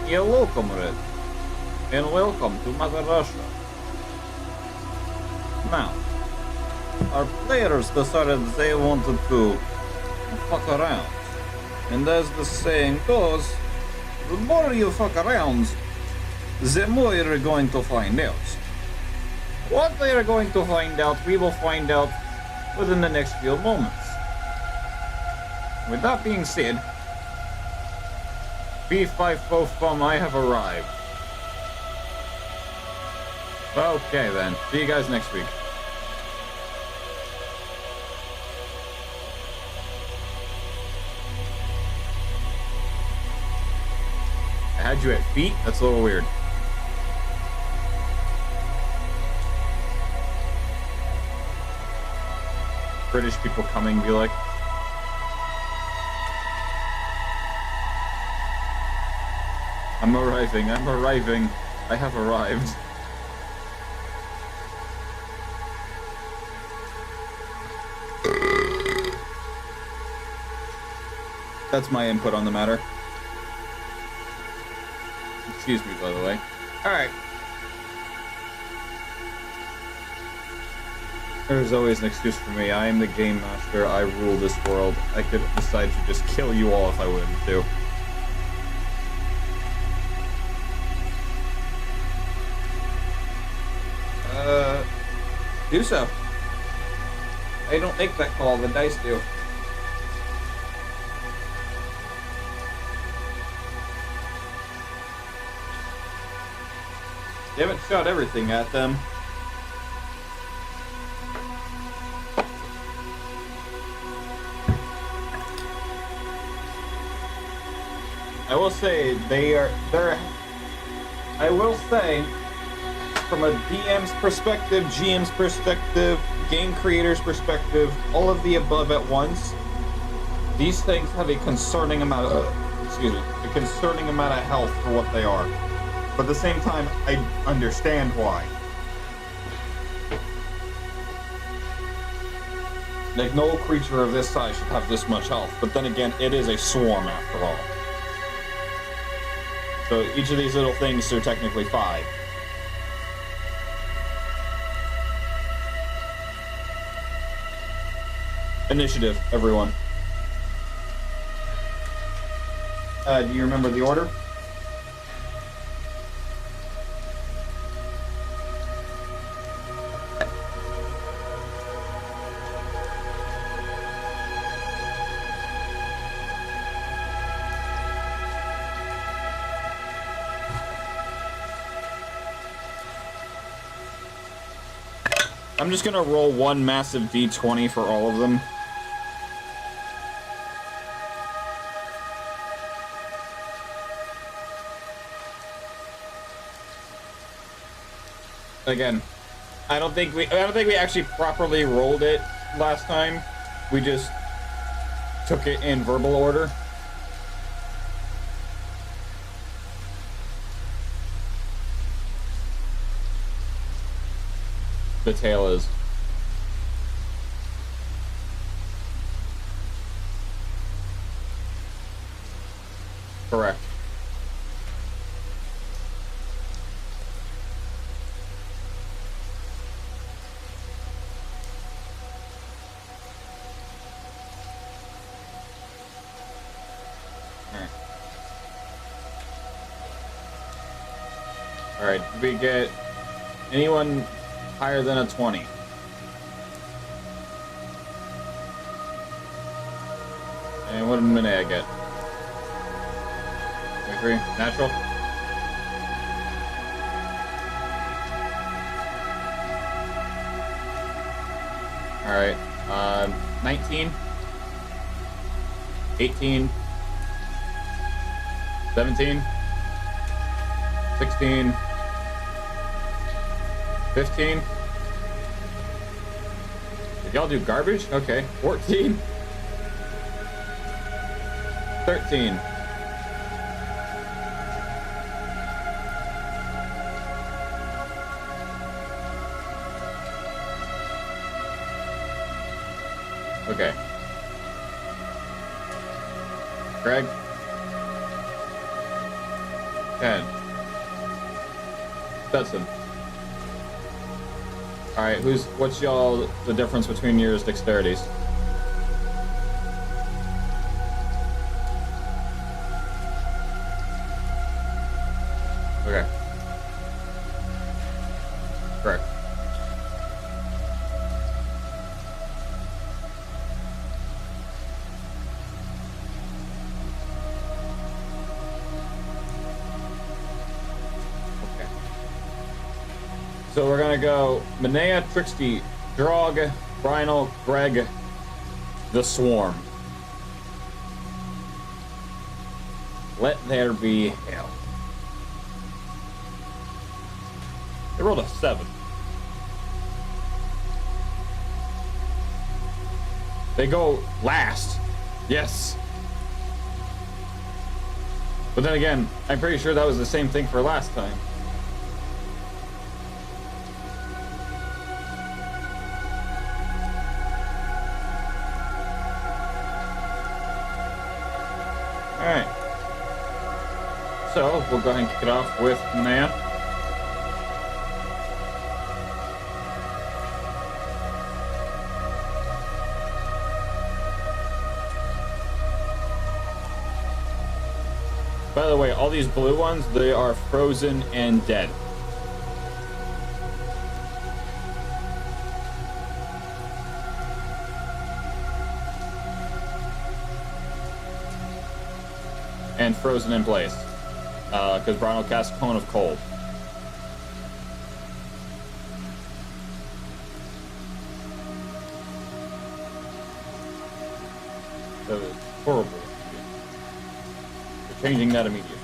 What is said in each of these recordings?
Hello, comrade, and welcome to Mother Russia. Now, our players decided they wanted to fuck around. And as the saying goes, the more you fuck around, the more you're going to find out. What they are going to find out, we will find out within the next few moments. With that being said, B5FOFUM, I have arrived. Okay then, see you guys next week. I had you at feet? That's a little weird. British people coming be like, I'm arriving, I have arrived. That's my input on the matter. Excuse me, by the way. Alright. There's always an excuse for me. I am the game master. I rule this world. I could decide to just kill you all if I wanted to. Do so. I don't make that call, the dice do. You haven't shot everything at them. I will say they're I will say from a DM's perspective, GM's perspective, game creator's perspective, all of the above at once, these things have a concerning amount of a concerning amount of health for what they are. But at the same time, I understand why. Like, no creature of this size should have this much health. But then again, it is a swarm after all. So each of these little things are technically 5. Initiative, everyone. Do you remember the order? I'm just gonna roll one massive D20 for all of them. Again, I don't think we actually properly rolled it last time. We just took it in verbal order. The tail is. Correct. Alright, did we get anyone higher than a 20? And what did Monet get? 23? Natural? Alright, 19? 18? 17? 16? 15? Did y'all do garbage? Okay. 14? 13? Okay. Greg? 10. Stetson. Alright, what's y'all the difference between yours dexterities? Okay. Correct. Okay. So we're gonna go Manea, Trixie, Drog, Brynel, Greg, the Swarm. Let there be hell. They rolled a 7. They go last. Yes. But then again, I'm pretty sure that was the same thing for last time. Alright. So, we'll go ahead and kick it off with Manea. By the way, all these blue ones, they are frozen and dead. And frozen in place. Because Brian will cast Cone of Cold. That was horrible. Changing that immediately.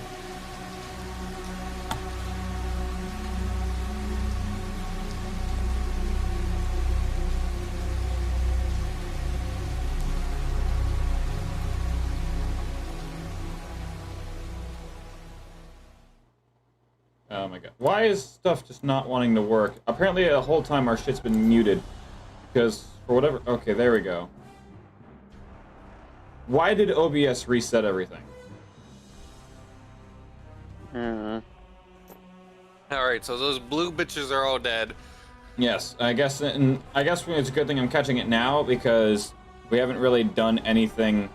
Oh my god. Why is stuff just not wanting to work? Apparently the whole time our shit's been muted. Because, for whatever... Okay, there we go. Why did OBS reset everything? Alright, so those blue bitches are all dead. Yes, I guess it's a good thing I'm catching it now because we haven't really done anything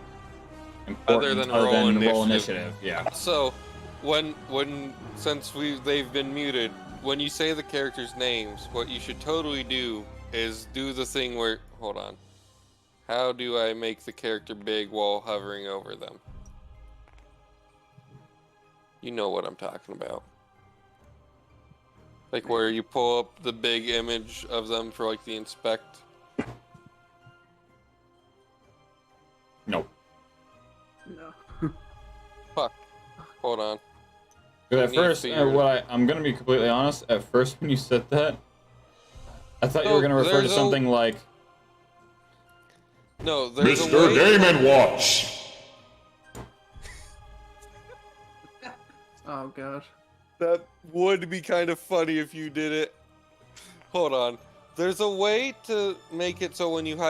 important other than roll initiative. Yeah. So, since they've been muted, when you say the characters' names, what you should totally do is do the thing where, hold on. How do I make the character big while hovering over them? You know what I'm talking about. Like where you pull up the big image of them for like the inspect. Nope. No. Fuck. Hold on. At first, I'm gonna be completely honest. At first, when you said that, I thought you were gonna refer to something like. No, there's Mr. Game & Watch. Oh god. That would be kind of funny if you did it. Hold on. There's a way to make it so when you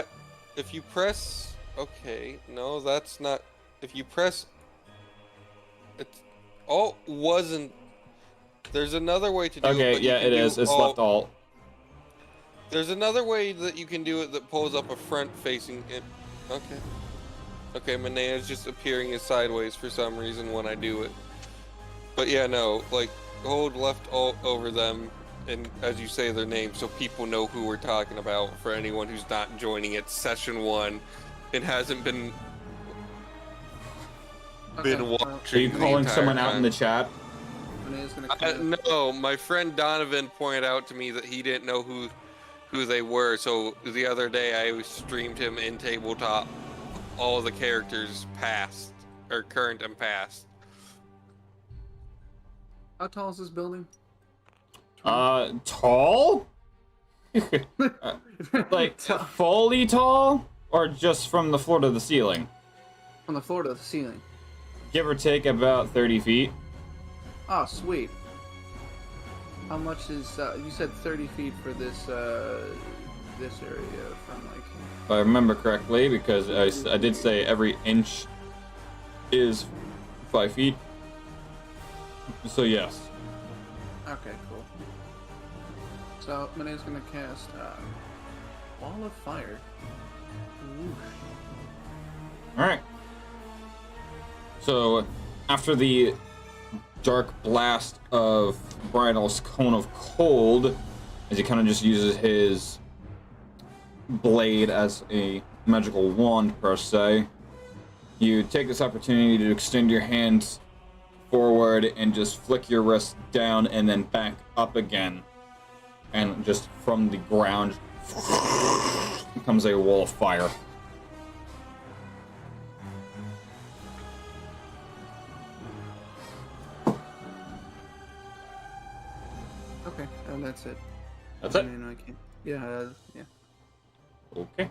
if you press... Okay, no, that's not... If you press... It's... Alt wasn't... There's another way to do it. Okay, yeah, it is. It's left alt. There's another way that you can do it that pulls up a front-facing... Okay. Okay, Manea is just appearing as sideways for some reason when I do it. But yeah, no, like, hold left alt over them, and as you say their name, so people know who we're talking about for anyone who's not joining it. Session 1 and hasn't been watching. Are you calling someone out in the chat? No, my friend Donovan pointed out to me that he didn't know who they were, so the other day I streamed him in tabletop all the characters past, or current and past. How tall is this building? Tall? Like, fully tall? Or just from the floor to the ceiling? From the floor to the ceiling. Give or take about 30 feet. Oh, sweet. How much is, you said 30 feet for this area from, like... If I remember correctly, because I did say every inch is 5 feet. So yes. Okay, cool. So Mane's gonna cast Wall of Fire. Ooh. Alright. So, after the dark blast of Brynol's Cone of Cold, as he kind of just uses his blade as a magical wand, per se, you take this opportunity to extend your hands forward and just flick your wrist down and then back up again. And just from the ground becomes a wall of fire. Okay, and that's it. That's it? I can't. Yeah, yeah. Okay.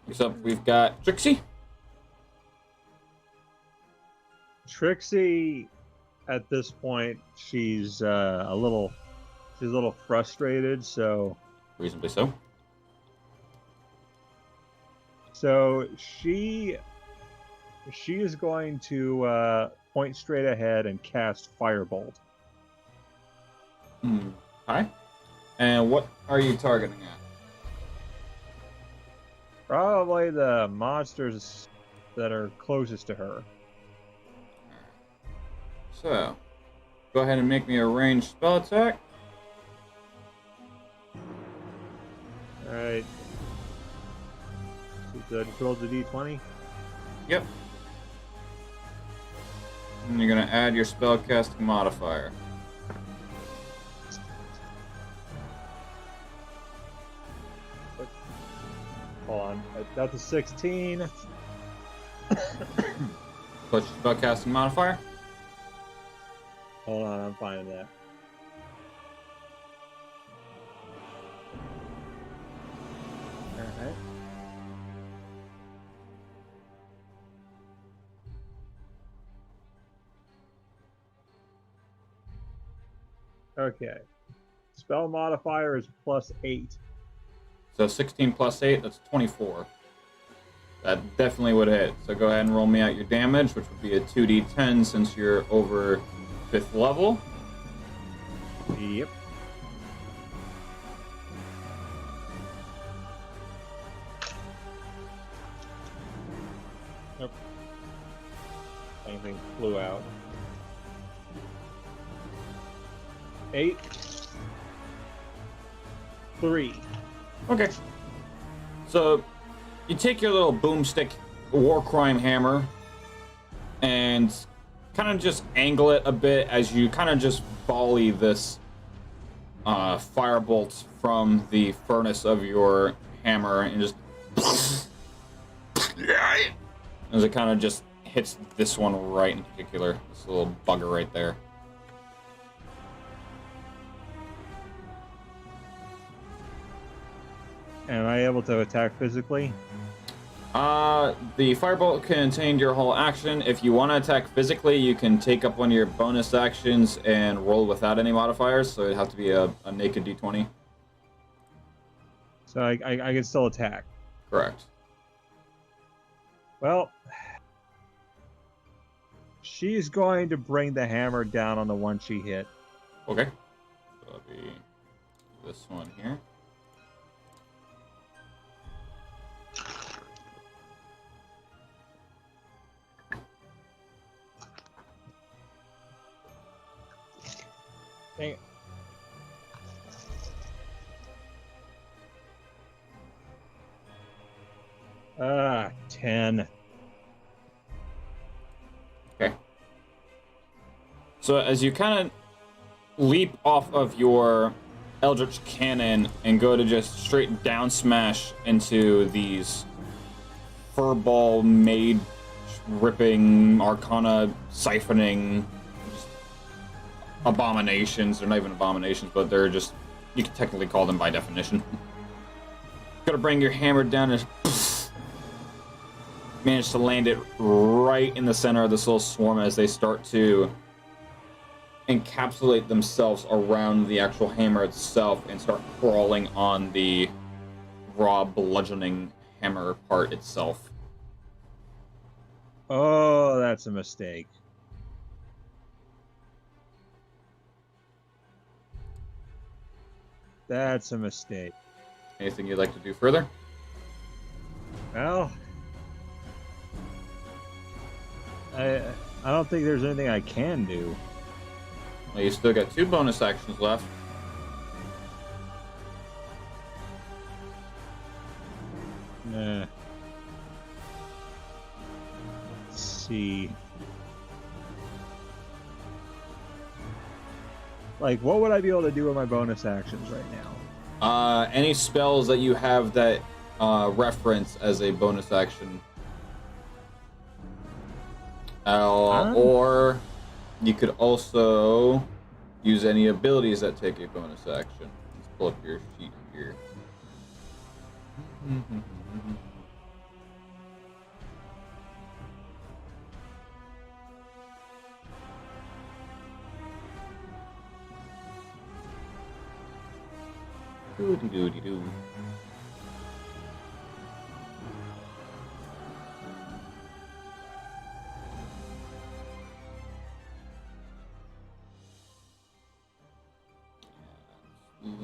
Next up, we've got Trixie. Trixie, at this point, she's a little frustrated. So Reasonably so. she is going to point straight ahead and cast Firebolt. Hi. And what are you targeting at? Probably the monsters that are closest to her. So, go ahead and make me a ranged spell attack. All right. So just roll the d20. Yep. And you're gonna add your spellcasting modifier. Hold on. That's a 16. What's your spellcasting modifier? Hold on, I'm finding that. Alright. Okay. Spell modifier is +8. So 16 plus 8, that's 24. That definitely would hit. So go ahead and roll me out your damage, which would be a 2d10 since you're over 5th level. Yep. Nope. Anything flew out. 8. 3. Okay. So you take your little boomstick war crime hammer and kind of just angle it a bit as you kind of just volley this firebolt from the furnace of your hammer and just as it kind of just hits this one right in particular, this little bugger right there. Am I able to attack physically? The firebolt contained your whole action. If you want to attack physically, you can take up one of your bonus actions and roll without any modifiers, so it'd have to be a naked d20. So I can still attack. Correct. Well, she's going to bring the hammer down on the one she hit. Okay. So that'll be this one here. Dang it. Ah, 10. Okay. So as you kind of leap off of your Eldritch cannon and go to just straight down smash into these furball made ripping arcana siphoning abominations. They're not even abominations, but they're just, you can technically call them by definition. Gotta bring your hammer down and manage to land it right in the center of this little swarm as they start to encapsulate themselves around the actual hammer itself and start crawling on the raw bludgeoning hammer part itself. Oh, that's a mistake. That's a mistake. Anything you'd like to do further? Well, I don't think there's anything I can do. Well, you still got 2 bonus actions left. Let's see. Like, what would I be able to do with my bonus actions right now? Any spells that you have that reference as a bonus action. Or you could also use any abilities that take a bonus action. Let's pull up your sheet here. Doody-doody-doo.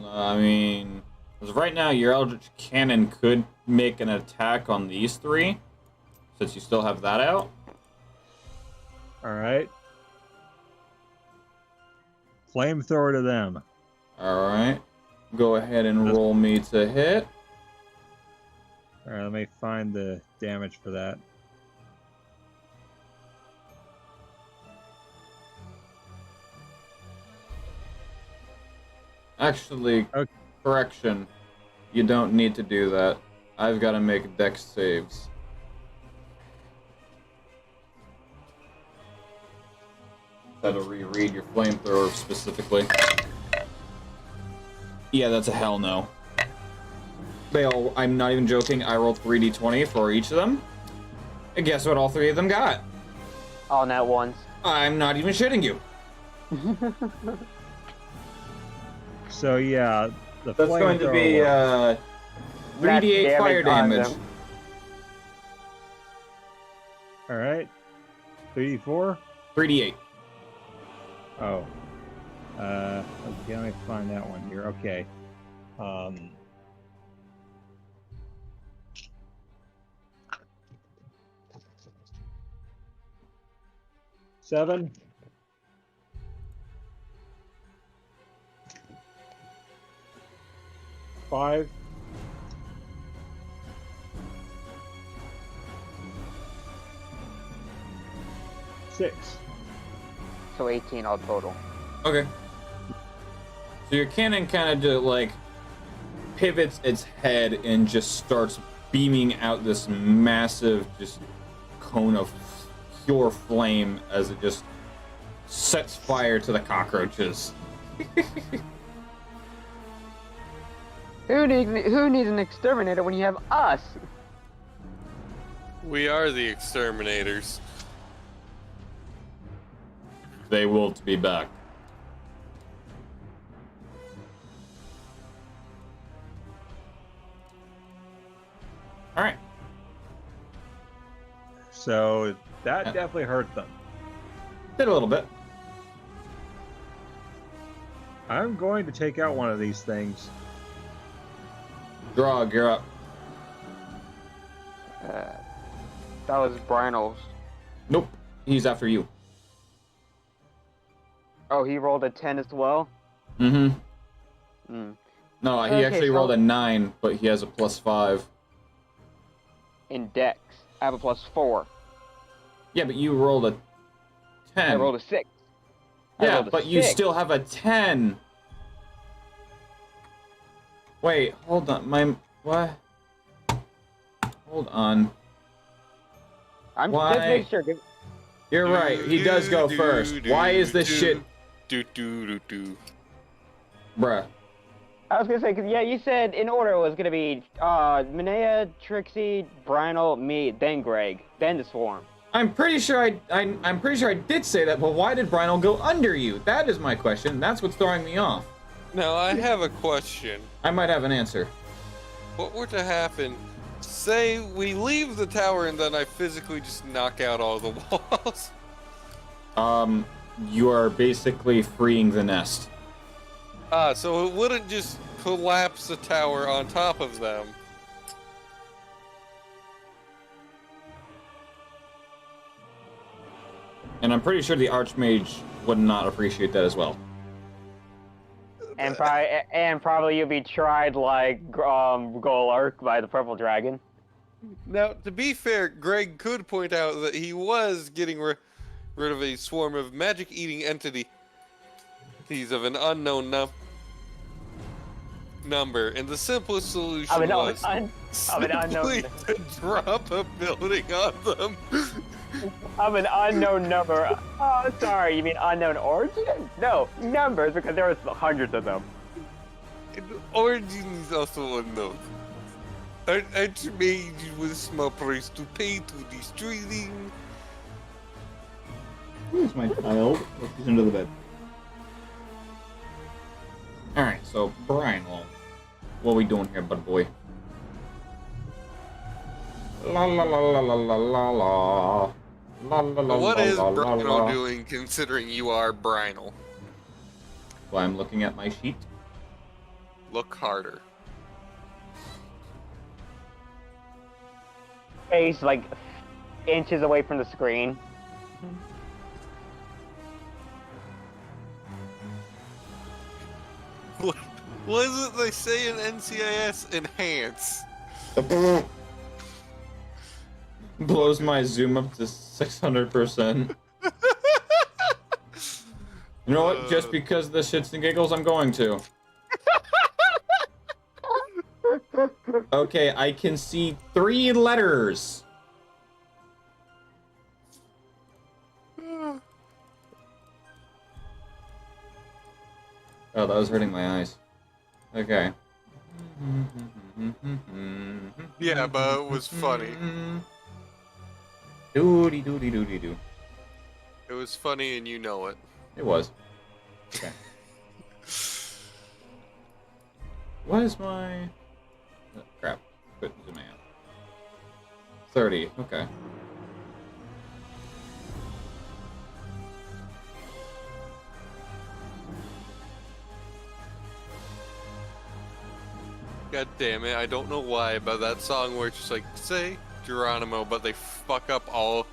I mean, 'cause right now your Eldritch Cannon could make an attack on these 3, since you still have that out. Alright. Flamethrower to them. Alright. Go ahead and roll me to hit. Alright, let me find the damage for that. Actually, Okay. correction. You don't need to do that. I've got to make dex saves. Had to reread your flamethrower specifically. Yeah, that's a hell no. I'm not even joking, I rolled 3d20 for each of them. And guess what all 3 of them got? All nat ones. I'm not even shitting you. So yeah, the That's going to be flamethrower 3d8 fire on damage. them. Alright. 3d4? 3d8. Oh. Okay, let me find that one here. Okay. 7. 5. 6. So 18 all total. Okay. So your cannon kind of just like pivots its head and just starts beaming out this massive just cone of pure flame as it just sets fire to the cockroaches. Who needs an exterminator when you have us? We are the exterminators. They will be back. All right. So that definitely hurt them. Did a little bit. I'm going to take out one of these things. Drog, you're up. That was Brynol's. Nope. He's after you. Oh, he rolled a 10 as well? Mm-hmm. Hmm. No, he Okay, actually so- rolled a 9, but he has a +5. In Dex. I have a +4. Yeah, but you rolled a 10. I rolled a 6. Yeah, rolled a but you 6. still have a 10. Wait, hold on. What? Hold on. I'm Why? just making sure. You're right. He does go first. Why is this shit... Bruh. I was gonna say, 'cause yeah, you said in order it was gonna be Minea, Trixie, Brynol, me, then Greg, then the Swarm. I'm pretty sure I'm pretty sure I did say that, but why did Brynol go under you? That is my question. That's what's throwing me off. Now, I have a question. I might have an answer. What were to happen? Say we leave the tower and then I physically just knock out all the walls. You are basically freeing the nest. So it wouldn't just collapse a tower on top of them. And I'm pretty sure the Archmage would not appreciate that as well. And probably you'll be tried like Golark by the Purple Dragon. Now, to be fair, Greg could point out that he was getting rid of a swarm of magic-eating entities of an unknown number, and the simplest solution was simply to drop a building on them. Of an unknown number. Oh, sorry, you mean unknown origin? No, numbers, because there was hundreds of them. Origin is also unknown. Archmage with a small price to pay to destroy them. Where's my child? He's under the bed. Alright, so Brian, what are we doing here, bud boy? La la la la la la la la. La, la, la, What la, is la, la, Brino la. doing, considering you are Brinal? Well, I'm looking at my sheet. Look harder. Face like inches away from the screen. What is it they say in NCIS? Enhance. Blows my zoom up to 600%. You know what? Just because of the shits and giggles, I'm going to. Okay, I can see 3 letters. Oh, that was hurting my eyes. Okay. Yeah, but it was funny. Doody doody doody doo. It was funny and you know it. It was. Okay. What is my... Oh, crap. Quit zooming out. 30. Okay. God damn it, I don't know why, but that song where it's just like, say Geronimo, but they fuck up all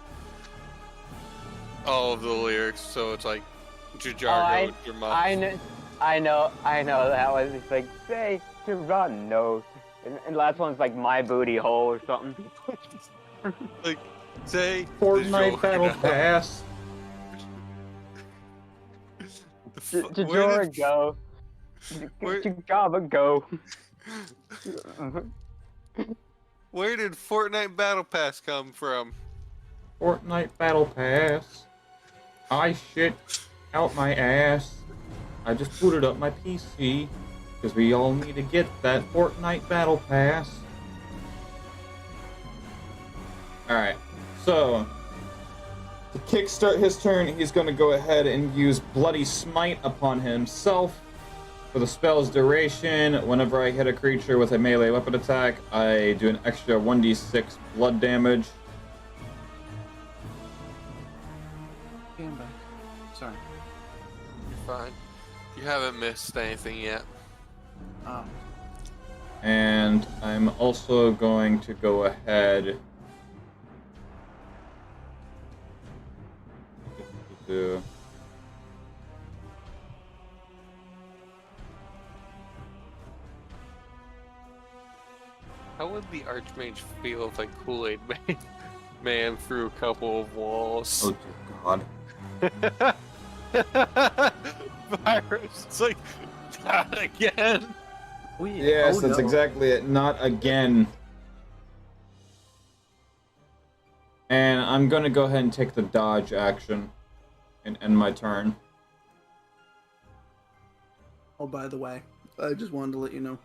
of the lyrics, so it's like, Jajargo, I know that one. It's like, say, Geronimo. And the last one's like, my booty hole or something. Like, say, Fortnite Battle Pass. Jajora go. Java go. Where did Fortnite Battle Pass come from? Fortnite Battle Pass. I shit out my ass. I just booted up my PC. Because we all need to get that Fortnite Battle Pass. Alright, so to kickstart his turn, he's going to go ahead and use Bloody Smite upon himself. For the spell's duration, whenever I hit a creature with a melee weapon attack, I do an extra 1d6 blood damage. Okay, I'm back. Sorry. You're fine. You haven't missed anything yet. Oh. And I'm also going to go ahead... How would the Archmage feel if like Kool-Aid man through a couple of walls? Oh dear God. Virus, it's like, not again. Oh, yeah. Yes, Oh, that's no. exactly it. Not again. And I'm going to go ahead and take the dodge action and end my turn. Oh, by the way, I just wanted to let you know.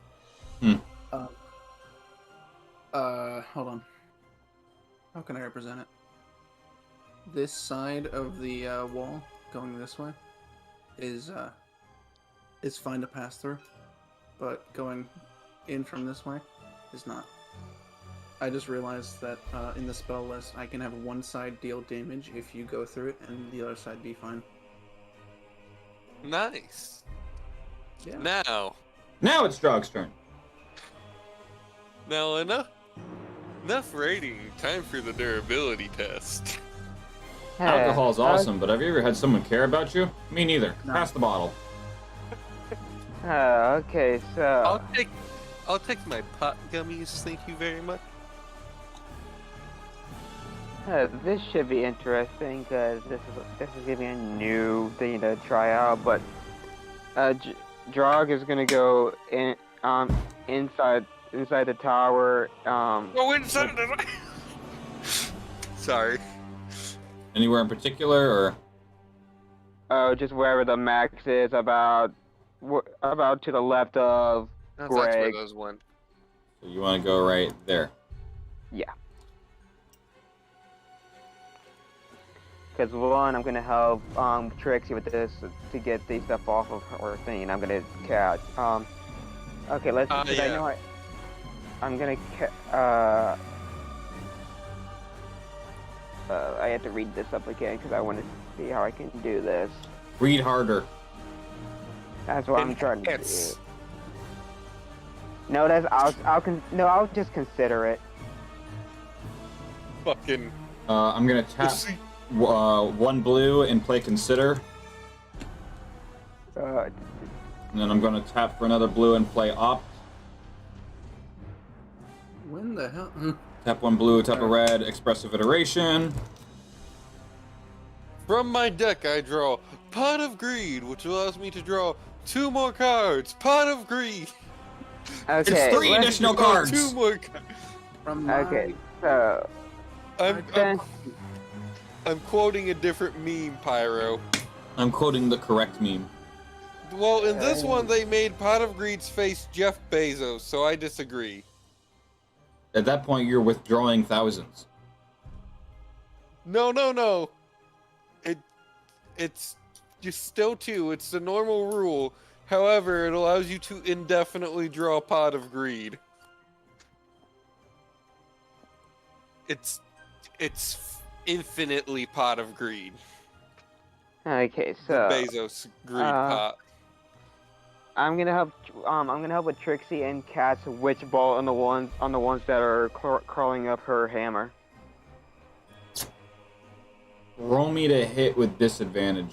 Hold on. How can I represent it? This side of the wall, going this way, is fine to pass through, but going in from this way is not. I just realized that in the spell list, I can have one side deal damage if you go through it, and the other side be fine. Nice. Yeah. Now, Now it's Drog's turn. Now enough rating. Time for the durability test. Alcohol's awesome, but have you ever had someone care about you? Me neither. No. Pass the bottle. Okay, so I'll take my pot gummies, thank you very much. this should be interesting because this is gonna be a new thing to try out. But Drog is gonna go inside the tower. Go inside the. Sorry. Anywhere in particular, or? Just wherever the max is, about to the left of No, that's where Greg. those went. So you want to go right there. Yeah. Because one, I'm gonna help Trixie with this to get the stuff off of her thing, and I'm gonna catch. Okay, let's. Yeah. I know I'm gonna. I have to read this up again because I want to see how I can do this. Read harder. That's what I'm trying to do. It's- No, I'll just consider it. Fucking. I'm gonna tap one blue and play consider, Uh, and then I'm gonna tap for another blue and play opt. When the hell? Tap one blue, tap a red, expressive iteration. From my deck, I draw Pot of Greed, which allows me to draw 2 more cards. Pot of Greed. okay. It's 3 let's- additional Draw cards. 2 more cards. From my... Okay, so I'm quoting a different meme, Pyro. I'm quoting the correct meme. Well, in this one, they made Pot of Greed's face Jeff Bezos, so I disagree. At that point, you're withdrawing thousands. No. It's just still 2. It's the normal rule. However, it allows you to indefinitely draw Pot of Greed. It's infinitely Pot of Greed. okay, The so Bezos Greed pot. I'm gonna help with Trixie and cast Witch Bolt on the ones that are crawling up her hammer. Roll me to hit with disadvantage.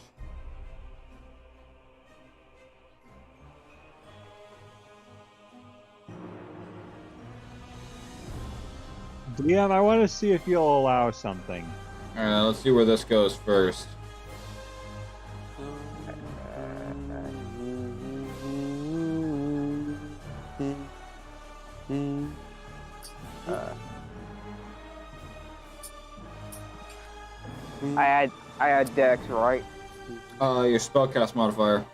DM, I want to see if you'll allow something. Alright, let's see where this goes first. I had Dex, right? Your spellcast modifier.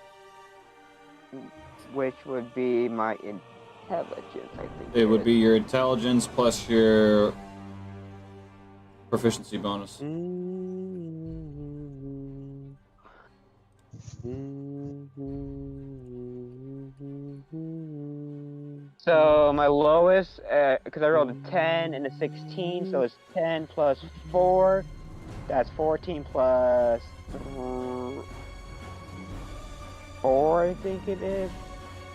Which would be my intelligence, I think. It would be your intelligence plus your proficiency bonus. So my lowest, because I rolled a 10 and a 16, so it's 10 plus 4. That's 14 plus 4, I think it is,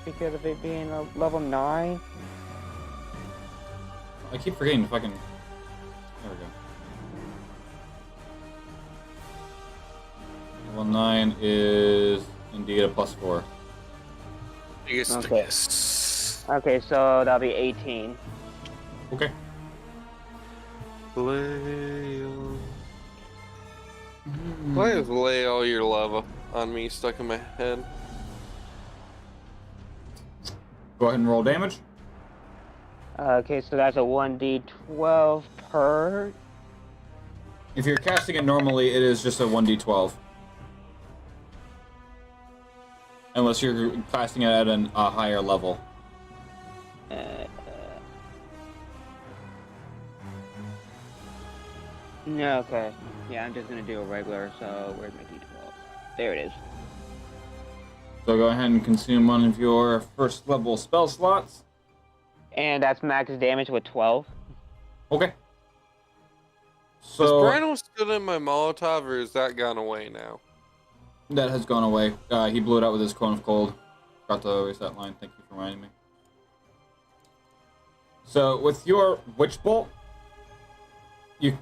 because of it being a level 9. I keep forgetting to fucking... There we go. Level 9 is indeed a plus 4. Okay. Okay, so that'll be 18. Okay. Why is lay all your lava on me stuck in my head? Go ahead and roll damage. Okay, so that's a 1d12 per. If you're casting it normally, it is just a 1d12. Unless you're casting it at a higher level. No, okay. Yeah, I'm just gonna do a regular, so where's my d12? There it is. So go ahead and consume one of your first level spell slots. And that's max damage with 12. Okay. Is So Brino still in my Molotov, or is that gone away now? that has gone away. He blew it out with his cone of cold. Forgot to erase that line. Thank you for reminding me. So with your Witch Bolt, you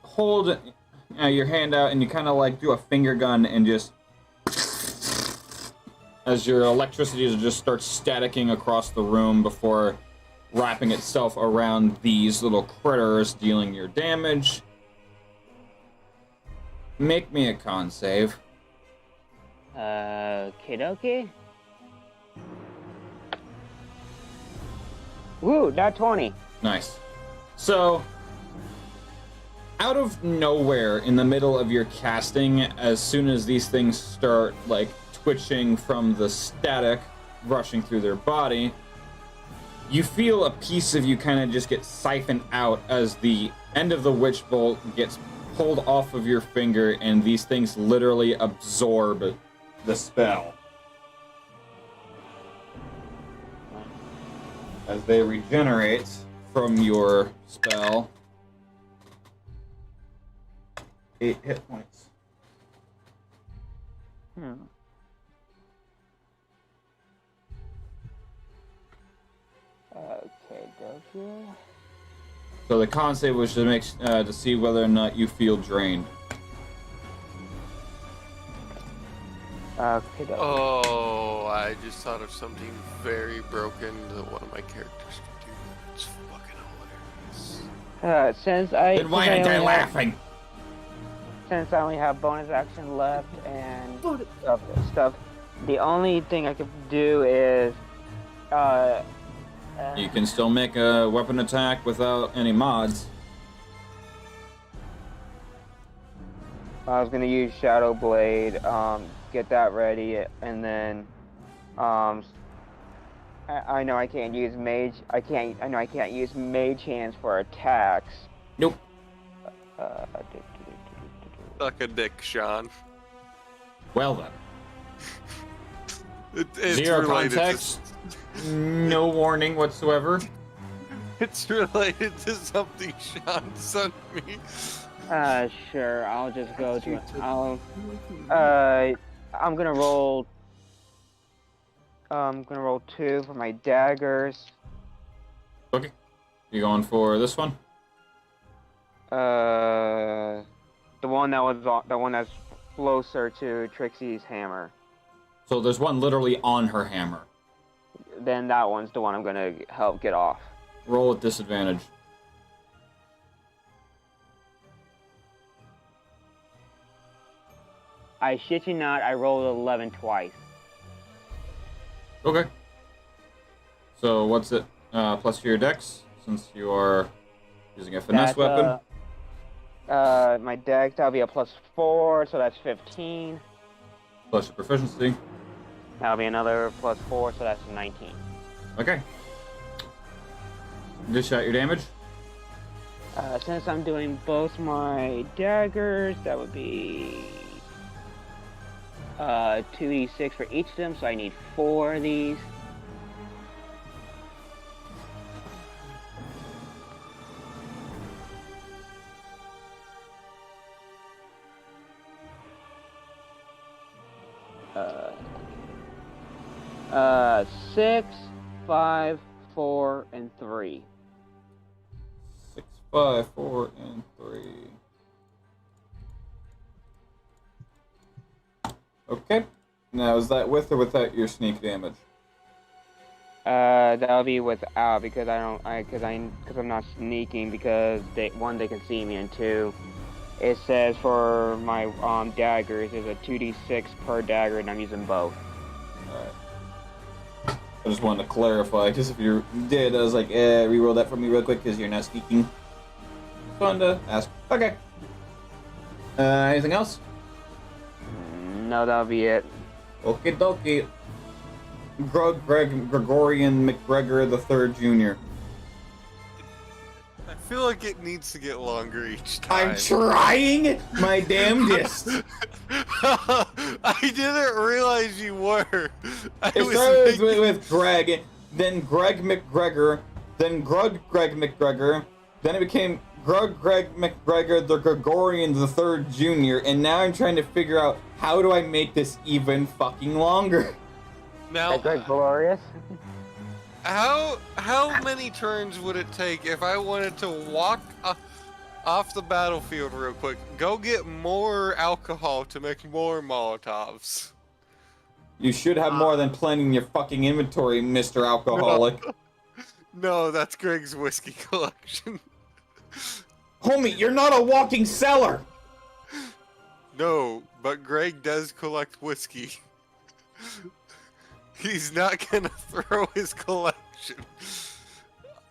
hold your hand out and you kind of like do a finger gun and just as your electricity just starts staticking across the room before wrapping itself around these little critters, dealing your damage. Make me a con save. Kidoki? Woo, not 20. Nice. So, out of nowhere in the middle of your casting, as soon as these things start, like, twitching from the static rushing through their body, you feel a piece of you kind of just get siphoned out as the end of the Witch Bolt gets pulled off of your finger, and these things literally absorb the spell. As they regenerate from your spell. 8 hit points. Okay, dokie. So the con save was to make to see whether or not you feel drained. Okay, dokie. Oh, I just thought of something very broken that one of my characters could do. It's fucking hilarious. Since I Then why since I aren't I only have- laughing? Since I only have bonus action left and stuff, the only thing I could do is You can still make a weapon attack without any mods. I was gonna use Shadow Blade, get that ready, and then I know I can't use Mage. I know I can't use Mage Hands for attacks. Nope. Suck a dick, Sean. Well then. It's Zero related context. No warning whatsoever. It's related to something Sean sent me. Sure. I'll just go to. I'm gonna roll. I'm gonna roll 2 for my daggers. Okay. You going for this one? The one that's closer to Trixie's hammer. So there's one literally on her hammer. Then that one's the one I'm gonna help get off. Roll at disadvantage. I shit you not, I rolled 11 twice. Okay. So what's it? Plus your dex, since you are using a finesse weapon. My dex, that'll be a +4, so that's 15. Plus your proficiency. That'll be another +4, so that's 19. Okay. Dish out your damage. Since I'm doing both my daggers, that would be 2d6 for each of them, so I need 4 of these. Uh, 6, 5, 4, and 3. 6, 5, 4, and 3. Okay. Now, is that with or without your sneak damage? That'll be without because I'm not sneaking because they can see me, and 2, it says for my daggers is a 2d6 per dagger, and I'm using both. Alright. I just wanted to clarify, because if you did, I was like, reroll that for me real quick, because you're not sneaking. Fun to ask. Okay. Anything else? No, that'll be it. Okie dokie. Gregorian McGregor III Jr. I feel like it needs to get longer each time. I'm trying my damnedest. I didn't realize you were. It started with Greg, then Greg McGregor, then Greg McGregor, then it became Greg McGregor, the Gregorian the Third Jr., and now I'm trying to figure out how do I make this even fucking longer. Now, Greg Glorious. how many turns would it take if I wanted to walk off the battlefield real quick, go get more alcohol to make more Molotovs? You should have more than plenty in your fucking inventory, Mr. Alcoholic. No, that's Greg's whiskey collection. Homie, you're not a walking cellar! No, but Greg does collect whiskey. He's not gonna throw his collection.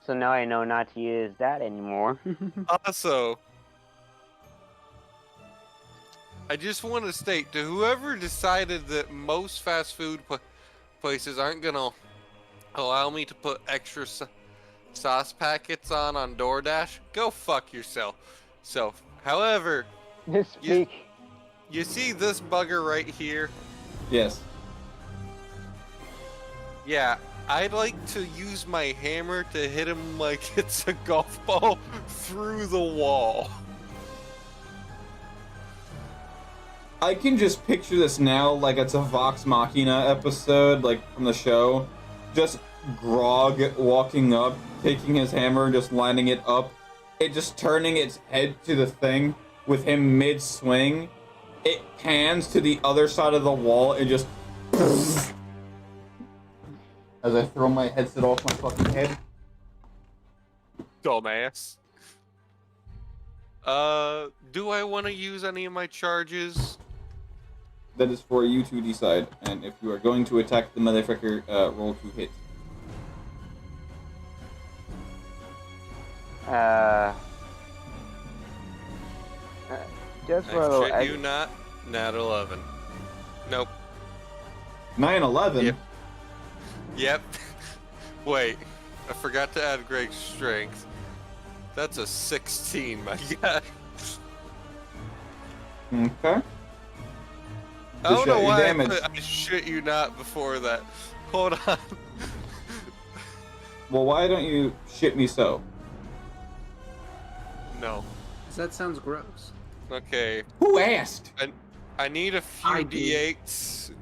So now I know not to use that anymore. Also, I just want to state to whoever decided that most fast food places aren't gonna allow me to put extra sauce packets on DoorDash, go fuck yourself. However, Speak. you see this bugger right here? Yes. Yeah, I'd like to use my hammer to hit him like it's a golf ball through the wall. I can just picture this now like it's a Vox Machina episode, like from the show. Just Grog walking up, taking his hammer, just lining it up, it just turning its head to the thing with him mid-swing. It pans to the other side of the wall and just... as I throw my headset off my fucking head. Dumbass. Do I want to use any of my charges? That is for you to decide, and if you are going to attack the motherfucker, roll to hit. Just for a I little. shit you not, nat 11. Nope. 9/11? Yep. Wait, I forgot to add Greg's strength. That's a 16, my guy. Okay. I don't know why damage. I shit you not before that. Hold on. Well, why don't you shit me so? No. That sounds gross. Okay. Who asked? I need a few I did. D8s.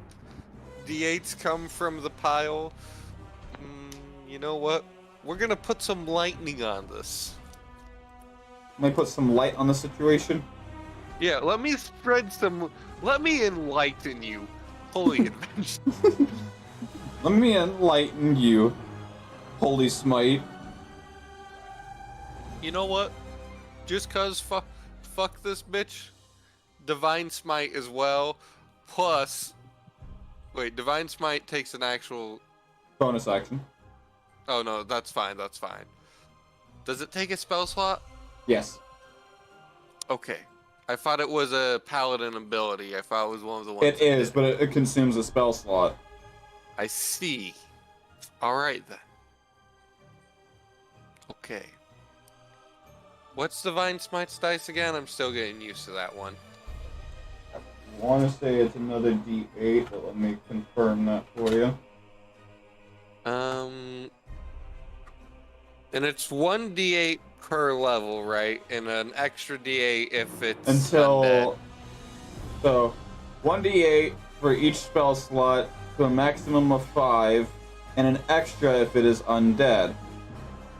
D8s come from the pile. You know what? We're gonna put some lightning on this. Let me put some light on the situation. Yeah, let me enlighten you. Holy adventure. Let me enlighten you, holy smite. You know what? Just cause fuck this bitch. Divine Smite as well. Plus, wait, Divine Smite takes an actual... Bonus action. Oh no, that's fine, that's fine. Does it take a spell slot? Yes. Okay. I thought it was a paladin ability. I thought it was one of the ones. It is, but it consumes a spell slot. I see. Alright then. Okay. What's Divine Smite's dice again? I'm still getting used to that one. I want to say it's another D8, but let me confirm that for you. And it's 1d8 per level, right? And an extra d8 if it's Until... undead. So, 1d8 for each spell slot to a maximum of 5, and an extra if it is undead,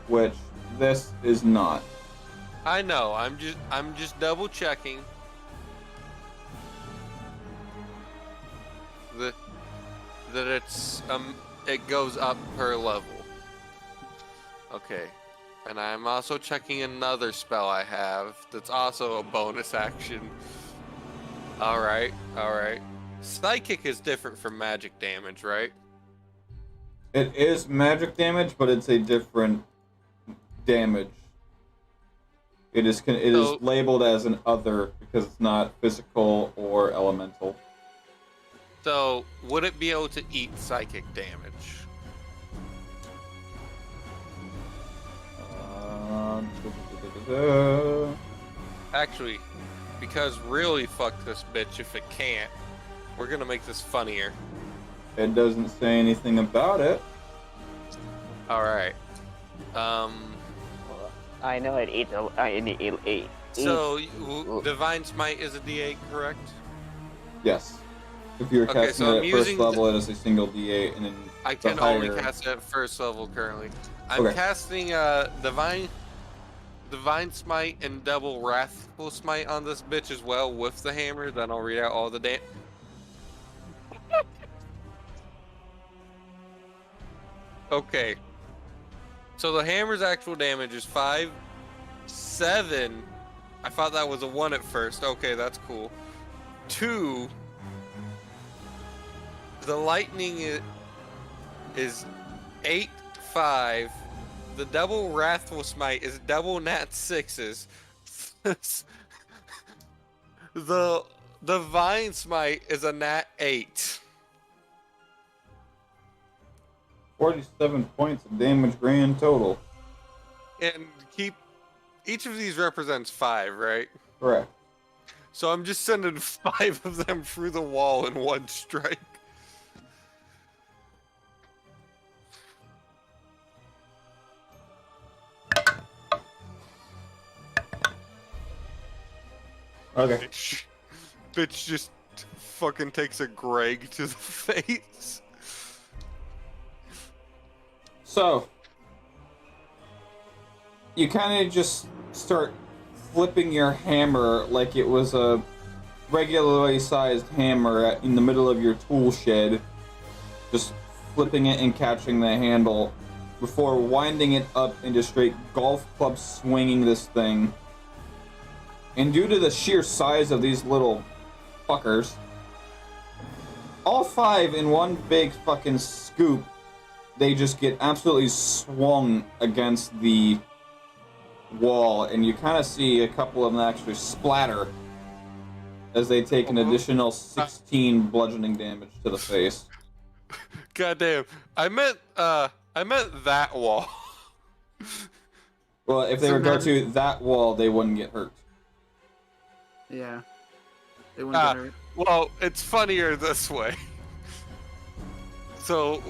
which this is not. I know. I'm just double checking. That it's it goes up per level. Okay. And I'm also checking another spell I have that's also a bonus action. Alright. Psychic is different from magic damage, right? It is magic damage, but it's a different damage. It is labeled as an other because it's not physical or elemental. So, would it be able to eat psychic damage? Actually, because really fuck this bitch if it can't. We're gonna make this funnier. It doesn't say anything about it. Alright. I know it eats. So, Divine Smite is a D8, correct? Yes. If you're Okay, casting so it I'm at first using level, it is a single D8, and then I the can only higher... cast it at first level currently. I'm Okay. casting Divine Smite and double Wrathful Smite on this bitch as well with the hammer. Then I'll read out all the damage. Okay. So the hammer's actual damage is 5, 7. I thought that was a 1 at first. Okay, that's cool. 2. The lightning is 8, 5. The double Wrathful Smite is double nat 6s. The Divine Smite is a nat 8. 47 points of damage grand total. And each of these represents 5, right? Correct. So I'm just sending 5 of them through the wall in one strike. Okay. Bitch just fucking takes a Greg to the face. So, you kind of just start flipping your hammer like it was a regularly sized hammer in the middle of your tool shed. Just flipping it and catching the handle before winding it up into straight golf club swinging this thing. And due to the sheer size of these little fuckers, all 5 in one big fucking scoop, they just get absolutely swung against the wall, and you kind of see a couple of them actually splatter as they take an additional 16 bludgeoning damage to the face. Goddamn. I meant that wall. Well, if they were to go to that wall, they wouldn't get hurt. Yeah. They wouldn't get hurt. Well, it's funnier this way. So,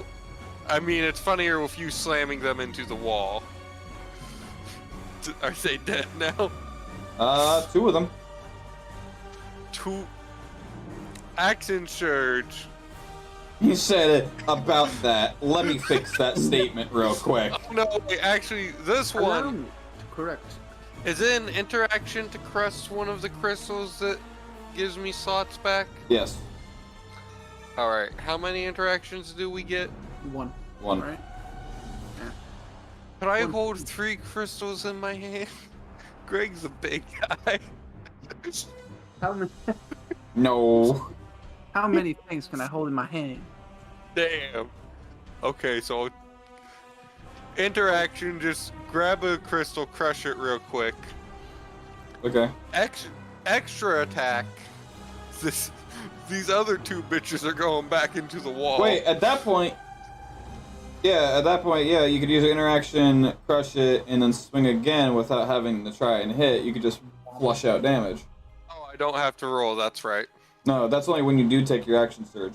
I mean, it's funnier with you slamming them into the wall. Are they dead now? 2 of them. 2 action surge. You said it about that. Let me fix that statement real quick. Oh, no, wait, actually, this one Correct. is in interaction to crush one of the crystals that gives me slots back. Yes. All right, how many interactions do we get? 1. One. Right? Could I 1. hold 3 crystals in my hand? Greg's a big guy. No. How many things can I hold in my hand? Damn. Okay, so interaction, just grab a crystal, crush it real quick. Okay. Extra attack. These other 2 bitches are going back into the wall. Wait, at that point, you could use an interaction, crush it, and then swing again without having to try and hit. You could just flush out damage. Oh, I don't have to roll, that's right. No, that's only when you do take your action surge.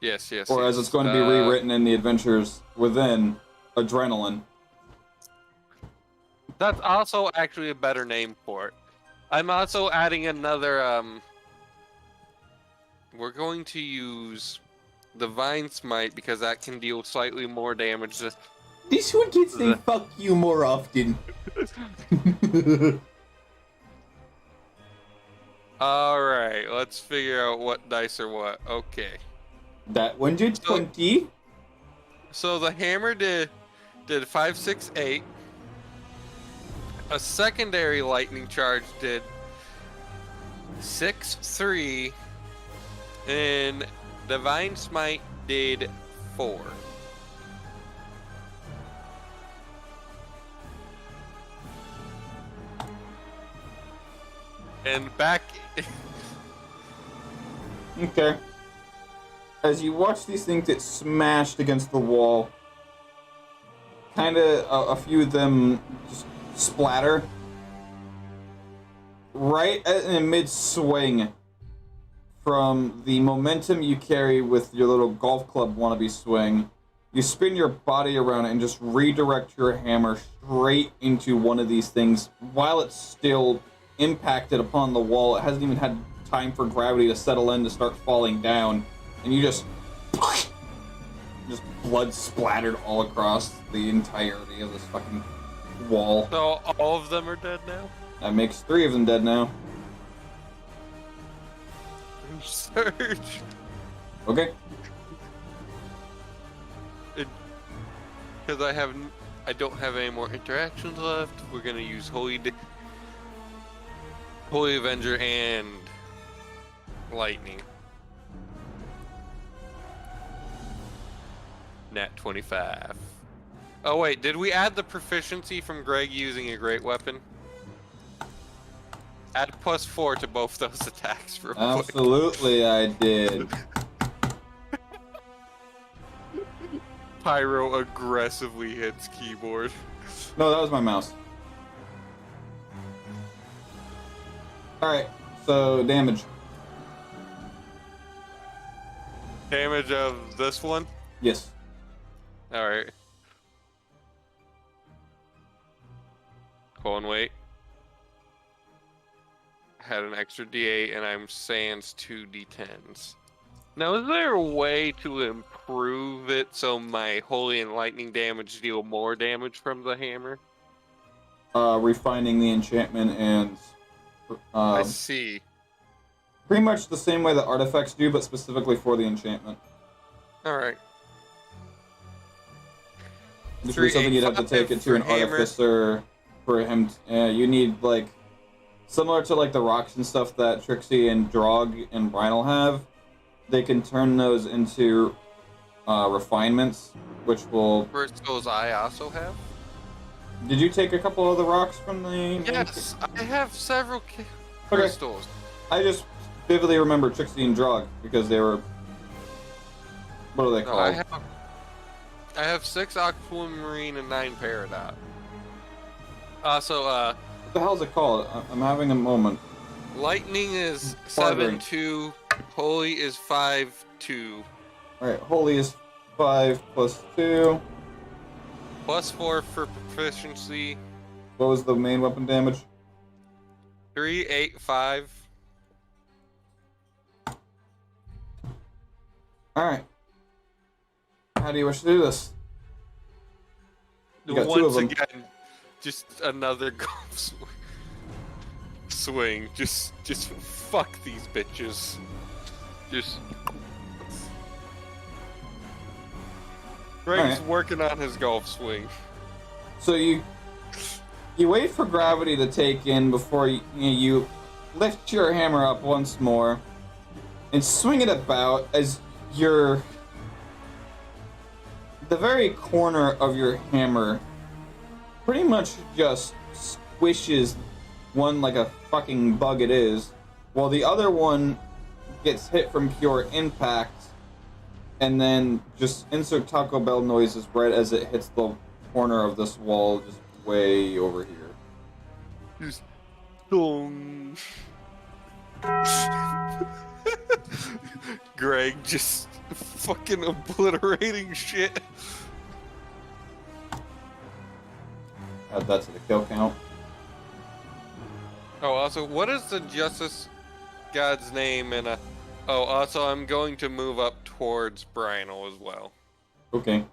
Yes. Or as it's going to be rewritten in the Adventures Within, Adrenaline. That's also actually a better name for it. I'm also adding another, we're going to use Divine Smite because that can deal slightly more damage. This one can say fuck you more often. Alright, let's figure out what dice are what. Okay. That one did 20. So the hammer did 5, 6, 8. A secondary lightning charge did 6, 3. And Divine Smite did 4. And back. Okay. As you watch these things get smashed against the wall, kind of a few of them just splatter. Right in mid-swing from the momentum you carry with your little golf club wannabe swing, you spin your body around and just redirect your hammer straight into one of these things while it's still impacted upon the wall. It hasn't even had time for gravity to settle in to start falling down, and you just blood splattered all across the entirety of this fucking wall. So all of them are dead now? That makes 3 of them dead now. Surge. Okay. Because I don't have any more interactions left. We're gonna use Holy Avenger and Lightning. Nat 25. Oh wait, did we add the proficiency from Greg using a great weapon? Add +4 to both those attacks real quick. Absolutely, I did. Pyro aggressively hits keyboard. No, that was my mouse. Alright, so damage. Damage of this one? Yes. Alright. Go and wait. Had an extra D8 and I'm sans 2 D10s. Now, is there a way to improve it so my Holy and Lightning damage deal more damage from the hammer? Refining the enchantment and... I see. pretty much the same way that artifacts do, but specifically for the enchantment. Alright. This would be something you'd have to take it to an artificer for him. You need, like, similar to, like, the rocks and stuff that Trixie and Drog and Brynel have, they can turn those into refinements, which will... Crystals I also have? Did you take a couple of the rocks from the... Yes, I have several crystals. I just vividly remember Trixie and Drog, because they were... What are they called? I have 6 aquamarine and 9 peridot. Also, What the hell is it called? I'm having a moment. Lightning is Bartering. 7-2, Holy is 5-2. Alright, Holy is 5 plus 2. +4 for proficiency. What was the main weapon damage? 3, 8, 5. Alright. How do you wish to do this? You got 2 of Once them. again, just another golf swing. Just fuck these bitches. Just. Greg's Alright. working on his golf swing. So you wait for gravity to take in before you lift your hammer up once more and swing it about as the very corner of your hammer pretty much just squishes one like a fucking bug it is, while the other one gets hit from pure impact, and then just insert Taco Bell noises right as it hits the corner of this wall, just way over here. Just dong. Greg just fucking obliterating shit. Add that to the kill count. Oh, also, what is the Justice God's name in a... Oh, also, I'm going to move up towards Brynel as well. Okay.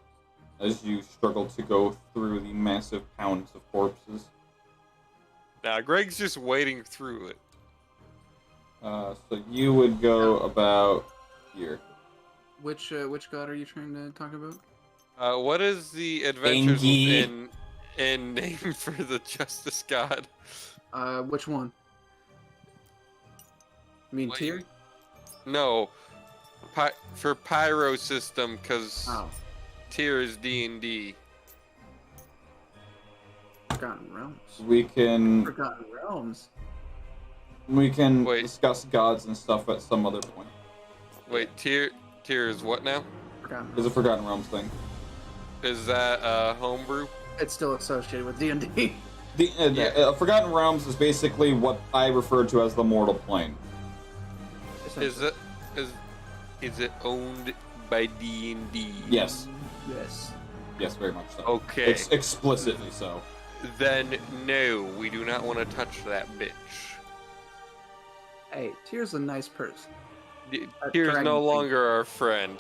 As you struggle to go through the massive pounds of corpses. Now, Greg's just wading through it. So you would go about here. Which god are you trying to talk about? What is the adventures Engi. in name for the Justice God? Which one? You mean What Tyr? No, for Pyro system, because Oh, Tyr is D&D. Forgotten Realms. We can Wait. discuss gods and stuff at some other point. Wait, Tyr is what now? Forgotten It's a Realms. Forgotten Realms thing. Is that homebrew? It's still associated with D&D. Forgotten Realms is basically what I refer to as the mortal plane. Is it owned by D&D? Yes. Yes. Yes, very much so. Okay. Explicitly so. Then no, we do not want to touch that bitch. Hey, Tyr's a nice person. Tyr's dragon no thing. longer our friend.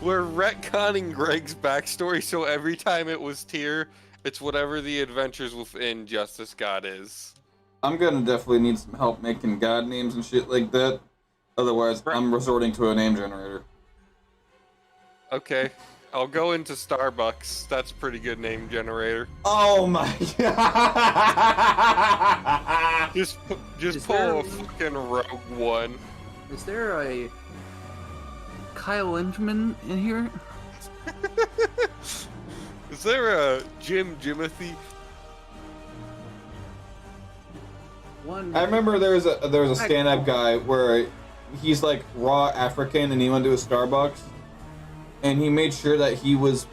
We're retconning Greg's backstory, so every time it was Tyr, it's whatever the Adventures Within Justice God is. I'm gonna definitely need some help making god names and shit like that. Otherwise, Right. I'm resorting to a name generator. Okay, I'll go into Starbucks. That's a pretty good name generator. Oh my god! Just Is pull there- a fucking Rogue One. Is there a Kyle Ingeman in here? Is there a Jimothy? One. I remember there was a stand-up guy where he's like raw African and he went to a Starbucks and he made sure that he was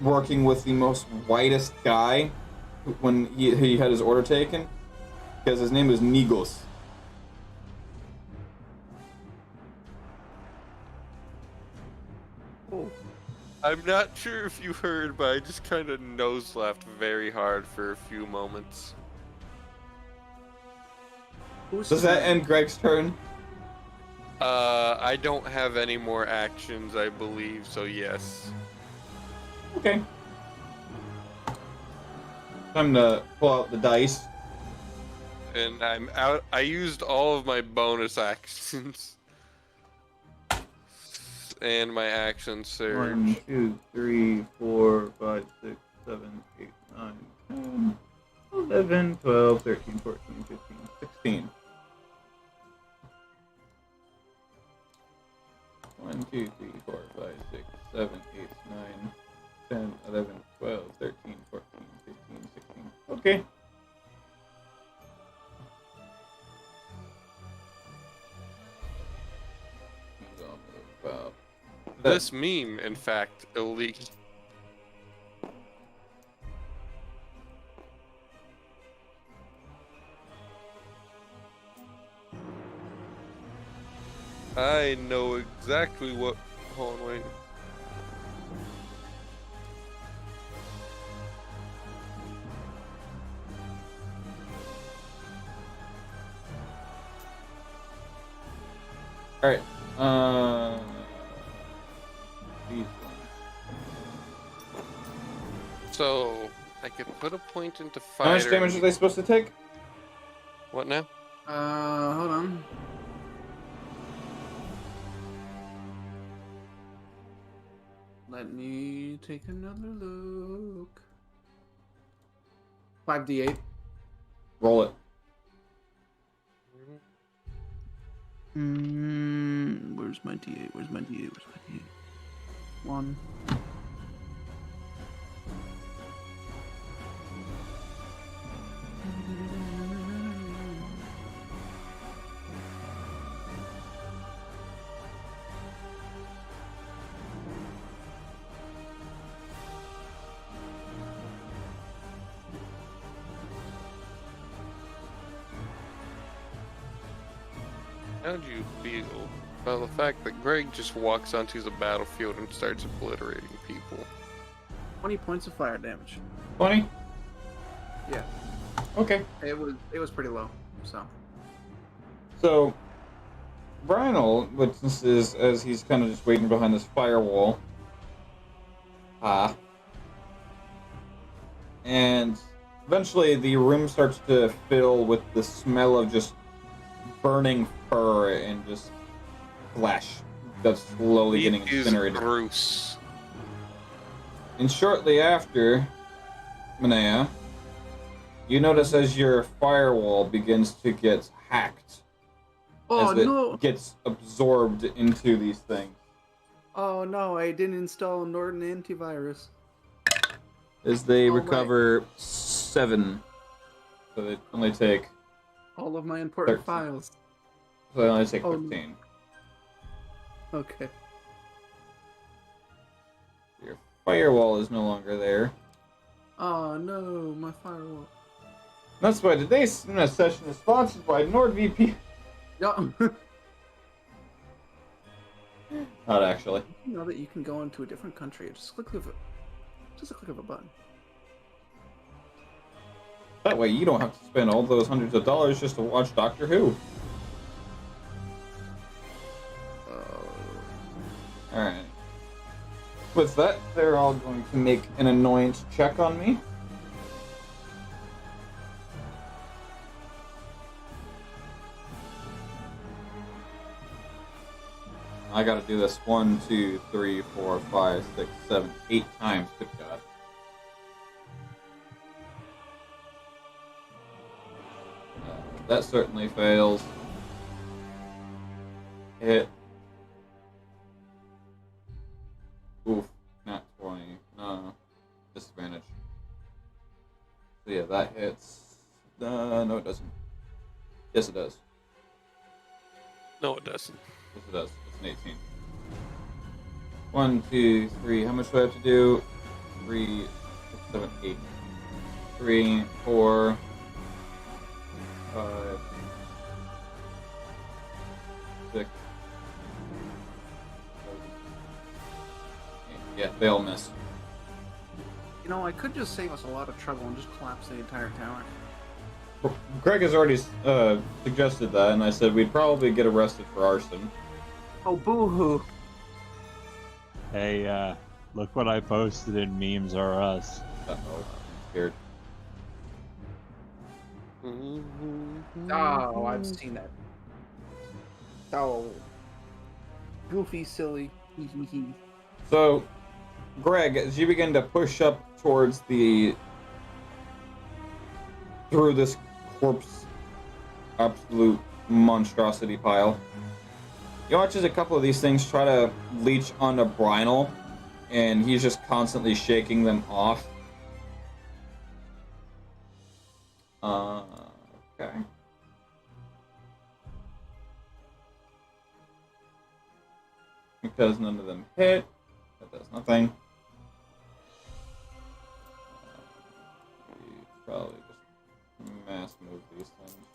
working with the most whitest guy when he had his order taken because his name was Nigos. Oh, I'm not sure if you heard, but I just kind of nose laughed very hard for a few moments. who's Does that end Greg's turn? I don't have any more actions, I believe, so yes. Okay. Time to pull out the dice. And I'm out. I used all of my bonus actions. And my action surge. 1, 2, 3, 4, 5, 6, 7, 8, 9, 10, 11, 12, 13, 14, 15, 16. 1, 2, 3, 4, 5, 6, 7, 8, 9, 10, 11, 12, 13, 14, 15, 16. Okay. This meme, in fact, illegal. I know exactly what. Hold on, wait. Alright. These ones. So I could put a point into fighter. How much damage are they supposed to take? What now? hold on. Let me take another look. 5d8. Roll it. Where's my d8? Where's my d8? Where's my d8? 1. How'd you feel about the fact that Greg just walks onto the battlefield and starts obliterating people? 20 points of fire damage. 20? Yeah, Okay. it was pretty low. So, Brynel witnesses as he's kind of just waiting behind this firewall. And eventually the room starts to fill with the smell of just burning fur and just flesh that's slowly getting He is incinerated. Bruce. And shortly after, Manea, you notice as your firewall begins to get hacked. Oh as it no! gets absorbed into these things. Oh no! I didn't install Norton antivirus. As they Oh, recover 7. So they only take All of my important 13. files. So they only take Oh, 15. Okay. Your firewall is no longer there. Oh no, my firewall. That's why today's session is sponsored by NordVPN. Yeah. Not actually. You know that you can go into a different country. Just a click of a button. That way you don't have to spend all those hundreds of dollars just to watch Doctor Who. Alright. With that, they're all going to make an annoyance check on me. I gotta do this 1, 2, 3, 4, 5, 6, 7, 8 times. Good God. That certainly fails. Hit. Oof. Not 20. No. Disadvantage. So yeah, that hits. No, it doesn't. Yes, it does. No, it doesn't. Yes, it does. It's an 18. 1, 2, 3. How much do I have to do? 3, 6, 7, 8. 3, 4, 5, 6. Yeah, they all miss. You know, I could just save us a lot of trouble and just collapse the entire tower. Greg has already suggested that, and I said we'd probably get arrested for arson. Oh, boo-hoo. Hey, look what I posted in Memes R Us. Uh-oh, I'm scared. Oh, I've seen that. Oh. Goofy, silly. So, Greg, as you begin to push up towards through this corpse absolute monstrosity pile, you watch as a couple of these things try to leech onto Brynel, and he's just constantly shaking them off. Okay. Because none of them hit, that does nothing. Probably just mass move these things.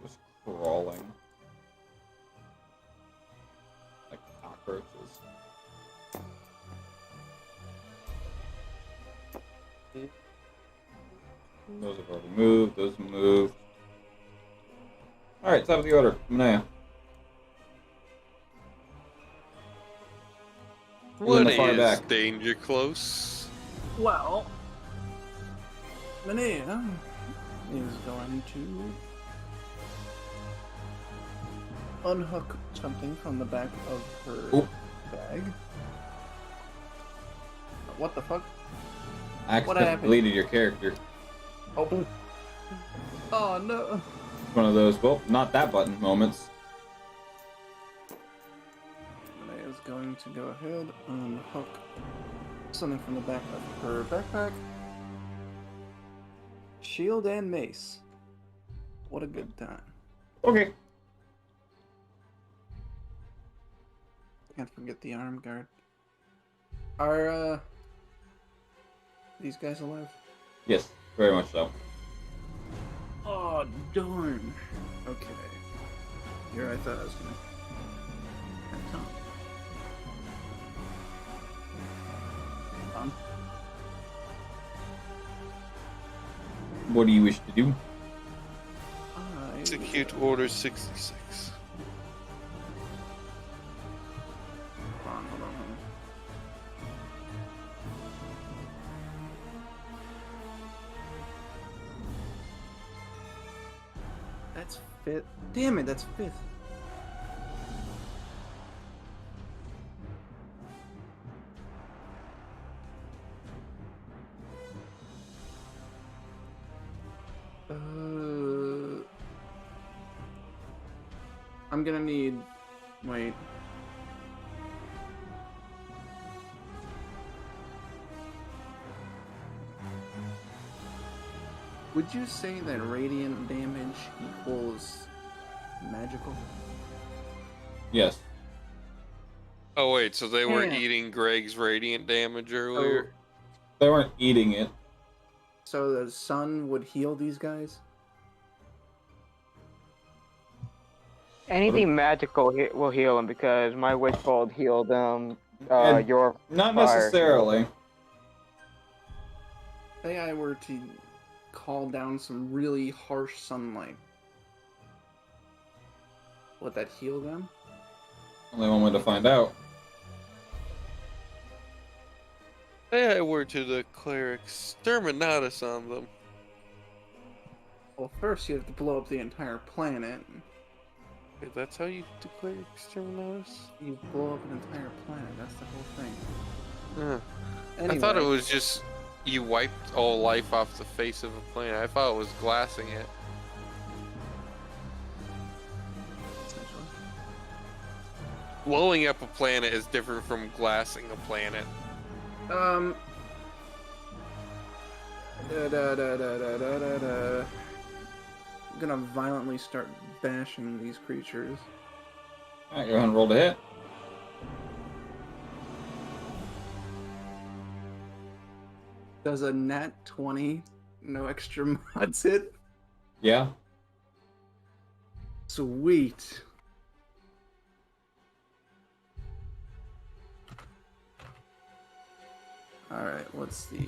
Just crawling like cockroaches. Those have already moved. Those moved. All right, top of the order, Manea. What the far is back. danger close? Well, Manea is going to unhook something from the back of her Oop. bag. What the fuck? I accidentally happened? deleted your character. Oh. Oh no. One of those, well, not that button moments. Manea is going to go ahead and hook something from the back of her backpack. Shield and mace. What a good time. Okay. Can't forget the arm guard. Are these guys alive? Yes, very much so. Oh darn. Okay. Here I thought I was gonna have time. What do you wish to do? Execute Order 66. Hold on. That's fifth. Damn it, that's fifth. I'm gonna need. Wait. Would you say that radiant damage equals magical? Yes. Oh wait, so they were Yeah. eating Greg's radiant damage earlier? They weren't eating it. So the sun would heal these guys? Anything magical will heal him because my Witch Bolt healed And your not fire. necessarily. Say I were to call down some really harsh sunlight. Would that heal them? Only one way to find out. Say I were to declare exterminatus on them. Well, first you have to blow up the entire planet. Wait, that's how you declare exterminatus? You blow up an entire planet. That's the whole thing. Huh. Anyway, I thought it was just you wiped all life off the face of a planet. I thought it was glassing it. essentially. Blowing up a planet is different from glassing a planet. I'm gonna violently start bashing these creatures. Alright, go ahead and roll to hit. Does a nat 20, no extra mods hit? Yeah. Sweet. Alright, what's the...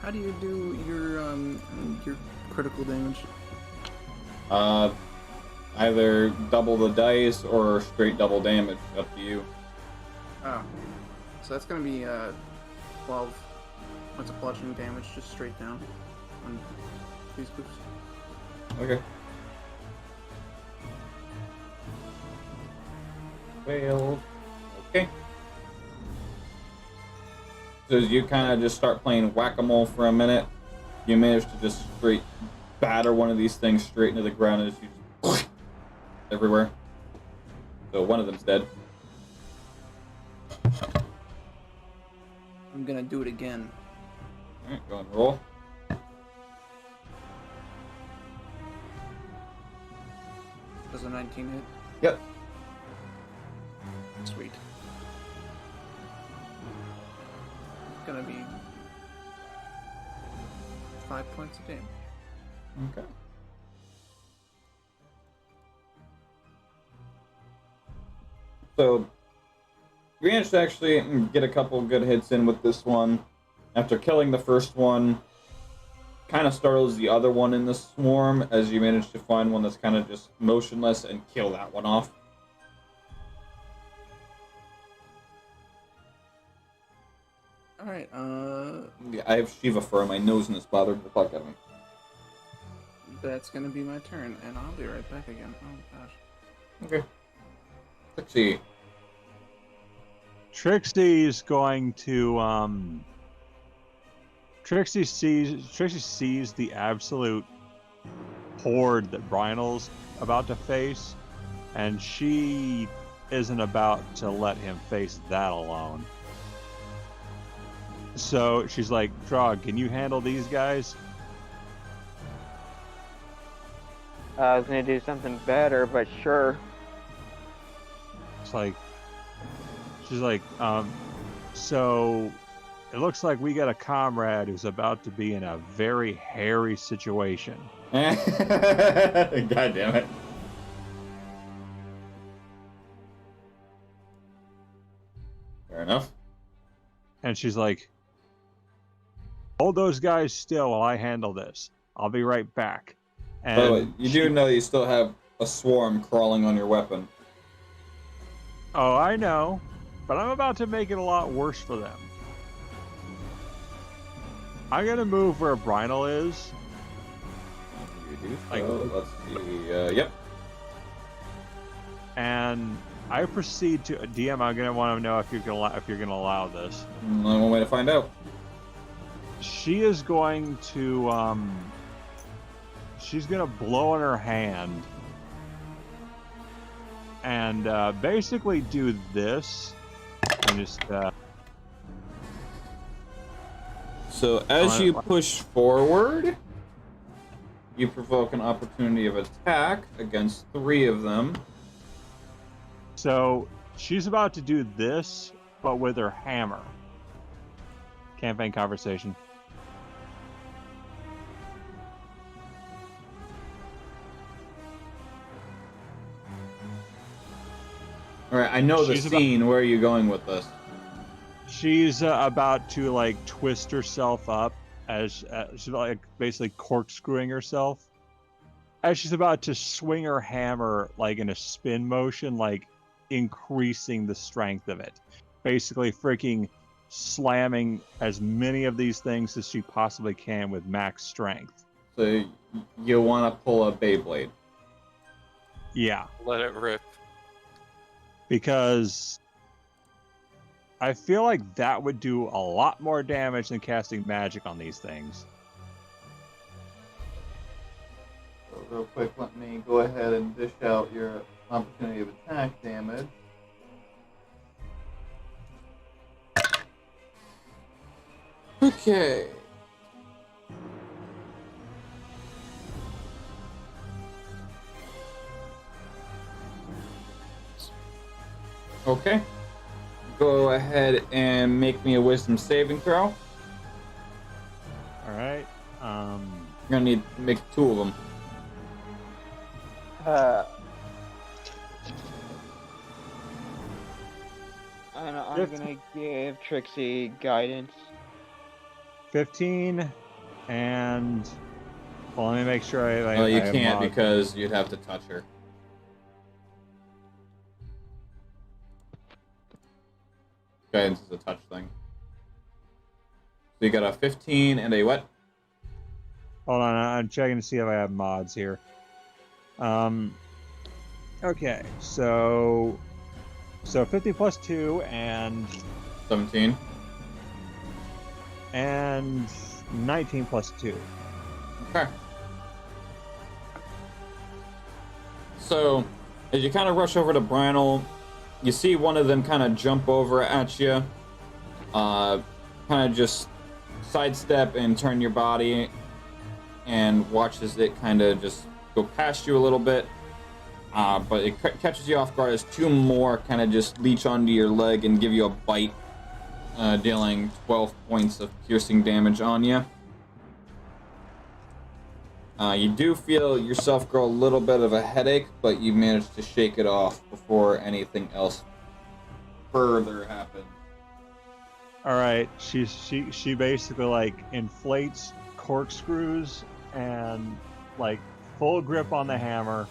How do you do your critical damage? Either double the dice or straight double damage. Up to you. Oh. So that's gonna be 12 points of bludgeoning damage just straight down on these groups. Okay. Failed. Okay. So as you kind of just start playing whack-a-mole for a minute, you manage to just straight batter one of these things straight into the ground and you just everywhere. So one of them's dead. I'm gonna do it again. Alright, go and roll. Does a 19 hit? Yep. Sweet. Gonna be 5 points of damage. Okay. So, we managed to actually get a couple good hits in with this one. After killing the first one, kind of startles the other one in the swarm as you manage to find one that's kind of just motionless and kill that one off. Alright, Yeah, I have Shiva fur on my nose and it's bothered the fuck out of me. that's gonna be my turn, and I'll be right back again. Oh gosh. Okay. Let's see. Trixie's going to Trixie sees the absolute horde that Brynel's about to face, and she isn't about to let him face that alone. So she's like, Drog, can you handle these guys? I was gonna do something better, but sure. It's like, she's like, so it looks like we got a comrade who's about to be in a very hairy situation. God damn it. Fair enough. And she's like, hold those guys still while I handle this. I'll be right back. And By the way, you do know you still have a swarm crawling on your weapon. Oh, I know, but I'm about to make it a lot worse for them. I'm gonna move where Brynel is. You do Like- so. Let's see. Yep. And I proceed to DM. I'm gonna want to know if you're gonna allow this. Only one way to find out. She is going to she's gonna blow in her hand and basically do this and just So as you push forward, you provoke an opportunity of attack against 3 of them. so she's about to do this but with her hammer. Campaign conversation. All right, I know the She's scene. Where are you going with this? She's about to like twist herself up as she's like basically corkscrewing herself as she's about to swing her hammer like in a spin motion, like increasing the strength of it, basically freaking slamming as many of these things as she possibly can with max strength. So you want to pull a Beyblade? Yeah, Let it rip. because I feel like that would do a lot more damage than casting magic on these things. So real quick, let me go ahead and dish out your opportunity of attack damage. Okay. Okay. Go ahead and make me a wisdom saving throw. All right. You're gonna need to make 2 of them. I'm gonna give Trixie guidance. 15 and well, let me make sure I Well, you I can't mod- because you'd have to touch her. Guidance is a touch thing. So you got a 15 and a what? Hold on, I'm checking to see if I have mods here. Okay, so 50 plus 2 and 17. 19 plus 2. Okay. So, as you kind of rush over to Branel, you see one of them kind of jump over at you. Kind of just sidestep and turn your body and watch as it kind of just go past you a little bit. But it catches you off guard as 2 more kind of just leech onto your leg and give you a bite, dealing 12 points of piercing damage on you. You do feel yourself grow a little bit of a headache, but you manage to shake it off before anything else further happens. All right, she basically like inflates corkscrews and like full grip on the hammer.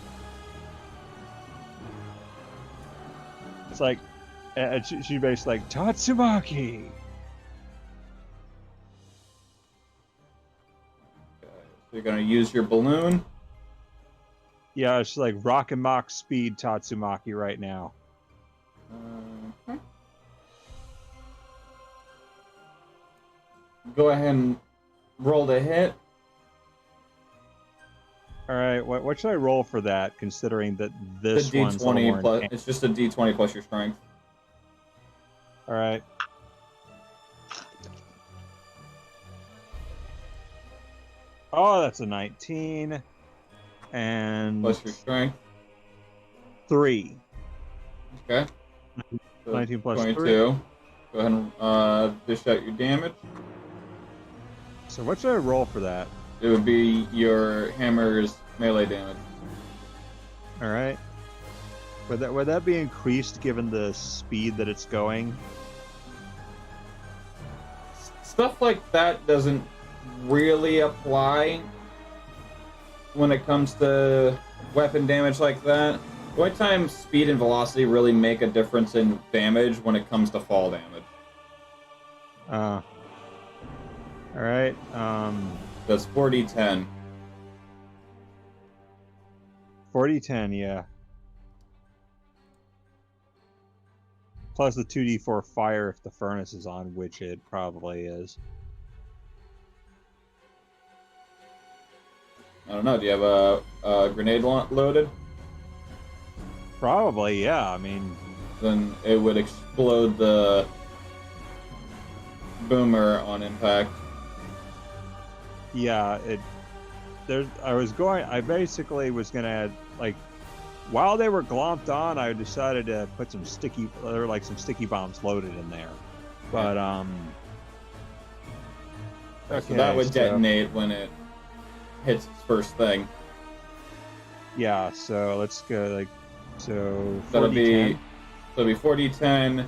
It's like she basically like Tatsumaki. So you're gonna use your balloon. Yeah, it's like rock and mock speed Tatsumaki right now. Go ahead and roll the hit. All right, what should I roll for that? Considering that this The one's a little D20 more plus. intense? It's just a D20 plus your strength. All right. Oh, that's a 19 and Plus your strength. 3. Okay. So 19 plus 22. 3. Go ahead and dish out your damage. So what should I roll for that? It would be your hammer's melee damage. All right. Would that be increased given the speed that it's going? Stuff like that doesn't really apply when it comes to weapon damage like that. The only time speed and velocity really make a difference in damage when it comes to fall damage. All right. That's 4d10. 40-10, yeah. Plus the 2d4 fire if the furnace is on, which it probably is. I don't know. Do you have a grenade loaded? Probably, yeah. I mean, Then it would explode the boomer on impact. yeah, I basically was gonna add, like, while they were glomped on, I decided to put some sticky bombs loaded in there. But So that would detonate when it hits its first thing. Yeah, so let's go so That'll 40-10. be So it'd be 4d10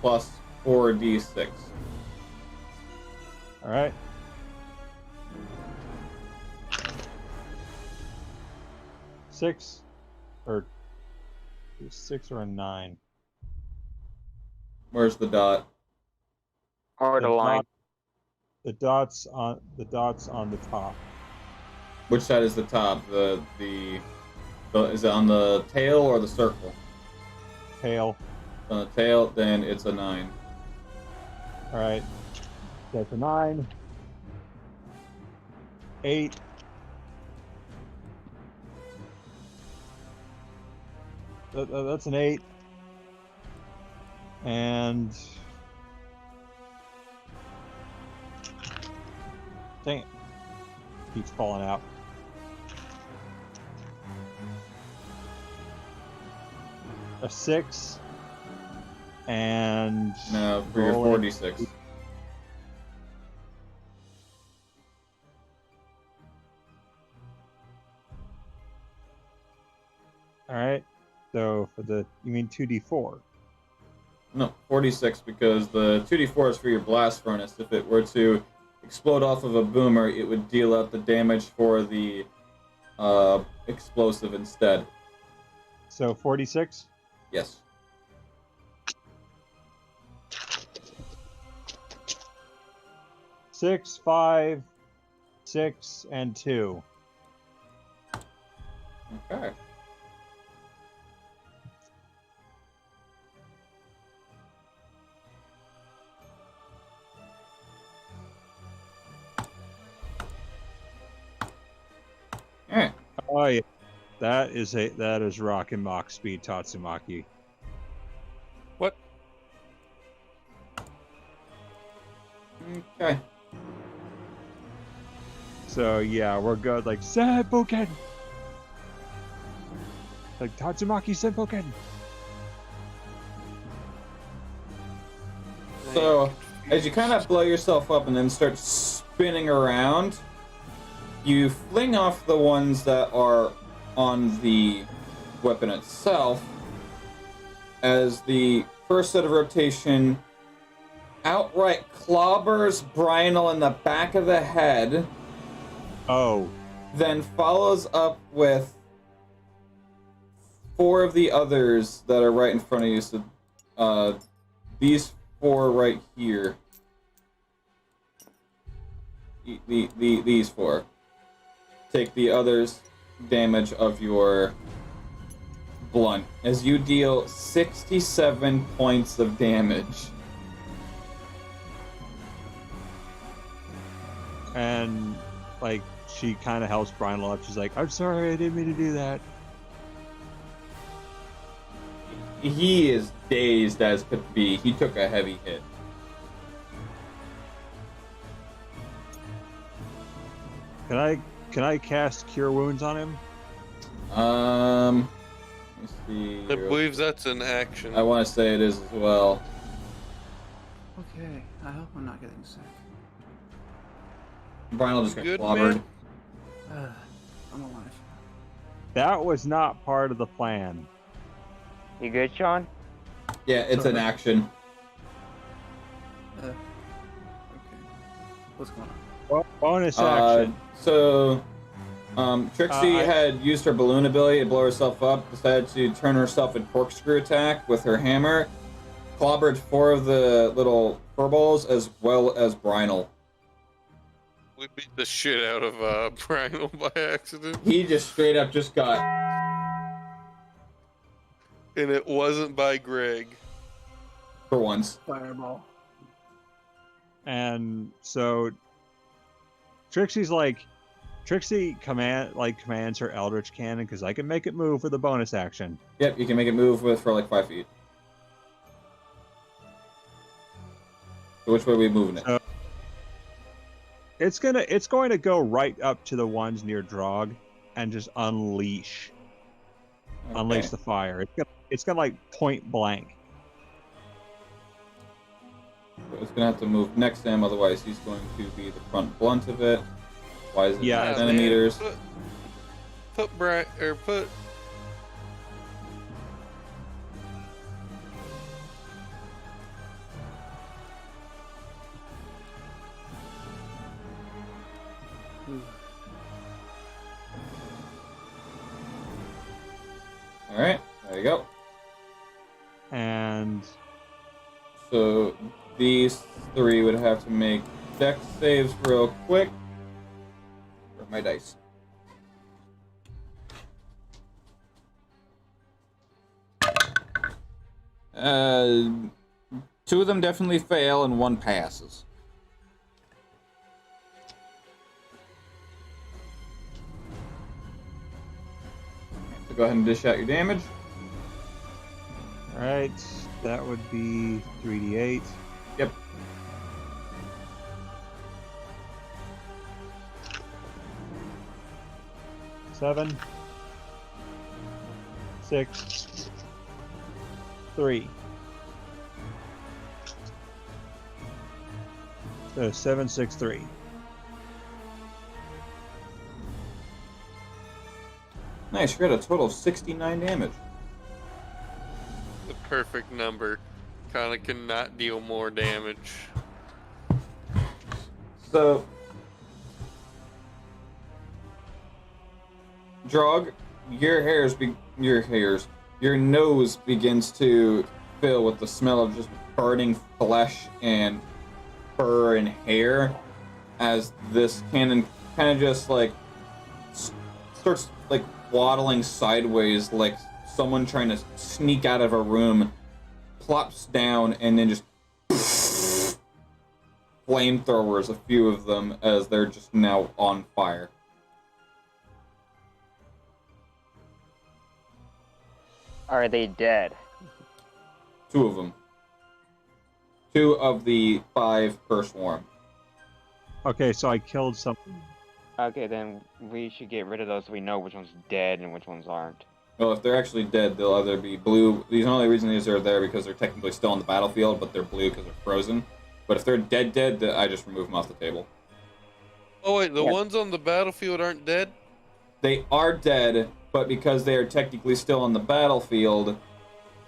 plus 4d6. All right. Six, or 6 or a 9. Where's the dot? Hard to line. The dots on the top. Which side is the top? Is it on the tail or the circle? Tail. On the tail, then it's a 9. All right. That's a 9. 8. That's an 8. And dang it. Keeps falling out. A 6. And No, for your roll it. 4d6. All right. So for the, you mean 2d4? No, 4d6 because the 2d4 is for your blast furnace. If it were to explode off of a boomer, it would deal out the damage for the explosive instead. So 46? Yes. Six, 5, 6, and 2. Okay. Alright. Oh yeah, that is rock and mock speed Tatsumaki. What? Okay. So yeah, we're good. Like Senpoken, like Tatsumaki Senpoken. So, as you kind of blow yourself up and then start spinning around, you fling off the ones that are on the weapon itself as the first set of rotation outright clobbers Brynel in the back of the head, Oh, then follows up with 4 of the others that are right in front of you. So, these 4 right here. These 4. Take the others' damage of your blunt as you deal 67 points of damage. and like she kind of helps Brynel up. She's like, "I'm sorry, I didn't mean to do that." He is dazed as could be. He took a heavy hit. Can I cast Cure Wounds on him? Let me see. I believe that's an action. I want to say it is as well. Okay, I hope I'm not getting sick. Brynel just got Good, clobbered. man. I'm alive. That was not part of the plan. You good, Sean? Yeah, it's an action. Okay. What's going on? Well, bonus action. Trixie had used her balloon ability to blow herself up, decided to turn herself in corkscrew attack with her hammer, clobbered 4 of the little furballs as well as Brynel. We beat the shit out of Brynel by accident. He just straight up just got... And it wasn't by Greg. For once. Fireball. And so Trixie commands her Eldritch Cannon because I can make it move with a bonus action. Yep, you can make it move for like 5 feet. So which way are we moving it? It's going to go right up to the ones near Drog and just unleash the fire. It's gonna like point blank. So it's gonna have to move next to him, otherwise he's going to be the front blunt of it. Why is it 10 centimeters? Man, put All right, there you go. And So these three would have to make dex saves real quick. Where are my dice? Two of them definitely fail and one passes. So go ahead and dish out your damage. all right, that would be 3d8. Yep. Seven, 6, 3. So 7, 6, 3. Nice, you got a total of 69 damage. The perfect number. Kinda cannot deal more damage. So, Drog, your nose begins to fill with the smell of just burning flesh and fur and hair as this cannon kind of just like starts like waddling sideways like someone trying to sneak out of a room, plops down, and then just flamethrowers, a few of them, as they're just now on fire. Are they dead? Two of them. Two of the 5 per swarm. Okay, so I killed something. Okay, then we should get rid of those so we know which one's dead and which ones aren't. Well, if they're actually dead, they'll either be blue. The only reason these are there because they're technically still on the battlefield, but they're blue because they're frozen. But if they're dead, I just remove them off the table. Oh wait, the Yeah. ones on the battlefield aren't dead? They are dead, but because they are technically still on the battlefield,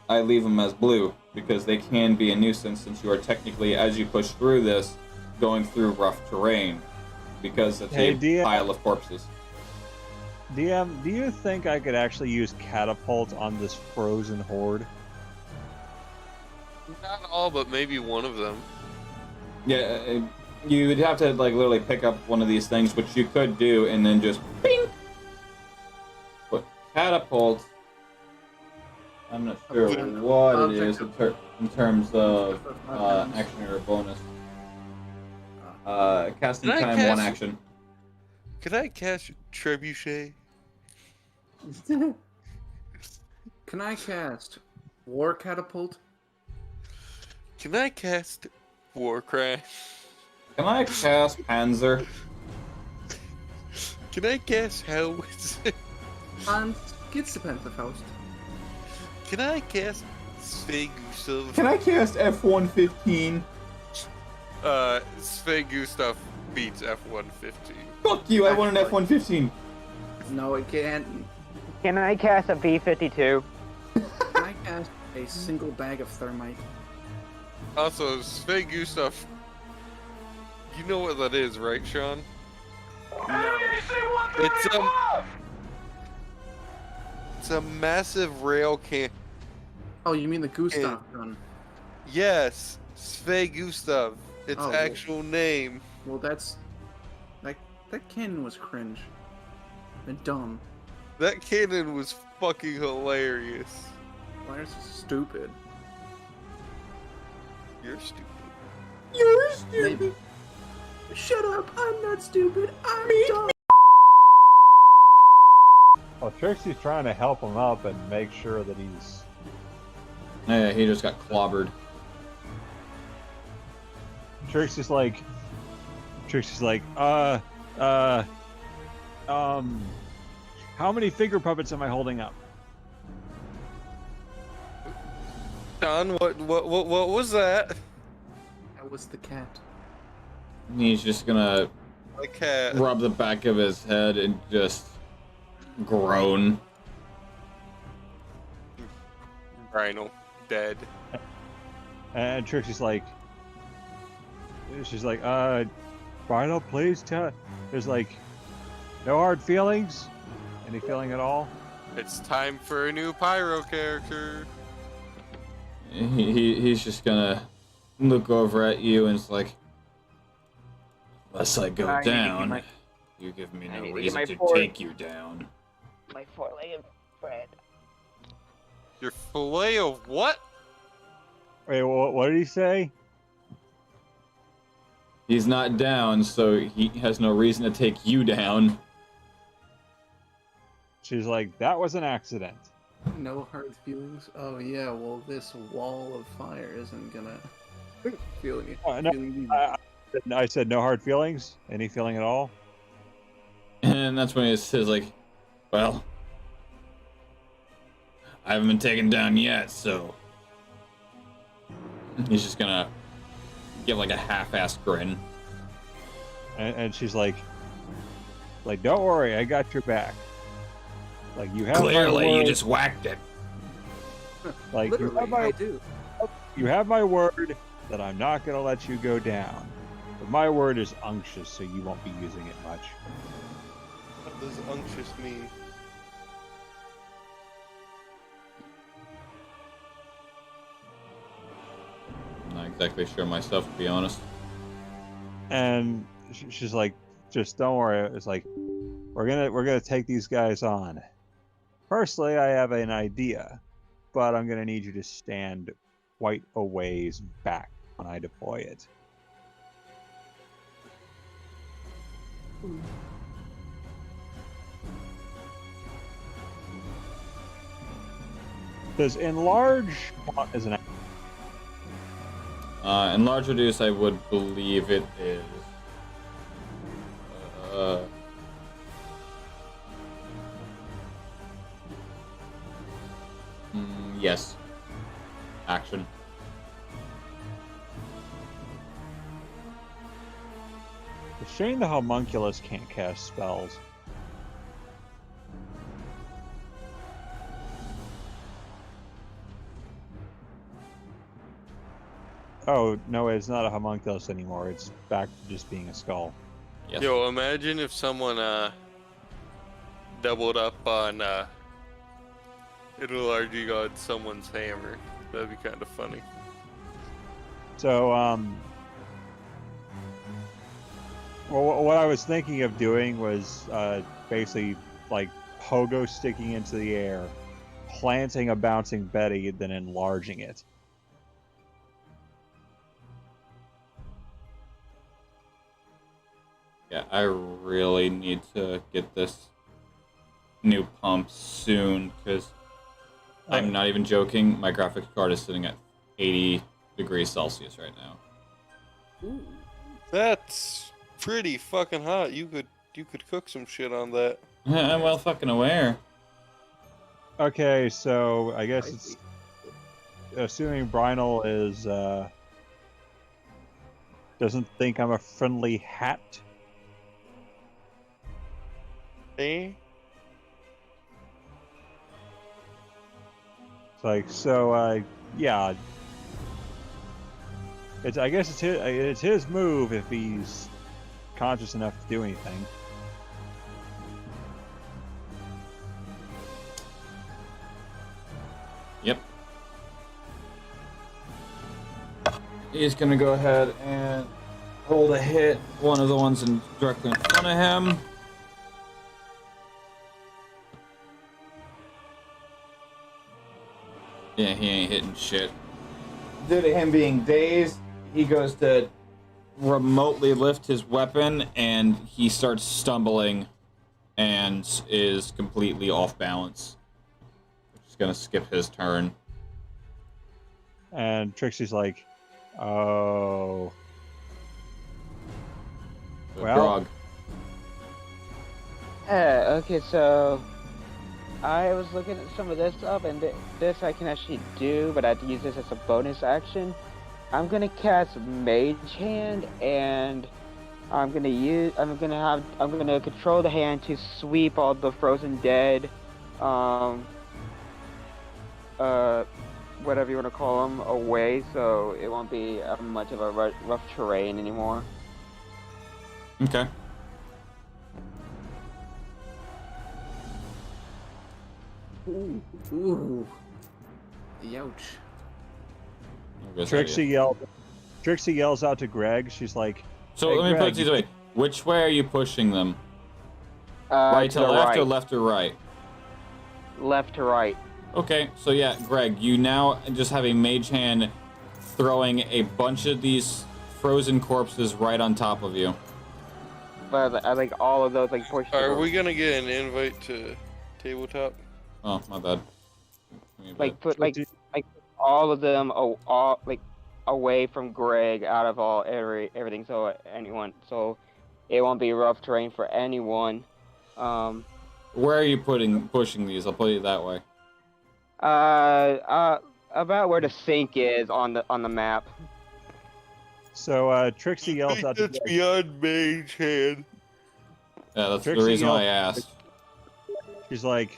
I leave them as blue because they can be a nuisance since you are technically, as you push through this, going through rough terrain because it's Hey, a DM. pile of corpses. DM, do you think I could actually use catapult on this frozen horde? Not all, but maybe one of them. Yeah, you would have to like literally pick up one of these things, which you could do, and then just bing. But catapult, I'm not sure Okay. what I'll it is check in terms of action or bonus. Casting Did I time, one cast- action. Could I cast Trebuchet? Can I cast War Catapult? Can I cast Warcraft? Can I cast Panzer? Can I cast Hellwizard? Und geht's zu Pentecost? Can I cast Svegustav? Can I cast F-115? Svegustav beats F-115. Fuck you! I want an F-115. No, it can't. Can I cast a B-52? Can I cast a single bag of thermite? Also, Svegustav. You know what that is, right, Sean? It's a massive rail can. Oh, you mean the Gustav gun? Yes, Svegustav. Its Oh, actual name. Well, that's that cannon was cringe and dumb. That cannon was fucking hilarious. Why is this stupid? You're stupid. You're stupid. Maybe. Shut up! I'm not stupid. I'm dumb. Well, Trixie's trying to help him up and make sure that he's... Yeah, he just got clobbered. Trixie's like, how many finger puppets am I holding up? Sean, what was that? That was the cat. He's just gonna A cat. rub the back of his head and just groan. Rhino, dead. And Trixie's like, Rhino, please tell. There's like, no hard feelings. Any feeling at all? It's time for a new pyro character. He's just gonna look over at you and it's like, unless I go I need to get down, my- you give me I no need to get reason my to four- take you down. My four-legged friend. Your fillet of what? Wait, what did he say? He's not down, so he has no reason to take you down. She's like, that was an accident. No hard feelings. Oh yeah, well this wall of fire isn't gonna feel any. No, feeling I said no hard feelings. Any feeling at all? And that's when he says like, well, I haven't been taken down yet, so he's just gonna give like a half-assed grin. And she's like, don't worry, I got your back. Like you have Clearly, my you word. just whacked it. Like you Literally, have my I do. You have my word that I'm not going to let you go down. But my word is unctuous, so you won't be using it much. What does unctuous mean? I'm not exactly sure myself, to be honest. And she's like, just don't worry. It's like, we're gonna take these guys on. Firstly, I have an idea, but I'm gonna need you to stand quite a ways back when I deploy it. Does enlarge count as an? In large reduce, I would believe it is. Yes. Action. It's a shame the homunculus can't cast spells. Oh, no, it's not a homunculus anymore. It's back to just being a skull. Yes. Yo, imagine if someone doubled up on enlarging on someone's hammer. That'd be kind of funny. So, well, what I was thinking of doing was basically like pogo sticking into the air, planting a bouncing Betty, then enlarging it. Yeah, I really need to get this new pump soon, because I'm not even joking. My graphics card is sitting at 80 degrees Celsius right now. Ooh. That's pretty fucking hot. You could cook some shit on that. I'm well fucking aware. Okay, so I guess it's assuming Brynel is doesn't think I'm a friendly hat. Eh? It's like, so yeah. I guess it's his move if he's conscious enough to do anything. Yep. He's gonna go ahead and hold a hit. One of the ones directly in front of him. Yeah, he ain't hitting shit. Due to him being dazed, he goes to remotely lift his weapon and he starts stumbling and is completely off balance. Just gonna skip his turn. And Trixie's like, oh. Well- Grog. Okay, so I was looking at some of this stuff, and this I can actually do, but I have to use this as a bonus action. I'm gonna cast Mage Hand, and I'm gonna control the hand to sweep all the frozen dead, whatever you want to call them, away, so it won't be much of a rough terrain anymore. Ooh. Ooh. Youch. I guess Trixie yells out to Greg. She's like, So "Hey, let me put Greg, it this way. Which way are you pushing them? Right to the left right. or left to right? Left to right. Okay, so yeah, Greg, you now just have a mage hand throwing a bunch of these frozen corpses right on top of you. But I think all of those like push. Are we gonna get an invite to tabletop? Oh, my bad. Like put like all of them all like away from Greg out of everything so it won't be rough terrain for anyone. Where are you pushing these? I'll put it that way. About where the sink is on the map. So Trixie yells out to That's Greg. beyond mage hand. Yeah, that's Trixie the reason why I yells- asked. She's like,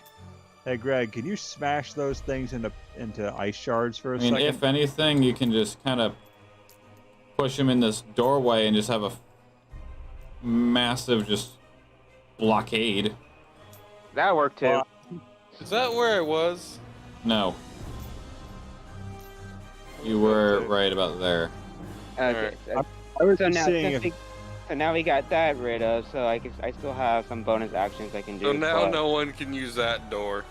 "Hey, Greg, can you smash those things into ice shards for a I mean, second?" if anything, you can just kind of push him in this doorway and just have a massive just blockade. That worked too. Is that where I was? No. You were right about there. Okay. I was So just now, seeing if so now we got that rid of. So I still have some bonus actions I can do. So now but- no one can use that door.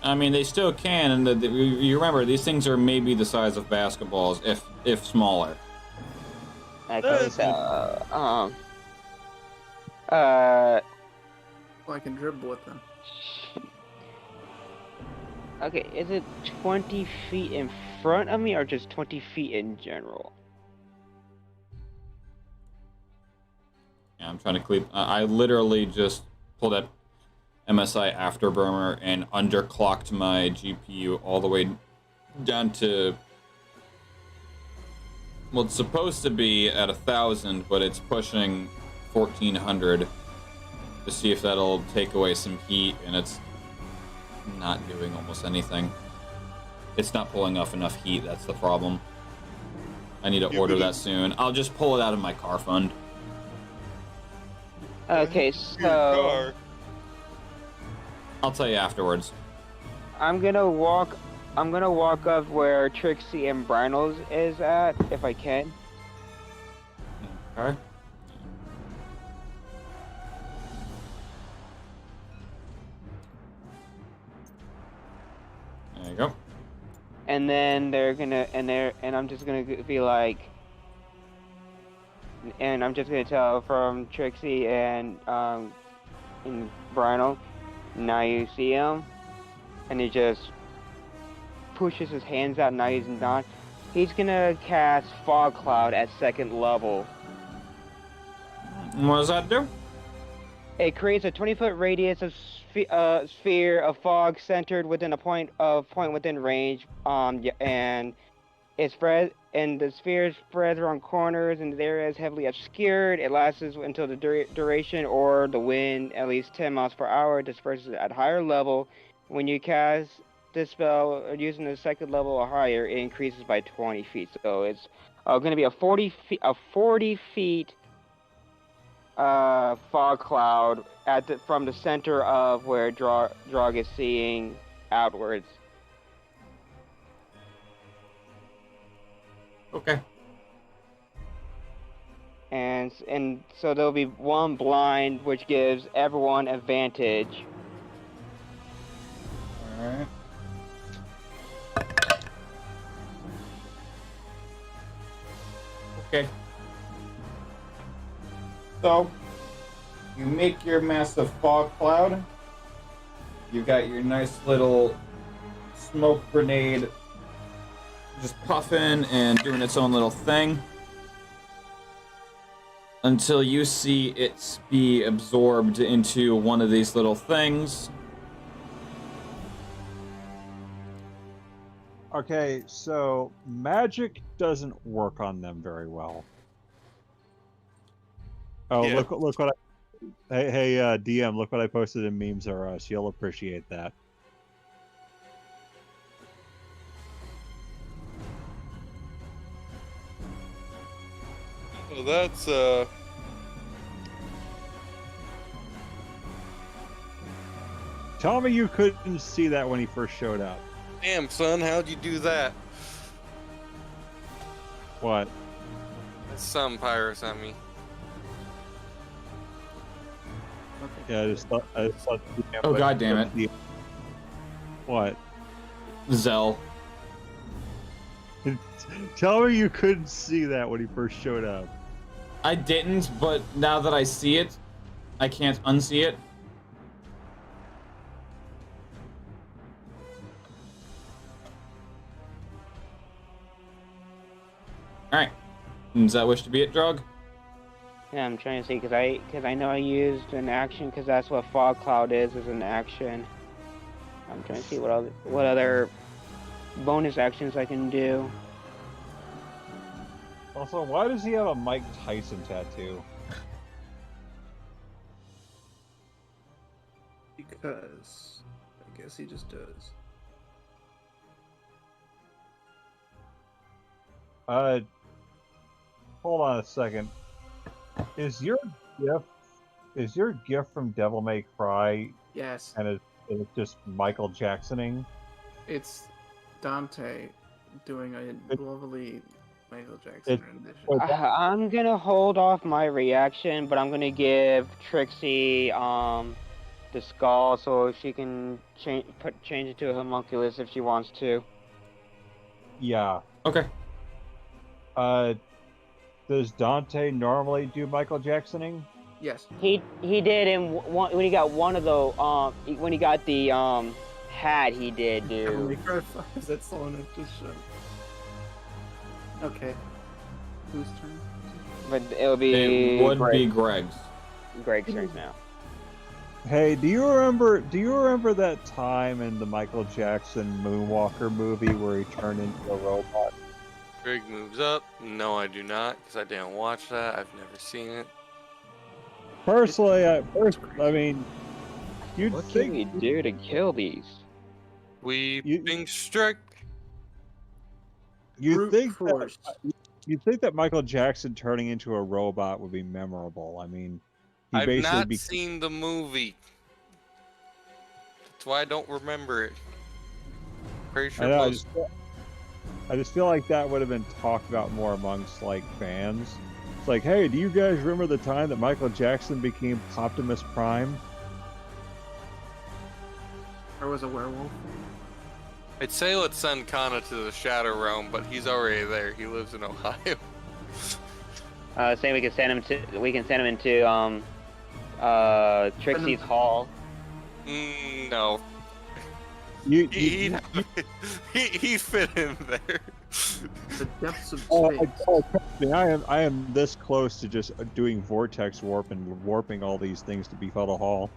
I mean, they still can, and you remember, these things are maybe the size of basketballs, if smaller. Okay, Well, I can dribble with them. okay, is it 20 feet in front of me or just 20 feet in general? Yeah, I'm trying to clip. I literally just pulled up MSI Afterburner and underclocked my GPU all the way down to. Well, it's supposed to be at 1,000, but it's pushing 1,400 to see if that'll take away some heat, and it's not doing almost anything. It's not pulling off enough heat. That's the problem. I need to order that soon. I'll just pull it out of my car fund. Okay, Your so car. I'll tell you afterwards. I'm gonna walk up where Trixie and Brinals is at, if I can. Okay. There you go. And then I'm just gonna be like, and I'm just gonna tell from Trixie and Brinal, now you see him, and he just pushes his hands out. Now he's not. He's gonna cast Fog Cloud at 2nd level. What does that do? It creates a 20-foot radius of sphere of fog centered within a point within range. And it spreads, and the sphere spreads around corners and the area is heavily obscured. It lasts until the duration or the wind, at least 10 miles per hour, disperses at higher level. When you cast this spell using the 2nd level or higher, it increases by 20 feet. So it's going to be a 40 feet fog cloud from the center of where Drog is seeing outwards. Okay. And so there'll be one blind, which gives everyone advantage. Alright. Okay. So, you make your massive fog cloud. You got your nice little smoke grenade just puffing and doing its own little thing until you see it be absorbed into one of these little things. Okay, so magic doesn't work on them very well. Oh, Yeah. look what I... Hey, DM, look what I posted in Memes R Us. You'll appreciate that. Well, that's Tell me you couldn't see that when he first showed up. Damn, son, how'd you do that? What? Some pyro sent me. Yeah, I just thought. Oh, God damn it. What? Zell. Tell me you couldn't see that when he first showed up. I didn't, but now that I see it, I can't unsee it. Alright. Does that wish to be it, Drug? Yeah, I'm trying to see because I know I used an action because that's what fog cloud is an action. I'm trying to see what other bonus actions I can do. Also, why does he have a Mike Tyson tattoo? Because I guess he just does. Hold on a second. Is your gift from Devil May Cry Yes, and it's just Michael Jacksoning? it's Dante doing a lovely Michael Jackson It- rendition. I'm gonna hold off my reaction, but I'm gonna give Trixie the skull so she can change it to a homunculus if she wants to. Yeah. Okay. Does Dante normally do Michael Jacksoning? Yes. He did when he got one of the when he got the hat he did Devil May do. Cry 5, that's the one I just showed. Okay. Whose turn? But it'll be It would be Greg's. Greg's turn now. Hey, do you remember that time in the Michael Jackson Moonwalker movie where he turned into a robot? Greg moves up. No, I do not, because I didn't watch that. I've never seen it. Personally, I mean, you'd What can think we do to kill these? Weeping strike. you'd Brute think force. you'd think that Michael Jackson turning into a robot would be memorable. I mean, he I've basically not seen the movie. That's why I don't remember it. Pretty sure I know, most. I just feel like that would have been talked about more amongst like fans. It's like, hey, do you guys remember the time that Michael Jackson became Optimus Prime? Or was a werewolf? I'd say let's send Kana to the Shadow Realm, but he's already there. He lives in Ohio. Saying we can send him into Trixie's hall. No. He fit in there. The depths of Oh, space. trust me, I am this close to just doing vortex warp and warping all these things to Befuddle Hall.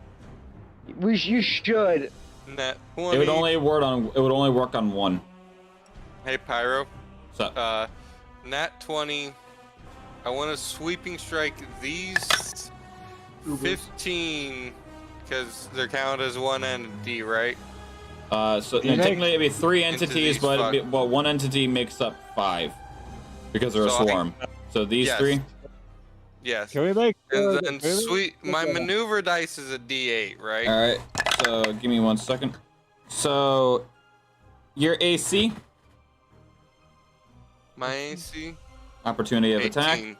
You should. Nat It would 20. only work on one. Hey Pyro. So Nat 20. I want to sweeping strike these 15 because they're counted as one entity, right? so technically it'd be 3 Into entities, these but one entity makes up 5 because they're a So swarm. So these Yes. 3. Yes. Can we make? And then my maneuver dice is a D8, right? All right. So give me 1 second. So your AC, My AC. opportunity of 18. attack,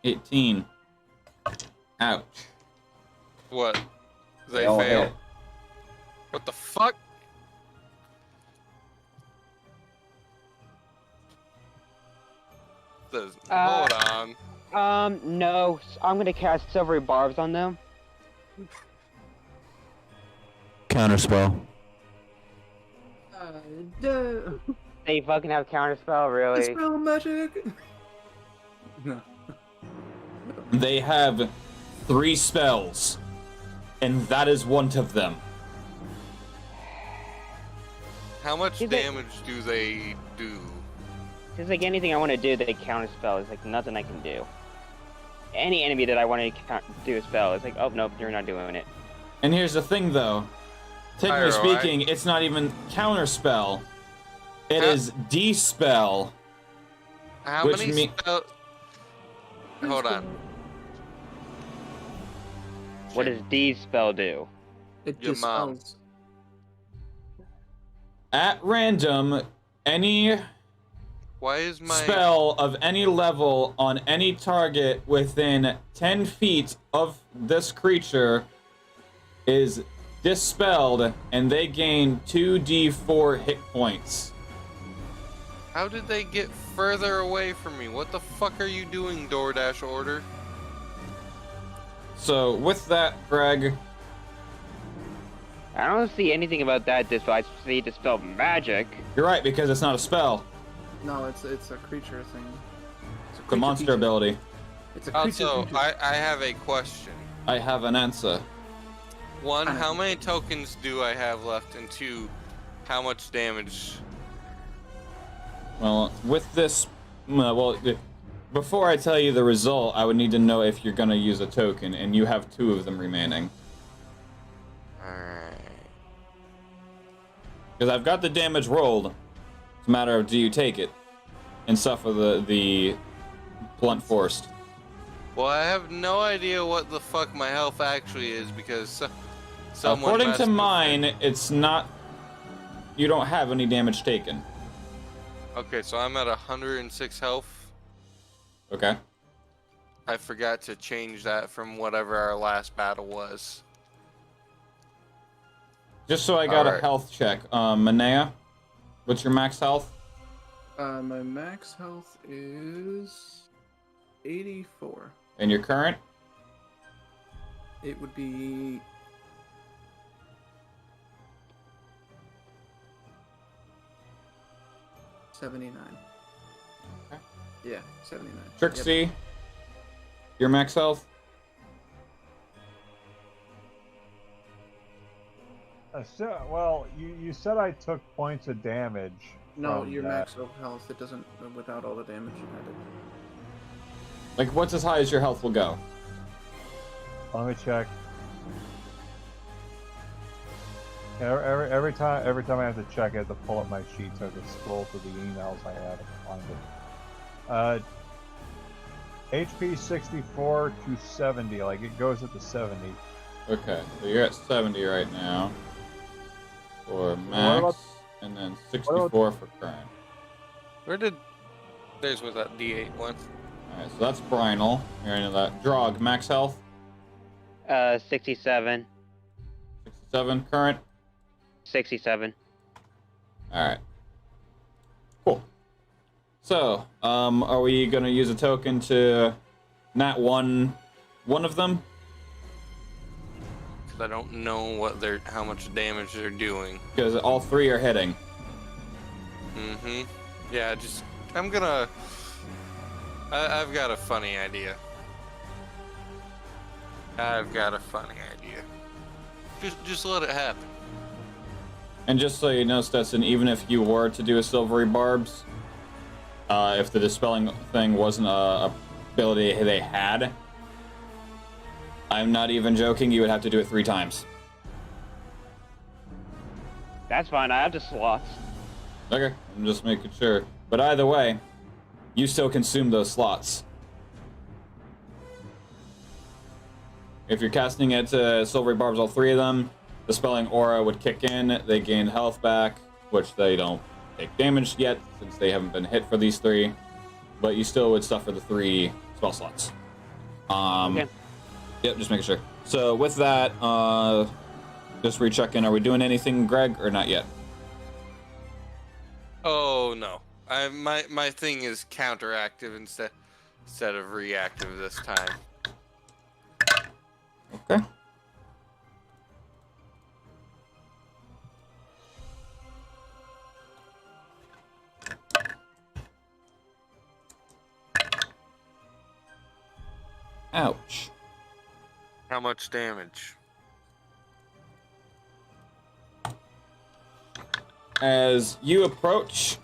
18. Ouch. What? They all fail. hit. What the fuck? Hold on. No. I'm gonna cast silvery barbs on them. Counterspell. They fucking have counterspell, really? Dispel magic. No. They have 3 spells, and that is one of them. How much Is it- damage do they do? Just like anything I want to do that counterspell is like nothing I can do. Any enemy that I want to do a spell, it's like, oh nope, you're not doing it. And here's the thing, though. Technically Pyro, speaking, it's not even counterspell. It Huh? is dispel. How Which many spells? Hold on. What does D spell do? It Your mom. dispels At random, any Why is my spell of any level on any target within 10 feet of this creature is dispelled, and they gain 2d4 hit points. How did they get further away from me? What the fuck are you doing, DoorDash order? So with that, Greg, I don't see anything about that dispel. I see dispel magic. you're right, because it's not a spell. No, it's a creature thing. It's It's a monster feature. ability. It's a creature Also, feature. I have a question. I have an answer. One, how many tokens do I have left? And two, how much damage? Well, with this, before I tell you the result, I would need to know if you're gonna use a token, and you have 2 of them remaining. Alright. Because I've got the damage rolled. It's a matter of do you take it and suffer the blunt force. Well, I have no idea what the fuck my health actually is because someone According messed to with mine, it. it's not. You don't have any damage taken. Okay, so I'm at 106 health. Okay. I forgot to change that from whatever our last battle was. Just so I got a Alright. health check. Manea, what's your max health? My max health is 84. And your current? It would be 79. Okay. Yeah, 79. Trixie, Yep. your max health? Well, you said I took points of damage. No, from your that. max of health, it doesn't, without all the damage you added. Like, what's as high as your health will go? Let me check. Every time I have to check, I have to pull up my sheets. I have to scroll through the emails I have and find it. HP 64 to 70, like it goes at the 70. Okay, so you're at 70 right now. For max, and then 64 for current. Where did... There's what that D8 one. Alright, so that's Brynel. You're into that. Drog, max health? 67. 67 current? 67. Alright. Cool. So, are we gonna use a token to nat one of them? Because I don't know what they're... how much damage they're doing. Because all 3 are hitting. Mm-hmm. Yeah, just... I'm gonna... I've got a funny idea. Just let it happen. And just so you know, Stetson, even if you were to do a Silvery Barbs, if the Dispelling thing wasn't a ability they had, I'm not even joking, you would have to do it 3 times. That's fine. I have the slots. Okay, I'm just making sure. But either way, you still consume those slots. If you're casting it to Silvery Barbs, all 3 of them, the Spelling Aura would kick in, they gain health back, which they don't take damage yet, since they haven't been hit for these 3, but you still would suffer the 3 spell slots. Okay. Yep, just making sure. So with that, just rechecking, are we doing anything, Greg, or not yet? Oh, no. My thing is counteractive instead of reactive this time. Okay. Ouch. How much damage? As you approach,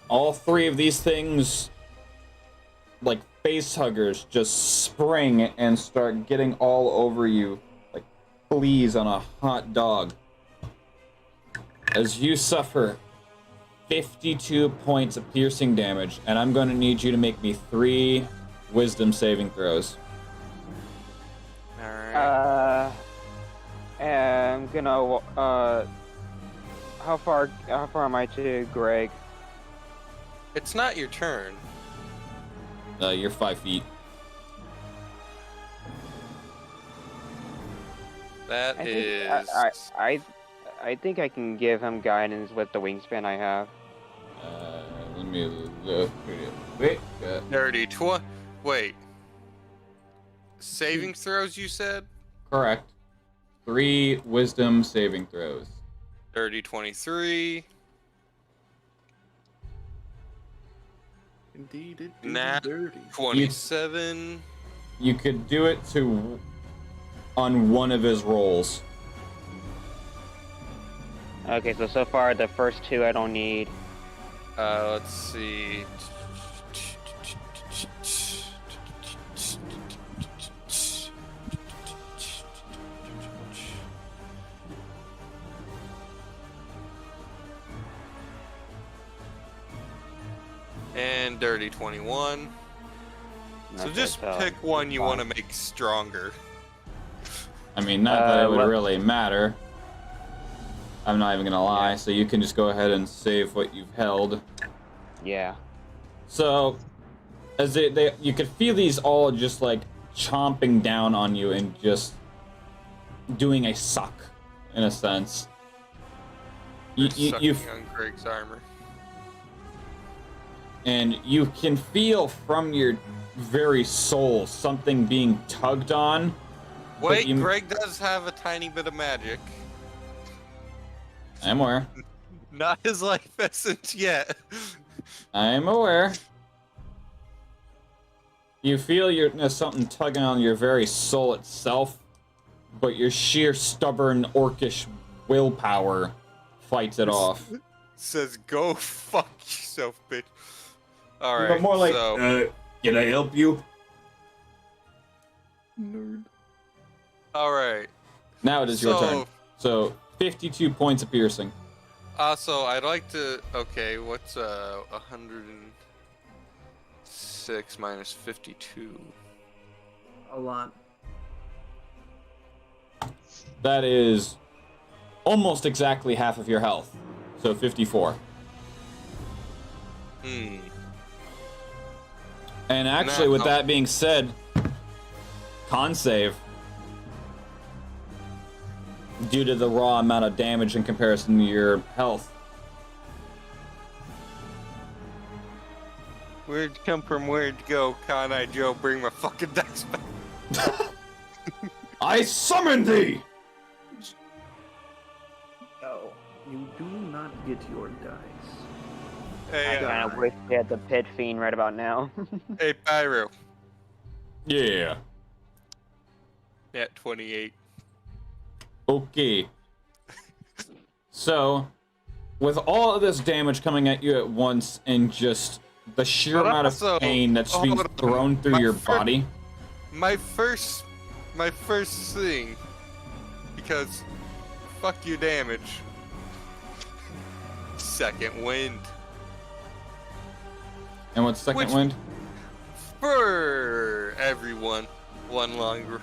all 3 of these things, like face huggers, just spring and start getting all over you, like fleas on a hot dog. As you suffer 52 points of piercing damage, and I'm going to need you to make me 3 wisdom saving throws. Alright. I'm gonna How far am I to Greg? It's not your turn. You're 5 feet. That I is. think I think I can give him guidance with the wingspan I have. Let me look. Wait. Dirty Wait. Saving throws, you said? Correct. 3 wisdom saving throws. Dirty 23. Indeed, it Nah. is dirty. 27. You could do it on one of his rolls. Okay, so far the first 2 I don't need. Let's see. And dirty 21. So Okay, just pick one you fine. want to make stronger. I mean, not that it would what- really matter. I'm not even gonna lie. So you can just go ahead and save what you've held. Yeah. So, as you could feel these all just like chomping down on you and just doing a suck, in a sense. You Sucking on Greg's armor. and you can feel from your very soul something being tugged on. Wait, you- Greg does have a tiny bit of magic. I'm aware. Not his life essence yet. I'm aware. You feel something tugging on your very soul itself, but your sheer stubborn orcish willpower fights it off. Says, go fuck yourself, bitch. Alright, But more like, so... can I help you? Nerd. Alright. Now it is your turn. So, 52 points of piercing. So I'd like to... Okay, what's 106 minus 52? A lot. That is almost exactly half of your health. So, 54. And actually, with that being said, con save. Due to the raw amount of damage in comparison to your health. Where'd you come from? Where'd you go? Con I Joe, bring my fucking dice back. I summon thee! No, you do not get your dice. I Hey, kind of wish we had the pit fiend right about now. hey, Pyro. Yeah. At 28. Okay. So, with all of this damage coming at you at once and just the sheer But amount also- of pain that's being hold on. thrown through My your fir- body. My first thing, because fuck your damage. Second wind. And what's second Which- wind? For everyone, one longer.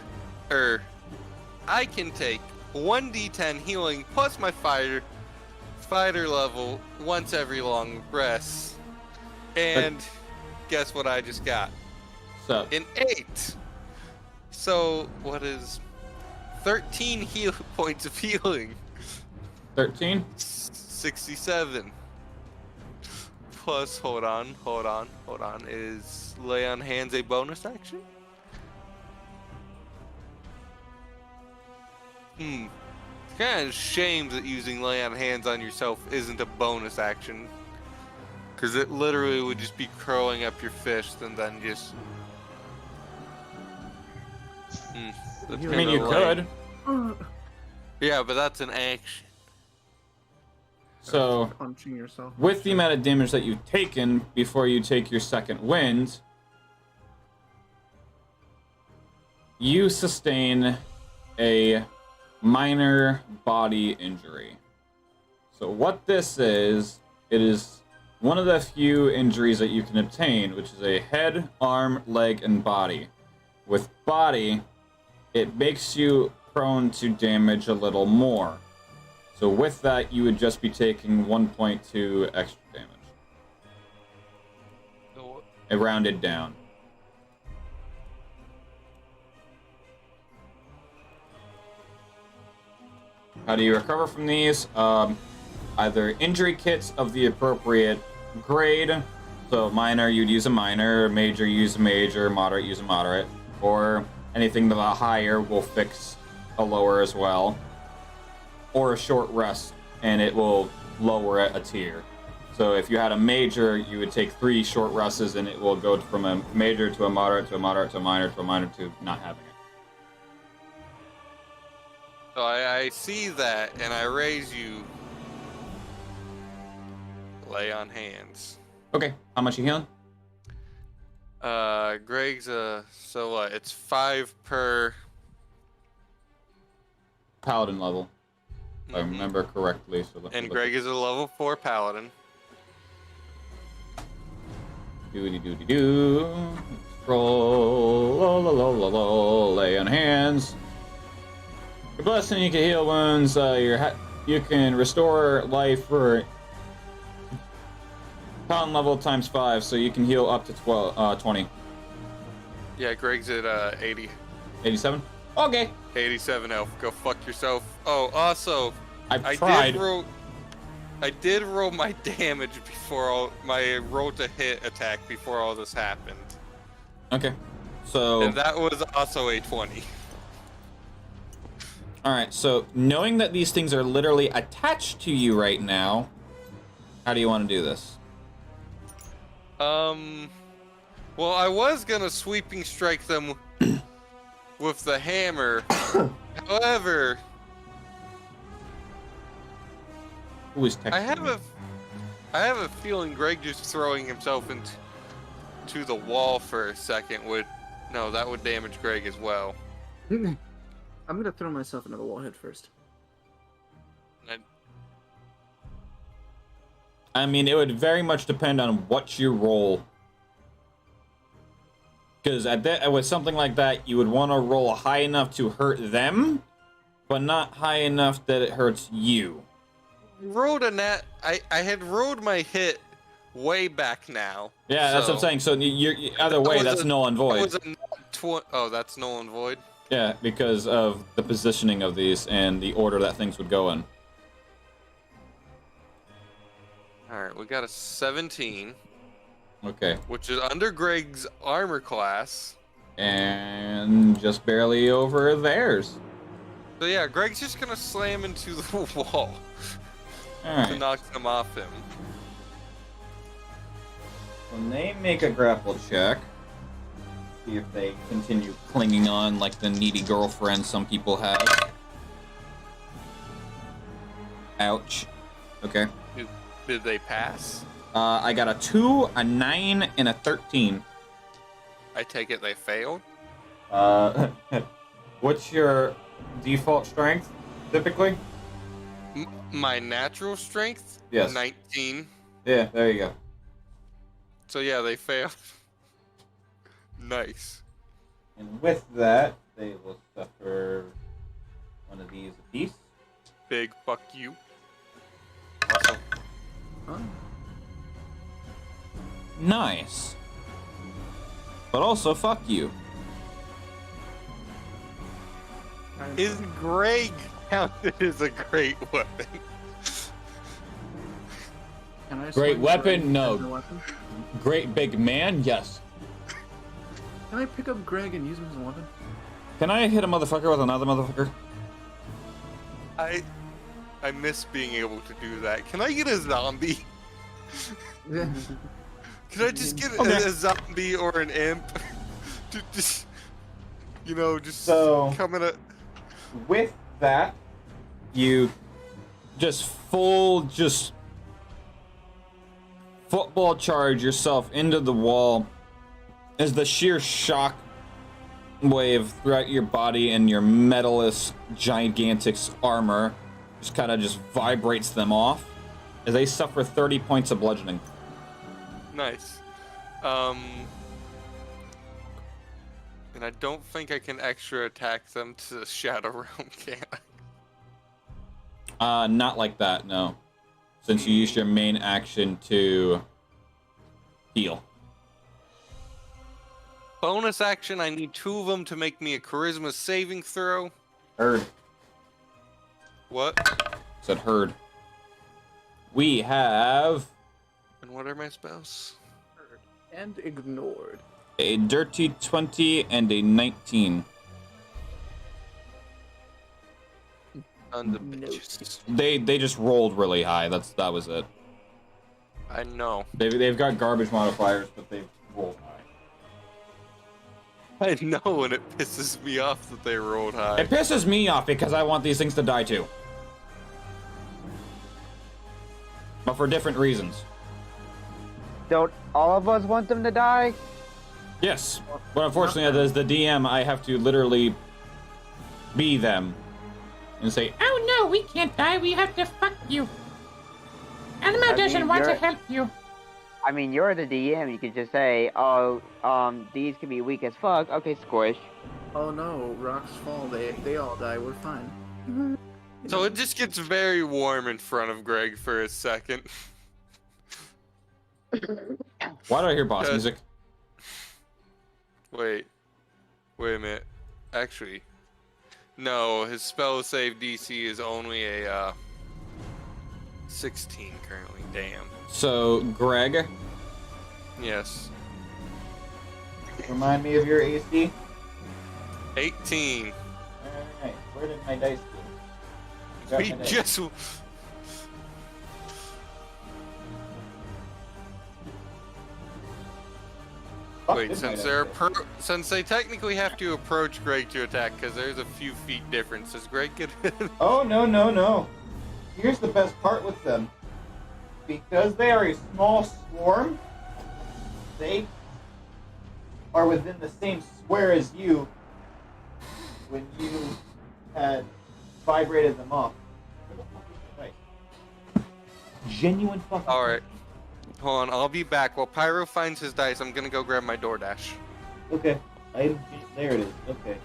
I can take 1d10 healing plus my fighter level once every long rest. And guess what I just got? So, An 8. So what is 13 heal points of healing? 13? 67. Plus, hold on. Is lay on hands a bonus action? It's kind of a shame that using lay on hands on yourself isn't a bonus action. Because it literally would just be curling up your fist and then just... that's I mean, kinda you lame. could. Yeah, but that's an action. So, Punching yourself. with the amount of damage that you've taken before you take your second wind, you sustain a minor body injury. So what this is, it is one of the few injuries that you can obtain, which is a head, arm, leg, and body. With body, it makes you prone to damage a little more. So with that, you would just be taking 1.2 extra damage. So, It rounded down. How do you recover from these? Either injury kits of the appropriate grade. So minor, you'd use a minor. Major, use a major. Moderate, use a moderate. Or anything that a higher will fix a lower as well. Or a short rest, and it will lower it a tier. So if you had a major, you would take 3 short rests, and it will go from a major to a moderate to a moderate to a minor to a minor to not having it. so I see that, and I raise you. Lay on hands. Okay, how much you healing? Greg's so what? It's 5 per. Paladin level, if I remember correctly. So let me And look Greg is a level 4 paladin. Doody-doody-doo. Roll. Lay on hands. Your blessing, you can heal wounds. You can restore life for Paladin level times 5, so you can heal up to 20. Yeah, Greg's at 80. 87? Okay. 87 health. Go fuck yourself. Oh, also, I've tried. I did roll my damage before my roll to hit attack before all this happened. Okay. So. And that was also a 20. Alright, so knowing that these things are literally attached to you right now, how do you want to do this? Well, I was gonna sweeping strike them with the hammer. However, Who is texting I have me? a feeling Greg just throwing himself into the wall for a second that would damage Greg as well. I'm gonna throw myself into the wall head first. I mean, it would very much depend on what you roll. Because with something like that, you would want to roll high enough to hurt them, but not high enough that it hurts you. Rolled a nat. I had rolled my hit way back now. Yeah, that's what I'm saying. So either way, that's null and void. Oh, that's null and void. Yeah, because of the positioning of these and the order that things would go in. Alright, we got a 17. Okay. Which is under Greg's armor class. And just barely over theirs. So yeah, Greg's just gonna slam into the wall to Alright. knock them off him. When they make a grapple check, see if they continue clinging on like the needy girlfriend some people have. Ouch. Okay. Did they pass? I got a 2, a 9, and a 13. I take it they failed? What's your default strength, typically? My natural strength? Yes. 19. Yeah, there you go. So yeah, they failed. Nice. And with that, they will suffer one of these apiece. Big fuck you. Awesome. Oh. Nice. But also, fuck you. Is Greg counted as a great weapon? Can I Great swing weapon? Greg No. as a weapon? Great big man? Yes. Can I pick up Greg and use him as a weapon? Can I hit a motherfucker with another motherfucker? I miss being able to do that. Can I get a zombie? Can I just get a zombie or an imp? to just, So- come in a... With that, you just football charge yourself into the wall as the sheer shock wave throughout your body and your metalist gigantic armor just kind of vibrates them off as they suffer 30 points of bludgeoning. Nice. And I don't think I can extra attack them to the Shadow Realm, can Not like that, no. Since you used your main action to heal. Bonus action, I need 2 of them to make me a charisma saving throw. Heard. What? Said heard. We have And what are my spells? And ignored. a dirty 20 and a 19. On the bitches. They just rolled really high. That was it. I know. They've got garbage modifiers, but they've rolled high. I know, and it pisses me off that they rolled high. It pisses me off because I want these things to die too. But for different reasons. Don't all of us want them to die? Yes. But unfortunately, as the DM, I have to literally be them and say, Oh no, we can't die. We have to fuck you. Anima I doesn't mean, want to you're- help you. I mean, you're the DM. You could just say, "Oh, these can be weak as fuck." Okay, squish. Oh no, rocks fall. They all die. We're fine. So it just gets very warm in front of Greg for a second. why do I hear boss Good. music? Wait a minute. Actually, no, his spell save DC is only a 16 currently. Damn. So, Greg, Yes. remind me of your AC. 18. Alright, where did my dice go? We just. Wait, since they technically have to approach Greg to attack, because there's a few feet difference. Does Greg get hit? Oh, no. Here's the best part with them. Because they are a small swarm, they are within the same square as you when you had vibrated them off. Genuine fucking. All right. Hold on, I'll be back. While Pyro finds his dice, I'm gonna go grab my DoorDash. Okay. There it is. Okay.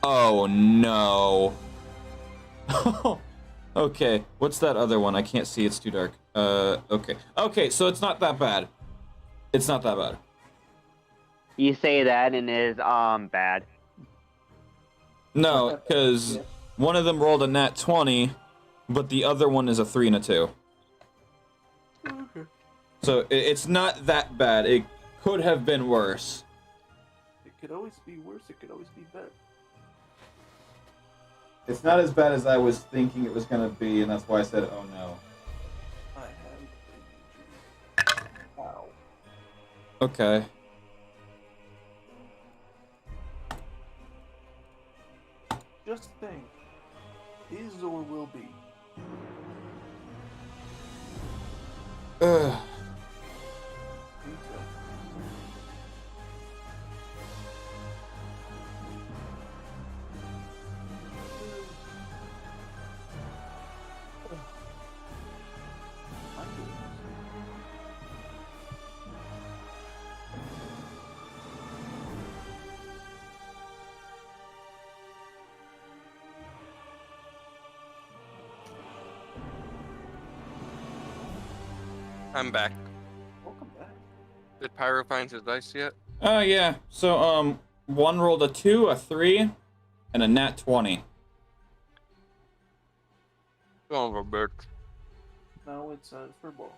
Oh no. Okay. What's that other one? I can't see. It's too dark. Okay. Okay, so it's not that bad. It's not that bad. You say that and it is bad. No, because one of them rolled a nat 20, but the other one is a 3 and a 2. Okay. So it's not that bad. It could have been worse. It could always be worse. It could always be better. It's not as bad as I was thinking it was gonna be, and that's why I said, oh no. I have. Wow. Okay. Just think. Is or will be. Ugh. Detail. I'm back. Welcome back. Did Pyro find his dice yet? Yeah. So, one rolled a 2, a 3, and a nat 20. Son of a bitch. Now it's furball.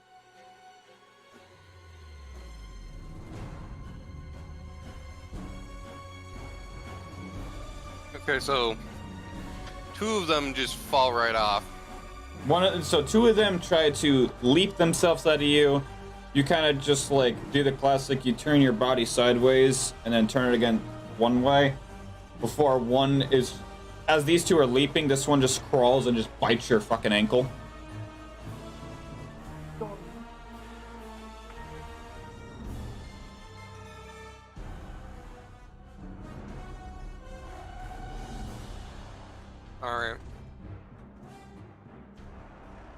Okay, so 2 of them just fall right off. So 2 of them try to leap themselves out of you. You kind of just like do the classic, you turn your body sideways and then turn it again one way. Before one is, as these 2 are leaping, this one just crawls and just bites your fucking ankle. Alright.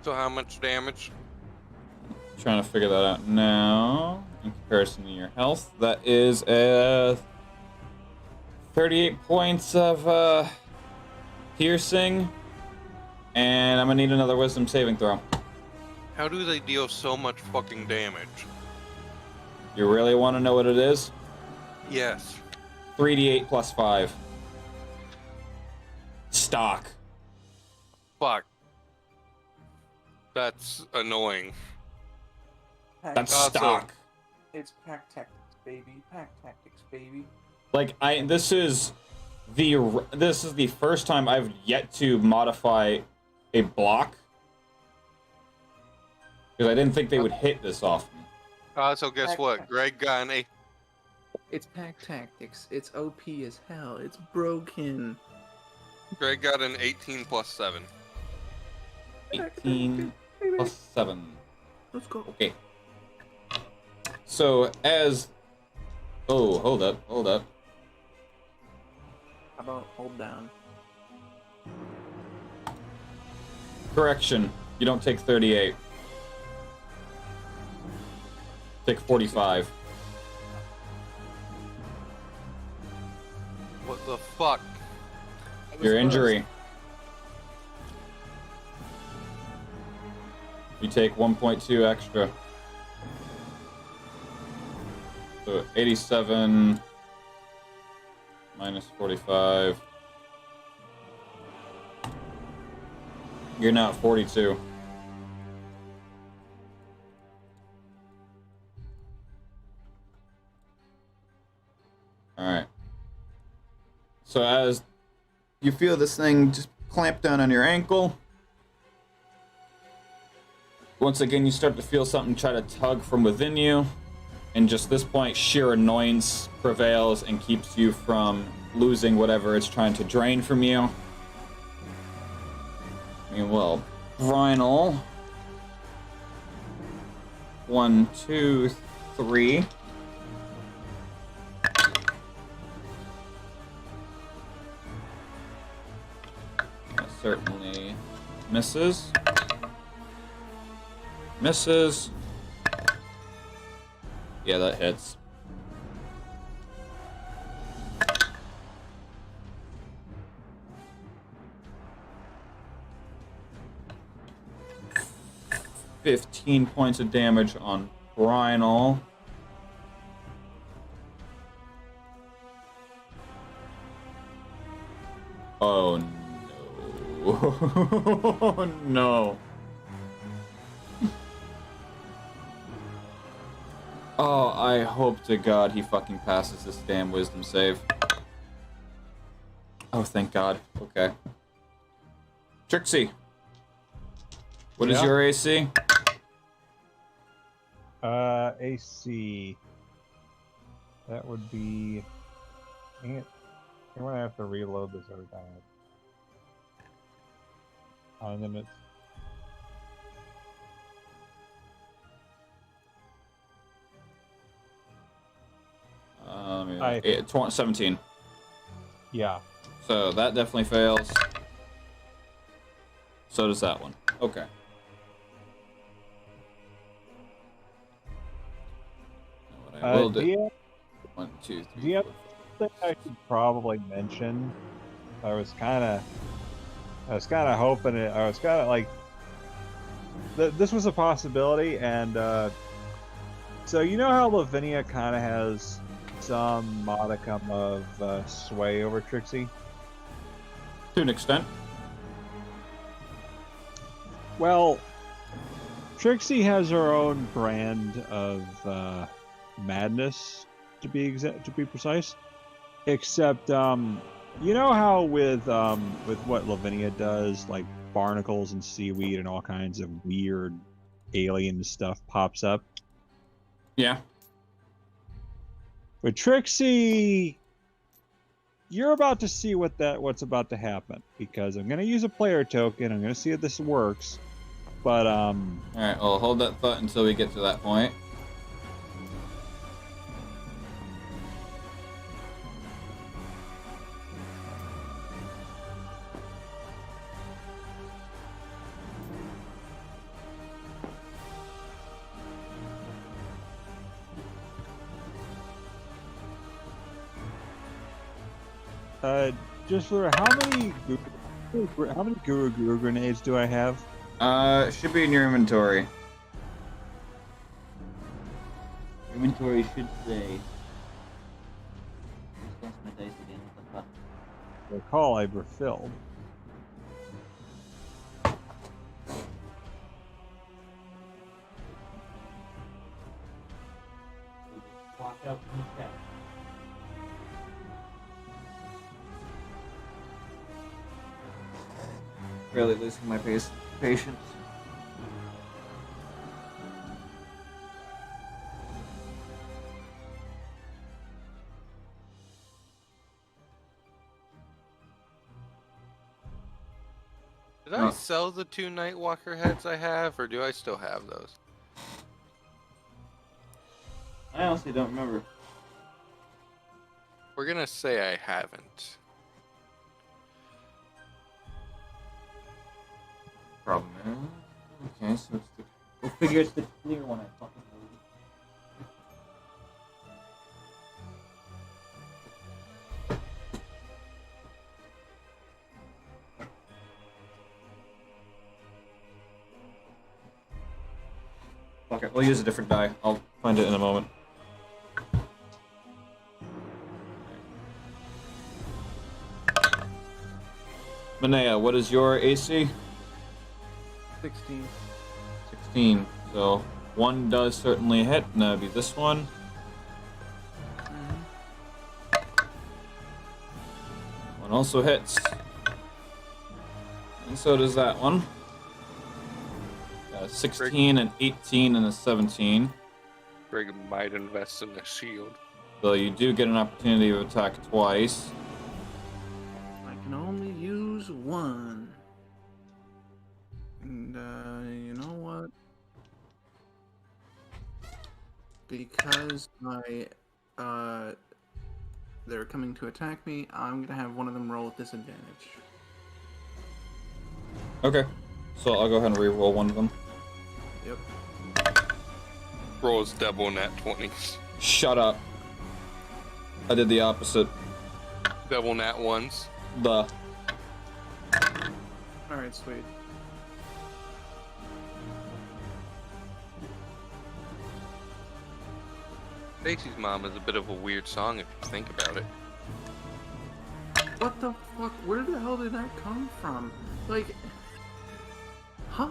So how much damage? trying to figure that out now. In comparison to your health, that is 38 points of piercing, and I'm gonna need another wisdom saving throw. How do they deal so much fucking damage? You really want to know what it is? Yes. 3d8 plus 5. Stock. Fuck. That's annoying. That's Awesome. stock. It's pack tactics, baby. Pack tactics, baby. Like this is the first time I've yet to modify a block because I didn't think they would hit this often. So guess what? Greg got an 8. It's pack tactics. It's OP as hell. It's broken. Greg got an 18 plus 7. 18 plus 7. Let's go. Okay. So as hold up. How about hold down? Correction. You don't take 38. Take 45. What the fuck? Your injury. You take 1.2 extra. So 87 minus 45. You're now at 42. Alright. So as you feel this thing just clamp down on your ankle, once again you start to feel something try to tug from within you, and just this point sheer annoyance prevails and keeps you from losing whatever it's trying to drain from you. Well, Brynel. 1, 2, 3. That certainly misses. Misses. Yeah, that hits. $15 points of damage on Brynel. Oh no. Oh no. Oh, I hope to God he fucking passes this damn wisdom save. Oh, thank God. Okay. Trixie. What is your AC? AC. That would be. Dang it. I'm gonna have to reload this every time. And then it's. Yeah, 17. Yeah. So that definitely fails. So does that one. Okay. What I will do. 1, 2, 3. The other thing I should probably mention, I was kind of hoping it. I was kind of like, this was a possibility, and so you know how Lavinia kind of has some modicum of sway over Trixie. To an extent. Well, Trixie has her own brand of madness, to be precise. Except, you know how with what Lavinia does, like barnacles and seaweed and all kinds of weird alien stuff pops up. Yeah. With Trixie, you're about to see what's about to happen, because I'm gonna use a player token. I'm gonna see if this works. But All right. Well, hold that thought until we get to that point. Just for how many guru grenades do I have? It should be in your inventory. Inventory should say. Lost my dice again. What the fuck? I recall I refilled. Walk out from the cat. Really losing my patience. Did I sell the 2 Nightwalker heads I have, or do I still have those? I honestly don't remember. We're gonna say I haven't. Problem is, okay, so it's the. We'll figure it's the clear one. I fucking believe. Fuck it, we'll use a different die. I'll find it in a moment. Manea, what is your AC? 16. 16. So one does certainly hit, and that would be this one. One also hits. And so does that one. 16, an 18, and a 17. Greg might invest in a shield. So you do get an opportunity to attack twice. I can only use one. And, you know what? Because they're coming to attack me, I'm gonna have one of them roll with disadvantage. Okay. So I'll go ahead and re-roll one of them. Yep. Rolls double nat 20s. Shut up. I did the opposite. Double nat 1s. The. Alright, sweet. Stacy's Mom is a bit of a weird song if you think about it. What the fuck? Where the hell did that come from? Like... Huh?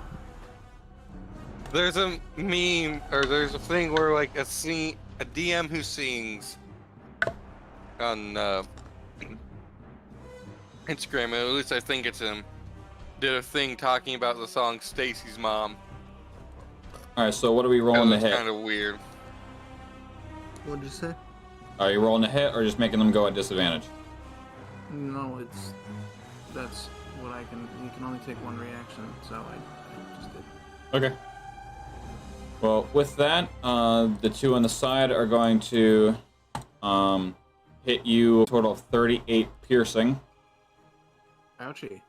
There's a meme, or there's a thing where like a DM who sings on Instagram, at least I think it's him, did a thing talking about the song Stacy's Mom. Alright, so what are we rolling to hit? Kind of weird. What'd you say? Are you rolling to hit or just making them go at disadvantage? No, that's what I can. You can only take one reaction, so I just did. Okay. Well, with that, the two on the side are going to hit you a total of 38 piercing. Ouchie.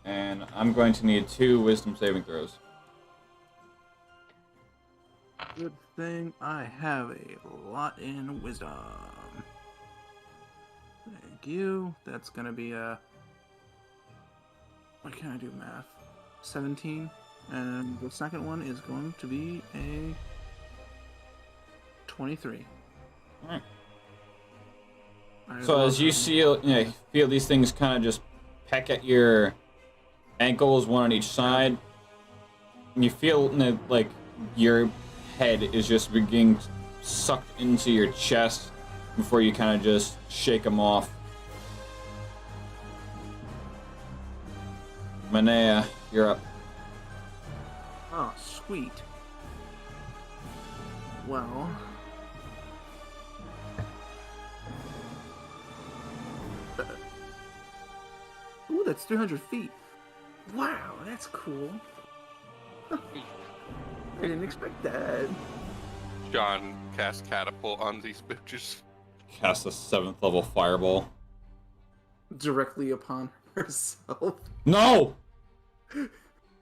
And I'm going to need 2 wisdom saving throws. Good thing I have a lot in wisdom. Thank you. That's gonna be a... What can I do, math? 17. And the second one is going to be a 23. Alright. I So as you feel these things kind of just peck at your ankles, one on each side, and you feel like your head is just being sucked into your chest before you kind of just shake them off. Manea, you're up. Oh, sweet. Well... Ooh, that's 300 feet. Wow, that's cool. I didn't expect that. John cast catapult on these bitches. Cast a 7th level fireball. Directly upon herself. No!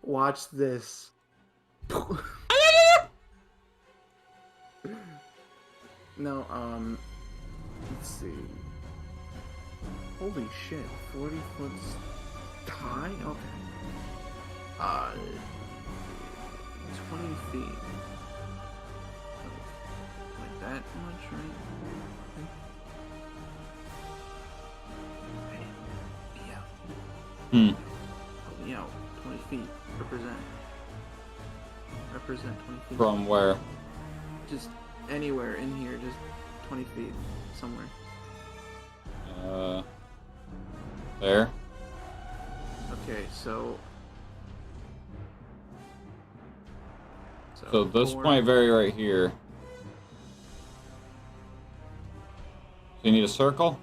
Watch this. No, Let's see. Holy shit, 40 foot high? Okay. 20 feet. Like that much, right? Hey, yeah. Help me out. 20 feet. Represent 20 feet. From where? Just anywhere in here, just 20 feet. Somewhere. There. Okay, so So this 4, point right here. So you need a circle?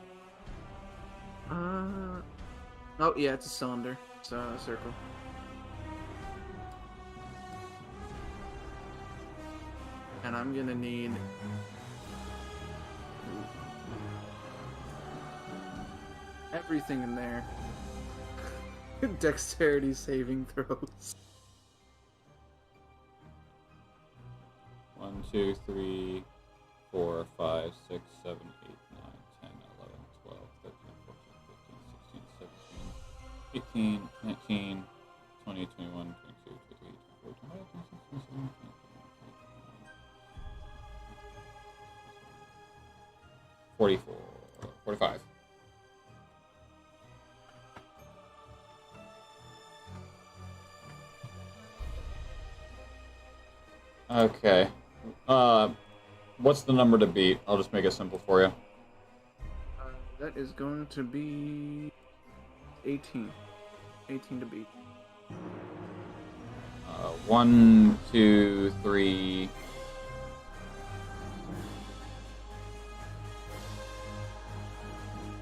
Oh yeah, it's a cylinder. It's a circle. And I'm gonna need everything in there. Dexterity saving throws. 1, 2, 3, 4, 5, 6, 7, 8, 9, 10, 11, 12, 13, 14, 15, 16, 17, 18, 19, 20, 21, 22, 23, 24, 25, 26, 27, 28, 44, 45. Okay. What's the number to beat? I'll just make it simple for you. That is going to be 18. 18 to beat. 1, 2, 3.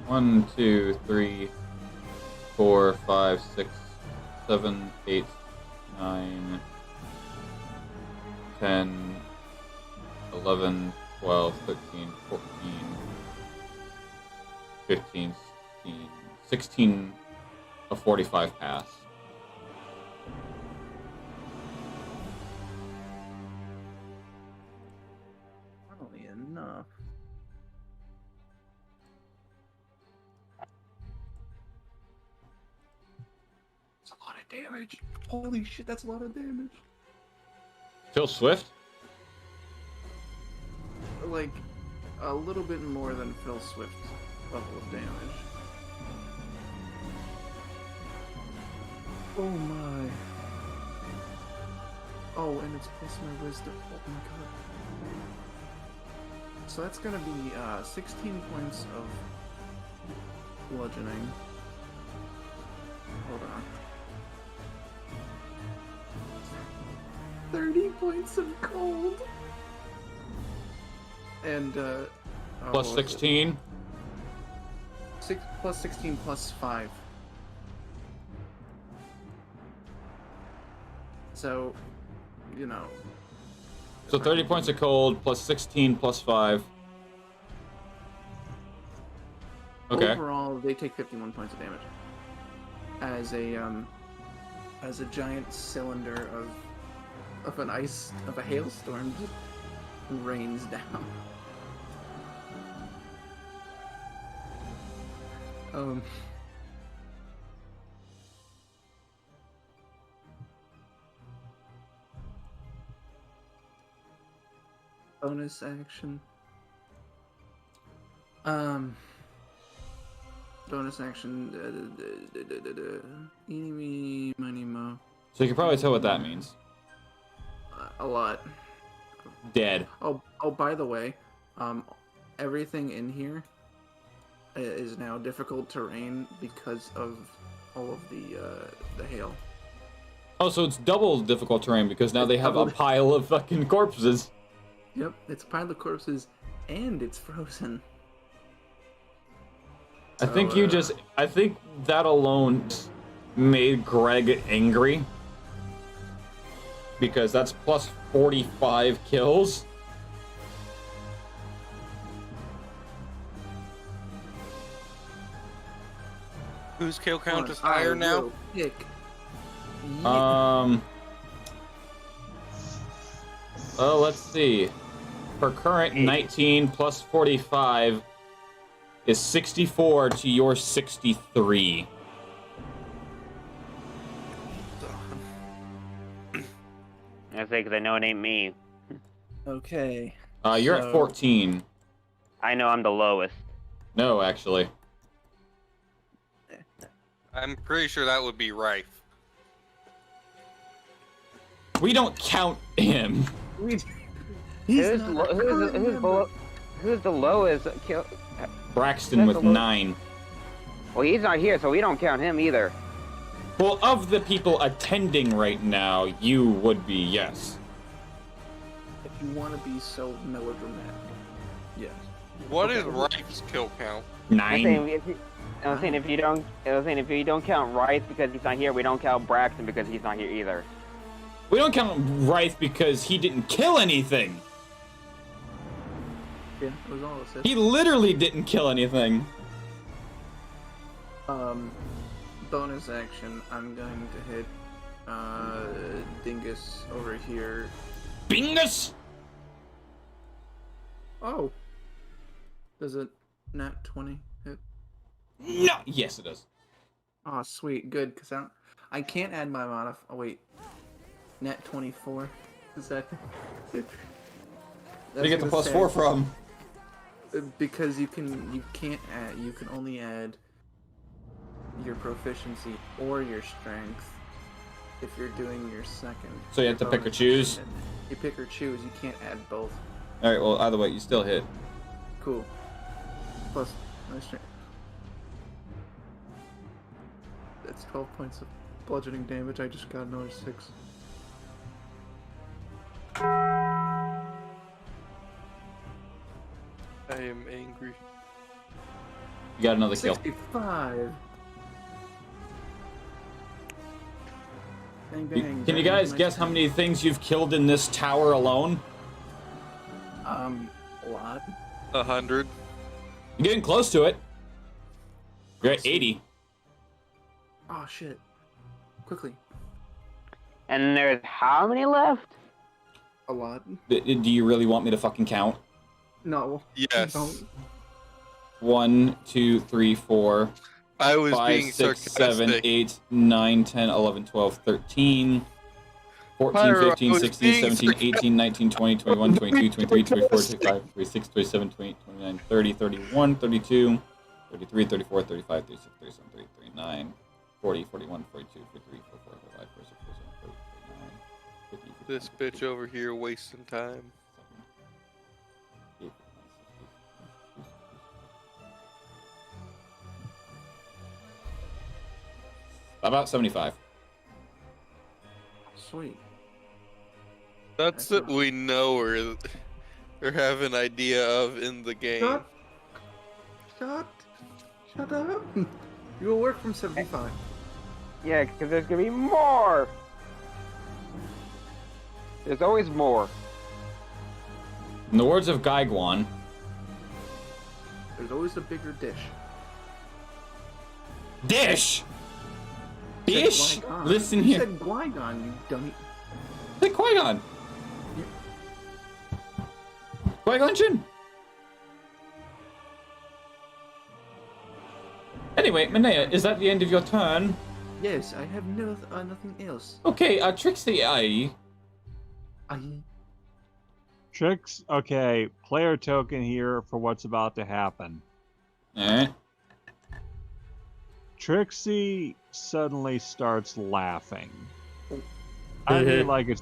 1, 2, 3, 4, 5, 6, 7, 8, 9, 10, 11, 12, 13, 14, 15, 16 of 45 pass. Probably enough. It's a lot of damage. Holy shit, that's a lot of damage. Phil Swift? Like, a little bit more than Phil Swift's level of damage. Oh my. Oh, and it's plus my wisdom. Oh my god. So that's gonna be 16 points of bludgeoning. Hold on. 30 points of cold. And Plus 16? 6 plus 16 plus 5. So, you know. So 30 points of cold, plus 16, plus 5. Okay. Overall, they take 51 points of damage. As a giant cylinder of an ice of a hailstorm just rains down. Bonus action. Bonus action. Eeny, meeny, miny, mo. So you can probably tell what that means. A lot. Dead. Oh, by the way, everything in here is now difficult terrain because of all of the hail. Oh, so it's double difficult terrain because now they have a pile of fucking corpses. Yep, it's a pile of corpses, and it's frozen. I think I think that alone made Greg angry. Because that's plus 45 kills. Whose kill count is higher now? Pick. Let's see. For current 19 plus 45 is 64 to your 63. I say because I know it ain't me. Okay. You're at 14. I know I'm the lowest. No, actually. I'm pretty sure that would be Rife. We don't count him. Who's the lowest? Braxton with 9. Well, he's not here, so we don't count him either. Well, of the people attending right now, you would be, yes. If you want to be so melodramatic, yes. What is Rife's kill count? 9. I'm saying if you don't count Rice because he's not here, we don't count Braxton because he's not here either. We don't count Rife because he didn't kill anything. Yeah, it was all assist. He literally didn't kill anything. Bonus action, I'm going to hit Dingus over here. Bingus! Oh! Does it nat 20 hit? No! Yes, it does. Oh, sweet, good, because I can't add my mod. Oh, wait. Nat 24. Is that... Where do you get the plus 4 from? Because you can't add, you can only add your proficiency or your strength if you're doing your second. So you have to pick or choose? You pick or choose, you can't add both. Alright, well, either way, you still hit. Cool. Plus my strength. That's 12 points of bludgeoning damage, I just got another 6. I am angry. You got another kill. 65! Bang, bang, Can you guys guess how many things you've killed in this tower alone? A lot. 100. You're getting close to it. You're at 80. Oh shit. Quickly. And there's how many left? A lot. Do you really want me to fucking count? No. Yes. Don't. 1, 2, 3, 4, I was 5, being 6, sarcastic. 7, 8, 9, 10, 11, 12, 13, 14, Pyro, 15, I was 16, being 17, 18, 19, 20, 21, 22, 23, 24, 25, 26, 27, 28, 29, 30, 31, 32, 33, 34, 35, 36, 37, 38, 39, 40, 41, 42, 43, 44, 45, 46, 47, 48, 49, 50, This bitch over here wasting time. About 75. Sweet. That's what we know or have an idea of in the game. Shut up. You will work from 75. Yeah, because there's gonna be more. There's always more. In the words of Gaiguan, There's always a bigger dish. Dish! Dish! Qui-Gon. Listen You here. said Qui-Gon, you dummy. Hey, Qui-Gon! Qui-Gon Jinn! Anyway, Manea, is that the end of your turn? Yes, I have nothing else. Okay, Trixie, I... Tricks, okay, player token here for what's about to happen. Trixie suddenly starts laughing. I mean, like it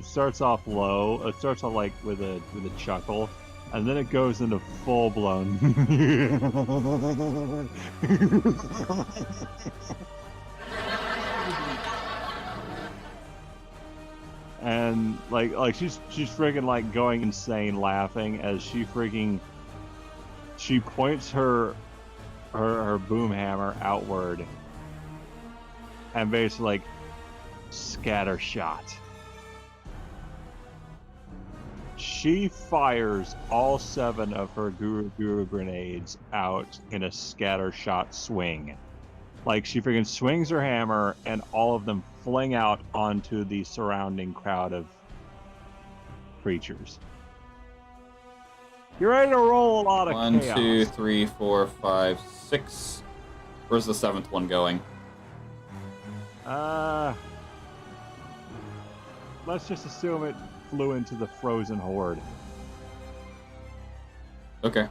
starts off low. It starts off like with a chuckle, and then it goes into full blown. And like she's freaking like going insane laughing as she points her boom hammer outward and basically like scatter shot. She fires all 7 of her Guru grenades out in a scatter shot swing. Like she freaking swings her hammer and all of them fling out onto the surrounding crowd of creatures. You're ready to roll a lot of 1, chaos. 2, 3, 4, 5, 6. Where's the 7th one going? Let's just assume it flew into the frozen horde. Okay.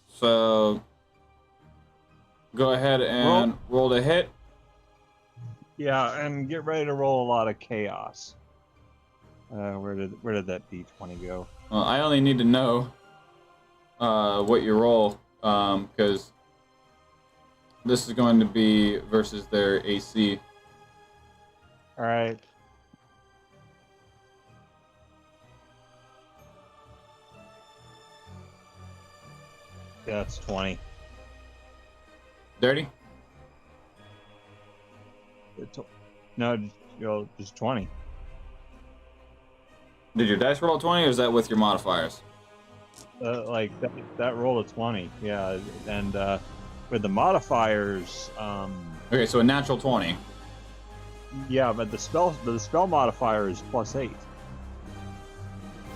So go ahead and roll to hit. Yeah, and get ready to roll a lot of chaos. Where did that D20 go? Well, I only need to know what you roll, because this is going to be versus their AC. All right. Yeah, it's 20. Dirty? No, just 20. Did your dice roll 20, or is that with your modifiers? Like that roll of 20, yeah, and with the modifiers, Okay, so a natural 20. yeah, but the spell modifier is +8.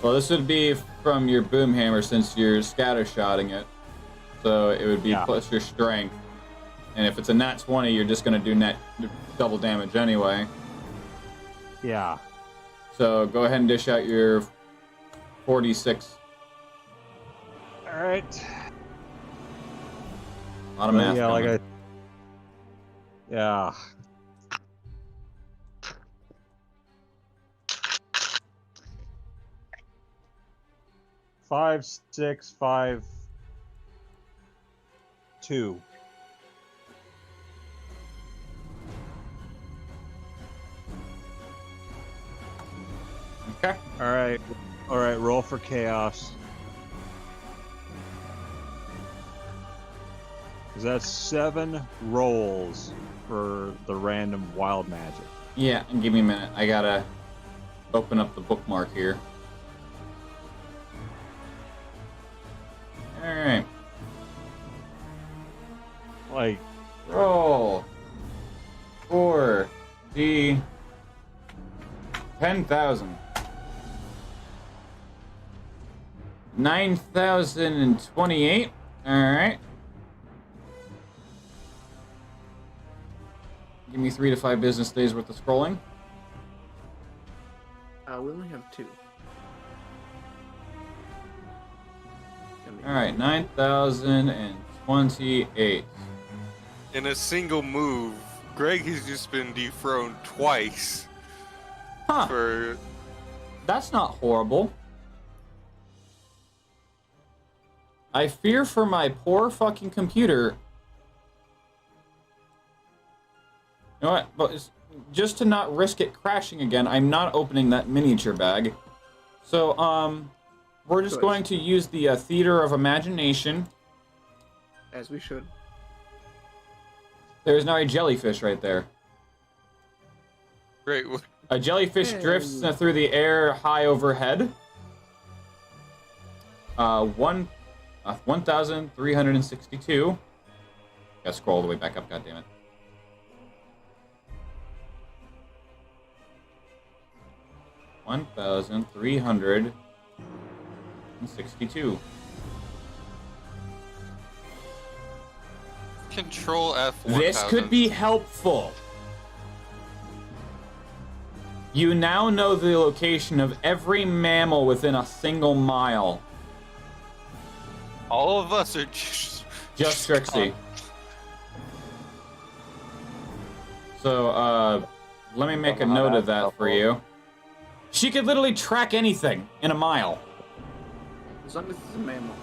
Well, this would be from your boom hammer since you're scattershotting it. So it would be plus your strength. And if it's a nat 20, you're just going to do double damage anyway. Yeah. So go ahead and dish out your 46. All right. A lot of math. Yeah, coming. yeah. 5, 6, 5, 2. Okay. All right. Roll for chaos. Because that's 7 rolls for the random wild magic. Yeah, and give me a minute. I gotta open up the bookmark here. Alright. Like, Roll. 4D 10,000. 9,028. Alright. Give me 3 to 5 business days worth of scrolling. We only have 2. Alright, 9,028. In a single move, Greg has just been dethroned twice. Huh. For That's not horrible. I fear for my poor fucking computer. You know what? But just to not risk it crashing again, I'm not opening that miniature bag. So, we're just going to use the Theater of Imagination. As we should. There's now a jellyfish right there. great. A jellyfish drifts through the air high overhead. 1,362. Gotta scroll all the way back up, goddammit. $1,362. Control F. This could be helpful. You now know the location of every mammal within a single mile. All of us are Just Trixie. So, let me make a note of that for you. She could literally track anything in a mile. As long as it's a mammal.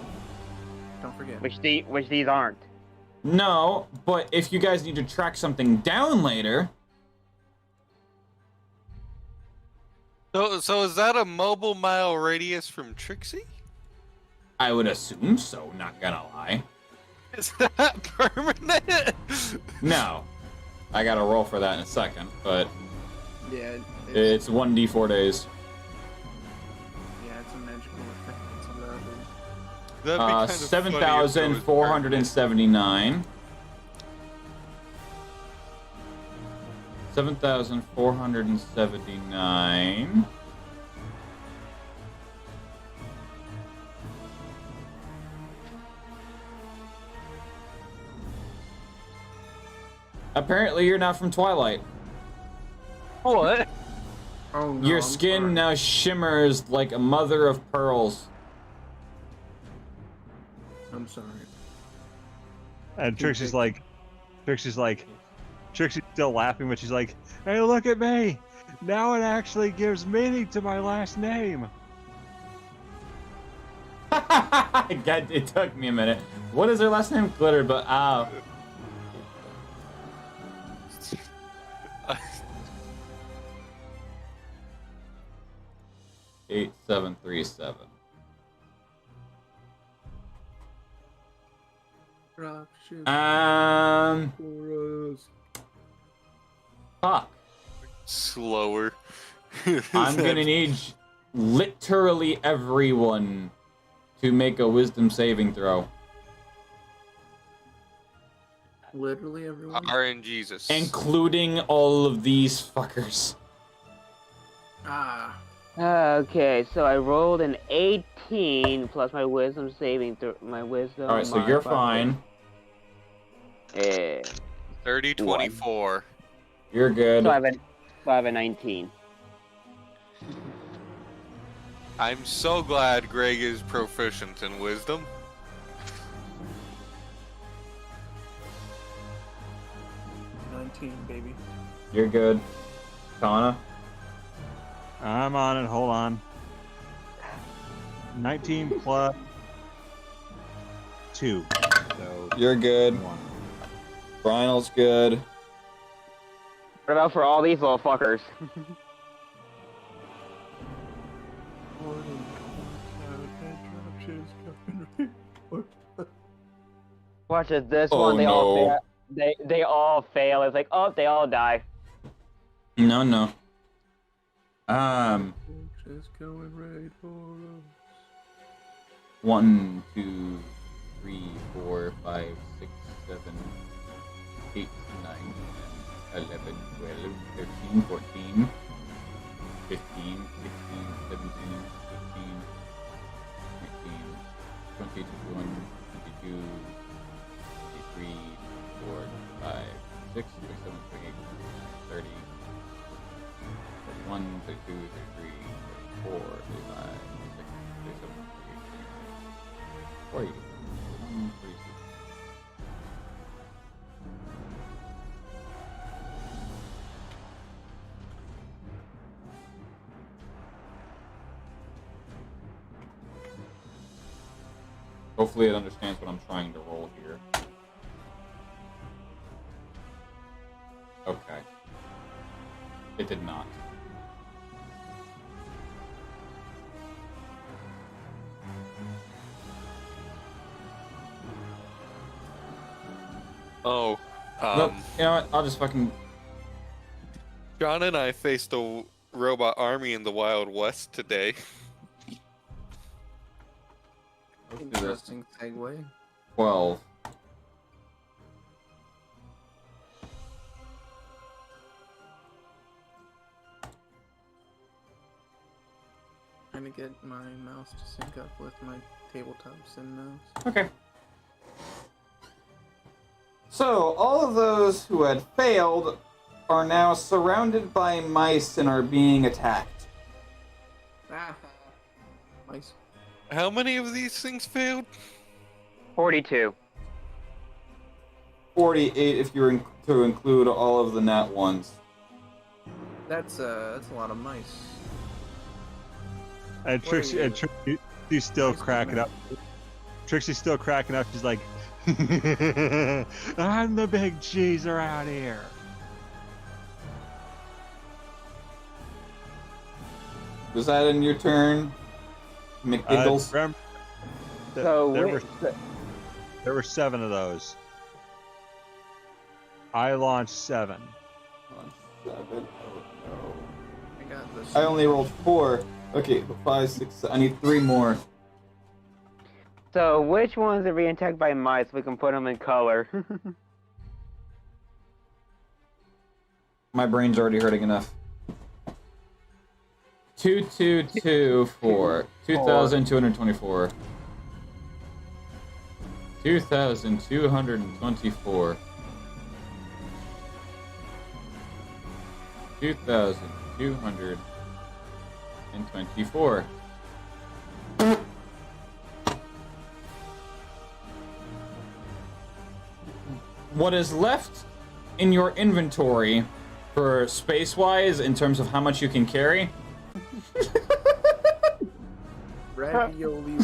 Don't forget. Which these aren't. No, but if you guys need to track something down later... So is that a mobile mile radius from Trixie? I would assume so, not gonna lie. Is that permanent? No. I gotta roll for that in a second, but... Yeah, It's 1d4 days. yeah, it's a magical effect. It's lovely. That'd be kind of 7,479. 7,479. Apparently, you're not from Twilight. What? Oh no. Your I'm skin sorry. now shimmers like a mother of pearls. I'm sorry. And Trixie's still laughing, but she's like, "Hey, look at me! Now it actually gives meaning to my last name." God, it took me a minute. What is her last name? Glitter, but 8737. Drop shit Um, for us. fuck. Slower. I'm gonna need literally everyone to make a wisdom saving throw. Literally everyone. RNGesus. Including all of these fuckers. Ah. Okay, so I rolled an 18 plus my wisdom saving my wisdom. Alright, so you're fine. Yeah. 30-24. You're good. So I have a 19. I'm so glad Greg is proficient in wisdom. Baby. You're good. Kana? I'm on it. Hold on. 19 plus 2. So You're good. 1. Brynel's good. What about for all these little fuckers? Watch it. This Oh, one, they all no. fail. They all fail. It's like, oh, they all die. No. Just going right for us. 1, 2, 3, 4, 5, 6, 7, 8, 9, 10, 11, 12, 13, 14, 15, 16, 17, 18, 19, 20, 21, 22, 23, 4, 5, 6, 27, 28, 30, 31, 32, 33, 34, 35, 36, 37, 38, 40, 46. Hopefully it understands what I'm trying to roll here. Okay. It did not. Oh, Nope. You know what? I'll just fucking... John and I faced a robot army in the Wild West today. Let's do this. Interesting segue. 12. Trying to get my mouse to sync up with my tabletop sim mouse. Okay. So, all of those who had failed are now surrounded by mice and are being attacked. Ah. Nice. How many of these things failed? 42. 48 if you're to include all of the nat ones. That's a lot of mice. And Trixie's still cracking up. Trixie's still cracking up. She's like, "I'm the big cheese around here." Was that in your turn, McGiggles? Remember, So there were 7 of those. I launched 7. 7. Oh no. I got this. I only rolled 4. Okay, 5, 6. I need 3 more. So which ones are being attacked by mice? We can put them in color. My brain's already hurting enough. 2224. 2,224. 2,224. 2,224. What is left in your inventory for space-wise in terms of how much you can carry? Ravioli.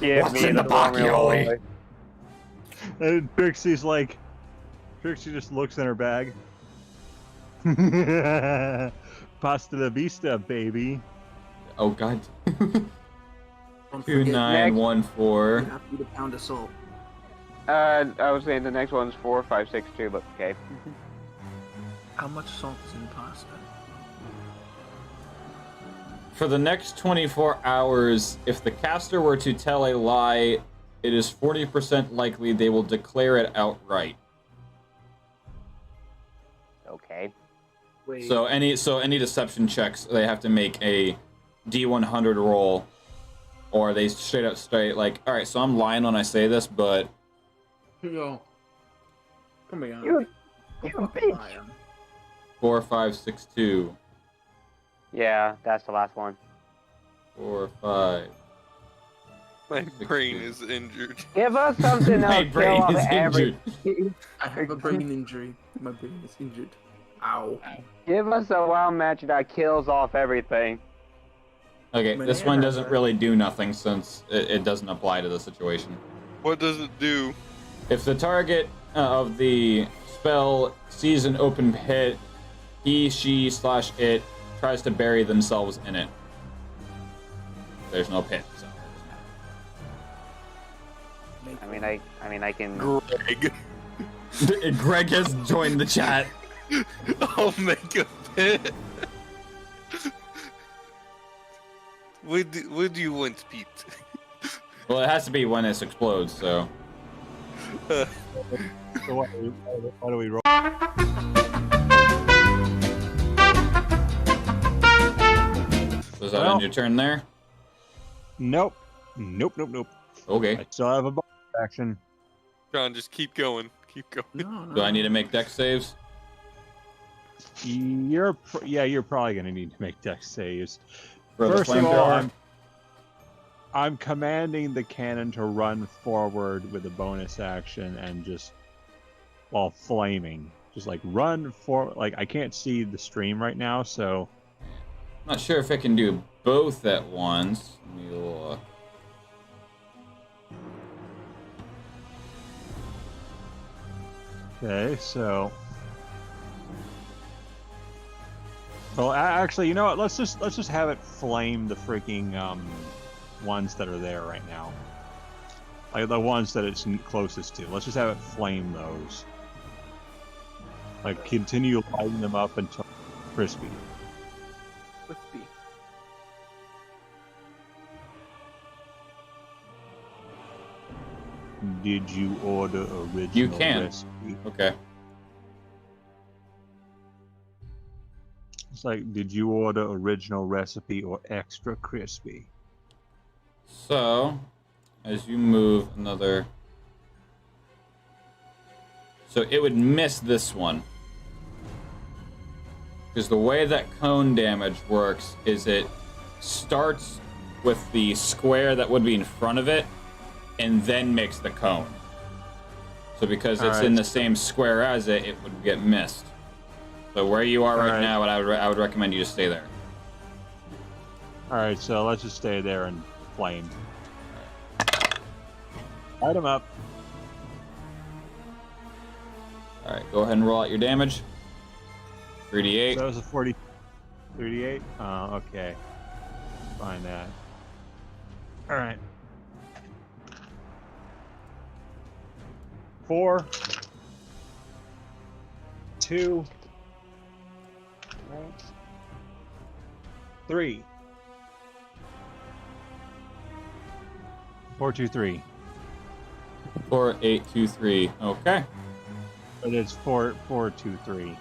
Give What's me in the ravioli. And Trixie just looks in her bag. Pasta la vista, baby. Oh god. Don't forget, 2914. you have to eat a pound of salt. I was saying the next one's 4562, but okay. How much salt is in pasta? For the next 24 hours, if the caster were to tell a lie, it is 40% likely they will declare it outright. Okay. Wait. So any deception checks, they have to make a D100 roll, or they straight like, all right, so I'm lying when I say this, but Yo. Come on. You Go a fucking bitch. lie on. 4562, Yeah, that's the last one. 45. My brain is injured. Give us something My else. brain Kill off is every. I have a brain injury. My brain is injured. Ow. Give us a wild match that kills off everything. Okay, this one Bananas, doesn't right? really do nothing since it doesn't apply to the situation. What does it do? If the target of the spell sees an open pit, he, she, / it tries to bury themselves in it. There's no pit, so. I can. Greg. Greg has joined the chat. I'll make a pit. Would you want Pete? Well, it has to be when this explodes, so. So why do we roll? Was that end your turn there? Nope. Okay. I still have a bonus action. John, just keep going. Keep going. No, Do I need to make dex saves? You're probably gonna need to make dex saves. For First the of all, flamethrower? I'm commanding the cannon to run forward with a bonus action and just while flaming, just like run for. Like I can't see the stream right now, so I'm not sure if I can do both at once. Let me look. okay. So, well, actually, you know what? Let's just have it flame the freaking ones that are there right now. Like the ones that it's closest to. Let's just have it flame those. Like continue lighting them up until crispy. Crispy. Did you order original You can. recipe? Okay. It's like, did you order original recipe or extra crispy? So, as you move another... So it would miss this one. Because the way that cone damage works is it starts with the square that would be in front of it, and then makes the cone. So because it's in the same square as it, it would get missed. So where you are right now, I would recommend you just stay there. Alright, so let's just stay there and flame. Light them up. Alright, go ahead and roll out your damage. 3d8. So that was a 40... 38? Oh, okay. Find that. Alright. 4, 2, 3. 4, 2, 3. 4, 8, 2, 3. Okay. But it's 4, 4, 2, 3.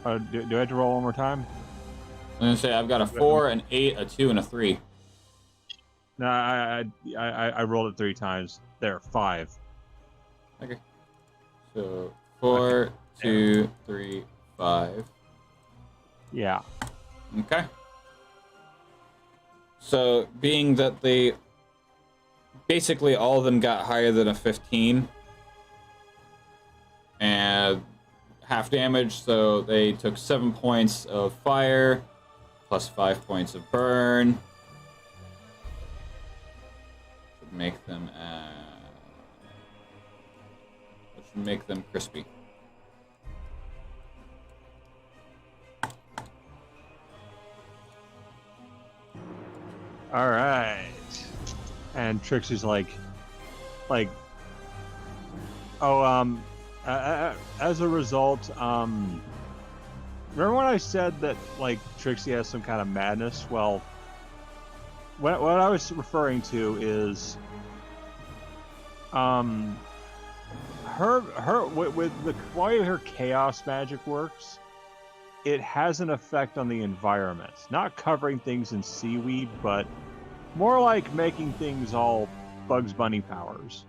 Do I have to roll one more time? I'm gonna say I've got a 4, an 8, a 2, and a 3. No, I rolled it 3 times. There, 5. Okay. So 4, 2, 3, 5. Yeah. Okay. So, being that they basically all of them got higher than a 15 and half damage, so they took 7 points of fire plus 5 points of burn. Should make them crispy. All right. And Trixie's like, oh, as a result, remember when I said that, like, Trixie has some kind of madness? Well, what I was referring to is, with the way her chaos magic works, it has an effect on the environment. Not covering things in seaweed, but more like making things all Bugs Bunny powers.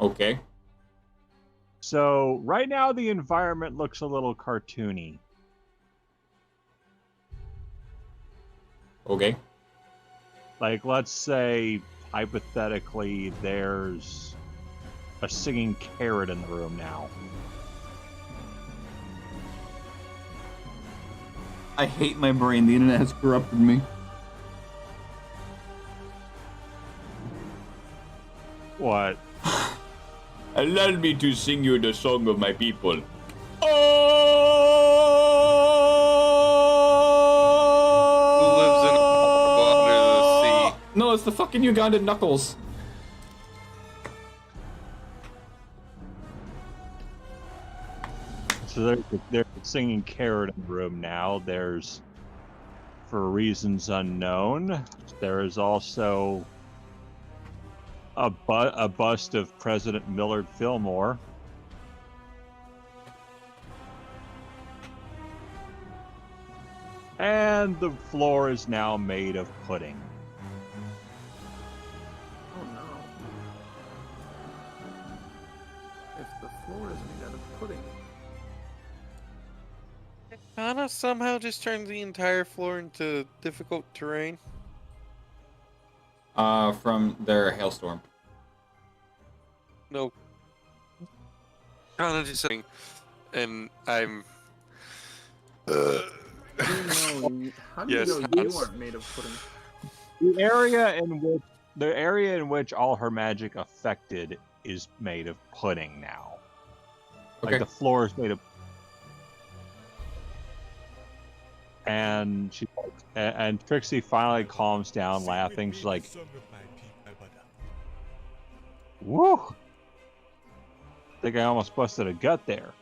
Okay. So right now the environment looks a little cartoony. Okay. Like, let's say, hypothetically, there's a singing carrot in the room now. I hate my brain. The internet has corrupted me. What? Allow me to sing you the song of my people. Who lives in under the sea? No, it's the fucking Ugandan Knuckles. So there's a singing carrot in the room now. There's, for reasons unknown, there is also a bust of President Millard Fillmore. And the floor is now made of pudding. Oh no. If the floor is made out of pudding. Anna somehow just turned the entire floor into difficult terrain. From their hailstorm. No. Anna just saying, and I'm. How do you Yes, know you yes. aren't made of pudding? The area in which all her magic affected is made of pudding now. Like, Okay. the floor is made of. And and Trixie finally calms down, laughing. She's like, "Woo! I think I almost busted a gut there."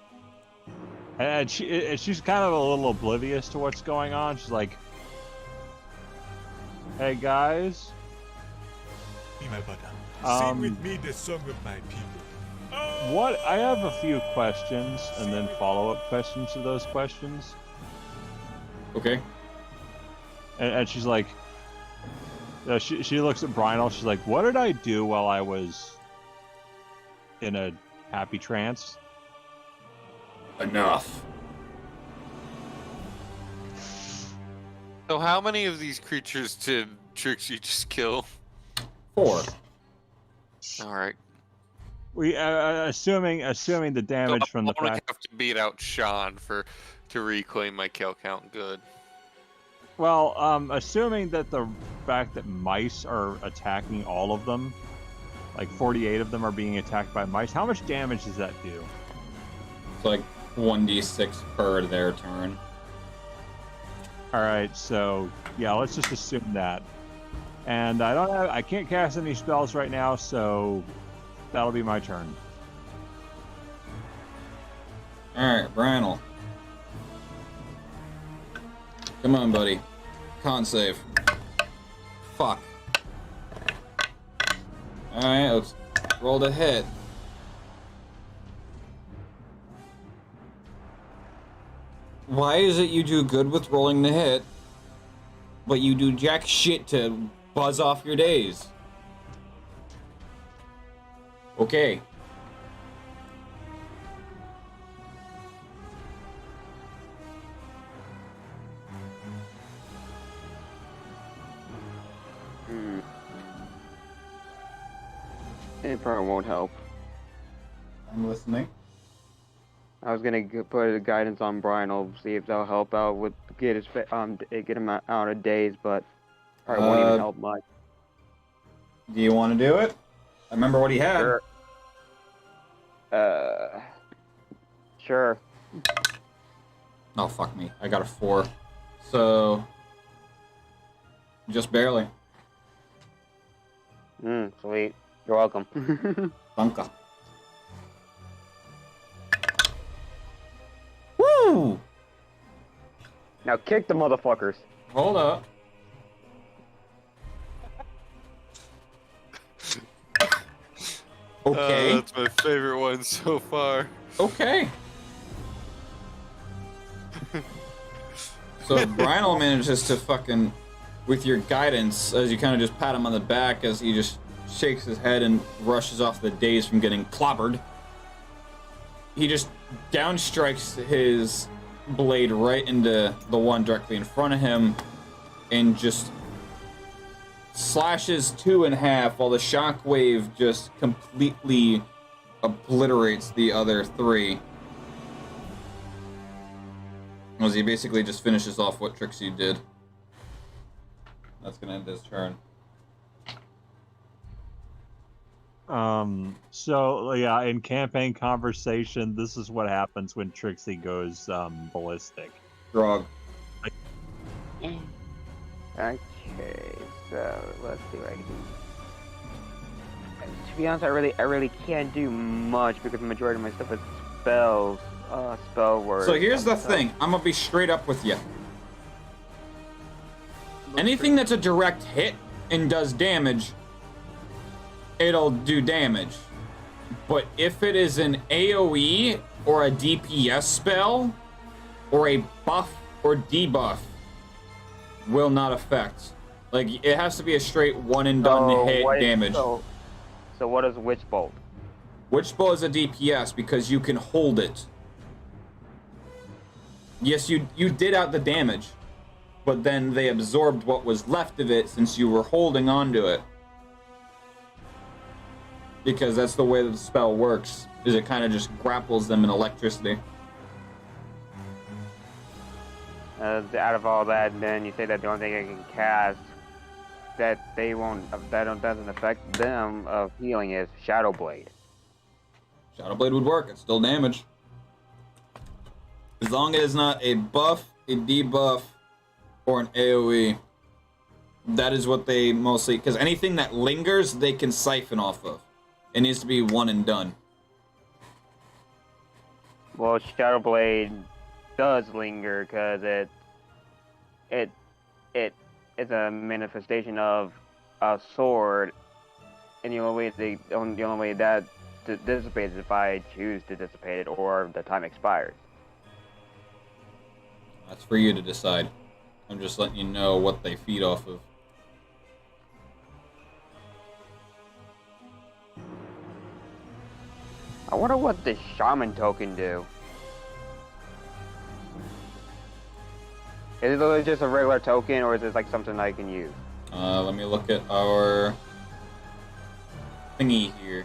And she's kind of a little oblivious to what's going on. She's like, "Hey guys, Sing with me the song of my people. what? I have a few questions, and then follow-up questions to those questions." Okay. And she's like, she looks at Brynel. She's like, "What did I do while I was in a happy trance?" Enough. So how many of these creatures did Trixie just kill? 4. All right. We assuming the damage from the I'm gonna fact. have to beat out Sean to reclaim my kill count. Good. Well, assuming that the fact that mice are attacking all of them, like 48 of them are being attacked by mice, how much damage does that do? It's like 1d6 per their turn. All right, so yeah, let's just assume that. And I can't cast any spells right now, so that'll be my turn. Alright, Brynel. Come on, buddy. Con save. Fuck. Alright, let's roll the hit. Why is it you do good with rolling the hit, but you do jack shit to buzz off your days? Okay. It probably won't help. I'm listening. I was gonna put a guidance on Brian. I'll see if that'll help out with get him out of days, but probably won't even help much. Do you want to do it? I remember what he had. Sure. Sure. Oh, fuck me. I got a 4. So... just barely. Sweet. You're welcome. Bunka. Woo! Now kick the motherfuckers. Hold up. Okay. That's my favorite one so far. Okay. So Brian manages to fucking, with your guidance, as you kind of just pat him on the back as he just shakes his head and rushes off the daze from getting clobbered. He just downstrikes his blade right into the one directly in front of him and just slashes 2 in half while the shockwave just completely obliterates the other 3. As he basically just finishes off what Trixie did. That's gonna end his turn. So yeah, in campaign conversation, this is what happens when Trixie goes ballistic. Grog. Okay, so let's see right here. To be honest, I really can't do much because the majority of my stuff is spells, spell words. So here's the thing. I'm gonna be straight up with you. Anything that's a direct hit and does damage, it'll do damage. But if it is an AoE or a DPS spell, or a buff or debuff, will not affect. Like, it has to be a straight one and done hit damage. So what is Witch Bolt? Witch Bolt is a DPS because you can hold it. Yes, you did out the damage, but then they absorbed what was left of it since you were holding on to it. Because that's the way the spell works, is it kind of just grapples them in electricity. Out of all that, then you say that the only thing I can cast that doesn't affect them of healing is Shadow Blade. Shadow Blade would work, it's still damage. As long as it's not a buff, a debuff, or an AoE. That is what they mostly, because anything that lingers, they can siphon off of. It needs to be one and done. Well, Shadow Blade does linger because it is a manifestation of a sword, and the only way that dissipates is if I choose to dissipate it or the time expires. That's for you to decide. I'm just letting you know what they feed off of. I wonder what the Shaman token do. Is it literally just a regular token, or is it like something I can use? Let me look at our thingy here.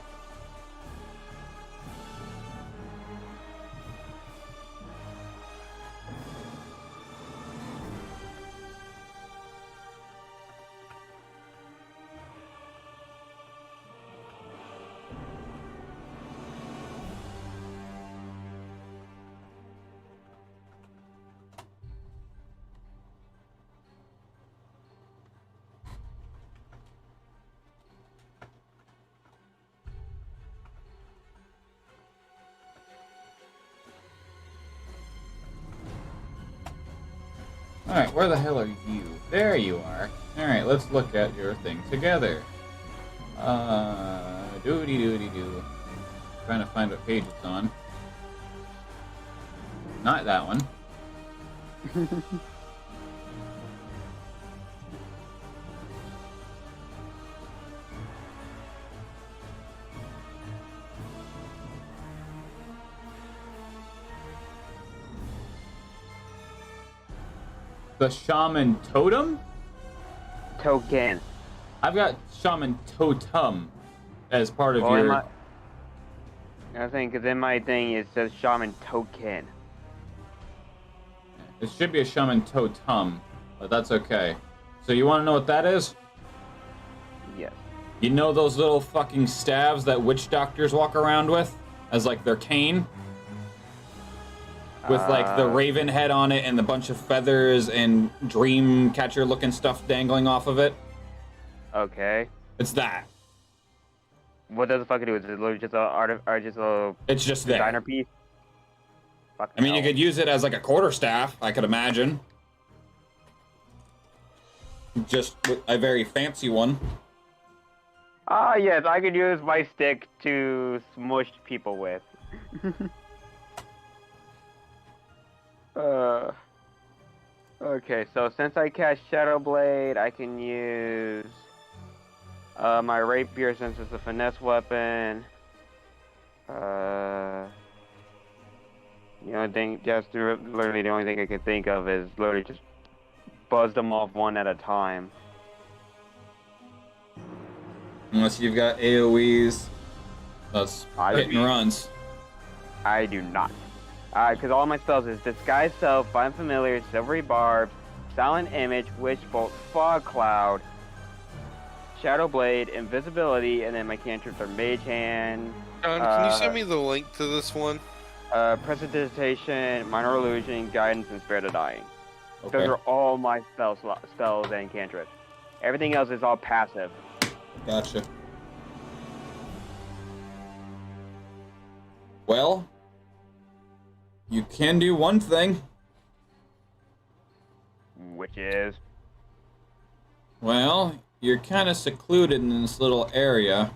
Alright, where the hell are you? There you are. Alright, let's look at your thing together. Doody-doody-doo. Trying to find what page it's on. Not that one. The Shaman Totem? Token. I've got Shaman Totem. as part of Well, your. I think because in my thing it says shaman token. It should be a shaman totem, but that's okay. So you want to know what that is? Yes. You know those little fucking staves that witch doctors walk around with as like their cane? With like the raven head on it and a bunch of feathers and dream catcher looking stuff dangling off of it? Okay. It's that. What does it fucking do? Is it literally just a It's just designer there. piece? Fucking I mean, you hell. could use it as like a quarterstaff, I could imagine. Just a very fancy one. Ah, yes, I could use my stick to smush people with. Okay, so since I cast Shadow Blade, I can use my rapier since it's a finesse weapon. The only thing, literally the only thing I can think of is literally just buzz them off one at a time. Unless you've got AoEs. That's hit and runs. I do not. Because all my spells is Disguise Self, Find Familiar, Silvery Barb, Silent Image, Witch Bolt, Fog Cloud, Shadow Blade, Invisibility, and then my cantrips are Mage Hand. John, can you send me the link to this one? Prestidigitation, Minor Illusion, Guidance, and Spirit of Dying. Okay. Those are all my spells and cantrips. Everything else is all passive. Gotcha. Well, you can do one thing. Which is? Well, you're kind of secluded in this little area.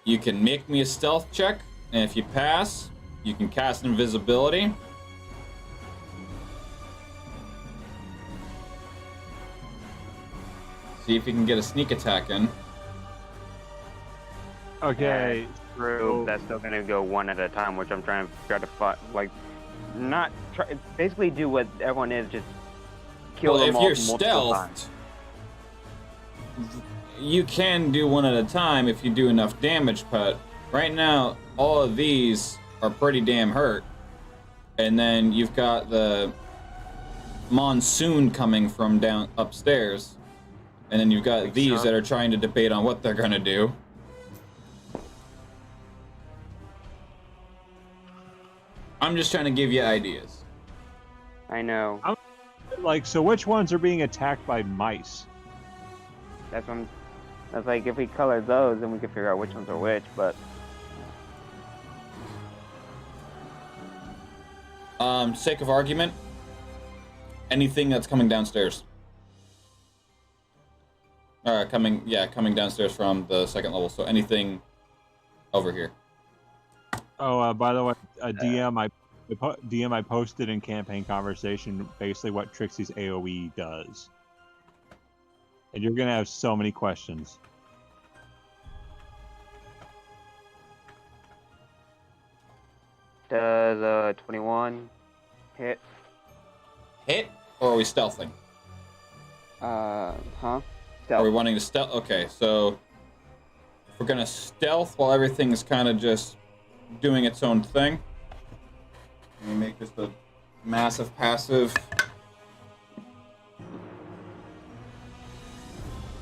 You can make me a stealth check, and if you pass, you can cast invisibility. See if you can get a sneak attack in. Okay. True. That's still gonna go one at a time, which I'm trying to fight. Like, not try. Basically, do what everyone is, just kill Well, them if all you're multiple times. stealthed, you can do one at a time if you do enough damage, but right now, all of these are pretty damn hurt. And then you've got the monsoon coming from down upstairs. And then you've got these that are trying to debate on what they're gonna do. I'm just trying to give you ideas. I know. Like, so which ones are being attacked by mice? That's like if we color those, then we can figure out which ones are which. But Sake of argument, anything that's coming downstairs. Coming downstairs from the second level. So anything over here. Oh, by the way, a DM I posted in campaign conversation basically what Trixie's AoE does, and you're gonna have so many questions. does 21 hit? Hit, or are we stealthing? Huh? Are Stealth. we wanting to stealth? Okay, so if we're gonna stealth while everything's kind of just doing its own thing. Let me make this a massive passive.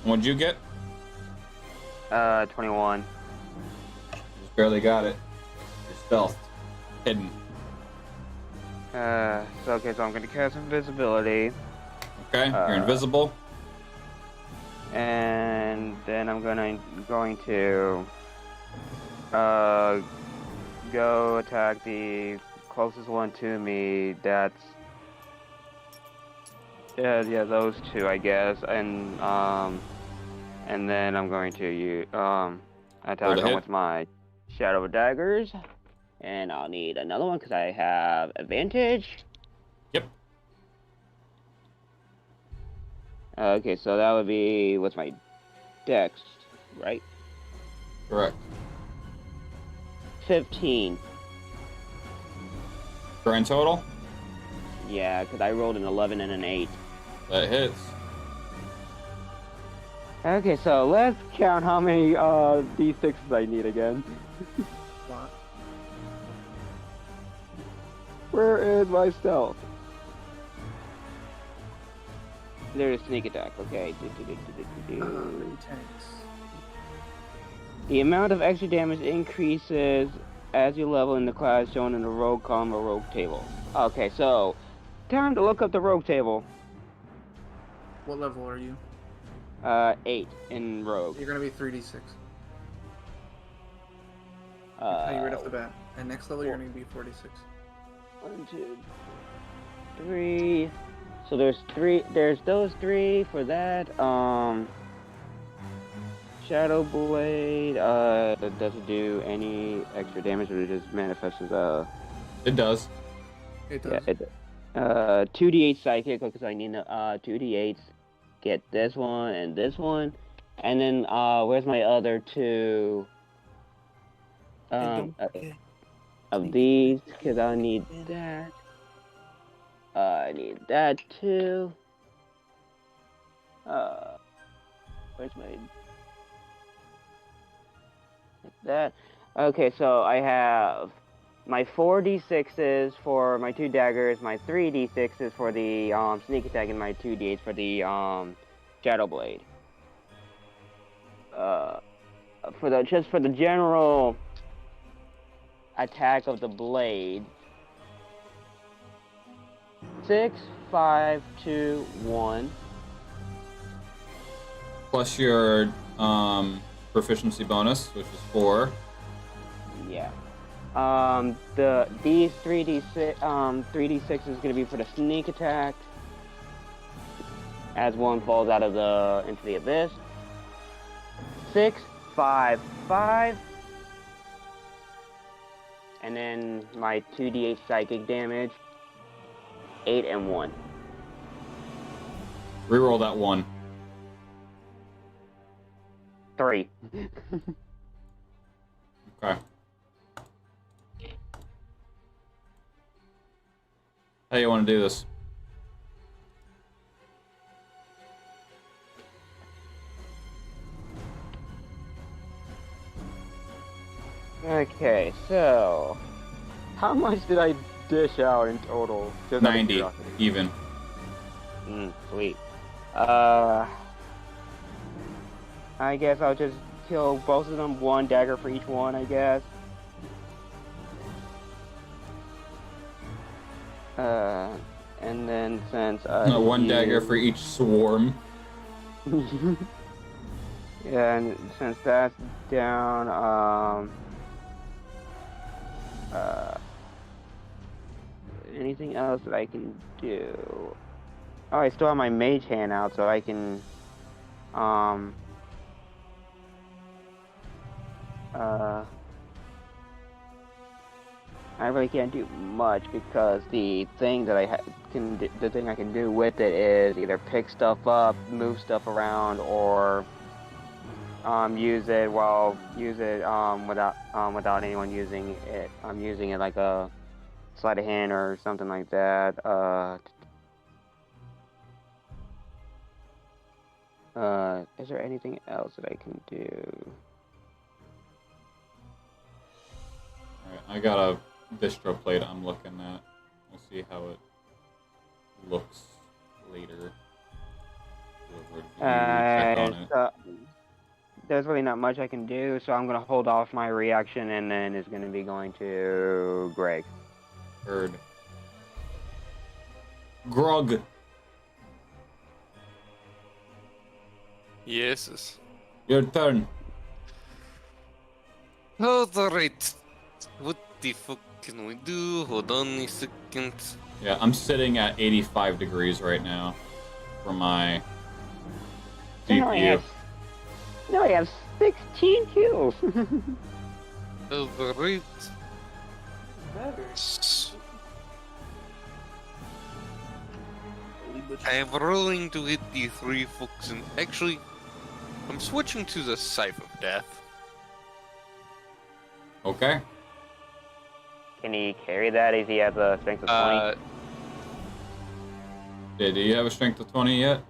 What'd you get? 21. Just barely got it. You're stealthed. Hidden. So I'm gonna cast Invisibility. Okay, you're invisible. And then I'm going to go attack the closest one to me. That's yeah, those two, I guess. And then I'm going to attack them with my Shadow Daggers. And I'll need another one because I have advantage. Yep. Okay, so that would be what's my dex, right? Correct. 15. Grand total? Yeah, because I rolled an 11 and an 8. That hits. Okay, so let's count how many d6s I need again. What? Where is my stealth? There's a sneak attack. Okay. Intense. The amount of extra damage increases as you level in the class shown in the rogue column or rogue table. Okay, so time to look up the rogue table. What level are you? 8 in rogue. You're gonna be 3d6. You right off the bat. And next level, you're gonna be 46. 1, 2, 3. So there's 3. There's those 3 for that. Shadow Blade. Doesn't do any extra damage, or it just manifests as a. It does. It does. Yeah. It. 2d8 psychic because I need 2d8s. Get this one and this one, and then where's my other 2? Of these, because I need that. I need that too. Where's my... Like that. Okay, so I have my 4d6s for my 2 daggers, my 3d6s for the sneak attack, and my 2d8s for the shadow blade. For the general attack of the blade. 6, 5, 2, 1. Plus your proficiency bonus, which is 4. Yeah. These 3d6 is gonna be for the sneak attack. As one falls out of into the abyss. 6, 5, 5. And then my 2d8 psychic damage. 8 and 1. Reroll that 1. 3. Okay. How you want to do this? Okay, so how much did I dish out in total? Just out of 90 curiosity. even. Sweet. I guess I'll just kill both of them, 1 dagger for each one, I guess. And then since I 1 dagger for each swarm. Yeah, and since that's down, anything else that I can do? Oh, I still have my mage hand out, so I can, I really can't do much because the thing that I can do with it is either pick stuff up, move stuff around, or use it without anyone using it. I'm using it like a sleight of hand or something like that. Is there anything else that I can do? Alright, I got a distro plate I'm looking at. We'll see how it looks later. Check on it. There's really not much I can do, so I'm gonna hold off my reaction, and then it's gonna be going to Greg. Heard. Grog. Yes. Your turn. Alright. What the fuck can we do? Hold on a second. Yeah, I'm sitting at 85 degrees right now for my GPU. No, I have 16 kills. Alright. I am rolling to hit the 3 fucks, and actually, I'm switching to the Scythe of Death. Okay. Can he carry that if he has a strength of 20? Yeah, do you have a strength of 20 yet?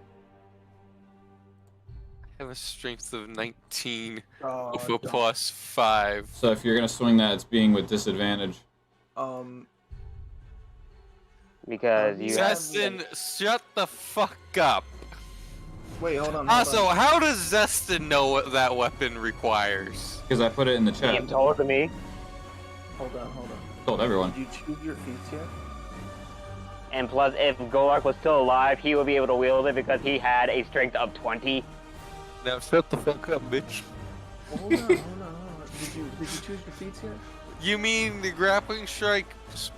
I have a strength of 19 Oh, with a don't. plus 5. So if you're gonna swing that, it's being with disadvantage. Because you have. Zestin, shut the fuck up. Wait, hold on. Also, how does Zestin know what that weapon requires? Because I put it in the chat. You told to me. Hold on. Told everyone. Did you choose your feats yet? And plus, if Golak was still alive, he would be able to wield it because he had a strength of 20. Now shut the fuck up, bitch. Hold on. Did you choose your feats yet? You mean the grappling strike,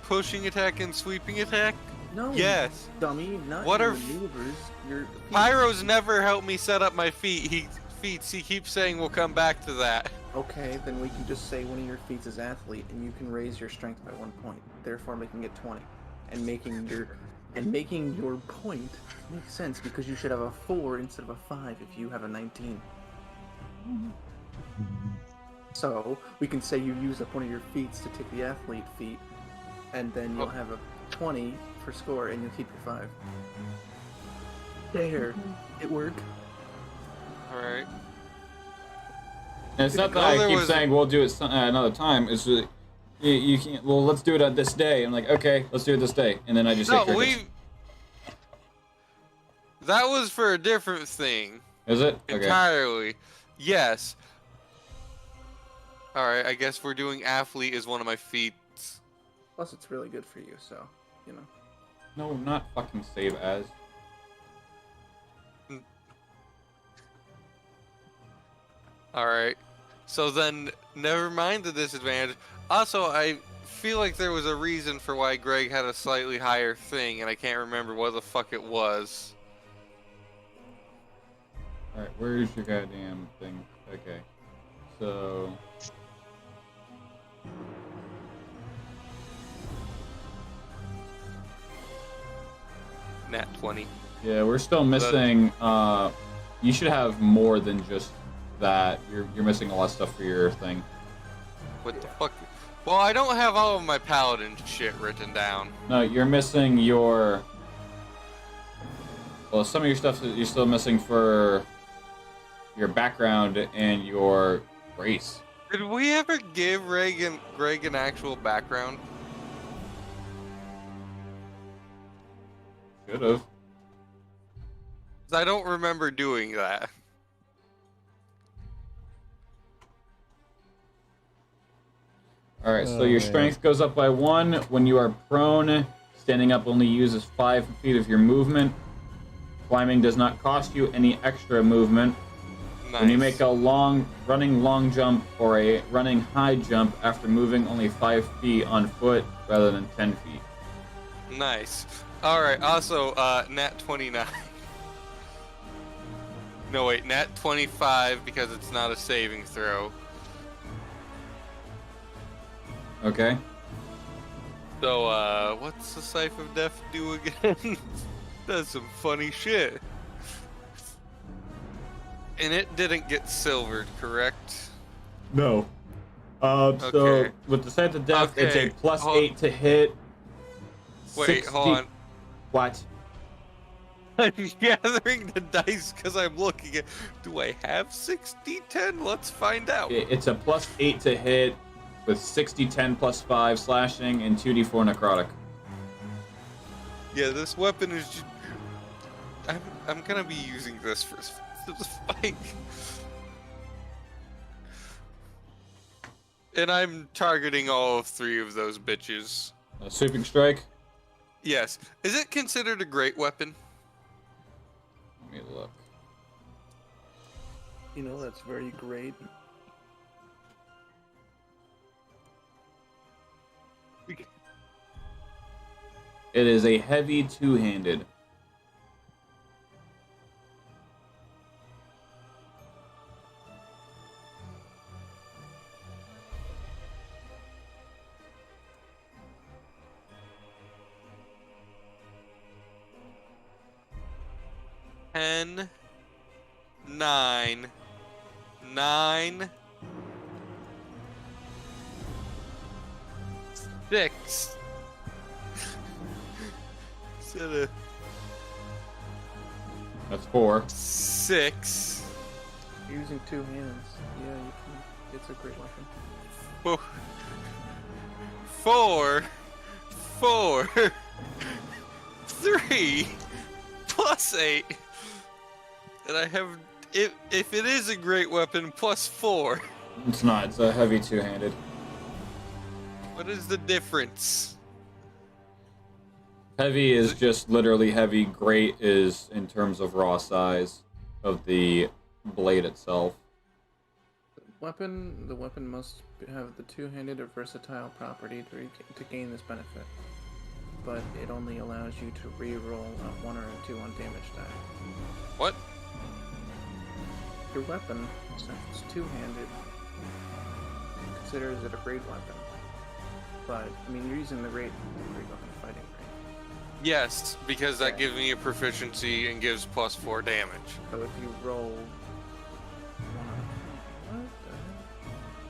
pushing attack, and sweeping attack? No. Yes. Dummy, not What your are maneuvers. Your feats. Pyro's never helped me set up my feet. He keeps saying we'll come back to that. Okay, then we can just say one of your feats is athlete, and you can raise your strength by 1 point, therefore making it 20, and making your point makes sense because you should have a 4 instead of a 5 if you have a 19. So we can say you use up one of your feats to take the athlete feat, and then you'll have a 20 for score, and you'll keep your 5. There, it worked. All right. And it's not that I keep saying we'll do it another time. It's just, you can't. Well, let's do it on this day. I'm like, okay, let's do it this day, and then I just say crickets. That was for a different thing. Is it? Okay. Entirely. Yes. All right. I guess we're doing athlete as one of my feats. Plus, it's really good for you, so you know. No, not fucking save as. All right. So then, never mind the disadvantage. Also, I feel like there was a reason for why Greg had a slightly higher thing, and I can't remember what the fuck it was. Alright, where's your goddamn thing? Okay. So... Nat 20. Yeah, we're still missing, you should have more than just that. You're missing a lot of stuff for your thing. What the fuck? Well, I don't have all of my paladin shit written down. No, you're missing your... Well, some of your stuff you're still missing for your background and your race. Did we ever give Greg an actual background? Should have. I don't remember doing that. Alright, so your strength goes up by 1. When you are prone, standing up only uses 5 feet of your movement. Climbing does not cost you any extra movement. Nice. When you make a running long jump or a running high jump after moving only 5 feet on foot rather than 10 feet. Nice. Alright, also, nat 29. No, wait, nat 25 because it's not a saving throw. Okay. So, what's the Scythe of Death do again? Does some funny shit. And it didn't get silvered, correct? No. So Okay. with the Scythe of Death, it's a Okay, plus hold- 8 to hit. Wait, 60 hold on. What? I'm gathering the dice because I'm looking at... Do I have 60-10? Let's find out. It's a plus 8 to hit with 60, 10 plus 5 slashing and 2d4 necrotic. Yeah, this weapon is just... I'm gonna be using this for this fight. And I'm targeting all 3 of those bitches. Sweeping strike. Yes. Is it considered a great weapon? Let me look. You know, that's very great. It is a heavy two-handed. Ten, 9, 9, 6. Instead of That's 4. 6. You're using two hands. Yeah, you can. It's a great weapon. Whoa. 4, 4, 3, plus 8. And I have, if it is a great weapon, plus 4. It's not. It's a heavy two-handed. What is the difference? Heavy is just literally heavy. Great is in terms of raw size of the blade itself. The weapon must have the two-handed or versatile property to gain this benefit, but it only allows you to re-roll a 1 or a 2 on damage die. What? Your weapon, since it's two-handed, considers it a great weapon. But I mean, you're using the great weapon fighting, right? Yes, because that gives me a proficiency and gives plus 4 damage. So if you roll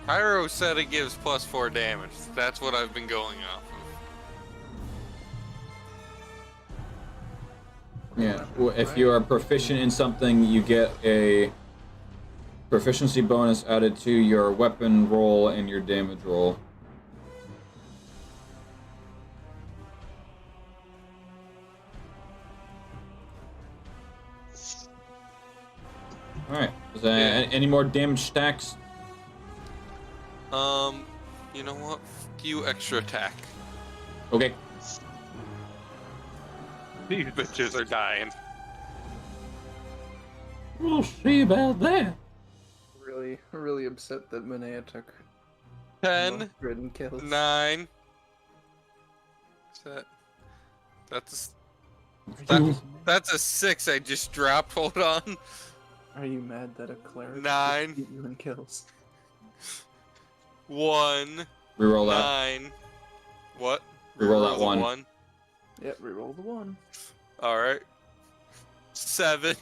Pyro said it gives plus 4 damage. That's what I've been going off of. Yeah. If you are proficient in something, you get a proficiency bonus added to your weapon roll and your damage roll. Alright. Is there any more damage stacks? You know what? You extra attack. Okay. These bitches are dying. We'll see about that. really upset that Manea took 10, grid kills. 9. That's a 6 I just dropped. Hold on. Are you mad that a cleric 9 beat you in kills? 1. Reroll that. 9. What? Reroll that the 1. Yep, reroll the 1. All right. 7.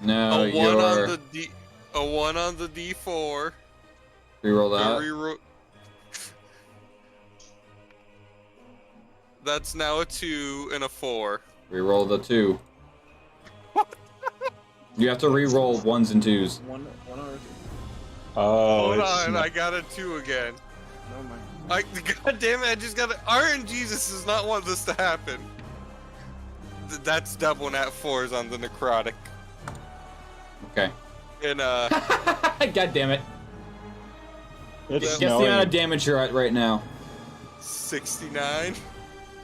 No, a 1 you're... on the D. A 1 on the D4. Reroll that. That's now a 2 and a 4. Reroll the 2. You have to reroll 1s and 2s. One or 2. Oh, Hold it's on, not- I got a 2 again. Oh my. God damn it! I just got RNG. This does not want this to happen. That's double nat 4s on the necrotic. Okay. And God damn it. It's Guess the snowing. amount of damage you're at right now. 69,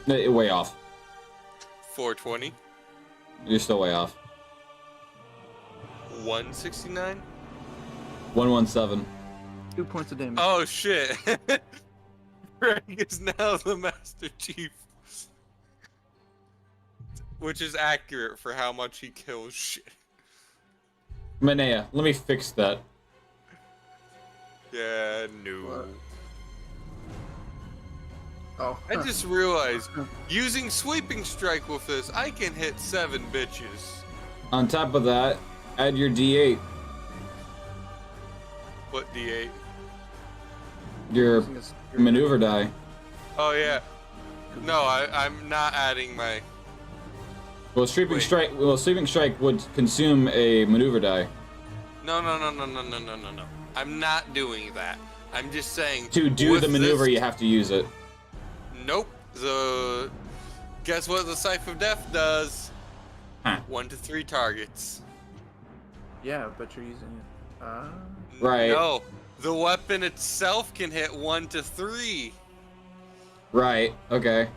Way off. 420, You're still way off. 169. 117. 2 points of damage. Oh shit! Greg is now the Master Chief, which is accurate for how much he kills shit. Manea, let me fix that. Yeah, no. What? Oh. I just realized, using Sweeping Strike with this, I can hit 7 bitches. On top of that, add your D8. What D8? Your maneuver die. Oh yeah. No, I'm not adding my... Well, Sweeping Wait. Strike. Well, Sweeping Strike would consume a maneuver die. No. I'm not doing that. I'm just saying... To do with the maneuver, this- you have to use it. Nope. Guess what the Scythe of Death does? Huh. 1 to 3 targets. Yeah, but you're using it. Right. No. The weapon itself can hit 1 to 3. Right. Okay.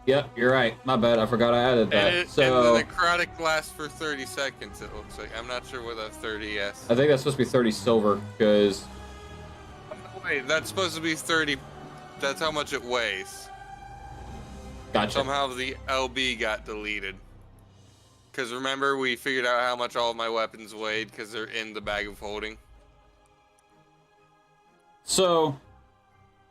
Yep, you're right. My bad. I forgot I added that. And So the necrotic lasts for 30 seconds, it looks like. I'm not sure what that 30 is. I think that's supposed to be 30 silver because Wait, that's supposed to be 30. That's how much it weighs. gotcha. Somehow the LB got deleted. Because remember, we figured out how much all of my weapons weighed because they're in the bag of holding. So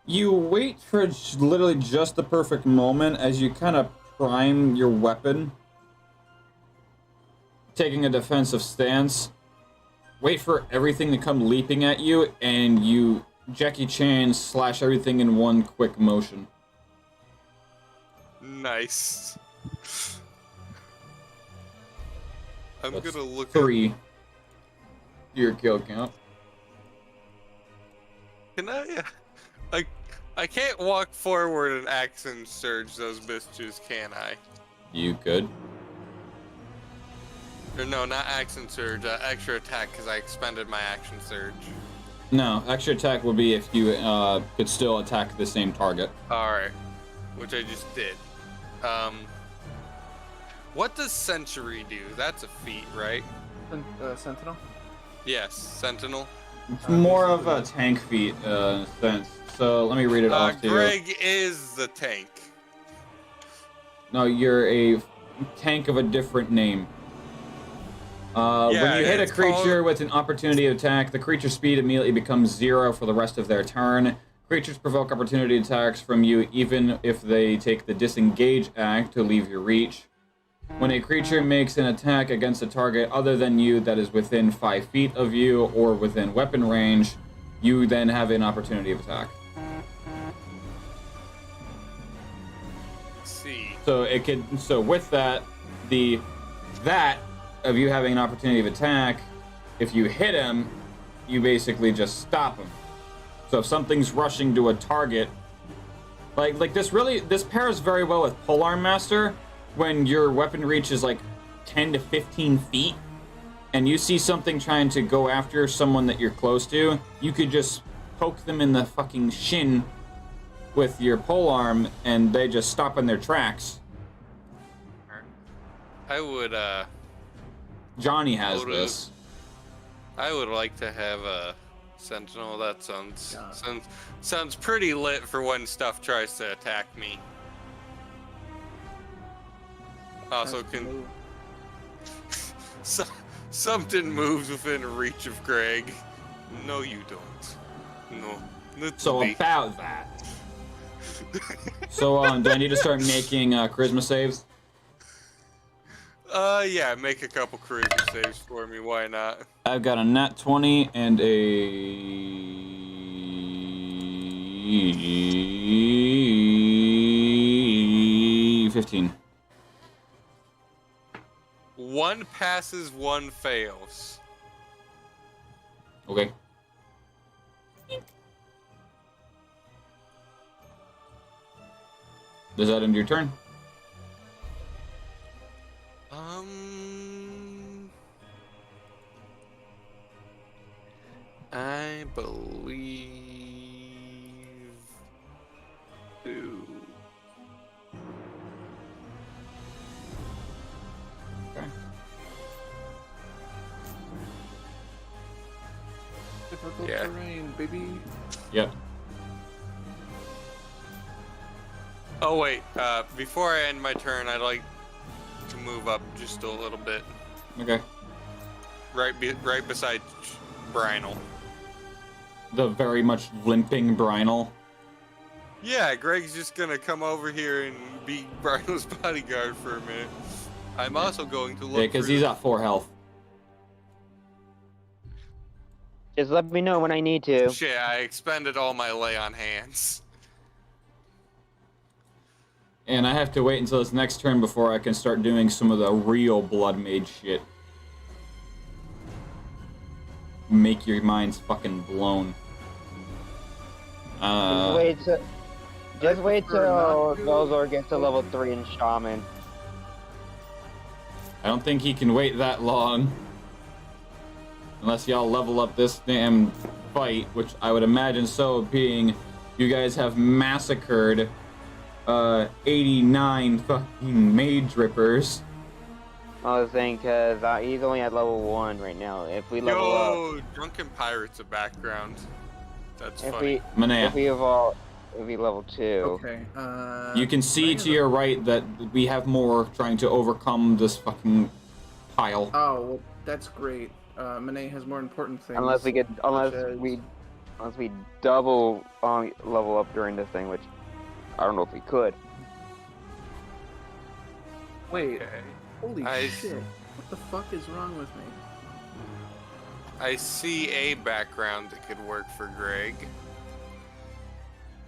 you wait for literally just the perfect moment as you kind of prime your weapon, taking a defensive stance. Wait for everything to come leaping at you, and you Jackie Chan slash everything in one quick motion. Nice. I'm That's gonna look 3. Your kill count. Can I can't walk forward and action surge those bitches, can I? You could. Or no, not action surge, extra attack, because I expended my action surge. No, extra attack would be if you could still attack the same target. Alright, which I just did. What does Century do? That's a feat, right? Sentinel? Yes, Sentinel. It's more of a tank feat in a sense. So let me read it off to you. Greg is the tank. No, you're a tank of a different name. When you hit a creature with an opportunity attack, the creature's speed immediately becomes 0 for the rest of their turn. Creatures provoke opportunity attacks from you even if they take the disengage act to leave your reach. When a creature makes an attack against a target other than you that is within 5 feet of you or within weapon range, you then have an opportunity of attack. Let's see. So with that, that of you having an opportunity of attack, if you hit him, you basically just stop him. So if something's rushing to a target, like this pairs very well with Polearm Master. When your weapon reach is like 10 to 15 feet, and you see something trying to go after someone that you're close to, you could just poke them in the fucking shin with your polearm, and they just stop in their tracks. I would, Johnny has this. I would like to have a Sentinel. That sounds pretty lit for when stuff tries to attack me. Also, something moves within reach of Greg. No, you don't. No. So about that. So, do I need to start making charisma saves? Yeah, make a couple charisma saves for me. Why not? I've got a nat 20 and a 15. One passes, one fails. Okay. Does that end your turn? I believe so. Okay. Difficult Yeah. terrain, baby. Yep. Oh wait, before I end my turn, I'd like to move up just a little bit, Okay. right beside Brynel. The very much limping Brynel. Yeah, Greg's just gonna come over here and be Brynel's bodyguard for a minute. I'm also going to look. Yeah, because he's at 4 health. Just let me know when I need to. Shit, I expended all my lay on hands. And I have to wait until this next turn before I can start doing some of the real blood mage shit. Make your minds fucking blown. Just wait till Velzor gets to level 3 in Shaman. I don't think he can wait that long. Unless y'all level up this damn fight, which I would imagine so, being you guys have massacred 89 fucking mage rippers. I was saying, because he's only at level 1 right now. If we level up... Yo, Drunken Pirate's a background. That's If funny. we evolve, it'll be level 2. Okay. You can see to your right that we have more trying to overcome this fucking pile. Oh, well, that's great. Monet has more important things. Unless we double level up during this thing, which I don't know if we could. Wait. Holy I- shit. What the fuck is wrong with me? I see a background that could work for Greg.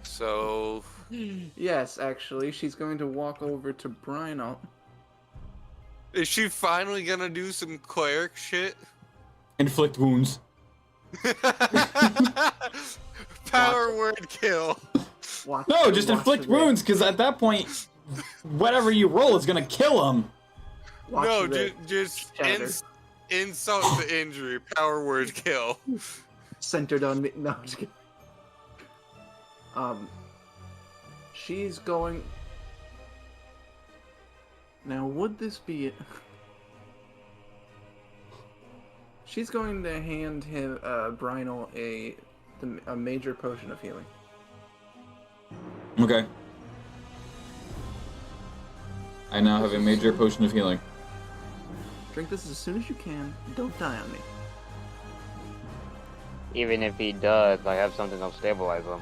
So, Yes, actually, she's going to walk over to Brynel Is she finally gonna do some cleric shit? Inflict wounds. Power word kill. Watch No, the- just watch inflict the rig. wounds, because at that point, whatever you roll is gonna kill him. Watch No, the rig. just Shatter. insult the injury. Power word kill. Centered on me. No, I'm just kidding. She's going. Now, would this be it? She's going to hand him, Brynel a major potion of healing. Okay. I now have a major potion of healing. Drink this as soon as you can. Don't die on me. Even if he does, I have something that'll stabilize him.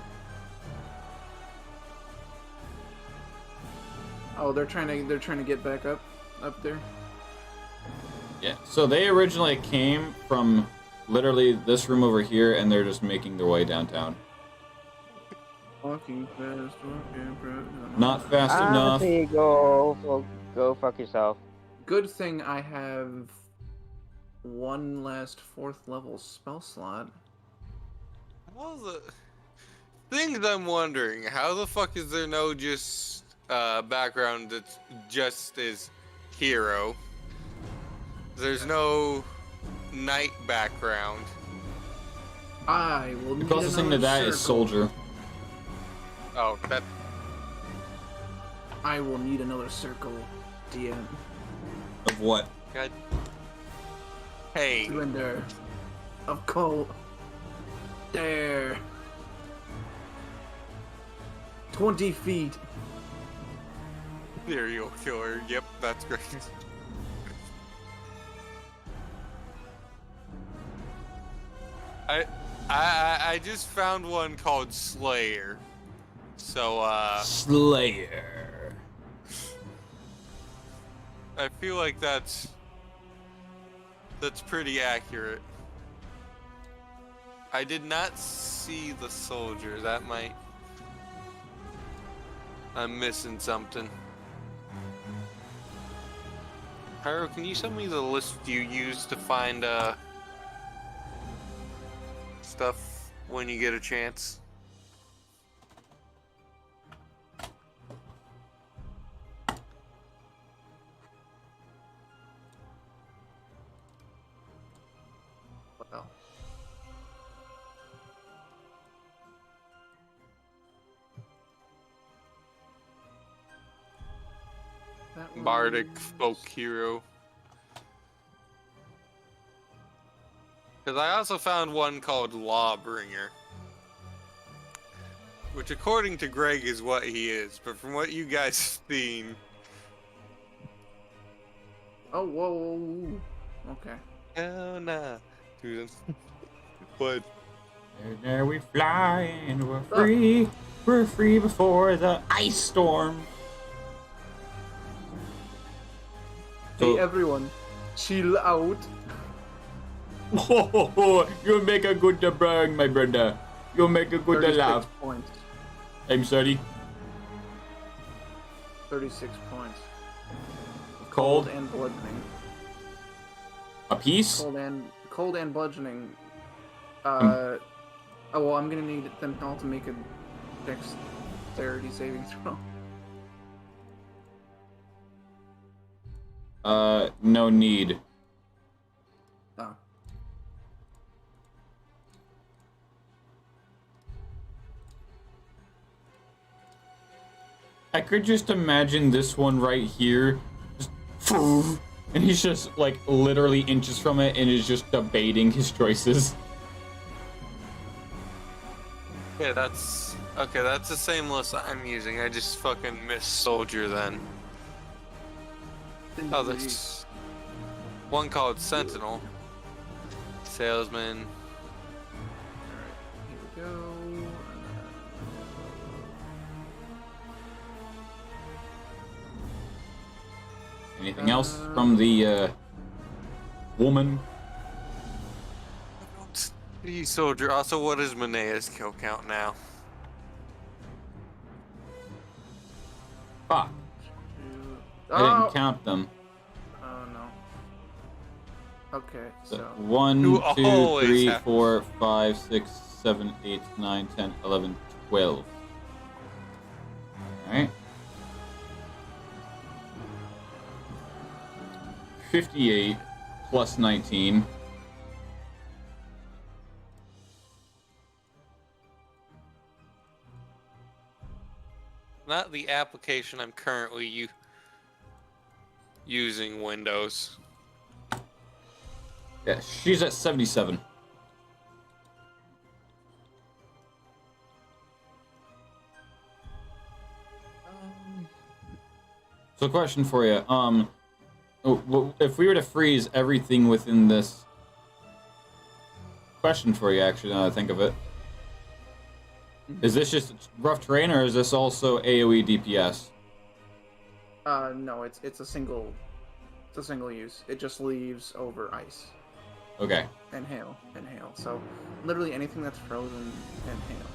Oh, they're trying to get back up there. Yeah. So they originally came from literally this room over here, and they're just making their way downtown. Walking fast, walking fast. Not fast enough. There you go. Well, go fuck yourself. Good thing I have one last 4th level spell slot. All the things I'm wondering, how the fuck is there no just background that's just as hero? There's no knight background. I will The need closest thing to another that is circle. soldier. Oh, that I will need another circle, DM. Of what? God. Hey, Slender. Of cold. There. 20 feet. serial killer. Yep, that's great. I just found one called Slayer. So Slayer. I feel like that's pretty accurate. I did not see the soldier. That might I'm missing something. Pyro, can you send me the list you use to find stuff when you get a chance? Well. That one- Bardic folk hero. Because I also found one called Lawbringer. Which according to Greg is what he is, but from what you guys have seen... Oh, whoa, whoa, whoa. Okay. Oh, nah. Dude, but... There we fly and we're free. We're free before the ice storm. Hey, everyone. Chill out. You make a good brag, my brother. You make a good 36 laugh. points. I'm sorry. 36 points. Cold. and bludgeoning. A piece? Cold and bludgeoning. Oh well, I'm gonna need them all to make a dexterity saving throw. No need. Oh. I could just imagine this one right here, just, and he's just like literally inches from it and is just debating his choices. Yeah, that's... Okay, that's the same list I'm using. I just fucking missed Soldier then. Oh, there's one called Sentinel. Salesman. Alright, here we go. Anything else from the woman? Hey, Soldier. Also, what is Manea's kill count now? Fuck. I Oh! didn't count them. Oh Okay, So so 1, You 2, always 3, have- 4, 5, 6, 7, 8, 9, 10, 11, 12. Alright. 58 plus 19. Not the application I'm currently using Windows. Yeah, she's at 77. So, question for you. If we were to freeze everything within this. Question for you, actually, now that I think of it. Is this just rough terrain, or is this also AoE DPS? no, it's a single use. It just leaves over ice Okay. and hail. So literally anything that's frozen and hail.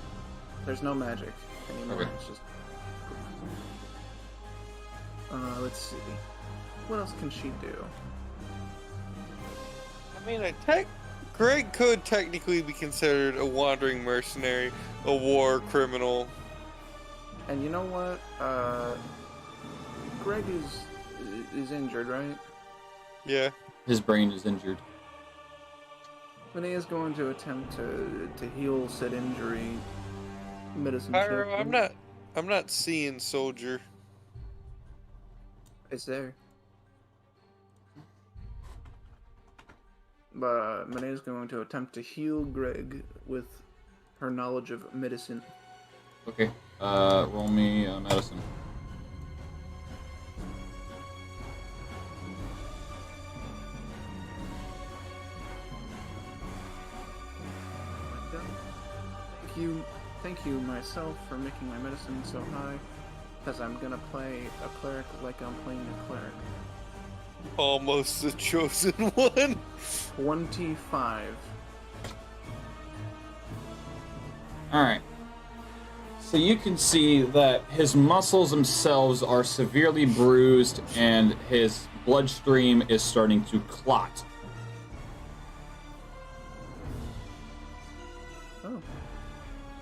There's no magic anymore. Okay. It's just. Let's see. What else can she do? I mean, Greg could technically be considered a wandering mercenary, a war criminal. And you know what? Greg is injured, right? Yeah. His brain is injured. Linnea is going to attempt to heal said injury. Medicine Pyro, check. I'm not seeing soldier. It's there. But Linnea is going to attempt to heal Greg with her knowledge of medicine. Okay. Roll me medicine. Thank you myself for making my medicine so high, because I'm gonna play a cleric like I'm playing a cleric. Almost the chosen one. 25. Alright. So you can see that his muscles themselves are severely bruised and his bloodstream is starting to clot. Oh.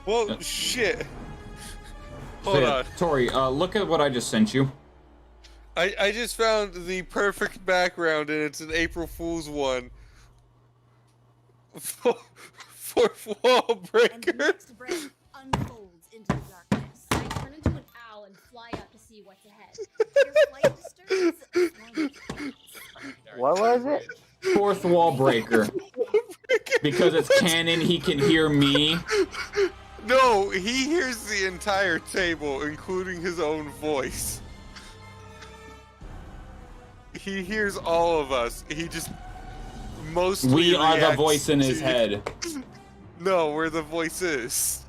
Whoa, shit. So Hold yeah, on. Tori, look at what I just sent you. I just found the perfect background, and it's an April Fool's one. Fourth wall And the breaker. next breath unfolds into the darkness. I turn into an owl and fly up to see what's ahead. Your flight disturbance. What was it? Fourth wall breaker. Because it's canon, he can hear me. No, he hears the entire table, including his own voice. He hears all of us. He just mostly We are the reacts voice in his to- head. No, where the voice is.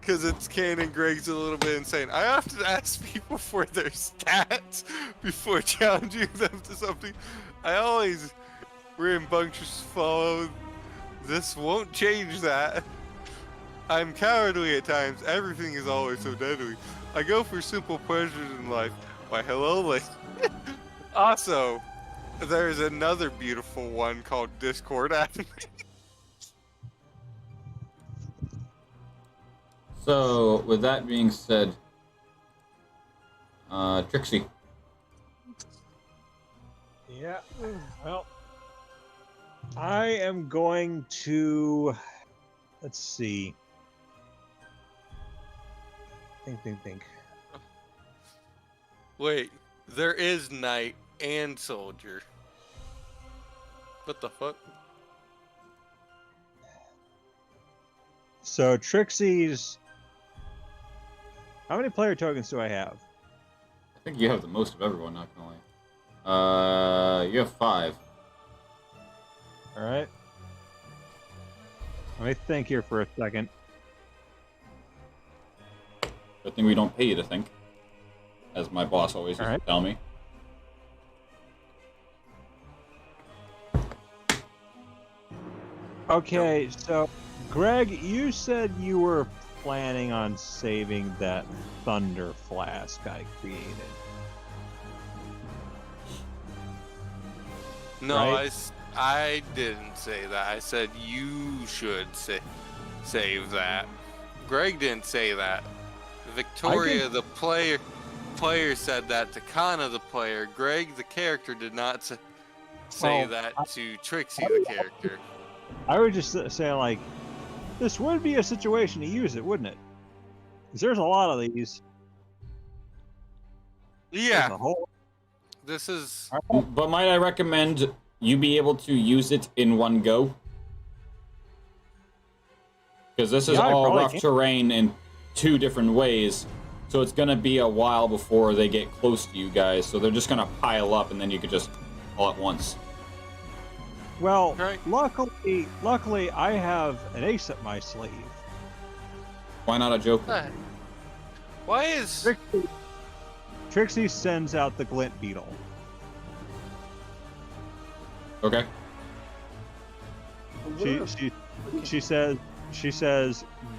Because it's canon, Greg's a little bit insane. I often ask people for their stats before challenging them to something. I always rambunctious follow. This won't change that. I'm cowardly at times. Everything is always so deadly. I go for simple pleasures in life. Why, hello, lady. Also, there's another beautiful one called Discord anime. So, with that being said, Trixie. Yeah, well, I am going to, let's see. Think. Wait, there is knight and soldier. What the fuck? So Trixie's, how many player tokens do I have? I think you have the most of everyone, not gonna lie. You have 5. All right. Let me think here for a second. Good thing we don't pay you to think. As my boss always used to tell me. Okay, so Greg, you said you were planning on saving that thunder flask I created. No, Right? I didn't say that. I said you should save that. Greg didn't say that. Victoria, the player said that to Kana, the player. Greg, the character, did not say that to Trixie, the character. I was just saying, like, this would be a situation to use it, wouldn't it? Because there's a lot of these. Yeah. There's a whole... This is... But might I recommend you be able to use it in one go? Because this is all rough terrain in 2 different ways. So it's going to be a while before they get close to you guys. So they're just going to pile up, and then you could just all at once. Well, luckily, I have an ace up my sleeve. Why not a Joker? Why is... Trixie sends out the glint beetle. Okay. She says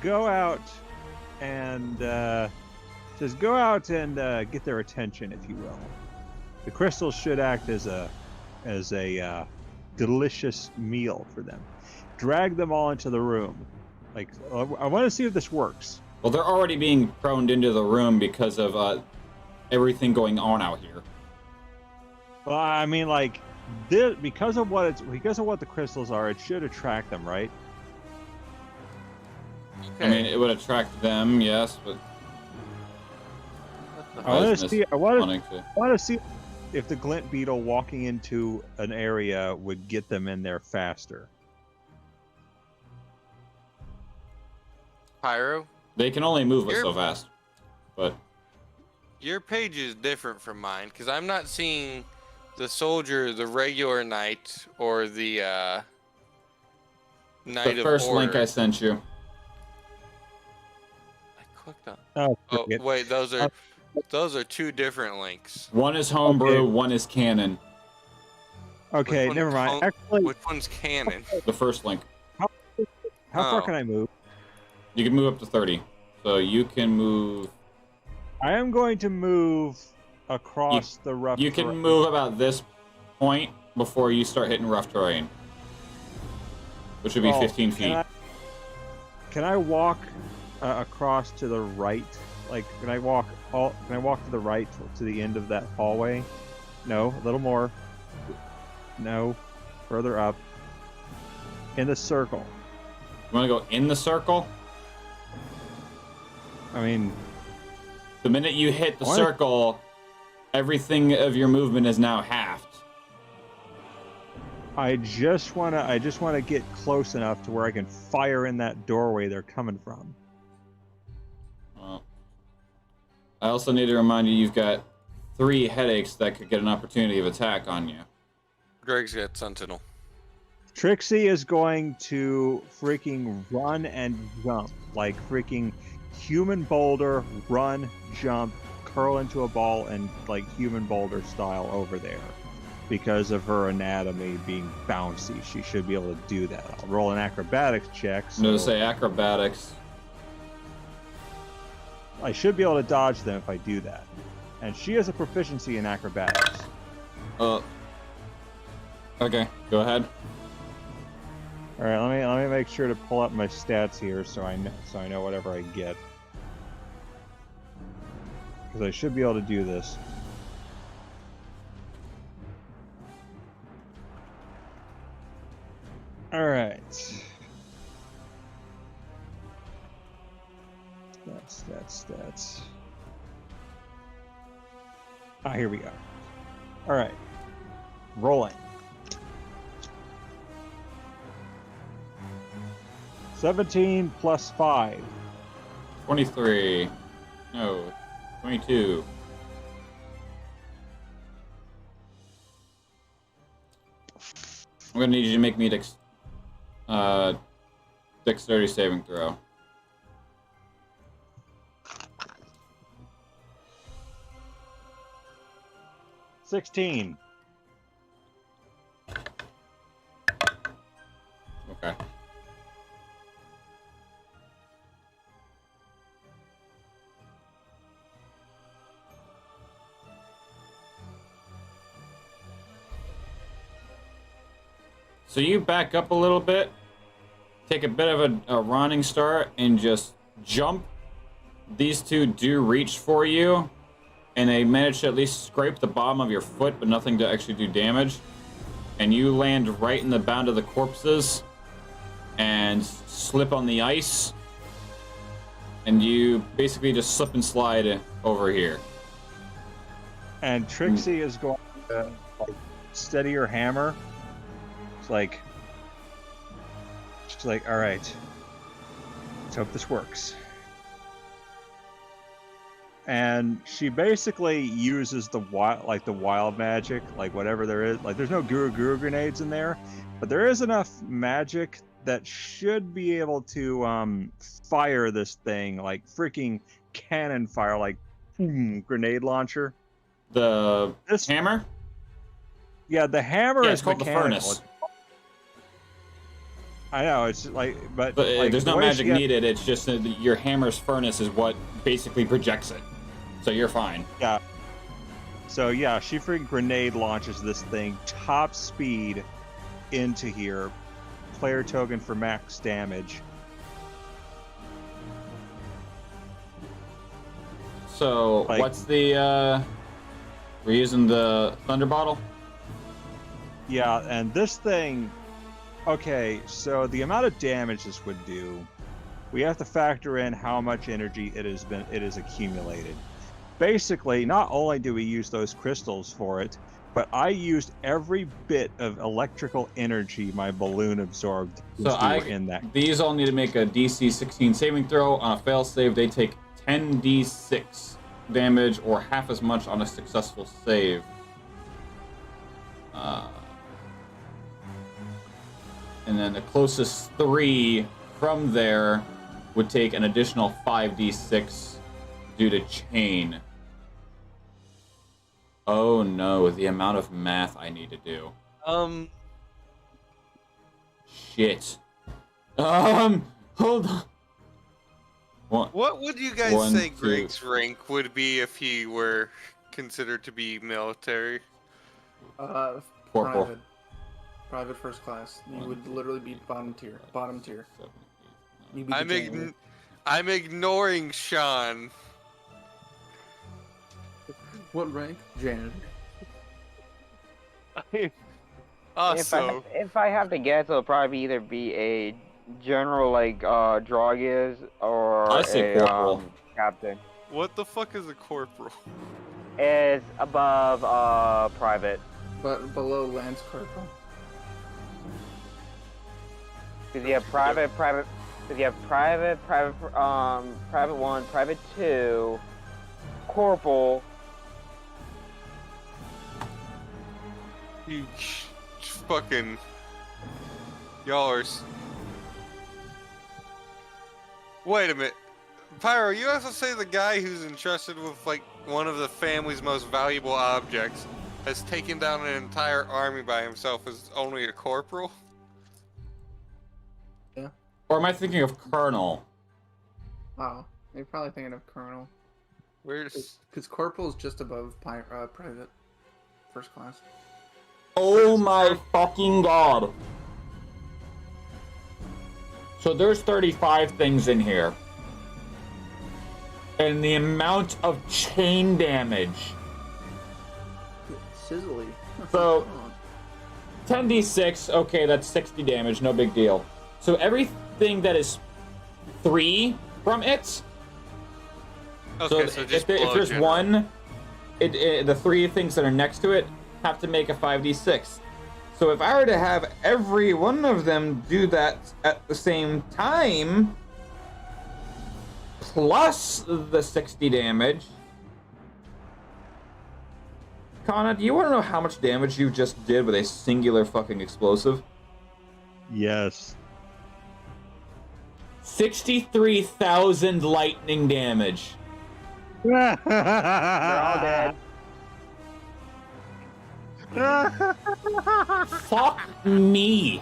go out and get their attention, if you will. The crystals should act as a delicious meal for them. Drag them all into the room. Like, I want to see if this works. Well, they're already being thrown into the room because of everything going on out here. Well, I mean, like, because of what the crystals are, it should attract them, right? Okay. I mean, it would attract them, yes, but I want to see if the glint beetle walking into an area would get them in there faster. Pyro? They can only move us so fast, but... Your page is different from mine, because I'm not seeing the soldier, the regular knight, or the knight of order. The first link I sent you. I clicked on. Oh wait, those are 2 different links. One is homebrew, one is canon. Okay, never mind. Actually, which one's canon? The first link. How far can I move? You can move up to 30. So you can move... I am going to move across the rough terrain. You can move about this point before you start hitting rough terrain. Which would be 15 feet. Can I walk across to the right? Like, can I walk to the right to the end of that hallway? No, a little more. No, further up. In the circle. You want to go in the circle? I mean, the minute you hit the circle, everything of your movement is now halved. I just wanna get close enough to where I can fire in that doorway they're coming from. Well, I also need to remind you, you've got 3 headaches that could get an opportunity of attack on you. Greg's got Sentinel. Trixie is going to freaking run and jump, like freaking human boulder, run, jump, curl into a ball, and like human boulder style over there. Because of her anatomy being bouncy, she should be able to do that. I'll roll an acrobatics check. So No, to say acrobatics. I should be able to dodge them if I do that. And she has a proficiency in acrobatics. Okay, go ahead. All right, let me make sure to pull up my stats here so I know whatever I get. Because I should be able to do this. All right. Stats. Ah, here we go. All right. Rolling. 17 plus 5. 23. No. 22. I'm gonna need you to make me dexterity saving throw. $16. Okay. So you back up a little bit, take a bit of a running start, and just jump. These two do reach for you, and they manage to at least scrape the bottom of your foot, but nothing to actually do damage. And you land right in the bound of the corpses and slip on the ice. And you basically just slip and slide over here. And Trixie is going to like, steady her hammer. It's like, she's like, all right, let's hope this works. And she basically uses the wild magic, like whatever there is. Like there's no guru grenades in there, but there is enough magic that should be able to fire this thing like freaking cannon fire, like grenade launcher. This hammer? Yeah, the hammer yeah, is it's called mechanical. the furnace. I know, it's like, but like, there's no magic she needed. It's just that your hammer's furnace is what basically projects it. So you're fine. Yeah. So yeah, she freaking grenade launches this thing top speed into here. Player token for max damage. So Like- what's the we're using the thunder bottle? Yeah, and this thing, okay, so the amount of damage this would do, we have to factor in how much energy it has accumulated. Basically, not only do we use those crystals for it, but I used every bit of electrical energy my balloon absorbed in that. These all need to make a DC 16 saving throw. On a fail save, they take 10d6 damage or half as much on a successful save. And then the closest 3 from there would take an additional 5d6 due to chain. Oh no, the amount of math I need to do. Shit. Hold on. What would you guys One, say two. Greg's rank would be if he were considered to be military? Corporal. Private first class. You would literally be bottom tier. Bottom tier. You'd be the I'm janitor. I'm ignoring Sean. What rank? Janitor. Also, If I have to guess, it'll probably either be a general like Draugis or I say a corporal. captain. what the fuck is a corporal? Is above private. But below Lance Corporal. Because you have private. Because you have private 1, private 2, corporal. You fucking y'all are. Wait a minute, Pyro. You also say the guy who's entrusted with like one of the family's most valuable objects has taken down an entire army by himself is only a corporal? Yeah. Or am I thinking of Colonel? Wow. You're probably thinking of Colonel. Where's Because Corporal is just above Private first class. Oh my fucking god. So there's 35 things in here. And the amount of chain damage. Sizzly. So 10d6, okay, that's 60 damage, no big deal. So everything that is 3 from it. okay? So, So just if there's general. one, the 3 things that are next to it have to make a 5d6. So if I were to have every one of them do that at the same time, plus the 60 damage. Kana, do you want to know how much damage you just did with a singular fucking explosive? Yes. 63,000 lightning damage. They're all dead. Fuck me.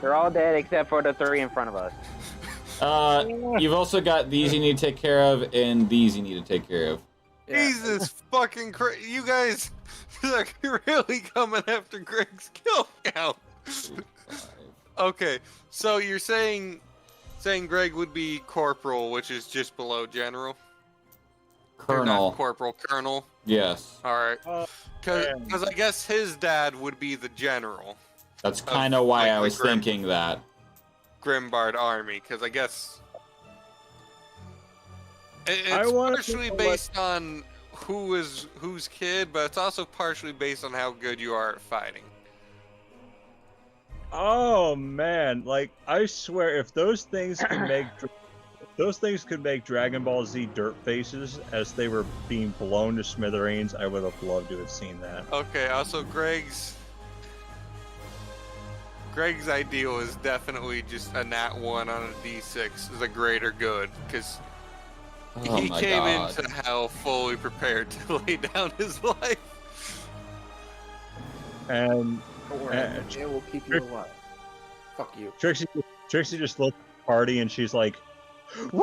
They're all dead except for the 3 in front of us. You've also got these you need to take care of, and these you need to take care of. Yeah. Jesus fucking Christ! You guys are really coming after Greg's kill count. Okay, so you're saying Greg would be corporal, which is just below general? Or not Colonel. corporal, colonel. Yes. All right. Oh, Because I guess his dad would be the general. That's kind of why like, I the was thinking that. Grimbard army, because I guess I it's wanna partially know based on who is whose kid, but it's also partially based on how good you are at fighting. Oh man, like I swear, if those things could make Dragon Ball Z dirt faces as they were being blown to smithereens, I would have loved to have seen that. Okay, also Greg's ideal is definitely just a nat 1 on a d6 is a greater good, because Oh he my came God. into hell fully prepared to lay down his life. And Don't worry, it will keep you alive. Fuck you. Trixie just looks at the party and she's like, "Woo!"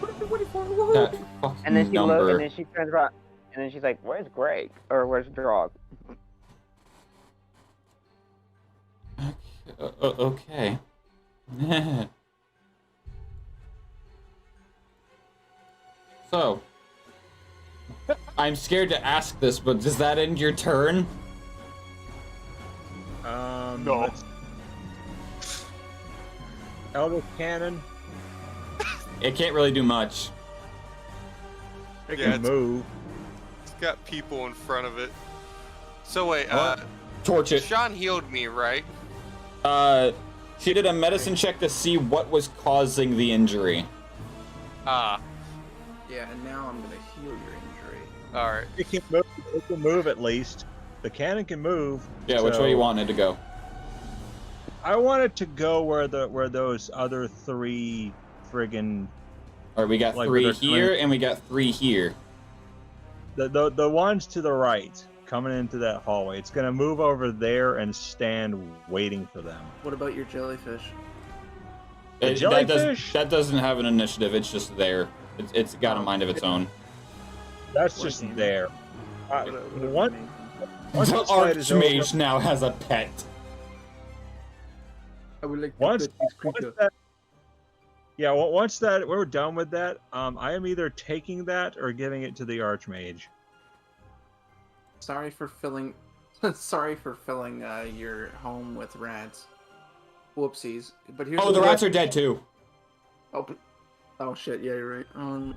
That fucking And then she number. looks, and then she turns around, and then she's like, "Where's Greg? Or where's Drog?" Okay. So, I'm scared to ask this, but does that end your turn? No. Elder Cannon. It can't really do much. It Yeah, can move. It's got people in front of it. So wait, Torch it. Sean healed me, right? She did a medicine check to see what was causing the injury. Ah, Yeah, and now I'm gonna heal your injury. alright. It can move. It can move at least. The cannon can move. Yeah, which way you want it to go? I want it to go where those other three friggin' Alright, we got Like 3 with our here, twin- and we got 3 here. the ones to the right coming into that hallway. It's gonna move over there and stand waiting for them. What about your jellyfish? The That jellyfish? doesn't have an initiative, it's just there. It's got a mind of its own. That's What just game? there. What Once The this fight is over- Archmage now has a pet. I would like Once, to pet this once creature. that, yeah, well, once that we're done with that, I am either taking that or giving it to the Archmage. Sorry for filling. Sorry for filling your home with rats. Whoopsies. But here's Oh, the rats are dead too. Oh shit! Yeah, you're right.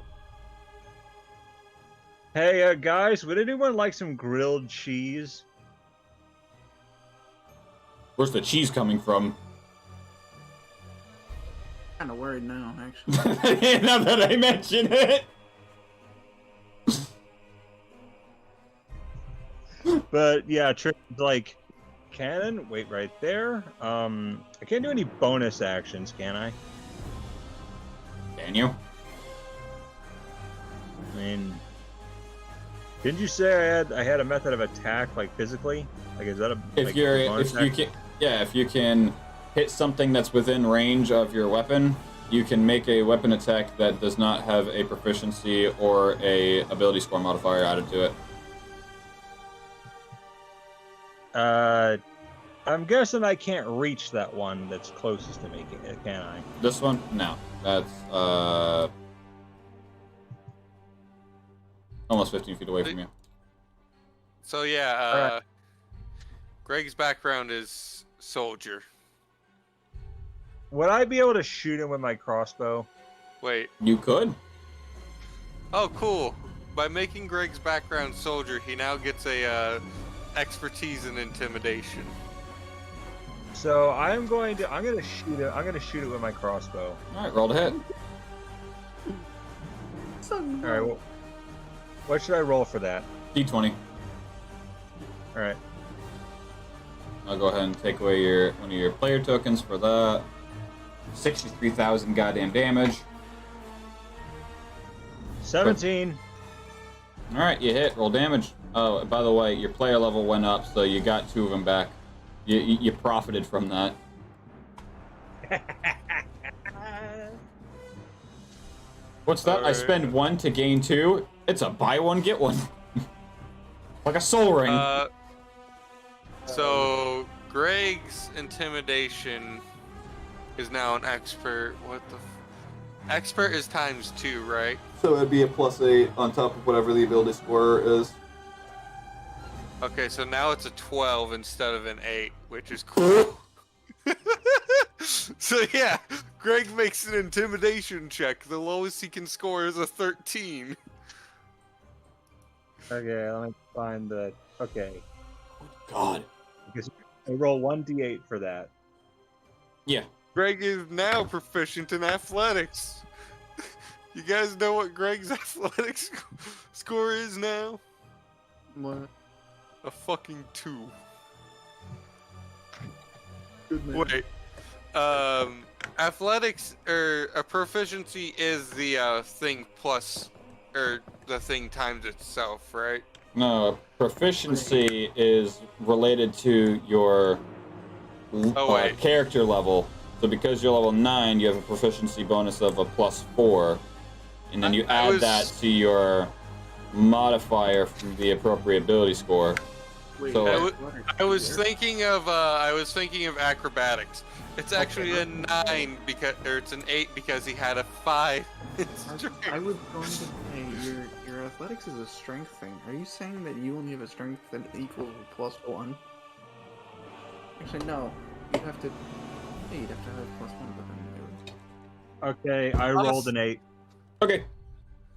Hey, guys, would anyone like some grilled cheese? Where's the cheese coming from? Kind of worried now, actually. Now that I mention it. But yeah, like cannon. Wait right there. I can't do any bonus actions, can I? Can you? I mean, didn't you say I had a method of attack, like physically? Like, is that a If like, you're bonus if you action? can if you can hit something that's within range of your weapon, you can make a weapon attack that does not have a proficiency or a ability score modifier added to it. I'm guessing I can't reach that one that's closest to me, can I? This one? No. That's almost 15 feet away from you. So yeah, Alright. Greg's background is soldier. Would I be able to shoot him with my crossbow? Wait. You could. Oh, cool. By making Greg's background soldier, he now gets a expertise in intimidation. So I'm gonna shoot it. I'm gonna shoot it with my crossbow. All right, roll to hit. All right. Well, what should I roll for that? D20. All right. I'll go ahead and take away one of your player tokens for that. 63,000 goddamn damage. 17. All right, you hit. Roll damage. Oh, by the way, your player level went up, so you got 2 of them back. You profited from that. What's that? I spend 1 to gain 2. It's a buy one get one. Like a soul ring. So Greg's intimidation is now an expert. What the? Expert is ×2, right? So it'd be a +8 on top of whatever the ability score is. Okay, so now it's a 12 instead of an 8, which is cool. So yeah, Greg makes an intimidation check. The lowest he can score is a 13. Okay, let me find the. Okay. God. Because I roll 1d8 for that. Yeah. Greg is now proficient in athletics. You guys know what Greg's athletics score is now? What? A fucking 2. Good man. Wait. Athletics or a proficiency is the thing plus, or the thing times itself, right? No, proficiency is related to your character level. So because you're level 9, you have a proficiency bonus of a +4, and then you add that to your modifier from the appropriate ability score. Wait, So I was thinking of acrobatics. It's actually a 9 because, or it's an 8 because he had a 5 in strength. I was going to say your athletics is a strength thing. Are you saying that you only have a strength that equals +1? Actually, no. You'd have to. Yeah, you'd have to have +1, but then it would. Okay, I rolled an 8. Okay.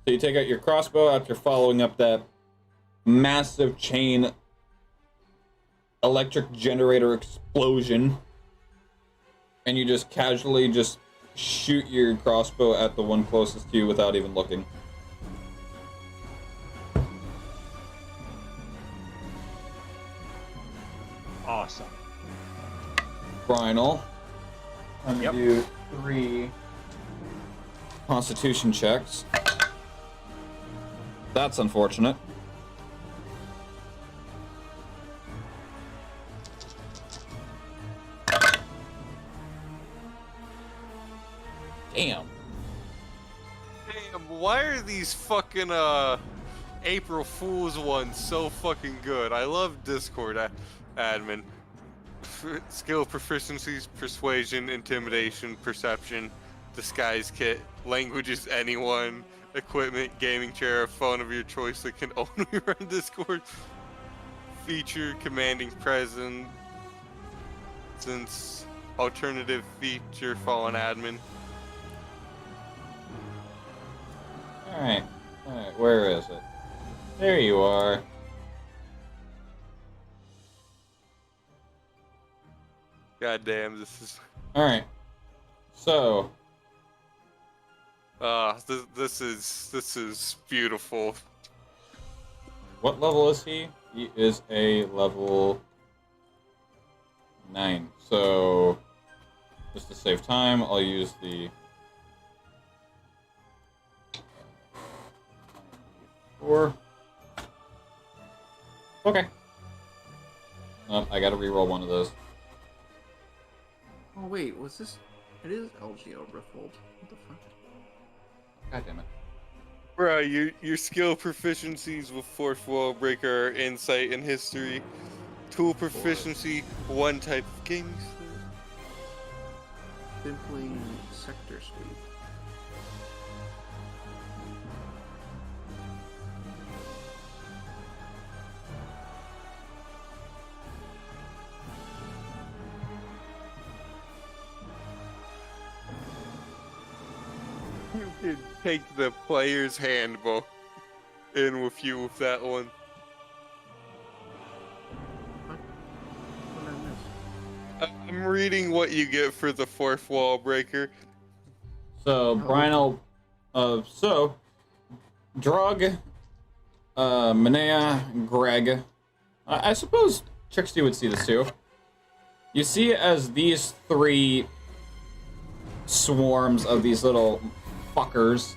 So you take out your crossbow after following up that massive chain electric generator explosion, and you just casually just shoot your crossbow at the one closest to you without even looking. Awesome. Brynel, I'm gonna do 3 Constitution checks. That's unfortunate. Damn. Damn, why are these fucking April Fool's ones so fucking good? I love Discord admin. Skill proficiencies, persuasion, intimidation, perception, disguise kit, languages anyone, equipment, gaming chair, a phone of your choice that can only run Discord, feature, commanding presence, alternative feature, fallen admin. Alright, where is it? There you are. God damn, this is... Alright. So... this is beautiful. What level is he? He is a level 9. So... just to save time, I'll use the... 4. Okay. Oh, I gotta reroll one of those. Oh wait, was this? It is LGO Rifthold. What the fuck? God damn it. Bruh, your skill proficiencies with Fourth Wall Breaker are insight and history. Tool proficiency, one type of gaming skill. Simply sector sweep. You could take the player's handbook in with you with that one. What did I miss? I'm reading what you get for the Fourth Wall Breaker. So, Brynel... so... Drug... Manea, Greg... I suppose Trixie would see this too. You see as these 3 swarms of these little fuckers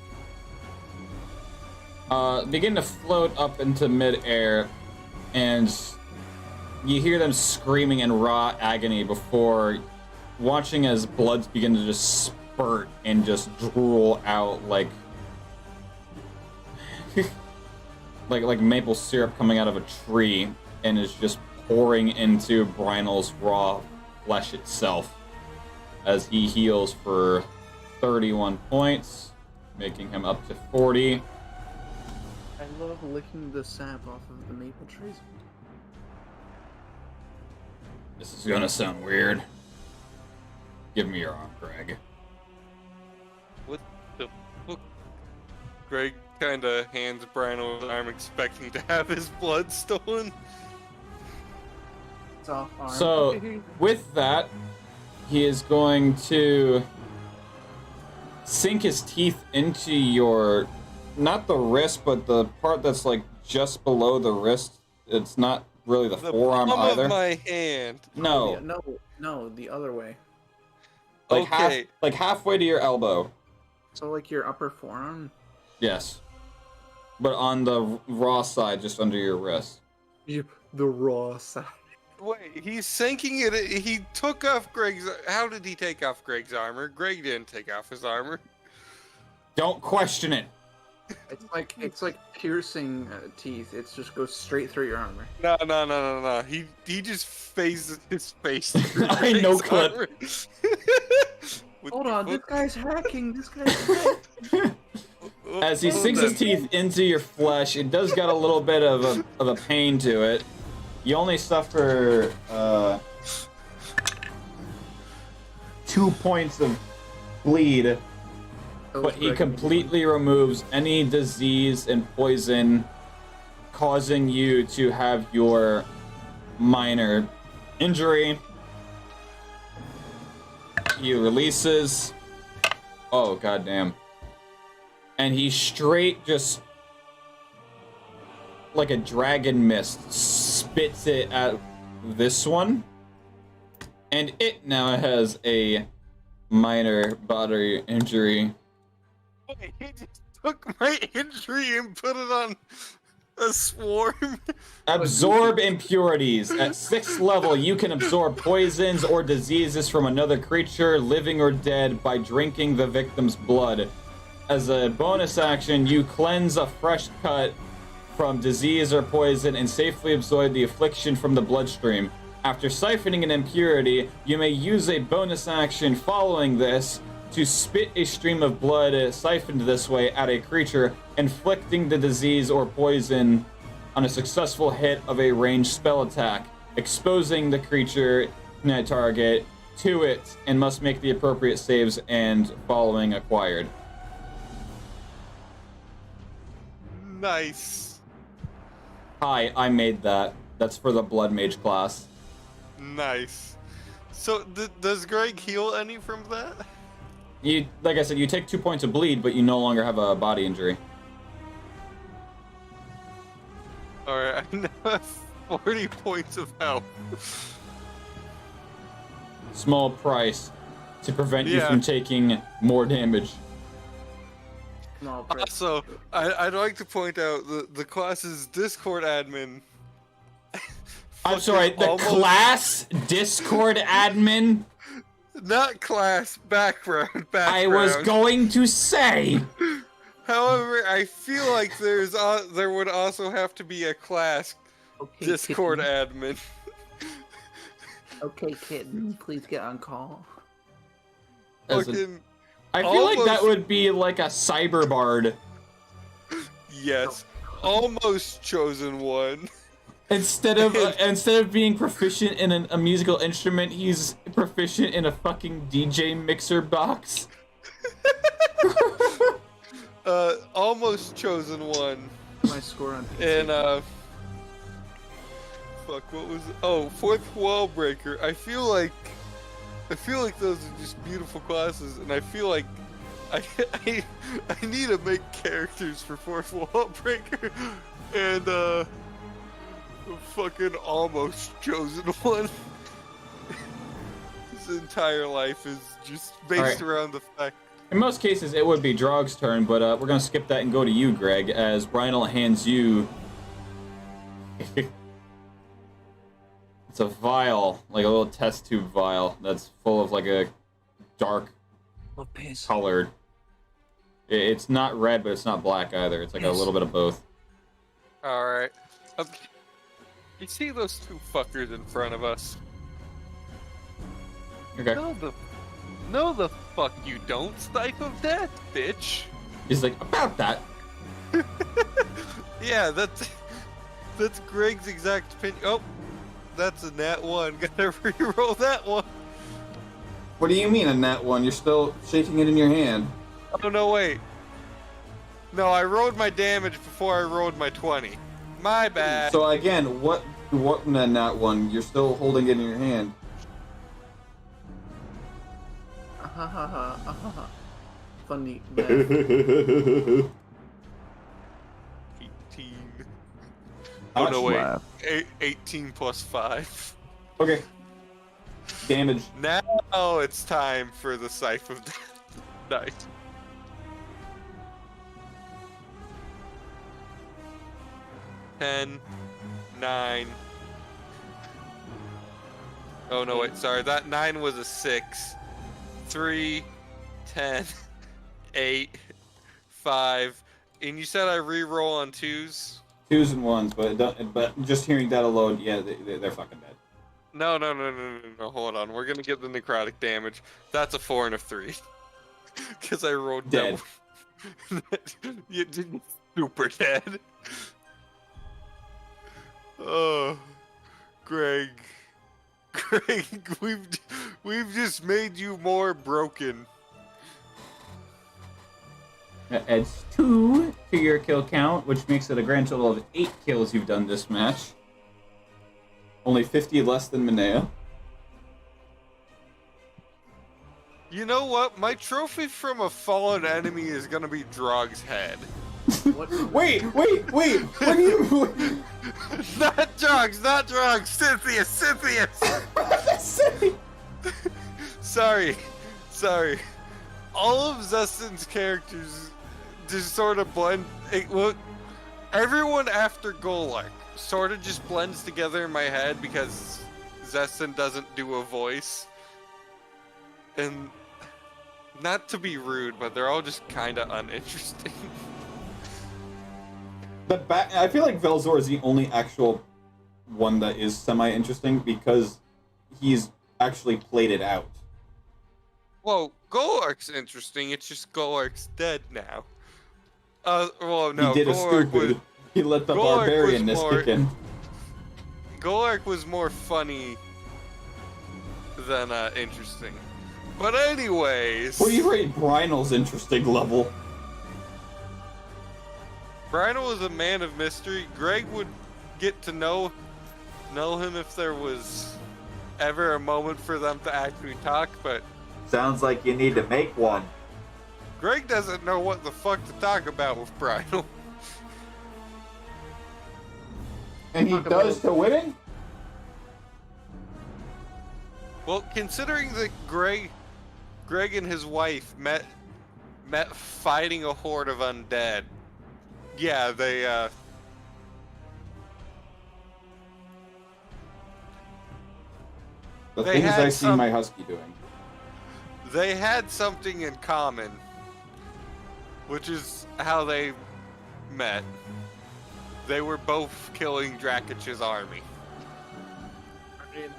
begin to float up into midair, and you hear them screaming in raw agony before watching as bloods begin to just spurt and just drool out like like maple syrup coming out of a tree, and is just pouring into Brynel's raw flesh itself as he heals for 31 points, making him up to 40. I love licking the sap off of the maple trees. This is gonna sound weird. Give me your arm, Greg. What the fuck? Greg kind of hands Brynel's arm, expecting to have his blood stolen. It's off arm. So, with that, he is going to sink his teeth into your, not the wrist, but the part that's like just below the wrist. It's not really the forearm palm either. of my hand. No, No, the other way. like Okay. like halfway to your elbow. So like your upper forearm. Yes, but on the raw side, just under your wrist. The raw side. Wait, he's sinking it. He took off Greg's. How did he take off Greg's armor? Greg didn't take off his armor. Don't question it. It's like piercing teeth. It just goes straight through your armor. No. He just phases his face. Through I know Greg's clip. armor. Hold on, this guy's hacking. This guy's hacking. As he sinks his teeth into your flesh, it does got a little bit of a pain to it. You only suffer 2 points of bleed, but he completely removes any disease and poison, causing you to have your minor injury. He releases. Oh, goddamn. And he straight just, like a dragon mist, spits it at this one. And it now has a minor bodily injury. Wait, he just took my injury and put it on a swarm. Absorb impurities. At 6th level, you can absorb poisons or diseases from another creature, living or dead, by drinking the victim's blood. As a bonus action, you cleanse a fresh cut from disease or poison and safely absorb the affliction from the bloodstream. After siphoning an impurity, you may use a bonus action following this to spit a stream of blood siphoned this way at a creature, inflicting the disease or poison on a successful hit of a ranged spell attack, exposing the creature target to it, and must make the appropriate saves and following acquired. Nice. Hi, I made that. That's for the Blood Mage class. Nice. So, does Greg heal any from that? You, like I said, you take 2 points of bleed, but you no longer have a body injury. Alright, I now have 40 points of health. Small price to prevent you from taking more damage. Also, I'd like to point out the class's Discord admin. I'm sorry, the class Discord admin? Not class, background. I was going to say. However, I feel like there would also have to be a class Discord admin. Okay, kitten, please get on call. Fucking. I feel like that would be like a cyber bard. Yes, almost chosen one. Instead of being proficient in a musical instrument, he's proficient in a fucking DJ mixer box. Almost chosen one. My score on PC. And fuck, what was it? Oh, Fourth Wall Breaker. I feel like those are just beautiful classes, and I feel like I need to make characters for Fourth Wall Breaker, and fucking almost chosen one. His entire life is just based around the fact. In most cases, it would be Drog's turn, but we're gonna skip that and go to you, Greg, as Brynel hands you. It's a vial, like a little test tube vial that's full of like a dark colored. It's not red, but it's not black either. It's like a little bit of both. All right. Okay. You see those two fuckers in front of us? Okay. No, the fuck you don't, Snipe of Death, bitch. He's like, about that. Yeah, that's Greg's exact opinion. Oh, that's a nat 1. Gotta re-roll that one. What do you mean a nat 1? You're still shaking it in your hand. Oh, no, wait. No, I rolled my damage before I rolled my 20. My bad. So again, what in a nat 1? You're still holding it in your hand. Funny. Math. 18. Oh, no, wait. Laugh. 18 plus 5. Okay. Damage. Now it's time for the Scythe of Death. Nice. Ten, 9. Oh no, wait, sorry. That 9 was a 6. 3, 10, 8, 5. And you said I re-roll on 2s? 2s and 1s, but just hearing that alone, yeah, they're fucking dead. No, hold on. We're gonna get the necrotic damage. That's a 4 and a 3. Because I rolled Dead. You didn't super dead. Oh, Greg, we've just made you more broken. That adds 2 to your kill count, which makes it a grand total of 8 kills you've done this match. Only 50 less than Minea. You know what? My trophy from a fallen enemy is gonna be Drog's head. Wait! What do you... Not drugs! Cynthia! Sorry. All of Zestin's characters just sort of blend. Look, everyone after Golak sort of just blends together in my head because Zestin doesn't do a voice. And not to be rude, but they're all just kind of uninteresting. I feel like Velzor is the only actual one that is semi-interesting because he's actually played it out. Well, Golak's interesting. It's just Golak's dead now. Well, no. He did a stupid. He let the barbarianness kick in. Golak was more funny than interesting. But anyways. What do you rate Brynel's interesting level? Brynel is a man of mystery. Greg would get to know him if there was ever a moment for them to actually talk, but sounds like you need to make one. Greg doesn't know what the fuck to talk about with Brynel. And he does to winning? Well, considering that Greg and his wife met fighting a horde of undead. Yeah, they The they things had I see my husky doing. They had something in common, which is how they met. They were both killing Drakich's army. I mean,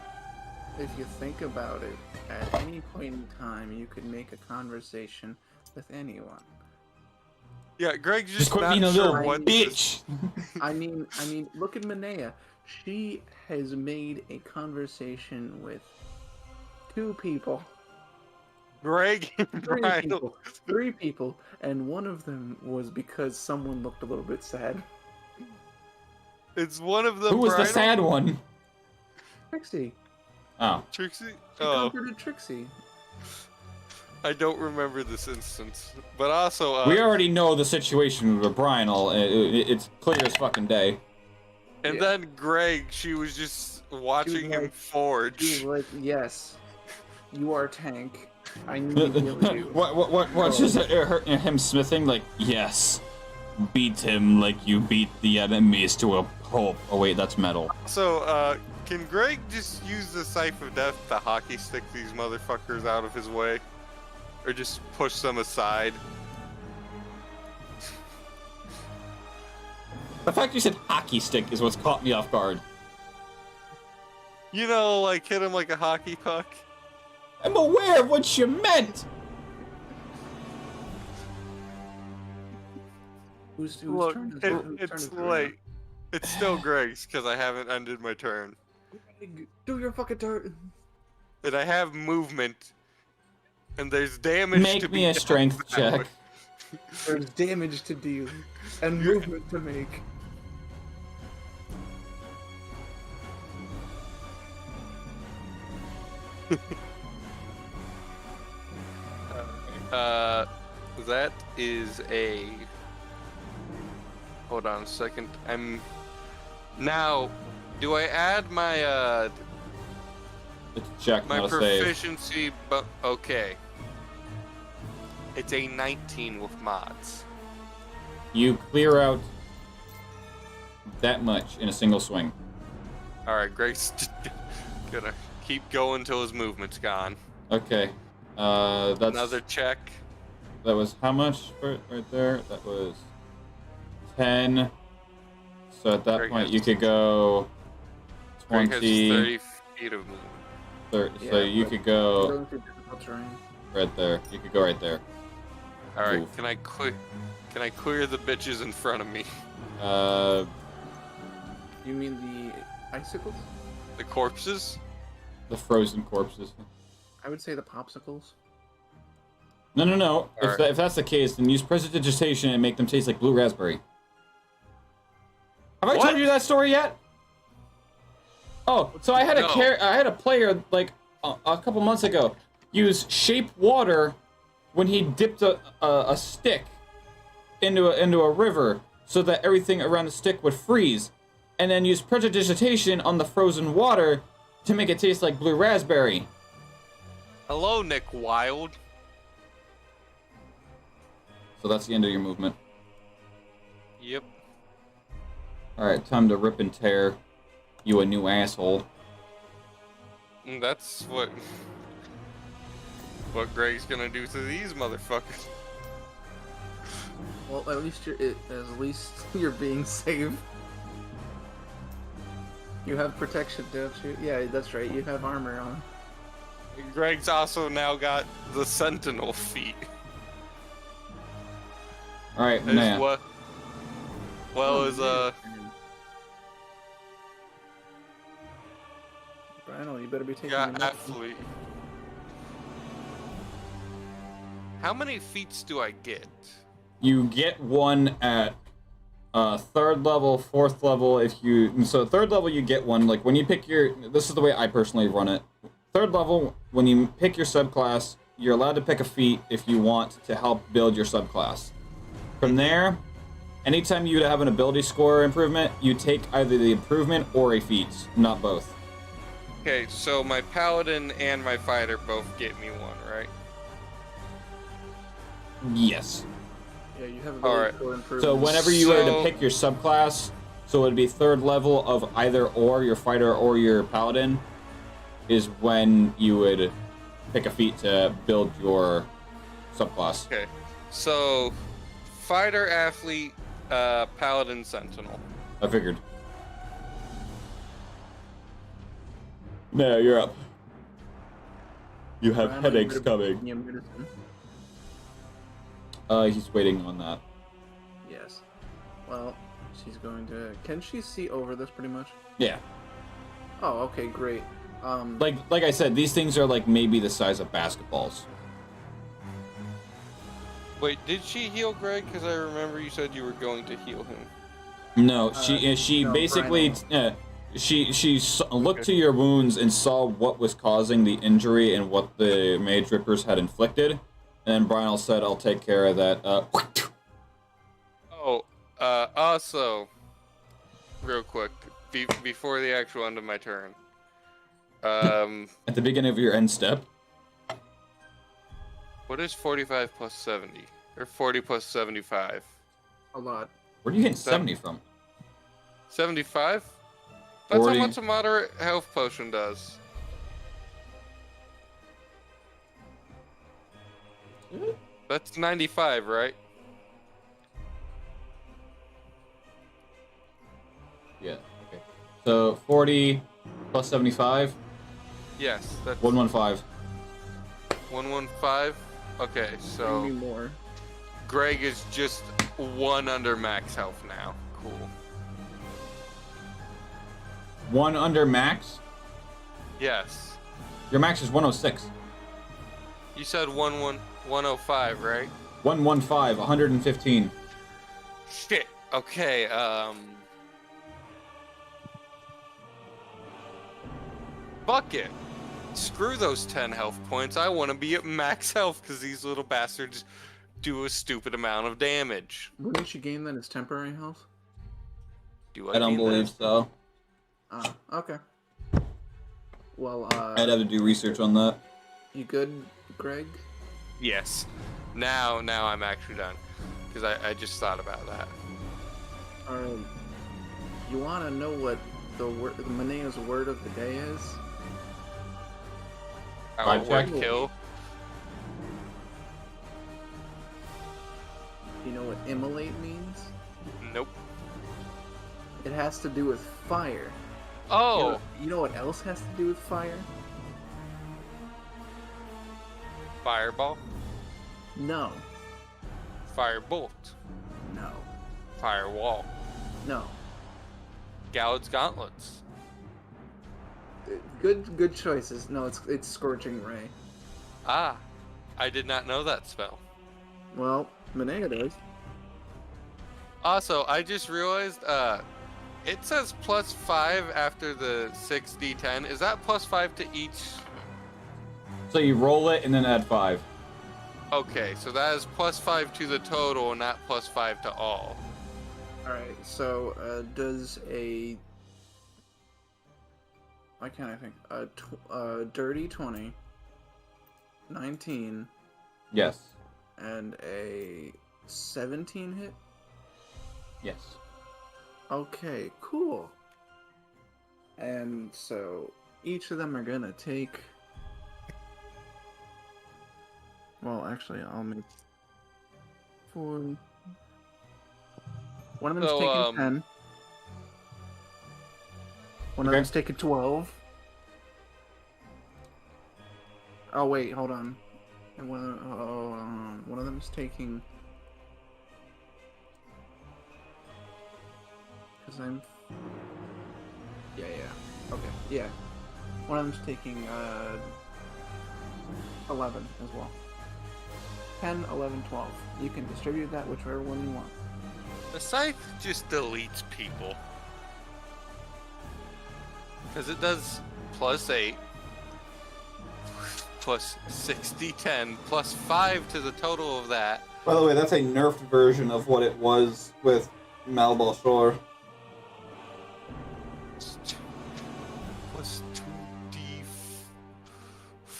if you think about it, at any point in time, you could make a conversation with anyone. Yeah, Greg's Just just quit not being a sure little what bitch. I mean, look at Minea. She has made a conversation with 2 people. Greg and Brynel. 3 people, and one of them was because someone looked a little bit sad. It's one of them. Who was the Brynel? sad one? Trixie. Oh. Trixie? She Oh, comforted Trixie. I don't remember this instance. But also, We already know the situation with Brynel. It's clear as fucking day. and then Greg, she was just watching him forge. She was like, yes, you are tank. I need to heal you. What's just him smithing? Like, yes. Beat him like you beat the enemies to a pulp. Oh wait, that's metal. So, can Greg just use the Scythe of Death to hockey stick these motherfuckers out of his way? Or just push them aside? The fact you said hockey stick is what's caught me off guard. You know, like hit him like a hockey puck. I'm aware of what you meant. Whose Look, turn is whose turn it's is it right late. It's still Greg's because I haven't ended my turn. now? Do your fucking turn. And I have movement. And there's damage to Make be me a done strength that check. way. There's damage to deal and movement to make. That is a. Hold on a second. Now, do I add my It's a check, my not a save. proficiency? But okay. It's a 19 with mods. You clear out that much in a single swing. All right, Greg's gonna keep going till his movement's gone. Okay. That's Another check. That was how much right there? That was 10. So at that Greg point, has- you could go Greg has 20. 30 feet of movement. 30, so you could go Going through difficult terrain. right there. You could go right there. All right, Move. can I clear the bitches in front of me? You mean the icicles? The corpses? The frozen corpses. I would say the popsicles. No. Alright. If that's the case, then use prestidigitation and make them taste like blue raspberry. Have I What? told you that story yet? Oh, so I had No. I had a player like a couple months ago use shape water when he dipped a stick into a river so that everything around the stick would freeze, and then use prestidigitation on the frozen water to make it taste like blue raspberry. Hello, Nick Wild. So that's the end of your movement. Yep. Alright, time to rip and tear. You a new asshole. That's what Greg's gonna do to these motherfuckers. Well, at least you're being safe. You have protection, don't you? Yeah, that's right. You have armor on. Greg's also now got the Sentinel feat. Alright, As man. what? Well, as Brian, you better be taking yeah, your medicine. athlete. How many feats do I get? You get one at third level, fourth level. So third level you get one. Like when you pick this is the way I personally run it. Third level, when you pick your subclass, you're allowed to pick a feat if you want to help build your subclass. From there, anytime you have an ability score improvement, you take either the improvement or a feat, not both. Okay, so my paladin and my fighter both get me one, right? Yes. Yeah, you have Alright. ability score improvement. So whenever you were to So- pick your subclass, so it'd be third level of either or your fighter or your paladin, is when you would pick a feat to build your subclass. Okay, so fighter, athlete, paladin, sentinel. I figured. No, you're up. You have Brian, headaches you better be coming. taking your medicine. He's waiting on that. Yes. Well, she's going to. Can she see over this pretty much? Yeah. Oh, okay, great. Like I said, these things are like maybe the size of basketballs. Wait, did she heal Greg? Because I remember you said you were going to heal him. No, she no, basically she looked to your wounds and saw what was causing the injury and what the mage rippers had inflicted, and then Brian said, "I'll take care of that." Oh, also, real quick, before the actual end of my turn, At the beginning of your end step. what is 45 plus 70? Or 40 plus 75? A lot. Where are you getting 70 from? 75? That's 40. how much a moderate health potion does. That's 95, right? Yeah. Okay. So 40 Plus 75. Yes, that's 115. 115. Okay, so Maybe more. Greg is just 1 under max health now. Cool. 1 under max. Yes. Your max is 106. You said 105, right? 115. 115. Shit. Okay. Fuck it. Screw those 10 health points. I want to be at max health because these little bastards do a stupid amount of damage. Wouldn't you gain that as temporary health? Do I don't gain believe that? so. Ah, okay. Well, I'd have to do research on that. you good, Greg? Yes. Now I'm actually done because I just thought about that. You want to know what the Manea's word of the day is? Our Vibe word check? kill. You know what immolate means? Nope. It has to do with fire. Oh. You know what else has to do with fire? Fireball. No. Firebolt. No. Firewall. No. Gallad's gauntlets. Good choices. No, it's Scorching Ray. Ah, I did not know that spell. Well, Manea does. Also, I just realized, it says +5 after the 6d10. Is that +5 to each? So you roll it and then add 5. Okay, so that is +5 to the total, not +5 to all. Alright, so, does a... Why can't I think? Dirty 20, 19, Yes. and a 17 hit? Yes. Okay, cool. And so, each of them are gonna take... Well, actually, I'll make... 4... One of them's So, taking 10. One of Okay. them's taking 12. Oh, wait, hold on. And one of them's taking... Because I'm... Yeah. Okay, yeah. One of them's taking, 11 as well. 10, 11, 12. You can distribute that whichever one you want. The scythe just deletes people. Because it does +8, +60, 10, +5 to the total of that. By the way, that's a nerfed version of what it was with Malbal Shore.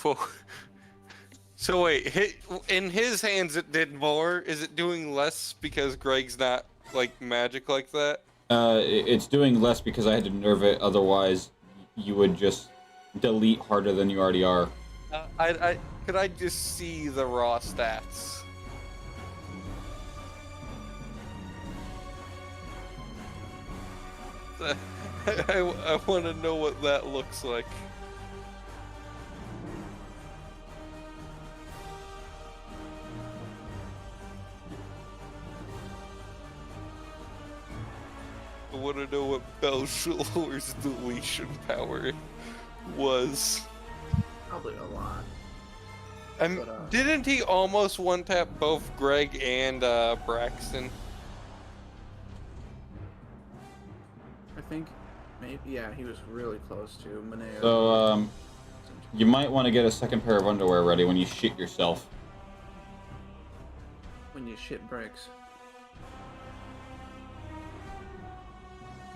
+2d4. So wait, in his hands it did more. Is it doing less because Greg's not like magic like that? It's doing less because I had to nerf it. Otherwise, you would just delete harder than you already are. Could I just see the raw stats? I want to know what that looks like. I want to know what Belshulor's deletion power was. Probably a lot. Didn't he almost one-tap both Greg and Braxton? I think, maybe, yeah, he was really close to Manea. So, you might want to get a second pair of underwear ready when you shit yourself. When your shit breaks.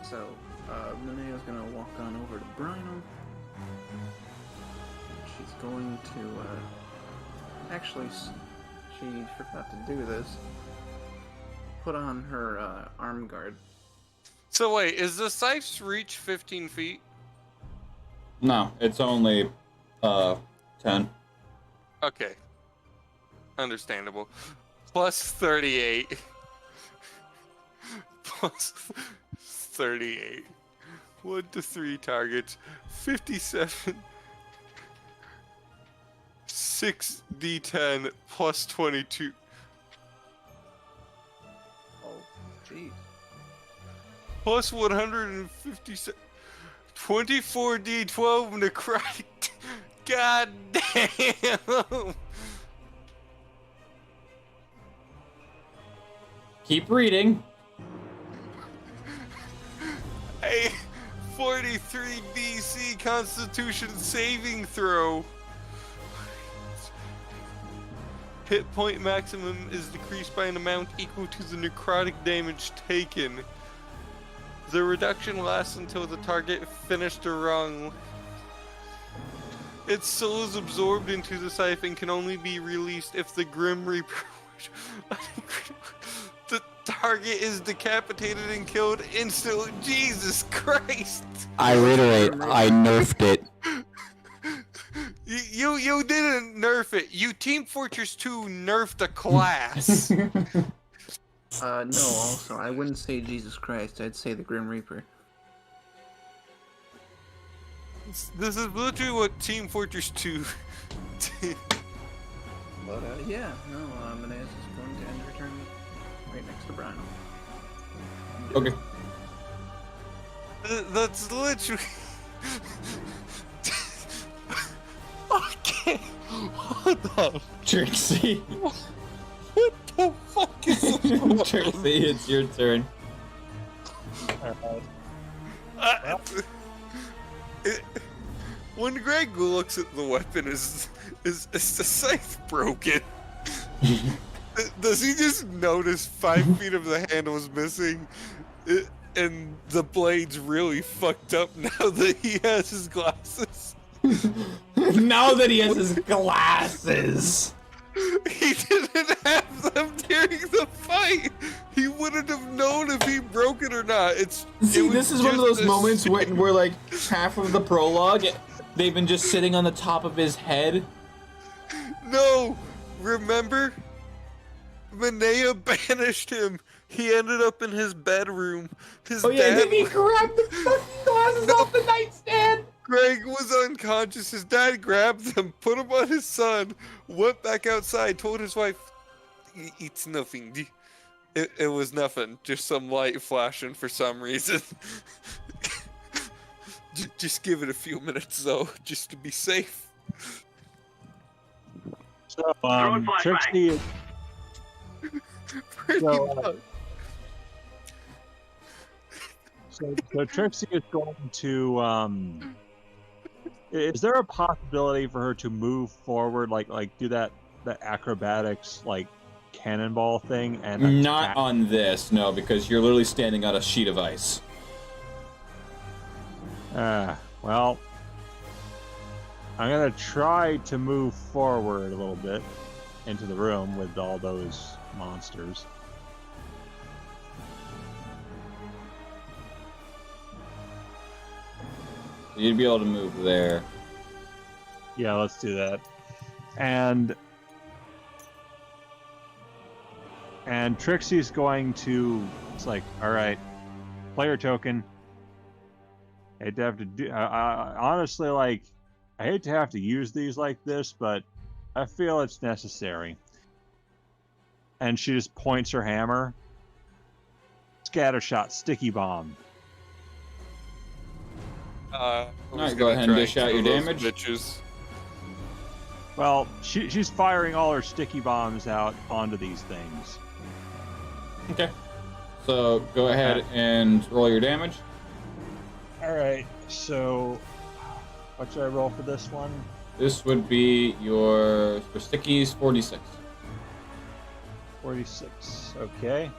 So, Manea's gonna walk on over to Brynum. She's going to, actually, she forgot to do this. Put on her, arm guard. So wait, is the scythe's reach 15 feet? No, it's only 10. Okay. Understandable. +38. +38. 1 to 3 targets. 57. 6d10 plus 22. Oh, jeez. Plus 157. 24d12 necrotic. God damn. Keep reading. A 43 DC Constitution saving throw. Hit point maximum is decreased by an amount equal to the necrotic damage taken. The reduction lasts until the target finished a rung. Its soul is absorbed into the siphon and can only be released if the Grim Reaper... The target is decapitated and killed instantly. Jesus Christ! I reiterate, I nerfed it. You didn't nerf it. You Team Fortress 2 nerfed a class. No, also, I wouldn't say Jesus Christ, I'd say the Grim Reaper. This is literally what Team Fortress 2 did. But, yeah, no, Menaeus is going to end her turn right next to Brian. Okay. That's literally... Okay. Hold on. Trixie. What the fuck is this? Trixie, it's your turn. When Greg looks at the weapon, is the scythe broken? Does he just notice 5 feet of the handle is missing? And the blade's really fucked up now that he has his glasses? Now that he has his glasses. He didn't have them during the fight. He wouldn't have known if he broke it or not. See, this is one of those moments where like half of the prologue, they've been just sitting on the top of his head. No, remember? Manea banished him. He ended up in his bedroom. Oh yeah, and then he grabbed the fucking glasses off the nightstand. Greg was unconscious. His dad grabbed them, put him on his son, went back outside, told his wife, "It's nothing. It was nothing. Just some light flashing for some reason." Just give it a few minutes, though, just to be safe. So, Trixie is... So Trixie is going to, is there a possibility for her to move forward, like do that acrobatics, like, cannonball thing? And Not attack? on this, no, because you're literally standing on a sheet of ice. Well, I'm gonna try to move forward a little bit into the room with all those monsters. You'd be able to move there. Yeah, let's do that. And Trixie's going to, it's like, all right, player token. I hate to have to do, honestly, like, I hate to have to use these like this, but I feel it's necessary. And she just points her hammer. Scattershot, sticky bomb. Alright, go ahead and dish out your damage. Bitches. Well, she's firing all her sticky bombs out onto these things. Okay. So go ahead and roll your damage. Alright, so what should I roll for this one? This would be your, for stickies, 46. 46, okay.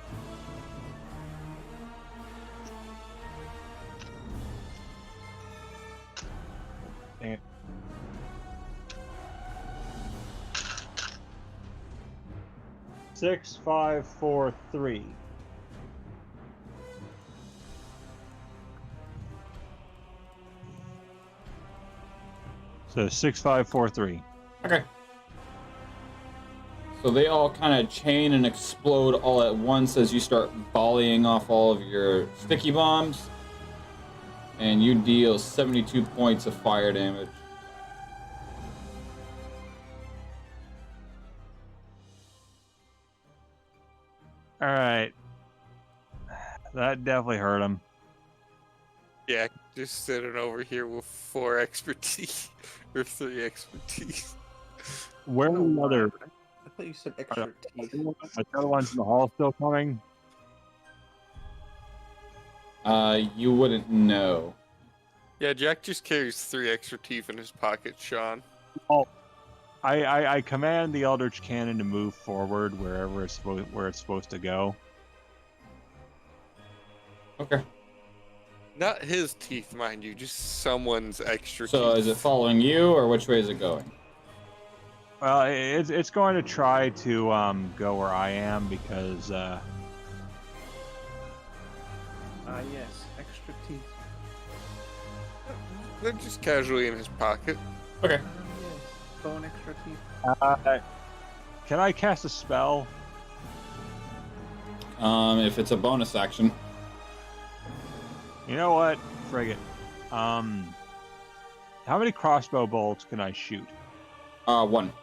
Dang it. Six, 5, 4, 3. So 6, 5, 4, 3. Okay. So they all kind of chain and explode all at once as you start volleying off all of your sticky bombs. and you deal 72 points of fire damage. All right. That definitely hurt him. Yeah, just sitting over here with 4 expertise or 3 expertise. Where are the other? I thought you said extra teeth. Are the other ones in the hall still coming? You wouldn't know. Yeah, Jack just carries 3 extra teeth in his pocket, Sean. Oh, I command the Eldritch Cannon to move forward where it's supposed to go. Okay. Not his teeth, mind you, just someone's extra So teeth. is it following you, or which way is it going? Well, it's going to try to go where I am because Yes, extra teeth. They're just casually in his pocket. Okay. Yes, bone extra teeth. Can I cast a spell? If it's a bonus action. You know what? Frig it. How many crossbow bolts can I shoot? 1.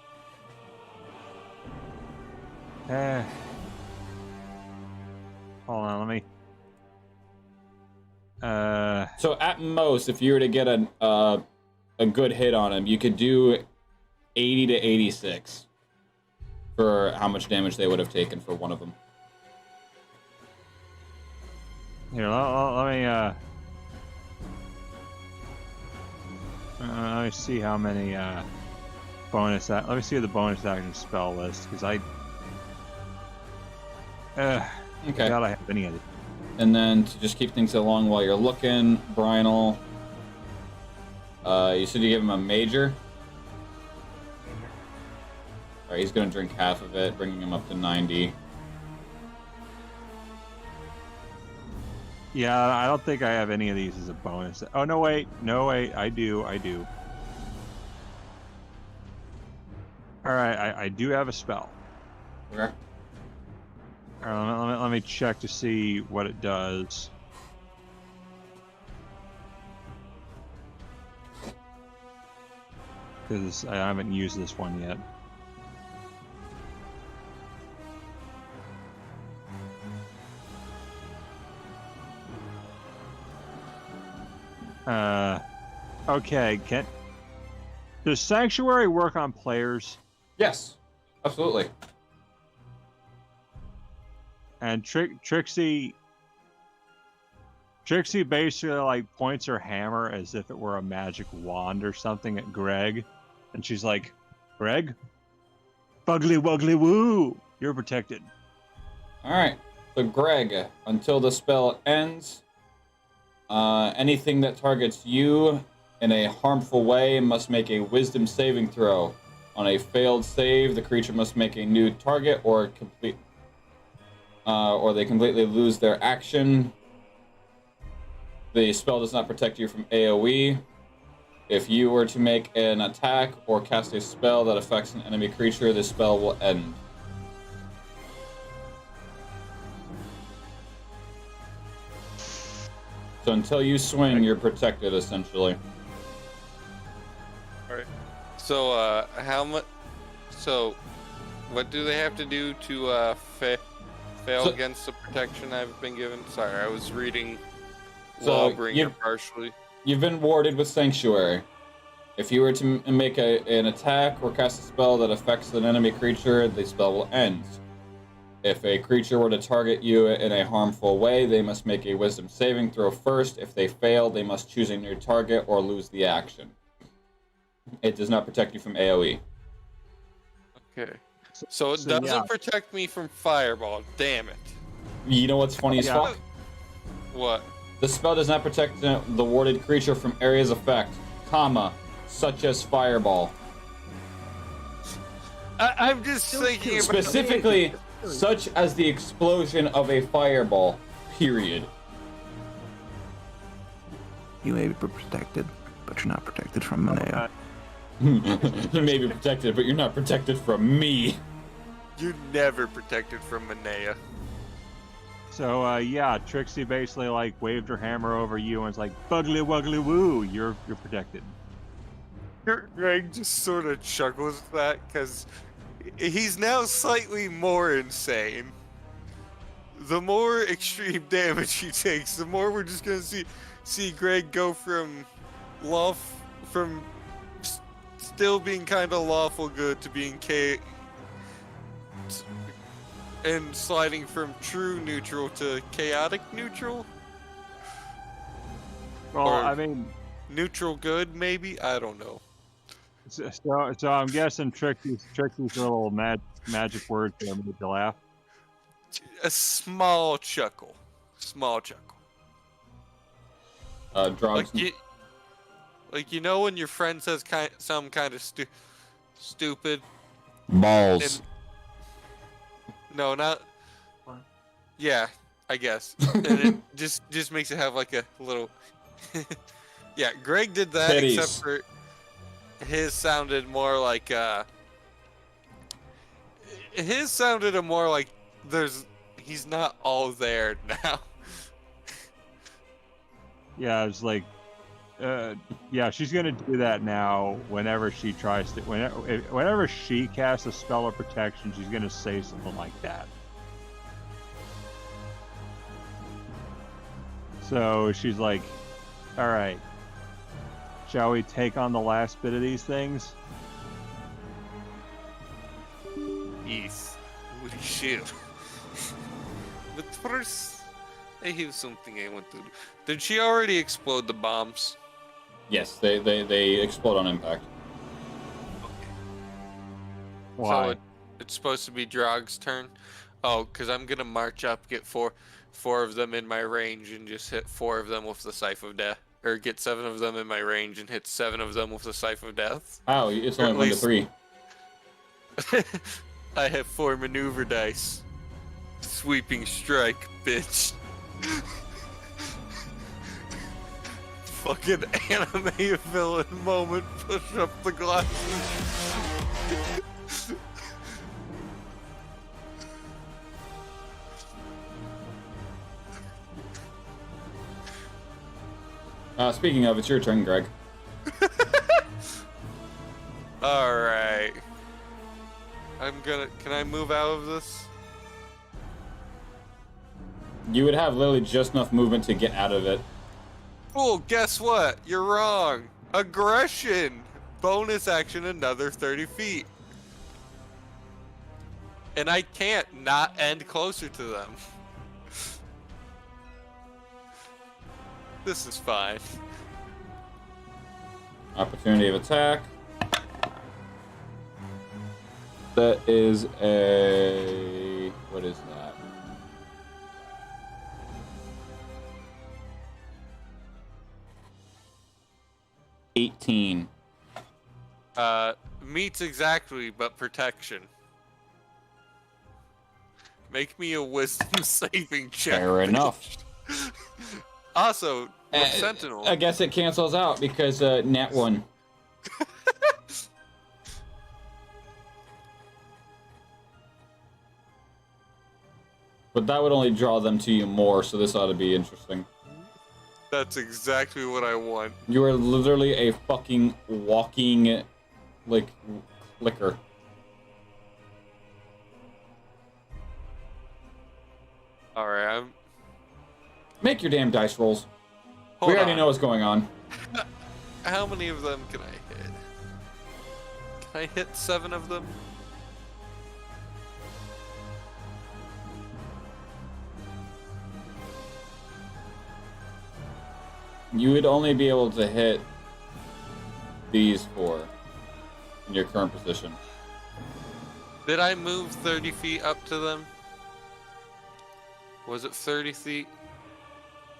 Hold on, let me. So at most, if you were to get a good hit on him, you could do 80 to 86 for how much damage they would have taken for one of them. Here, let me see how many bonus. Let me see the bonus action spell list because I. Okay. Doubt I have any of it. And then to just keep things along while you're looking, Brynel, you said you give him a major? Alright, he's gonna drink half of it, bringing him up to 90. Yeah, I don't think I have any of these as a bonus. Oh, no, wait. No, wait. I do. Alright, I do have a spell. Okay. Let me check to see what it does. Because I haven't used this one yet. Okay, does Sanctuary work on players? Yes, absolutely. And Trixie basically like points her hammer as if it were a magic wand or something at Greg, and she's like, "Greg, buggly wuggly woo, you're protected." All right. So Greg, until the spell ends, anything that targets you in a harmful way must make a Wisdom saving throw. On a failed save, the creature must make a new target or they completely lose their action. The spell does not protect you from AoE. If you were to make an attack or cast a spell that affects an enemy creature, the spell will end. So until you swing, you're protected, essentially. Alright. So, how much... So, what do they have to do to, fail against the protection I've been given? Sorry, I was reading Lawbringer partially. You've been warded with Sanctuary. If you were to make an attack or cast a spell that affects an enemy creature, the spell will end. If a creature were to target you in a harmful way, they must make a Wisdom saving throw first. If they fail, they must choose a new target or lose the action. It does not protect you from AoE. Okay. So it doesn't protect me from Fireball. Damn it. You know what's funny as fuck? What? The spell does not protect the warded creature from areas of effect, such as Fireball. I'm just thinking about... Specifically, such as the explosion of a fireball, period. You may be protected, but you're not protected from Manea. You may be protected, but you're not protected from me. You're never protected from Manea. So yeah, Trixie basically like waved her hammer over you and was like, "Buggly wuggly woo, you're protected." Greg just sort of chuckles at that because he's now slightly more insane. The more extreme damage he takes, the more we're just gonna see Greg go from still being kind of lawful good to being and sliding from true neutral to chaotic neutral. Well, Or I mean, neutral good, maybe? I don't know. so I'm guessing Trixie's little magic words there made you laugh. A small chuckle. Small chuckle. Drugs. Like you know when your friend says some kind of stupid. Balls. No, not. Yeah, I guess. And it just makes it have like a little. Yeah, Greg did that, Titties. except for his sounded more like. His sounded more like he's not all there now. Yeah, it's like, yeah, she's gonna do that now. Whenever she tries to, whenever she casts a spell of protection, she's gonna say something like that. So she's like, "All right, shall we take on the last bit of these things?" Yes, we should. But first, I have something I want to do. Did she already explode the bombs? Yes, they explode on impact. Why? So it's supposed to be Drog's turn? Oh, because I'm going to march up, get four of them in my range, and just hit 4 of them with the Scythe of Death. Or get 7 of them in my range and hit 7 of them with the Scythe of Death. Oh, it's only 1 to 3. I have 4 maneuver dice. Sweeping strike, bitch. Fucking anime villain moment. Push up the glasses. Speaking of, it's your turn, Greg. Alright. Can I move out of this? You would have literally just enough movement to get out of it. Oh, guess what? You're wrong. Aggression. Bonus action, another 30 feet. And I can't not end closer to them. This is fine. Opportunity of attack. That is a... What is that? $18. Meets exactly, but protection. Make me a wisdom saving check. Fair enough. Also, with Sentinel. I guess it cancels out because nat 1. But that would only draw them to you more, so this ought to be interesting. That's exactly what I want. You are literally a fucking walking, like, liquor. Alright, Make your damn dice rolls. Hold we already on. know what's going on. How many of them can I hit? Can I hit 7 of them? You would only be able to hit these 4 in your current position. Did I move 30 feet up to them? Was it 30 feet?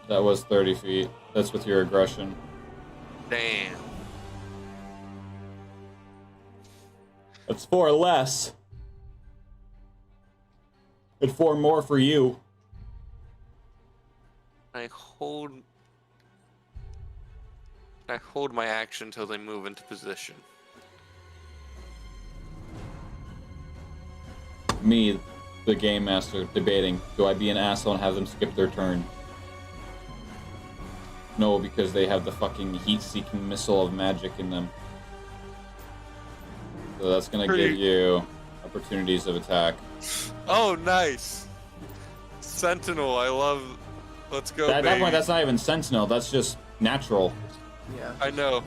That was 30 feet. That's with your aggression. Damn. That's 4 less. And 4 more for you. I hold my action until they move into position. Me, The game master debating, do I be an asshole and have them skip their turn? No, because they have the fucking heat-seeking missile of magic in them. So that's gonna give you opportunities of attack. Oh, nice. Sentinel, I love. Let's go. At that baby. point, that's not even Sentinel. That's just natural. Yeah. I know.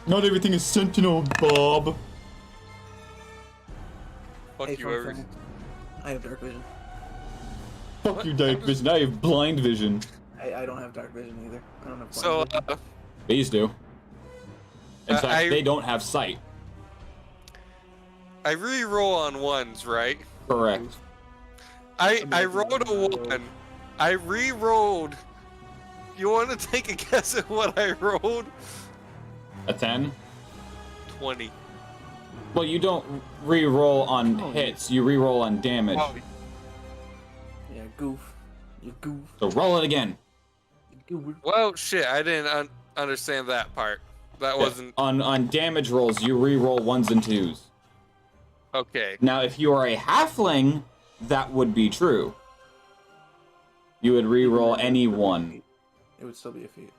Not everything is Sentinel, Bob. Fuck Hey, you, fun every. fact, I have dark vision. Fuck you, dark vision. I have blind vision. I don't have dark vision either. I don't have blind So, vision. These do. In fact, I- they don't have sight. I re-roll on ones, right? Correct. I rolled a 1. I re-rolled. You want to take a guess at what I rolled? A 10? 20. Well, you don't re-roll on hits. You re-roll on damage. Oh, Yeah, goof. You goof. So roll it again. You goof. well, shit, I didn't understand that part. That wasn't... On damage rolls, you re-roll 1s and 2s. Okay. Now, if you are a halfling, that would be true. You would re-roll any one. It would still be a feat.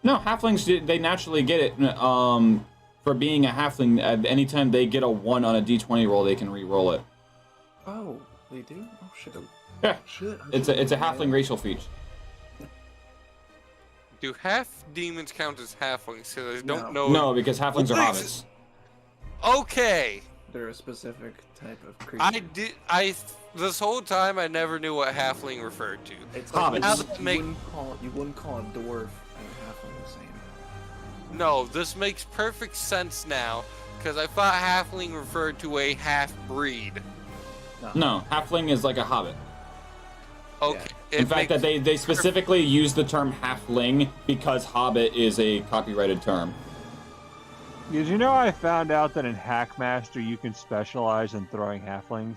No, halflings, they naturally get it. For being a halfling, anytime they get a 1 on a d20 roll, they can re-roll it. Oh, they do? Oh, shit. Yeah. Shit. It's a halfling racial feature. Do half demons count as halflings? Because I don't know. No, because halflings are hobbits. Okay. They're a specific type of creature. This whole time I never knew what halfling referred to. It's hobbits. Now that you wouldn't call a dwarf and a halfling the same. No, this makes perfect sense now, because I thought halfling referred to a half-breed. No, halfling is like a hobbit. Okay. In fact, that they specifically use the term halfling because hobbit is a copyrighted term. Did you know I found out that in Hackmaster you can specialize in throwing halflings?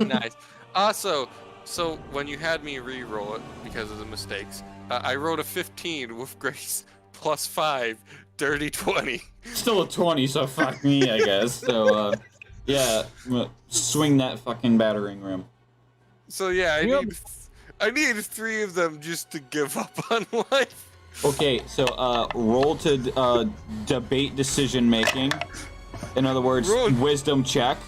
Nice. Also, so when you had me re-roll it because of the mistakes, I rolled a 15 with grace plus 5, dirty 20. Still a 20, so fuck me, I guess. So, yeah, swing that fucking battering ram. So yeah, I need 3 of them just to give up on life. Okay, so roll to debate decision making. In other words, wisdom check.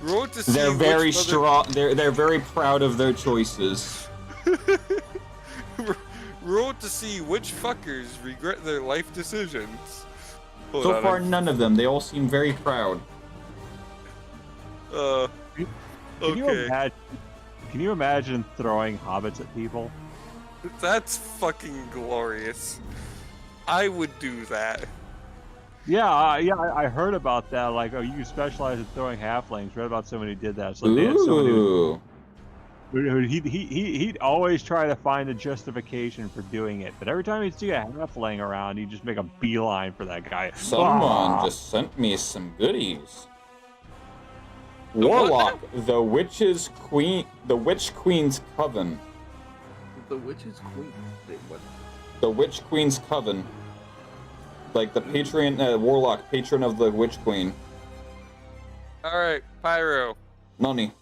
Roll to see They're very which strong. They're very proud of their choices. Roll to see which fuckers regret their life decisions. Hold So on, far, none of them. They all seem very proud. Okay. Can you imagine throwing hobbits at people? That's fucking glorious. I would do that. Yeah, I heard about that. Like, oh, you specialize in throwing halflings. Read about someone who did that. So they had someone who he'd always try to find a justification for doing it, but every time he'd see a halfling around, he'd just make a beeline for that guy. Someone just sent me some goodies. Warlock, the Witch Queen's Coven. The Witch's Queen? Wait, what? The Witch Queen's Coven. Like the patron, Warlock, patron of the Witch Queen. Alright, Pyro. Nani.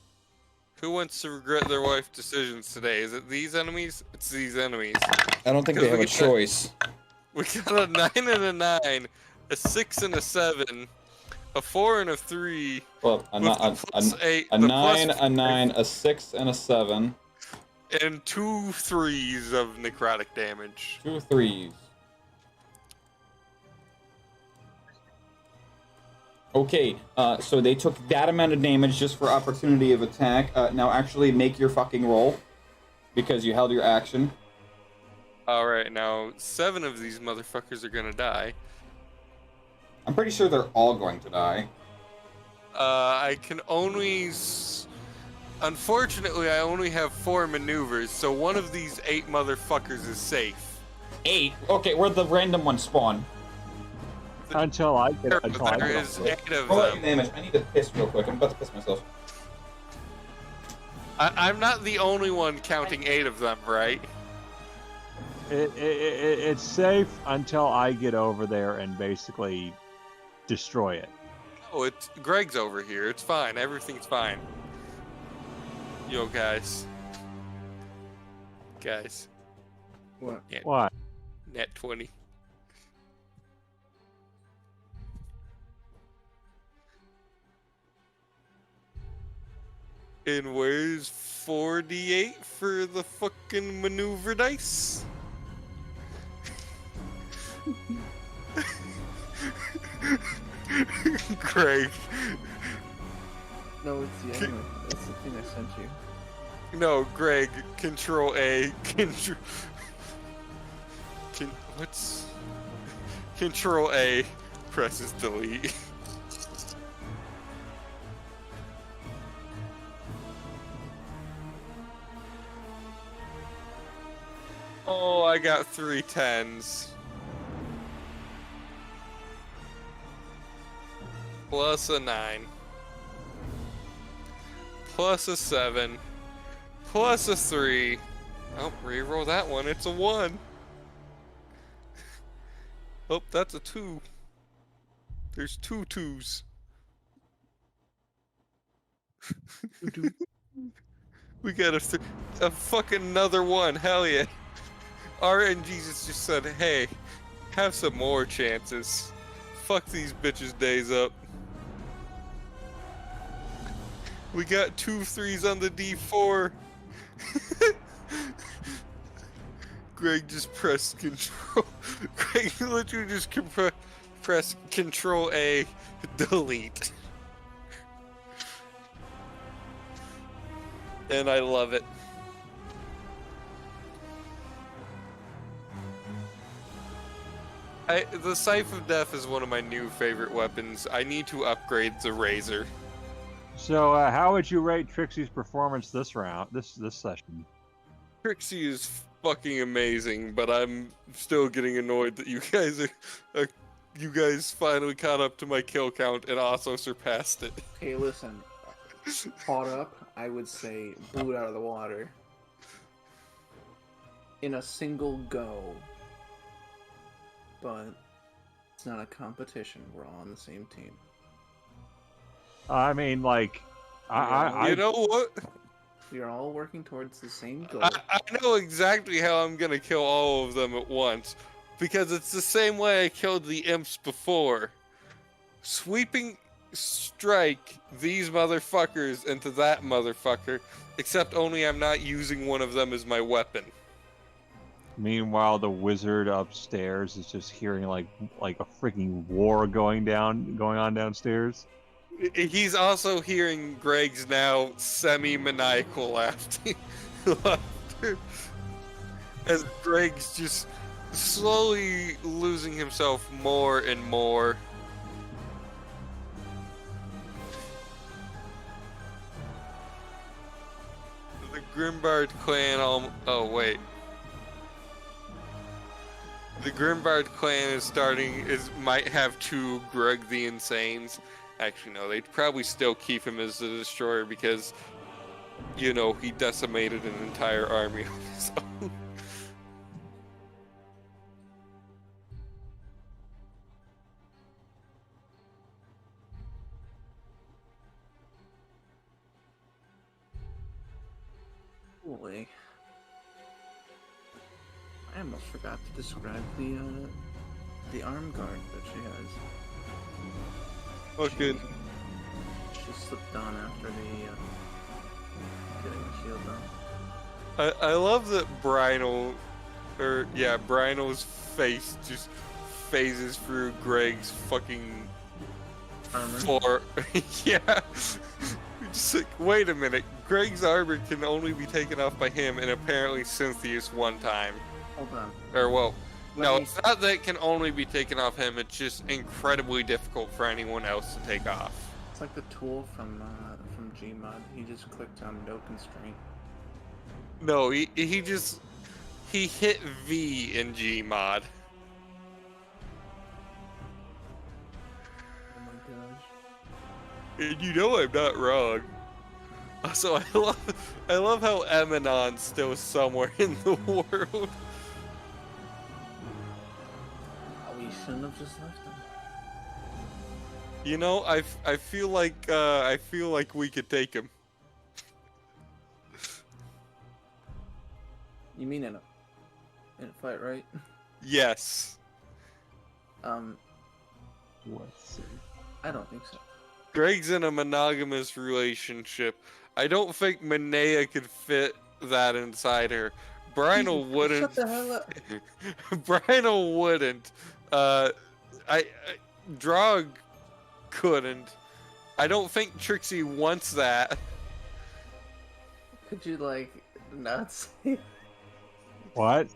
Who wants to regret their life decisions today? Is it these enemies? It's these enemies. I don't think they have a choice. We got a 9 and a 9, a 6 and a 7, a 4 and a 3. Well, a 9, a 9, a 6, and a 7. And 2 3s of necrotic damage. 2 3s. Okay, so they took that amount of damage just for opportunity of attack. Now actually make your fucking roll, because you held your action. Alright, now 7 of these motherfuckers are gonna die. I'm pretty sure they're all going to die. I can only... Unfortunately, I only have 4 maneuvers, so one of these 8 motherfuckers is safe. 8? Okay, where'd the random one spawn? Until I get There is 8 of Roll them. damage. I need to piss real quick. I'm about to piss myself. I'm not the only one counting 8 of them, right? It's safe until I get over there and basically destroy it. Oh, it's Greg's over here. It's fine. Everything's fine. Yo, guys. Guys. What? What? Net 20. And where's 4d8 for the fucking maneuver dice? Greg. No, it's the other one. That's the thing I sent you. No, Greg. Control A. What's... Control A. Presses delete. Oh, I got 3 10s. Plus a 9. Plus a 7. Plus a 3. Oh, reroll that one. It's a 1. Oh, that's a 2. There's 2 2s. We got a fucking another 1. Hell yeah. RNGesus just said, hey, have some more chances. Fuck these bitches' days up. We got 2 3s on the D4. Greg just pressed control. Greg literally just press control A, delete. And I love it. The Scythe of Death is one of my new favorite weapons. I need to upgrade the Razor. So, how would you rate Trixie's performance this round, this session? Trixie is fucking amazing, but I'm still getting annoyed that you guys finally caught up to my kill count and also surpassed it. Okay, listen. Caught up, I would say blew it out of the water. In a single go. But it's not a competition. We're all on the same team. I mean, like, You know what? We are all working towards the same goal. I know exactly how I'm gonna kill all of them at once, because it's the same way I killed the imps before. Sweeping strike these motherfuckers into that motherfucker, except only I'm not using one of them as my weapon. Meanwhile, the wizard upstairs is just hearing like a freaking war going on downstairs. He's also hearing Greg's now semi-maniacal laughter. As Greg's just slowly losing himself more and more. The Grimbard clan oh wait. The Grimbard clan might have 2 Greg the Insanes. Actually, no, they'd probably still keep him as the destroyer because, you know, he decimated an entire army on his own. Holy. I almost forgot to describe the arm guard that she has. Oh, good. She slipped on after getting the shield on. I love that Brynol's face just phases through Greg's fucking armor. Floor. Yeah. Just like, wait a minute. Greg's armor can only be taken off by him and apparently Cynthia's one time. Hold on. Or, well, no, it's not that it can only be taken off him, it's just incredibly difficult for anyone else to take off. It's like the tool from Gmod. He just clicked on no constraint. No, he hit V in Gmod. Oh my gosh. And you know I'm not wrong. Also, I love how Eminon's still somewhere in the world. We shouldn't have just left him. You know, I feel like we could take him. You mean in a fight, right? Yes. Let's see. I don't think so. Greg's in a monogamous relationship. I don't think Manea could fit that inside her. Bryno wouldn't. Shut the hell up. Bryno wouldn't. Drog couldn't. I don't think Trixie wants that. Could you like not say? What?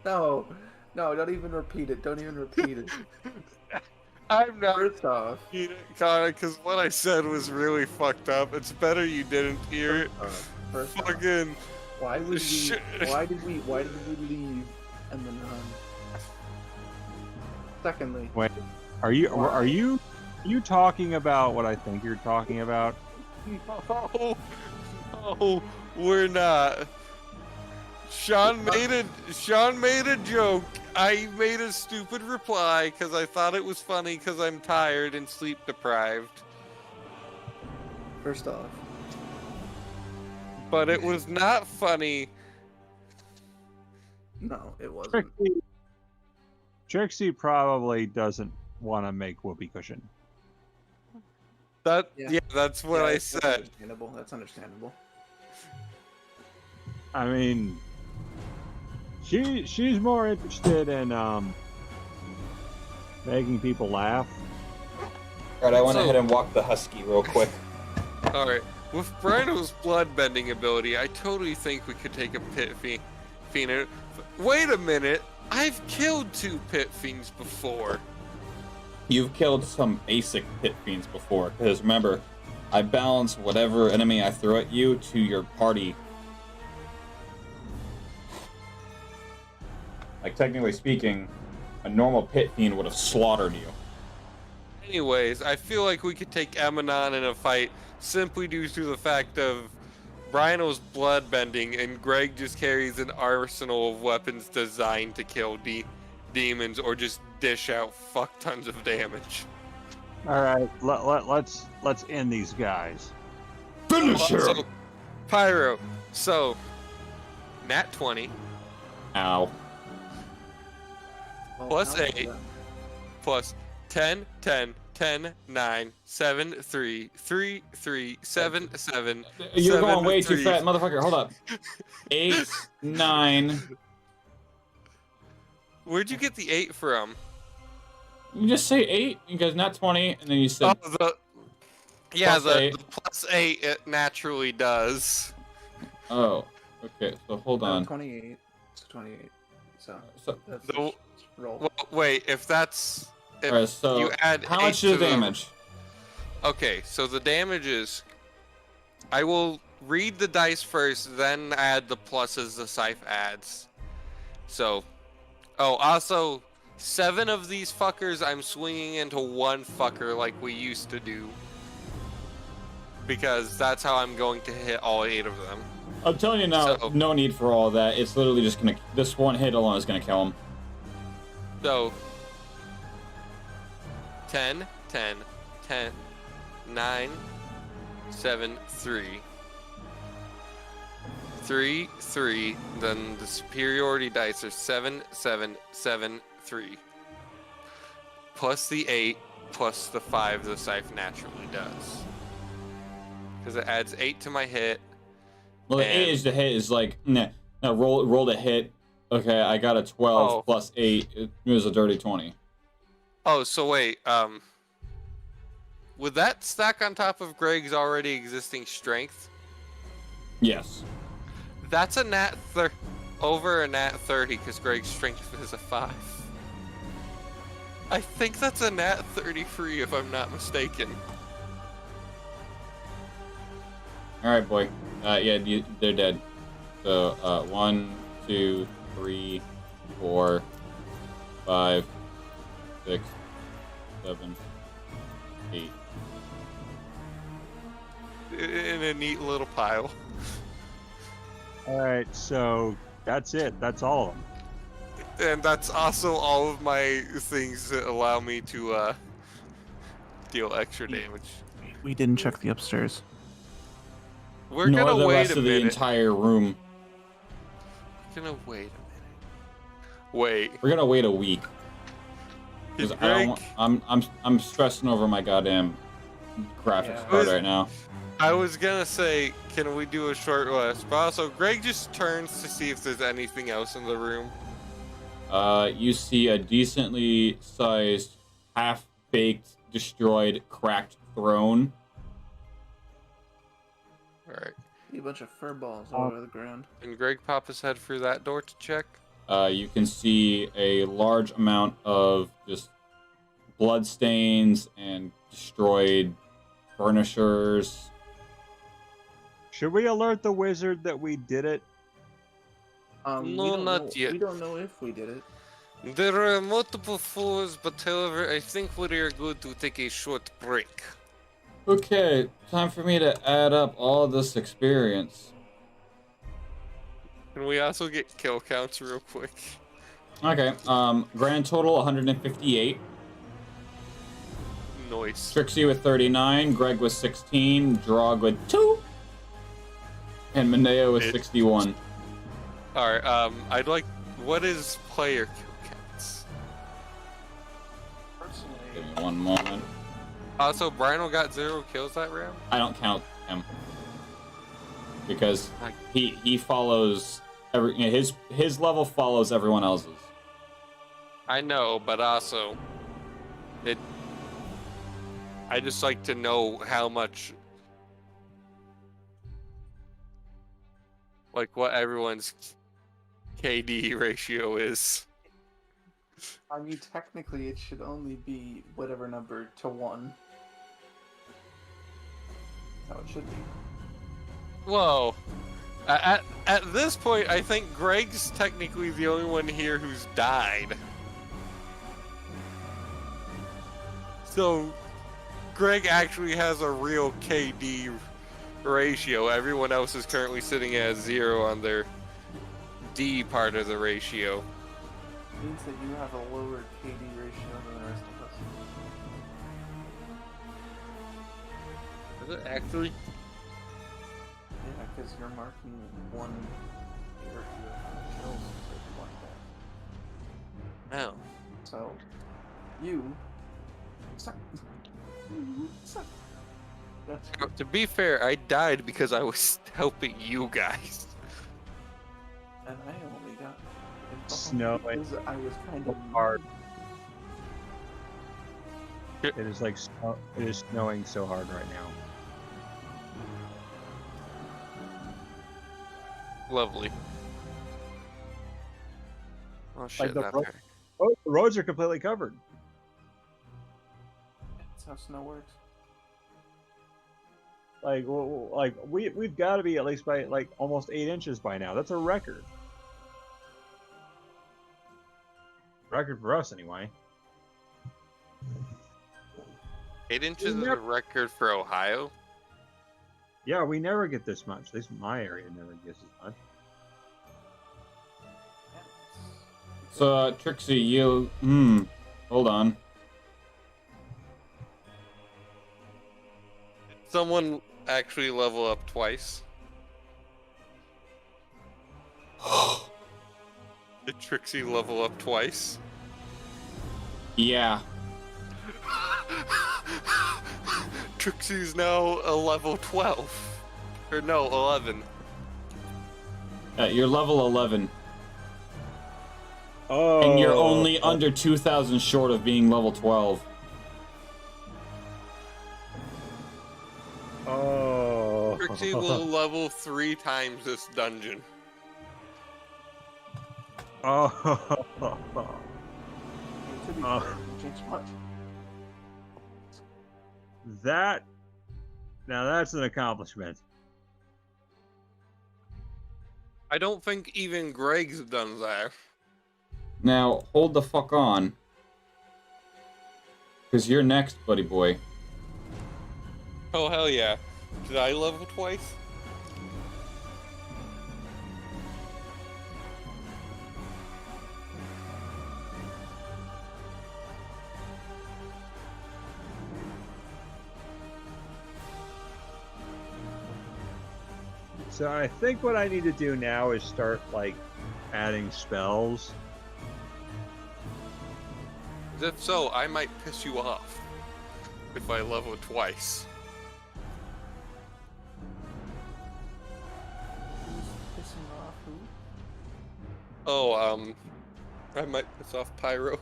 No, don't even repeat it. Don't even repeat it. I'm not. First off, because what I said was really fucked up. It's better you didn't hear it. First off, Fucking. why did we leave and then run? Secondly, Wait, are you talking about what I think you're talking about? No, we're not. Sean made a joke. I made a stupid reply because I thought it was funny because I'm tired and sleep deprived. first off, But it was not funny. no, it wasn't. Trixie probably doesn't want to make whoopee cushion. That's what I said. Understandable. That's understandable. I mean, she's more interested in making people laugh. Alright, I went ahead and walked the husky real quick. Alright, with Bryno's bloodbending ability, I totally think we could take a pit fiend. Wait a minute, I've killed 2 pit fiends before. You've killed some basic pit fiends before, because remember, I balance whatever enemy I throw at you to your party. Like, technically speaking, a normal pit fiend would have slaughtered you. Anyways, I feel like we could take Emanon in a fight simply due to the fact of Bryno's bloodbending, and Greg just carries an arsenal of weapons designed to kill demons or just dish out fuck tons of damage. All right, let's end these guys. Finish him! So, Pyro. So, Nat 20. Ow. Plus 8. Plus 10, 10, 10, 9, 7, 3, 3, 3, 7, 7. You're 7, going way 3. too fast, motherfucker. Hold up. 8, 9. Where'd you get the 8 from? You just say 8, because not 20, and then you said. Oh, the plus 8 it naturally does. Oh, okay. So hold on. 28. It's 28. So that's The, roll. Well, wait, if that's if Alright, so you add how 8 much to is the damage? Okay, so the damage is. I will read the dice first, then add the pluses the Scythe adds. So, also 7 of these fuckers I'm swinging into one fucker like we used to do. Because that's how I'm going to hit all 8 of them. I'm telling you now, So- no need for all that. It's literally just gonna. This one hit alone is gonna kill him. So 10, 10, 10, 9, 7, 3. 3, 3, then the superiority dice are 7, 7, 7, 3. Plus the 8, plus the 5 the Scythe naturally does. Because it adds 8 to my hit. Well, the and- 8 is the hit is like, nah. Now roll the hit. Okay, I got a 12 plus 8. It was a dirty 20. Oh, so wait, would that stack on top of Greg's already existing strength? Yes. That's a over a nat 30 because Greg's strength is a 5. I think that's a nat 33 if I'm not mistaken. Alright, boy. Yeah, they're dead. So, 1, 2, 3, 4, 5, 6, 7, 8. In a neat little pile. All right, so that's it. That's all of them. And that's also all of my things that allow me to deal extra damage. We didn't check the upstairs. We're Nor gonna the wait rest a of the minute. entire room. We're gonna wait a minute. Wait. We're gonna wait a week. Is Because I don't. Greg- I'm stressing over my goddamn graphics Yeah. card right now. I was gonna say, can we do a short rest? But also, Greg just turns to see if there's anything else in the room. You see a decently sized, half-baked, destroyed, cracked throne. Alright. See a bunch of fur balls all over the ground. Can Greg pop his head through that door to check? You can see a large amount of just blood stains and destroyed furnitures. Should we alert the wizard that we did it? We No, don't not know, yet. We don't know if we did it. There are multiple floors, but however, I think we are good to take a short break. Okay, time for me to add up all this experience. Can we also get kill counts real quick? Okay, grand total 158. Nice. Trixie with 39, Greg with 16, Drog with 2, and Mineo with 61. Alright, I'd like... What is player kill counts? Give me one moment. Also, Brino got 0 kills that round? I don't count him. Because he follows... his level follows everyone else's. I know, but also... I just like to know how much... Like, what everyone's KD ratio is. I mean, technically, it should only be whatever number to 1. That's how it should be. Whoa. At this point, I think Greg's technically the only one here who's died. So, Greg actually has a real KD ratio. Everyone else is currently sitting at 0 on their D part of the ratio. It means that you have a lower KD ratio than the rest of us. Is it actually? Yeah, because you're marking one area kills like that. Oh. So, you suck. You suck. That's To be fair, I died because I was helping you guys. and I only got Snowing because I was kind of hard. It is like it is snowing so hard right now. Lovely. Oh shit, Like that the roads are completely covered. That's how snow works. Like, we've got to be at least by like almost 8 inches by now. That's a record. Record for us, anyway. 8 inches is a record for Ohio? Yeah, we never get this much. At least my area never gets as much. So, Trixie, you... hold on. Someone actually level up twice. Did Trixie level up twice? Yeah. Trixie's now a level 12. Or no, 11. You're level 11. Oh. And you're only under 2,000 short of being level 12. Oh. Trixie will level 3 times this dungeon. Oh. To be fair, it didn't change much. Now that's an accomplishment. I don't think even Greg's done that. Now, hold the fuck on. Because you're next, buddy boy. Oh hell yeah. Did I level twice? So I think what I need to do now is start like adding spells. If so, I might piss you off if I level twice. Who's pissing off who? Oh, I might piss off Pyro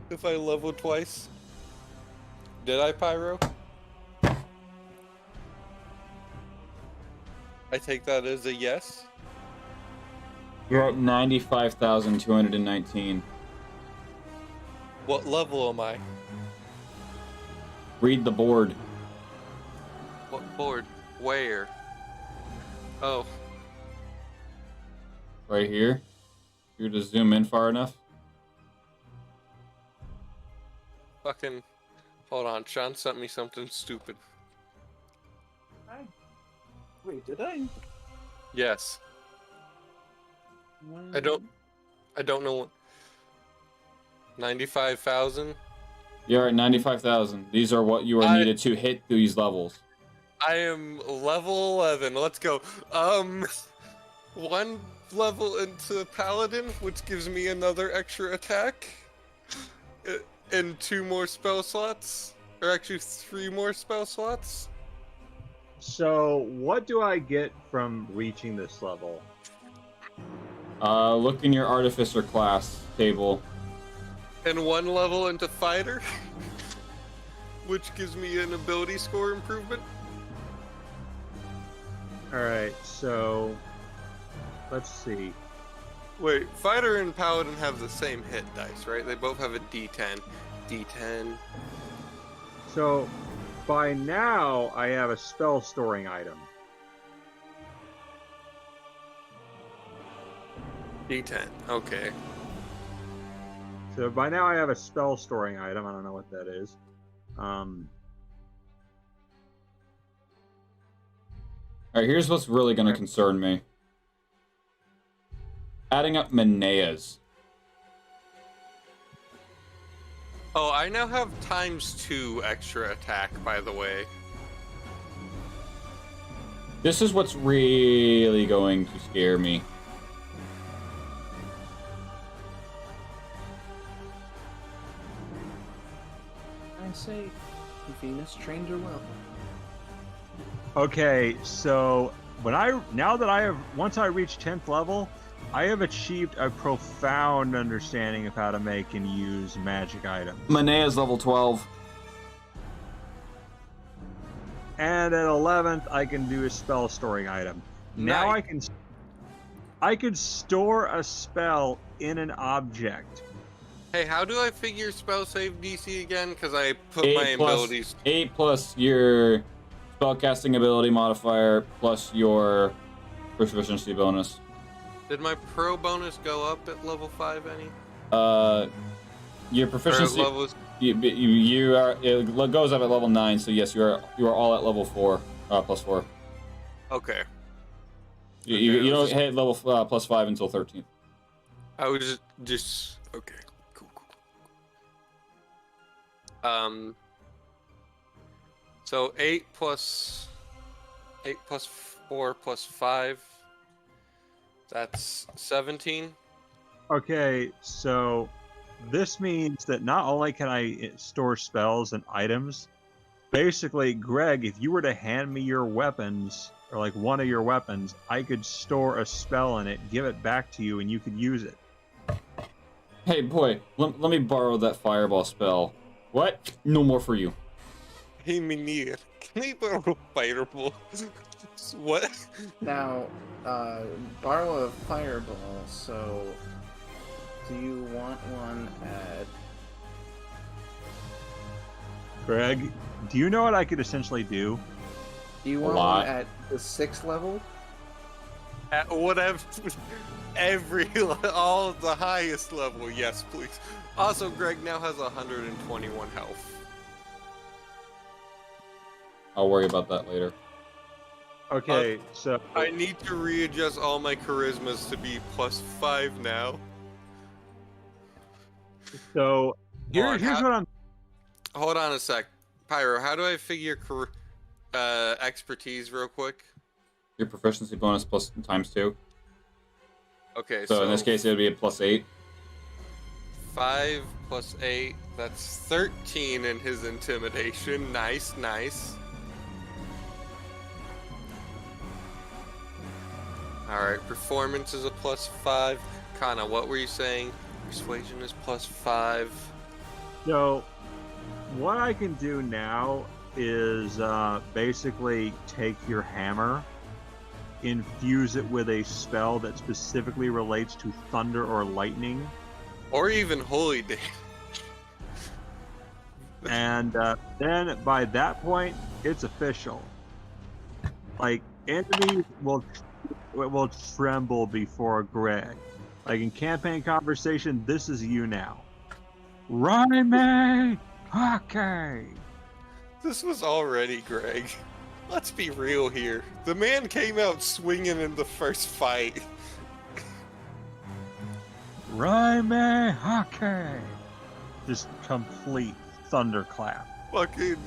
if I level twice. Did I, Pyro? I take that as a yes. You're at 95,219. What level am I? Read the board. What board? Where? Oh, Right here. You're to zoom in far enough. fucking. Hold on, Sean sent me something stupid. Wait, did I? Yes. I don't know what. 95,000? You're at 95,000. These are what you are needed to hit these levels. I am level 11. Let's go. One level into Paladin, which gives me another extra attack. And 2 more spell slots. Or actually 3 more spell slots. So what do I get from reaching this level? Look in your Artificer class table. And 1 level into Fighter. Which gives me an ability score improvement. Alright, so let's see. Wait, Fighter and Paladin have the same hit dice, right? They both have a D10. D10. So by now I have a spell storing item. D10, okay. So by now I have a spell storing item. I don't know what that is. Alright, here's what's really going to concern me. Adding up Maneas. Oh, I now have ×2 extra attack, by the way. This is what's really going to scare me. I say, Venus trained her well. Okay, so once I reach 10th level, I have achieved a profound understanding of how to make and use magic items. Manea's level 12. And at 11th, I can do a spell storing item. Now I can store a spell in an object. Hey, how do I figure spell save DC again? Because I put my abilities. 8 plus your spellcasting ability modifier plus your proficiency bonus. Did my pro bonus go up at level 5 any? Your proficiency. Levels... You are. It goes up at level 9. So yes, you are all at level 4. Plus 4. Okay. You don't hit level plus 5 until 13. I was just okay. Cool. So 8 plus 4 plus 5. That's 17. Okay, so this means that not only can I store spells and items, basically, Greg, if you were to hand me your weapons, or like one of your weapons, I could store a spell in it, give it back to you, and you could use it. Hey, boy, let me borrow that fireball spell. What? No more for you. Hey, Minir, can I borrow fireball? What? Now, borrow a fireball, so do you want one at... Greg, do you know what I could essentially do? Do you want one at the 6th level? At whatever, all the highest level, yes, please. Also, Greg now has 121 health. I'll worry about that later. Okay, so I need to readjust all my charismas to be plus 5 now. So here's what I'm. Hold on a sec, Pyro. How do I figure expertise real quick? Your proficiency bonus plus times 2. Okay, So in this case, it would be a +8. 5 plus 8, that's 13 in his intimidation. Nice, nice. Alright, performance is a +5. Kana, what were you saying? Persuasion is +5. So, what I can do now is basically take your hammer, infuse it with a spell that specifically relates to thunder or lightning, Or even holy day. and then by that point, it's official. Like, enemies will tremble before Greg. Like in campaign conversation, this is you now. Raime Hake. This was already Greg. Let's be real here. The man came out swinging in the first fight. Raime Hake. Just complete thunderclap. Fucking...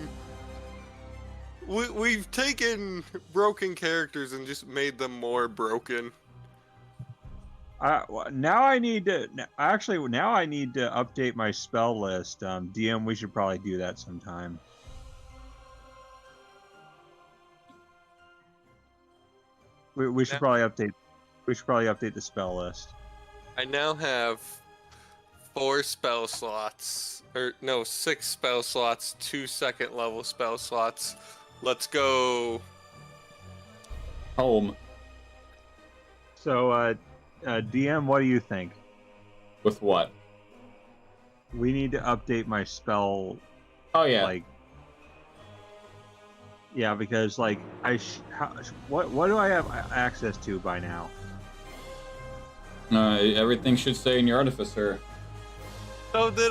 We've taken broken characters and just made them more broken. Now I need to update my spell list. DM, we should probably do that sometime. We should probably update. We should probably update the spell list. I now have 4 spell slots, or no, 6 spell slots, 2 second level spell slots. Let's go. Home. So, DM, what do you think? With what? We need to update my spell. Oh yeah. Like, yeah, because like what do I have access to by now? Everything should stay in your artificer. So did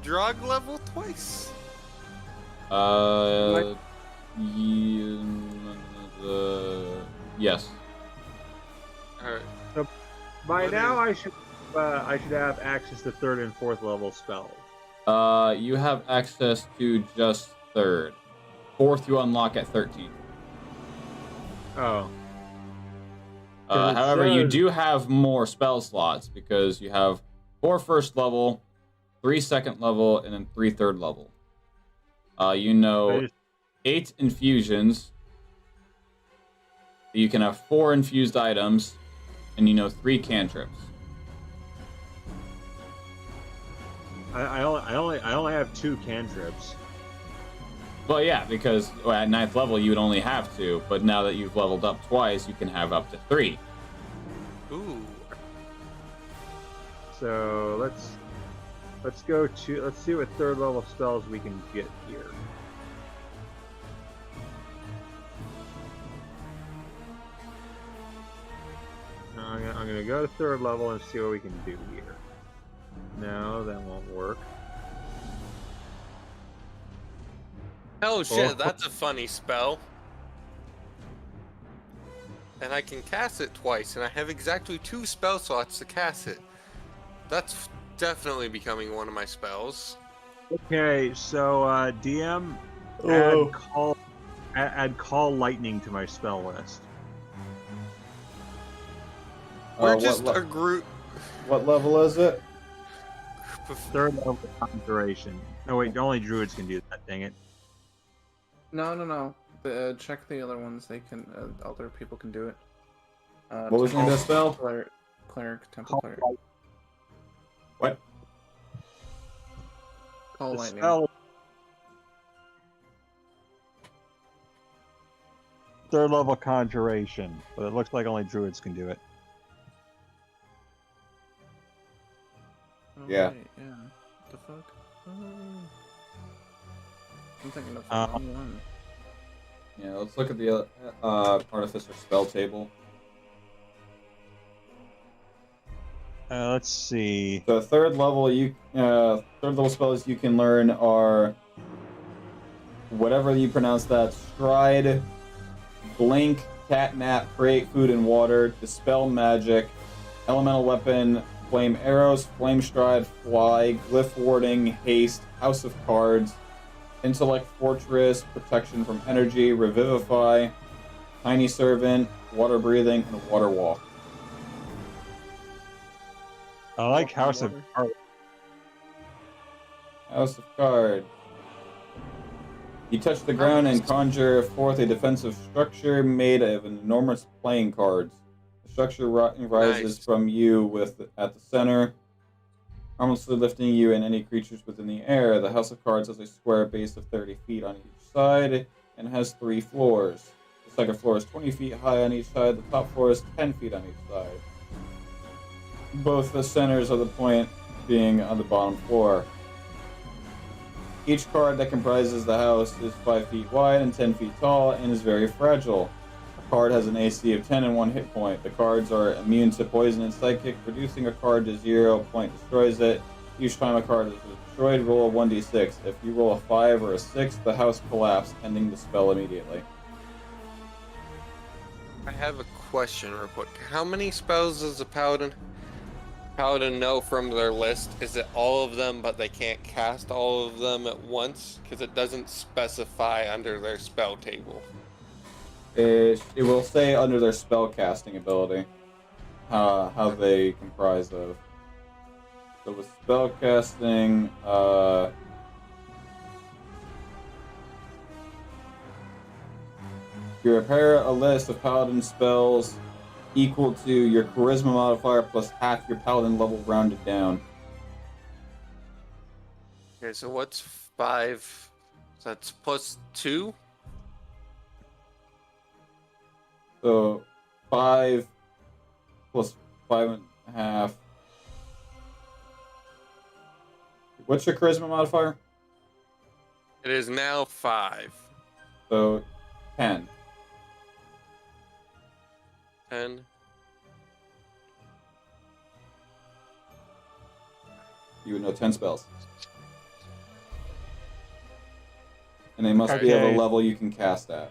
Drog level twice? Yes. Alright. So by now I should have access to 3rd and 4th level spells. You have access to just 3rd. 4th you unlock at 13. Oh. However, you do have more spell slots because you have 4 first level, 3 second level, and then 3 third level. 8 infusions. You can have 4 infused items, and 3 cantrips. I only have 2 cantrips. Well, yeah, because at 9th level you would only have 2, but now that you've leveled up twice, you can have up to 3. Ooh. So let's see what 3rd level spells we can get here. I'm gonna go to 3rd level and see what we can do here. No, that won't work. Oh shit, that's a funny spell. And I can cast it twice, and I have exactly 2 spell slots to cast it. That's definitely becoming one of my spells. Okay, so DM, add call lightning to my spell list. We're just a group. What level is it? 3rd level conjuration. No wait, only druids can do that. Dang it. No. Check the other ones. They can. Other people can do it. What was the name of the spell? Cleric, temple cleric. What? Call lightning. Spell. 3rd level conjuration, but it looks like only druids can do it. Oh, Yeah. Wait, yeah. What the fuck? Oh. I'm thinking of the wrong one. Yeah, let's look at the Artificer spell table. Let's see. So 3rd level, 3rd level spells you can learn are whatever you pronounce that: Stride, Blink, Catnap, Create Food and Water, Dispel Magic, Elemental Weapon, Flame Arrows, Flame Stride, Fly, Glyph Warding, Haste, House of Cards, Intellect Fortress, Protection from Energy, Revivify, Tiny Servant, Water Breathing, and Water Walk. I like Walk on House of water. Cards. House of Cards. You touch the ground and conjure forth a defensive structure made of enormous playing cards. The structure rises from you at the center, harmlessly lifting you and any creatures within the air. The House of Cards has a square base of 30 feet on each side and has 3 floors. The second floor is 20 feet high on each side. The top floor is 10 feet on each side. Both the centers of the point being on the bottom floor. Each card that comprises the house is 5 feet wide and 10 feet tall and is very fragile. A card has an AC of 10 and 1 hit point. The cards are immune to poison and psychic. Reducing a card to 0 point destroys it. Each time a card is destroyed, roll a 1d6. If you roll a 5 or a 6, the house collapses, ending the spell immediately. I have a question real quick. How many spells does a paladin know from their list? Is it all of them, but they can't cast all of them at once? Because it doesn't specify under their spell table. It will say under their spell casting ability how they comprise of. So with spell casting, you repair a list of paladin spells equal to your charisma modifier plus half your paladin level rounded down. Okay, so what's 5? So that's plus 2? So 5 plus 5.5. What's your charisma modifier? It is now 5. So 10. 10. You would know 10 spells. And they must be of a Okay. level you can cast at.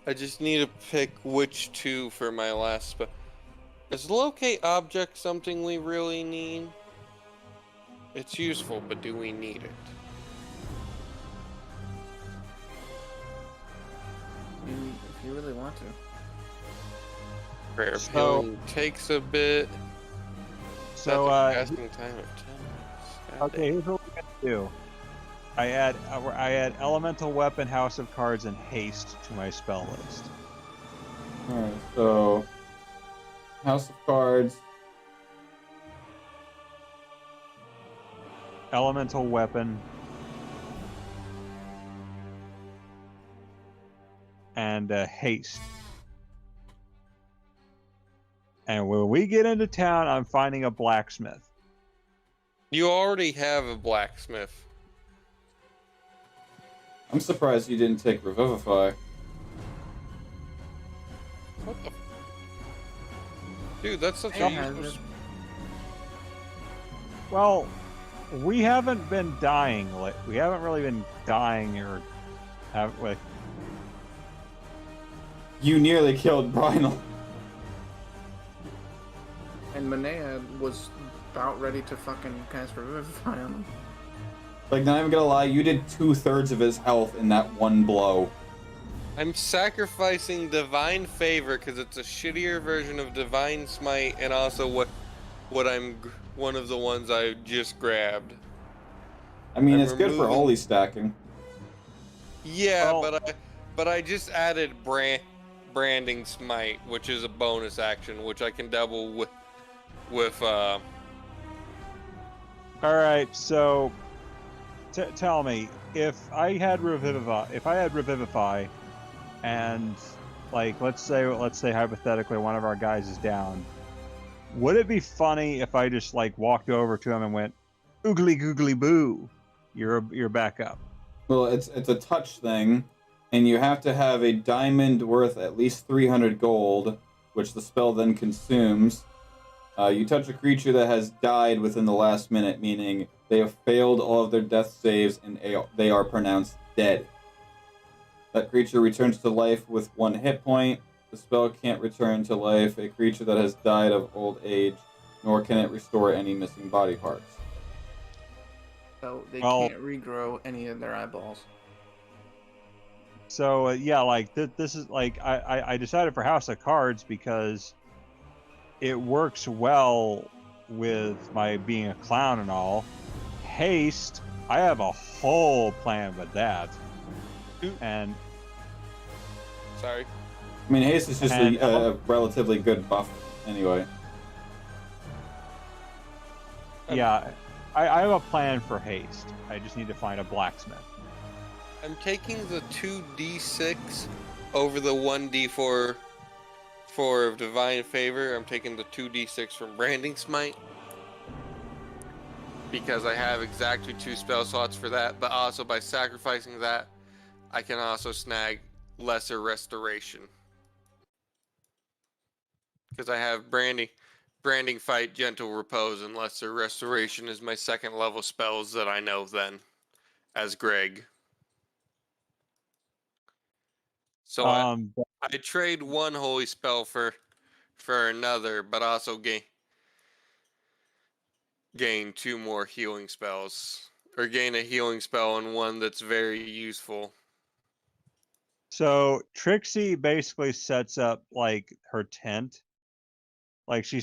I just need to pick which 2 for my last spell. Is locate object something we really need? It's useful, but do we need it? If you really want to. Prayer of So- healing takes a bit. So, Casting time of 10 minutes. God okay, here's what we're gonna do. I add Elemental Weapon, House of Cards, and Haste to my spell list. Alright, so House of Cards, Elemental Weapon, and Haste. And when we get into town, I'm finding a blacksmith. You already have a blacksmith. I'm surprised you didn't take Revivify. What the? Dude, that's such Yeah, a useful. Well, we haven't been dying. We haven't really been dying or have like. You nearly killed Brynel. And Manea was about ready to fucking cast Revivify on him. Like, not even gonna lie, you did 2/3 of his health in that one blow. I'm sacrificing Divine Favor because it's a shittier version of Divine Smite, and also what one of the ones I just grabbed. I mean, I'm it's good for removing- holy stacking. Yeah, Well- but I just added Branding Smite, which is a bonus action, which I can double with All right, so tell me if I had Revivify, and like let's say hypothetically one of our guys is down, would it be funny if I just like walked over to him and went, "Oogly googly boo, you're back up"? Well, it's a touch thing, and you have to have a diamond worth at least 300 gold, which the spell then consumes. You touch a creature that has died within the last minute, meaning they have failed all of their death saves and they are pronounced dead. That creature returns to life with 1 hit point. The spell can't return to life a creature that has died of old age, nor can it restore any missing body parts. So they Well- can't regrow any of their eyeballs. So yeah, like this is like I decided for House of Cards because it works well with my being a clown and all. Haste, I have a whole plan with that. And Sorry. I mean, haste is just And- a relatively good buff anyway. yeah, I have a plan for haste. I just need to find a blacksmith. I'm taking the 2d6 over the 1d4 for Divine Favor. I'm taking the 2d6 from Branding Smite. Because I have exactly 2 spell slots for that, but also by sacrificing that, I can also snag Lesser Restoration. Because I have Branding Fight, Gentle Repose, and Lesser Restoration is my second level spells that I know then, as Greg. So I trade one holy spell for another, but also gain 2 more healing spells. Or gain a healing spell and one that's very useful. So Trixie basically sets up like her tent. Like she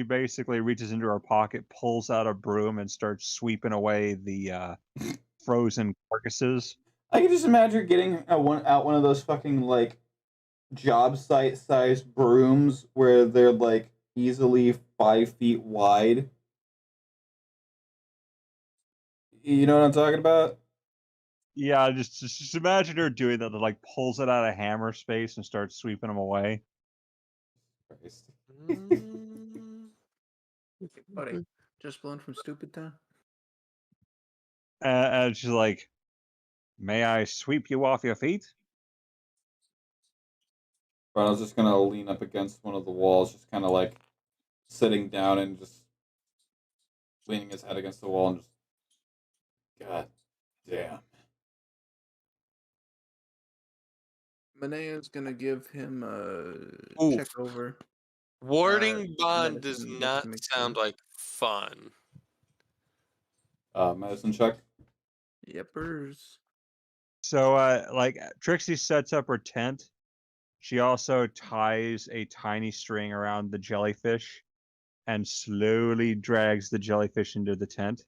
basically reaches into her pocket, pulls out a broom, and starts sweeping away the frozen carcasses. I can just imagine getting out one of those fucking like job site sized brooms where they're like easily 5 feet wide. You know what I'm talking about? Yeah, just imagine her doing that. Like pulls it out of hammer space and starts sweeping them away. Christ. Buddy, just blown from Stupid Town? And she's like, "May I sweep you off your feet?" But I was just gonna lean up against one of the walls, just kind of like sitting down and just leaning his head against the wall and just, God damn. Manea's gonna give him a Ooh. check over. Warding Bond does medicine just not to make sound sure. like fun. Medicine check. Yepers. So like Trixie sets up her tent. She also ties a tiny string around the jellyfish and slowly drags the jellyfish into the tent.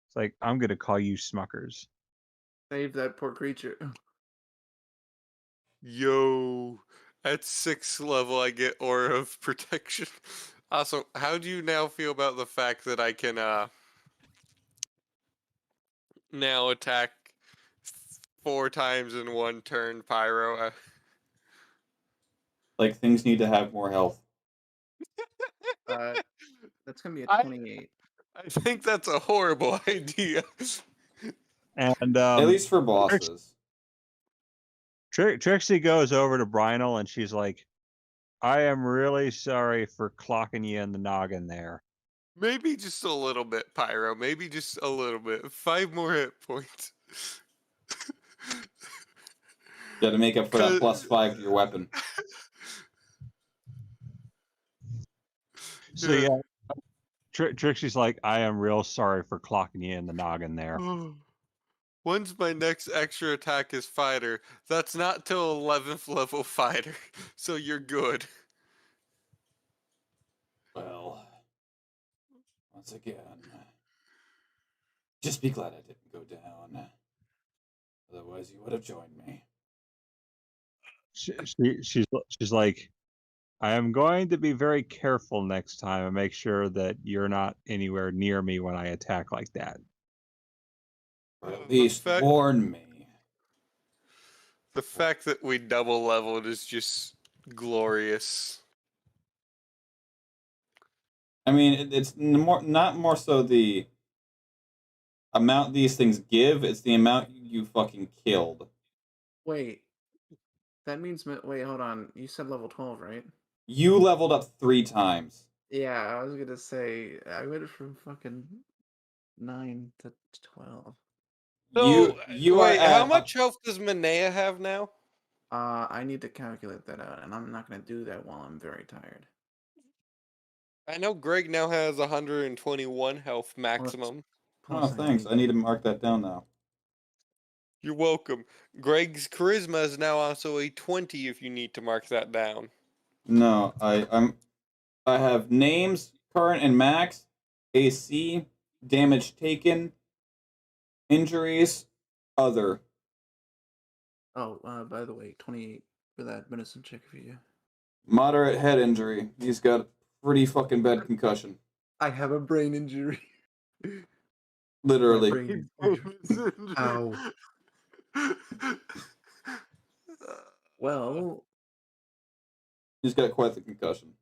It's like, I'm gonna call you Smuckers. Save that poor creature. Yo, at 6th level, I get Aura of Protection. Also, how do you now feel about the fact that I can now attack 4 times in one turn, Pyro? Like things need to have more health. That's gonna be a 28. I think that's a horrible idea. And At least for bosses. Trixie goes over to Brynel and she's like, "I am really sorry for clocking you in the noggin there." Maybe just a little bit, Pyro. Maybe just a little bit. 5 more hit points. You gotta make up for that +5 to your weapon. So yeah, Trixie's like, "I am real sorry for clocking you in the noggin there." When's my next extra attack is fighter? That's not till 11th level fighter, so you're good. Well, once again, just be glad I didn't go down. Otherwise, you would have joined me. She's like, "I am going to be very careful next time and make sure that you're not anywhere near me when I attack like that." Or at least warn me. The fact that we double leveled is just glorious. I mean, it's not more so the amount these things give, it's the amount you fucking killed. Wait. That means, wait, hold on. You said level 12, right? You leveled up 3 times. Yeah, I was gonna say, I went from fucking 9 to 12. You wait, are at, how much health does Manea have now? I need to calculate that out, and I'm not gonna do that while I'm very tired. I know Greg now has 121 health maximum. Oh, thanks. I need to mark that down now. You're welcome. Greg's charisma is now also a 20 if you need to mark that down. No, I have names, current and max, AC, damage taken, injuries, other. Oh, by the way, 28 for that medicine check for you. Moderate head injury. He's got pretty fucking bad concussion. I have a brain injury. Literally. Brain injury. Ow. Well, He's got quite the concussion.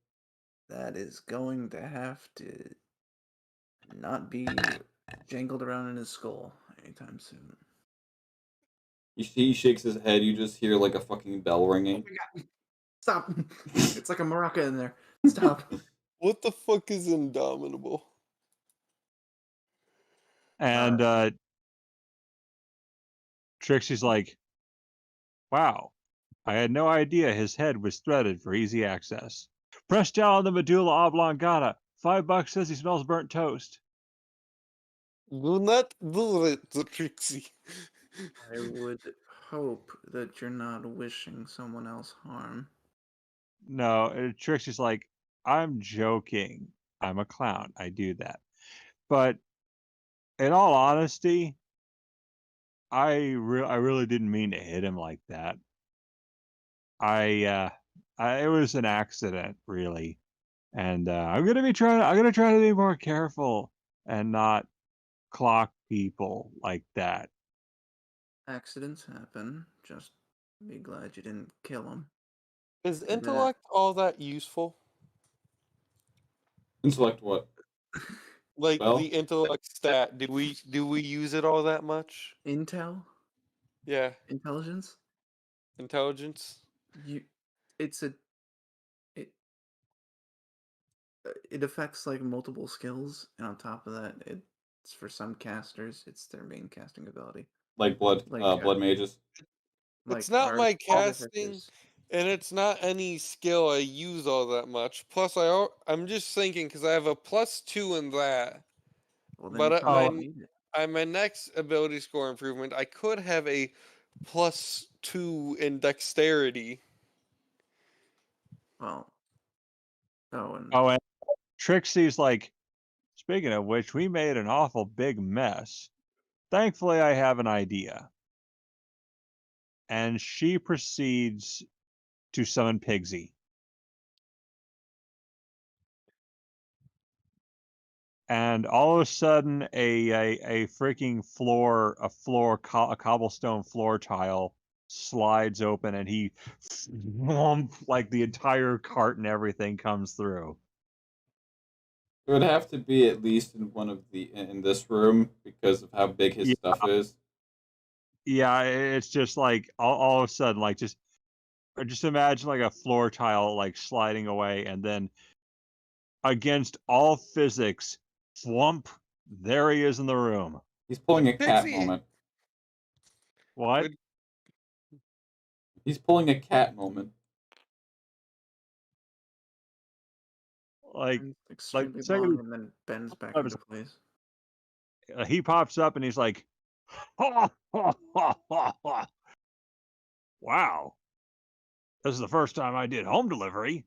that is going to have to not be jangled around in his skull anytime soon. He shakes his head. You just hear like a fucking bell ringing. Oh my god! Stop! It's like a maraca in there. Stop. What the fuck is Indomitable? And Trixie's like, wow, I had no idea his head was threaded for easy access. Press down on the medulla oblongata. $5 says he smells burnt toast. Do not do it, Trixie. I would hope that you're not wishing someone else harm. No, Trixie's like, I'm joking. I'm a clown. I do that. But in all honesty, I really didn't mean to hit him like that. It was an accident, really. And I'm gonna try to be more careful and not clock people like that. Accidents happen. Just be glad you didn't kill him. Is intellect all that useful? Intellect what? Like Well? the intellect stat, do we use it all that much? Intel? Yeah. Intelligence? Intelligence? It affects like multiple skills, and on top of that, it's for some casters, it's their main casting ability. Like blood mages. It's not my casting, artificers. and it's not any skill I use all that much. Plus, I'm just thinking because I have a +2 in that. Well, then But you at probably my need it. at my next ability score improvement, I could have a +2 in dexterity. Well. And Trixie's like, speaking of which, we made an awful big mess. Thankfully, I have an idea. And she proceeds to summon Pigsy. And all of a sudden, a freaking a cobblestone floor tile slides open, and he, like the entire cart and everything comes through. It would have to be at least in this room because of how big his stuff is. Yeah, it's just like all of a sudden, like just imagine like a floor tile like sliding away, and then against all physics, flump, there he is in the room. He's pulling a cat Pixie! moment. What? He's pulling a cat moment. Like extremely second, long and then bends back into place. He pops up and he's like, ha, ha, ha, ha, ha. Wow. This is the first time I did home delivery.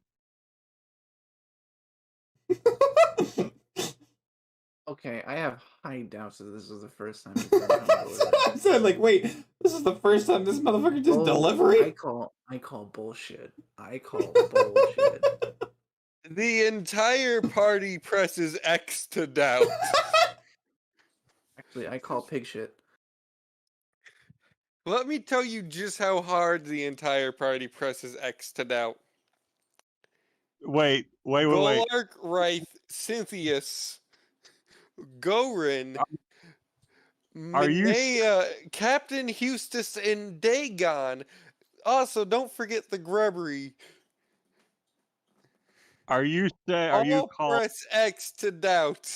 Okay, I have high doubts that this is the first time he's done home delivery. I said, like, wait, this is the first time this motherfucker did delivery? I call bullshit. I call bullshit. The entire party presses X to doubt. Actually, I call pig shit. Let me tell you just how hard the entire party presses X to doubt. Wait. Golark, Wraith, Cynthius, Gorin, Minea, Captain Hustis, and Dagon. Also, don't forget the Grubbery. Are you calling press X to doubt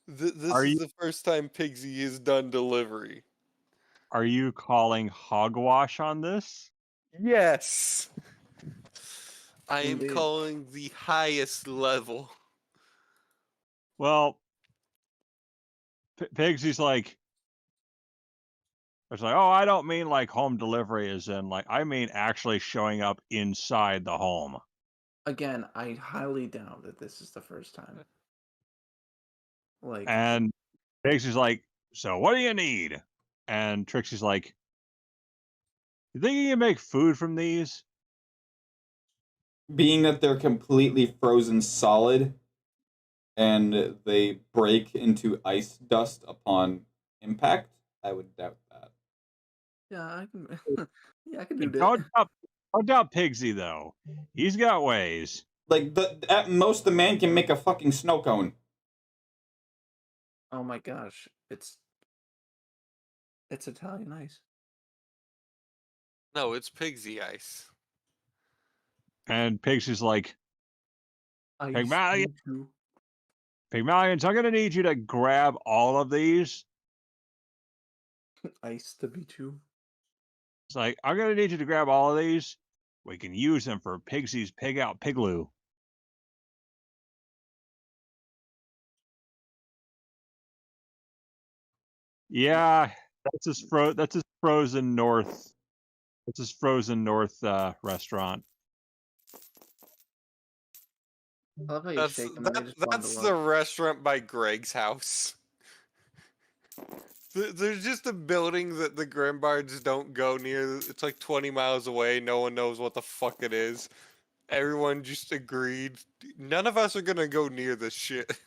that this is the first time Pigsy has done delivery? Are you calling hogwash on this? Yes. I am Indeed. calling the highest level. Well, Pigsy's like, It's like, oh, I don't mean like home delivery as in like, I mean actually showing up inside the home. Again, I highly doubt that this is the first time. Like, And Pixie's like, so what do you need? And Trixie's like, you think you can make food from these? Being that they're completely frozen solid and they break into ice dust upon impact, I would doubt that. yeah, I can. Yeah, I can do that. Don't doubt Pigsy though. He's got ways. Like at most, the man can make a fucking snow cone. Oh my gosh, it's Italian ice. No, it's Pigsy ice. And Pigsy's like, Ice Pygmalion, too. Pygmalions, I'm gonna need you to grab all of these. Ice to be too. It's like, I'm gonna need you to grab all of these. We can use them for Pigsy's Pig Out Pigloo. Yeah, that's his frozen north. That's his frozen north restaurant. I love how you shake them and they just fall That's into the love. restaurant by Greg's house. There's just a building that the Grimbards don't go near. It's like 20 miles away. No one knows what the fuck it is. Everyone just agreed. None of us are gonna go near this shit.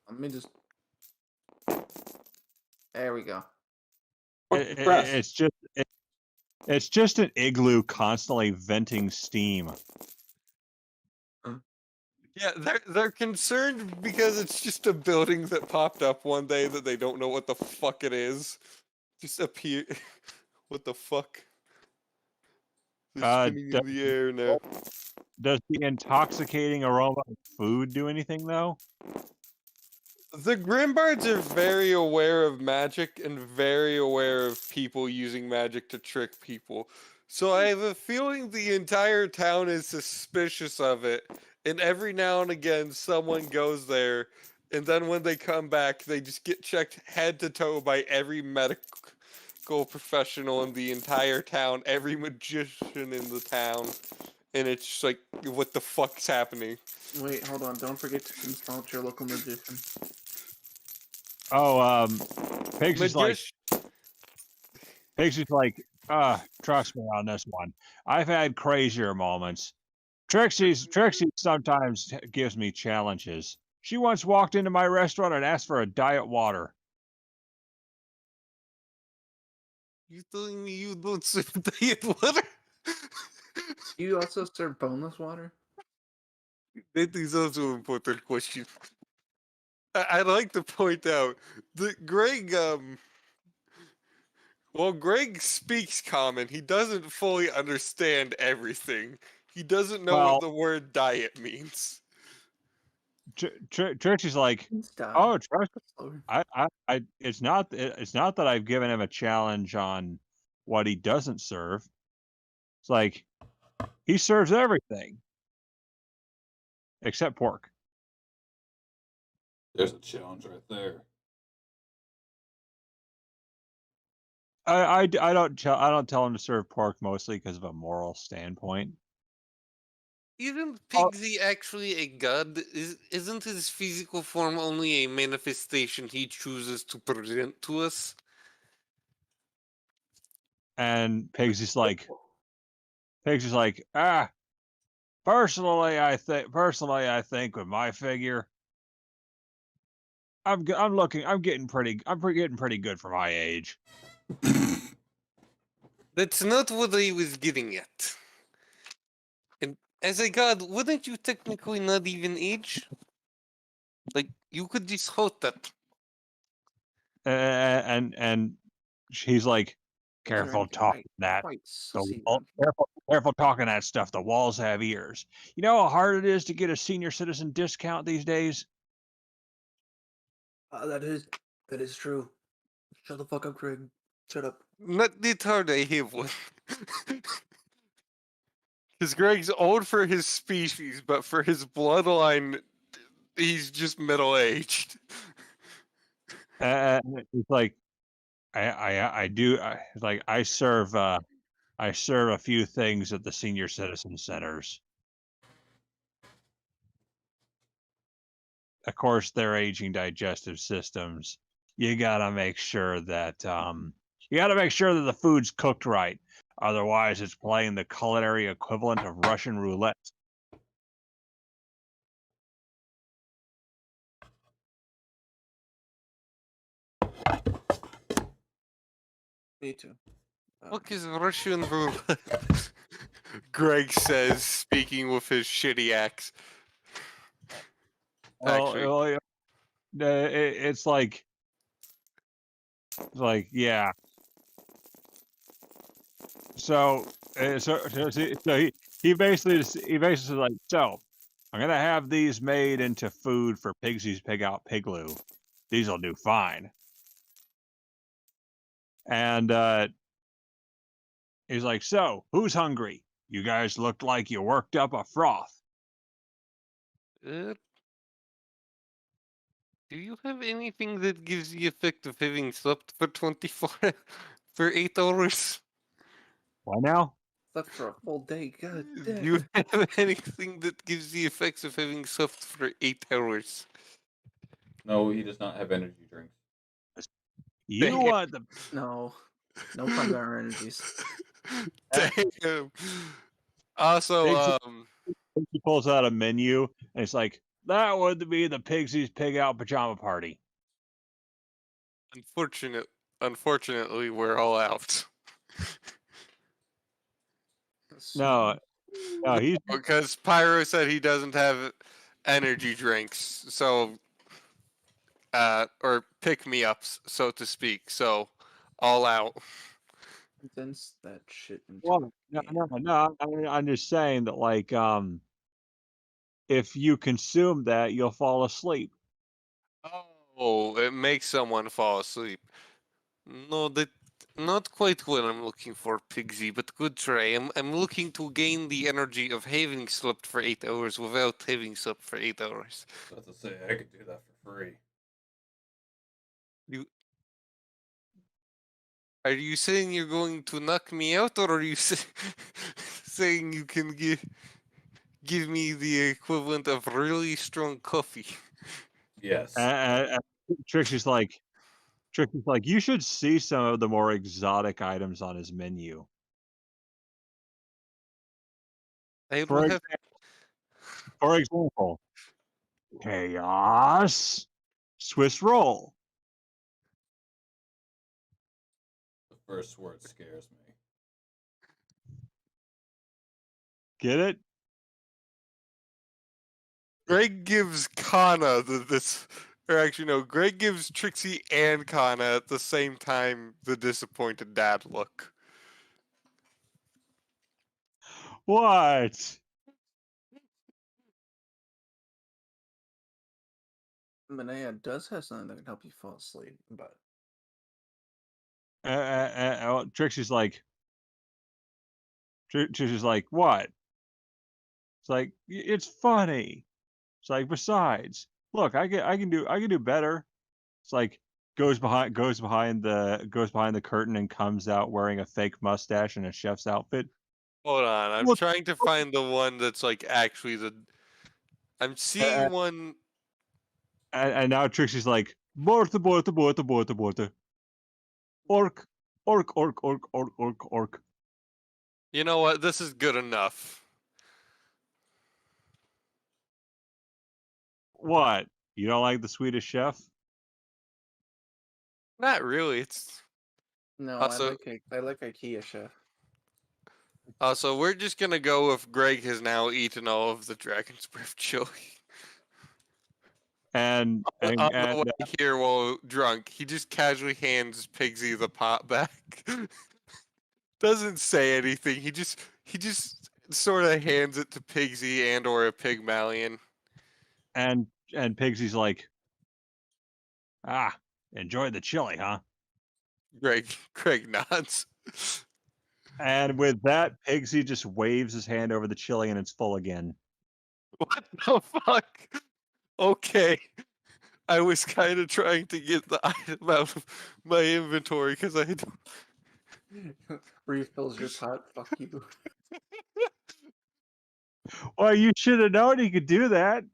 Let me just. There we go. It's just an igloo constantly venting steam. Yeah, they're concerned because it's just a building that popped up one day that they don't know what the fuck it is. Just appear. What the fuck? They're spinning in the air now. Does the intoxicating aroma of food do anything though? The Grimbards are very aware of magic and very aware of people using magic to trick people. So I have a feeling the entire town is suspicious of it, and every now and again someone goes there, and then when they come back, they just get checked head to toe by every medical professional in the entire town, every magician in the town, and it's just like, what the fuck's happening? Wait, hold on. Don't forget to consult your local magician. Oh, Pigsy's like, trust me on this one. I've had crazier moments. Trixie sometimes gives me challenges. She once walked into my restaurant and asked for a diet water. You telling me you don't serve diet water? You also serve boneless water? That is also an important question. I'd like to point out that Greg, well, Greg speaks common. He doesn't fully understand everything. He doesn't know what the word diet means. Trixie's like, oh, trust. It's not that I've given him a challenge on what he doesn't serve. It's like he serves everything except pork. There's a challenge right there. I don't tell him to serve pork mostly because of a moral standpoint. Isn't Pigsy actually a god? Isn't his physical form only a manifestation he chooses to present to us? And Pigsy's like, personally, I think with my figure, I'm getting pretty good for my age. That's not what I was getting at. And as a god, wouldn't you technically not even age? Like, you could just hope that. And he's like, careful talking that. Careful talking that stuff. The walls have ears. You know how hard it is to get a senior citizen discount these days? That is true. Shut the fuck up, Craig. Shut up. Not that hard, I have one. Because Greg's old for his species, but for his bloodline, he's just middle-aged. It's like, I do like I serve a few things at the senior citizen centers. Of course, their aging digestive systems. You gotta make sure that the food's cooked right. Otherwise, it's playing the culinary equivalent of Russian roulette. Me too. What is Russian roulette? Greg says, speaking with his shitty axe. Actually, It's like yeah. So he basically like, so I'm gonna have these made into food for Pigsy's Pig Out Pigloo. These'll do fine. And he's like, so who's hungry? You guys looked like you worked up a froth. do you have anything that gives the effect of having slept for for 8 hours? Why now? Slept for a full day. God Do damn. you have anything that gives the effects of having slept for 8 hours? No, he does not have energy drinks. You Damn. want the No. No primary energies. Damn. Also, he pulls out a menu and it's like, that would be the Pigsy's Pig Out Pajama Party. unfortunately, we're all out. No, he's Because Pyro said he doesn't have energy drinks, so or pick me ups, so to speak. So all out. Condense that shit into well, a can. no. I'm just saying that, like, if you consume that, you'll fall asleep. Oh, it makes someone fall asleep. No, that not quite what I'm looking for, Pigsy, but good try. I'm looking to gain the energy of having slept for 8 hours without having slept for 8 hours. That's to say, I could do that for free. Are you saying you're going to knock me out, or are you saying you can give me the equivalent of really strong coffee? Yes. Trixie's like, you should see some of the more exotic items on his menu. For example, chaos, Swiss roll. The first word scares me. Get it? Greg gives Kana this, or actually no, Greg gives Trixie and Kana at the same time the disappointed dad look. What? Manea does have something that can help you fall asleep, but Trixie's like, what? It's like, it's funny. It's like, besides, look, I can do better. It's like, goes behind the curtain and comes out wearing a fake mustache and a chef's outfit. Hold on, I'm Look- trying to find the one that's like actually the. I'm seeing one. And now Trixie's like, borta. Orc. You know what? This is good enough. What? You don't like the Swedish Chef? Not really. It's no, Also- I like IKEA chef. so we're just gonna go with Greg has now eaten all of the Dragon's Breath chili. And On the way here while drunk, he just casually hands Pigsy the pot back. Doesn't say anything. He just sort of hands it to Pigsy and or a Pygmalion. and Pigsy's like, enjoy the chili, huh? Greg nods. And with that, Pigsy just waves his hand over the chili and it's full again. What the fuck? Okay. I was kind of trying to get the item out of my inventory because I don't. Refills your pot. Fuck you. Well, you should have known he could do that.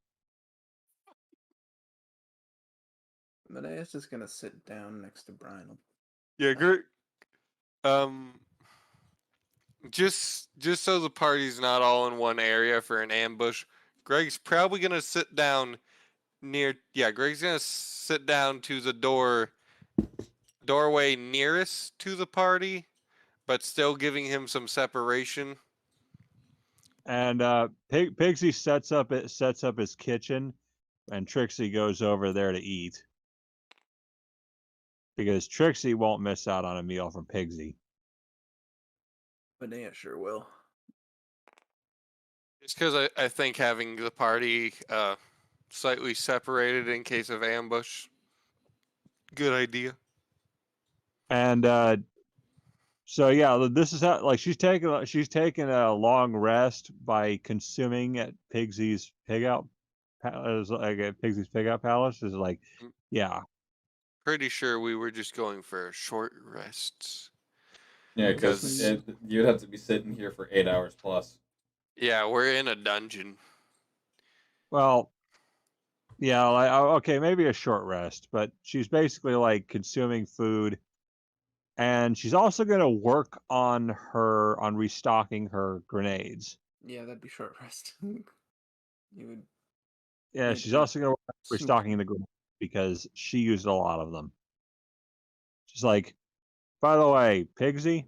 Menaeus is gonna sit down next to Brian. Yeah, great. Just so the party's not all in one area for an ambush, Greg's probably gonna sit down near. Yeah, Greg's gonna sit down to the doorway nearest to the party, but still giving him some separation. And Pigsy sets up his kitchen, and Trixie goes over there to eat because Trixie won't miss out on a meal from Pigsy. Menaeus sure will. Just because I think having the party slightly separated in case of ambush, good idea. And so yeah, this is how she's taking a long rest by consuming at Pigsy's pig out palace. Like at Pigsy's pig out palace is like, yeah. Pretty sure we were just going for short rests. Yeah, because you'd have to be sitting here for 8 hours plus. Yeah, we're in a dungeon. Well, yeah, okay, maybe a short rest, but she's basically like consuming food, and she's also gonna work on restocking her grenades. Yeah, that'd be short rest. You would. Yeah, she's also gonna work on restocking the grenades because she used a lot of them. She's like, by the way, Pigsy,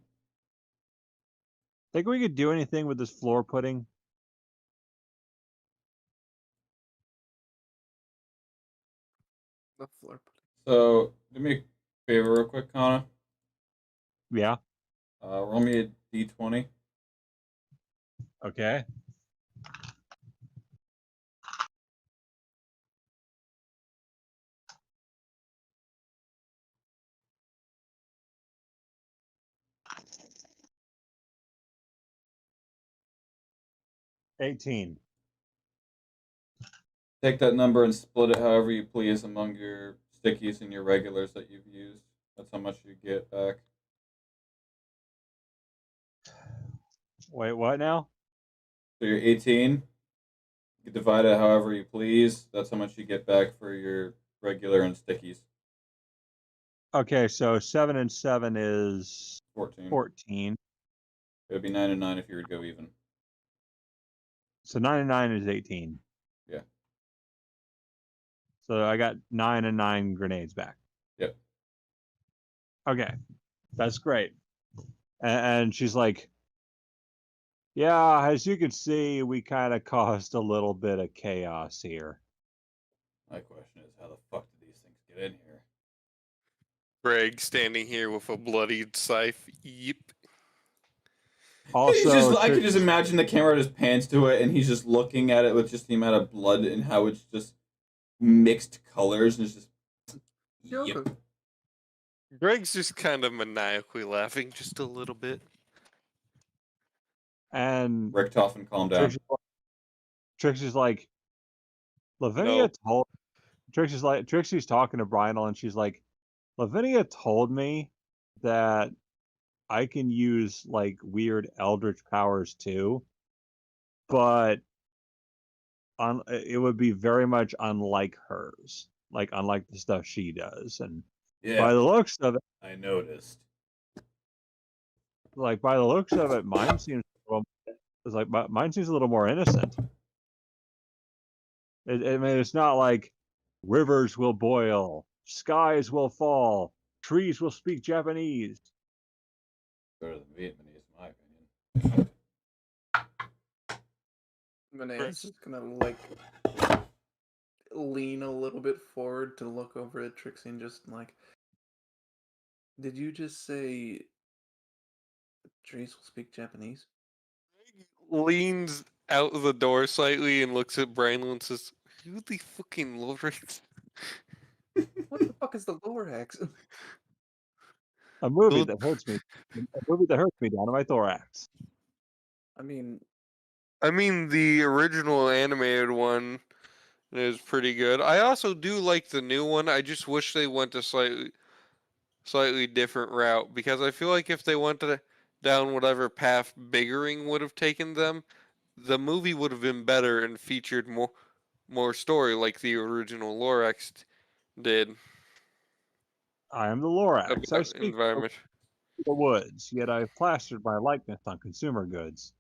think we could do anything with this floor pudding? The floor pudding. So, do me a favor real quick, Connor. Yeah. Roll me a d20. Okay. $18. Take that number and split it however you please among your stickies and your regulars that you've used. That's how much you get back. Wait, what now? So you're 18. You divide it however you please. That's how much you get back for your regular and stickies. Okay, so 7 and 7 is 14. It would be 9 and 9 if you were to go even. So 9 and 9 is 18. Yeah. So I got 9 and 9 grenades back. Yep. Okay, that's great. And she's like, yeah, as you can see, we kind of caused a little bit of chaos here. My question is, how the fuck did these things get in here? Greg standing here with a bloodied scythe. Yep. Also, I could just imagine the camera just pans to it, and he's just looking at it with just the amount of blood and how it's just mixed colors, and it's just. Yep. Greg's just kind of maniacally laughing just a little bit. And Richtofen, calm down. Trixie's like, Lavinia told. Trixie's talking to Brynel, and she's like, Lavinia told me that I can use like weird Eldritch powers too, but it would be very much unlike hers, like unlike the stuff she does. And by the looks of it, I noticed. Like by the looks of it, mine seems a little more innocent. I mean, it's not like rivers will boil, skies will fall, trees will speak Japanese. Better than Vietnamese, in my opinion. Menaeus is gonna like lean a little bit forward to look over at Trixie and just like, did you just say trees will speak Japanese? Leans out the door slightly and looks at Brandon and says, "Who the fucking Lorax?" What the fuck is the Lorax? A movie that hurts me. A movie that hurts me down to my thorax. I mean, the original animated one and it was pretty good. I also do like the new one. I just wish they went a slightly different route, because I feel like if they went down whatever path Biggering would have taken them, the movie would have been better and featured more story like the original Lorax did I am the Lorax. I about speak of environment. the woods, yet I've plastered my likeness on consumer goods.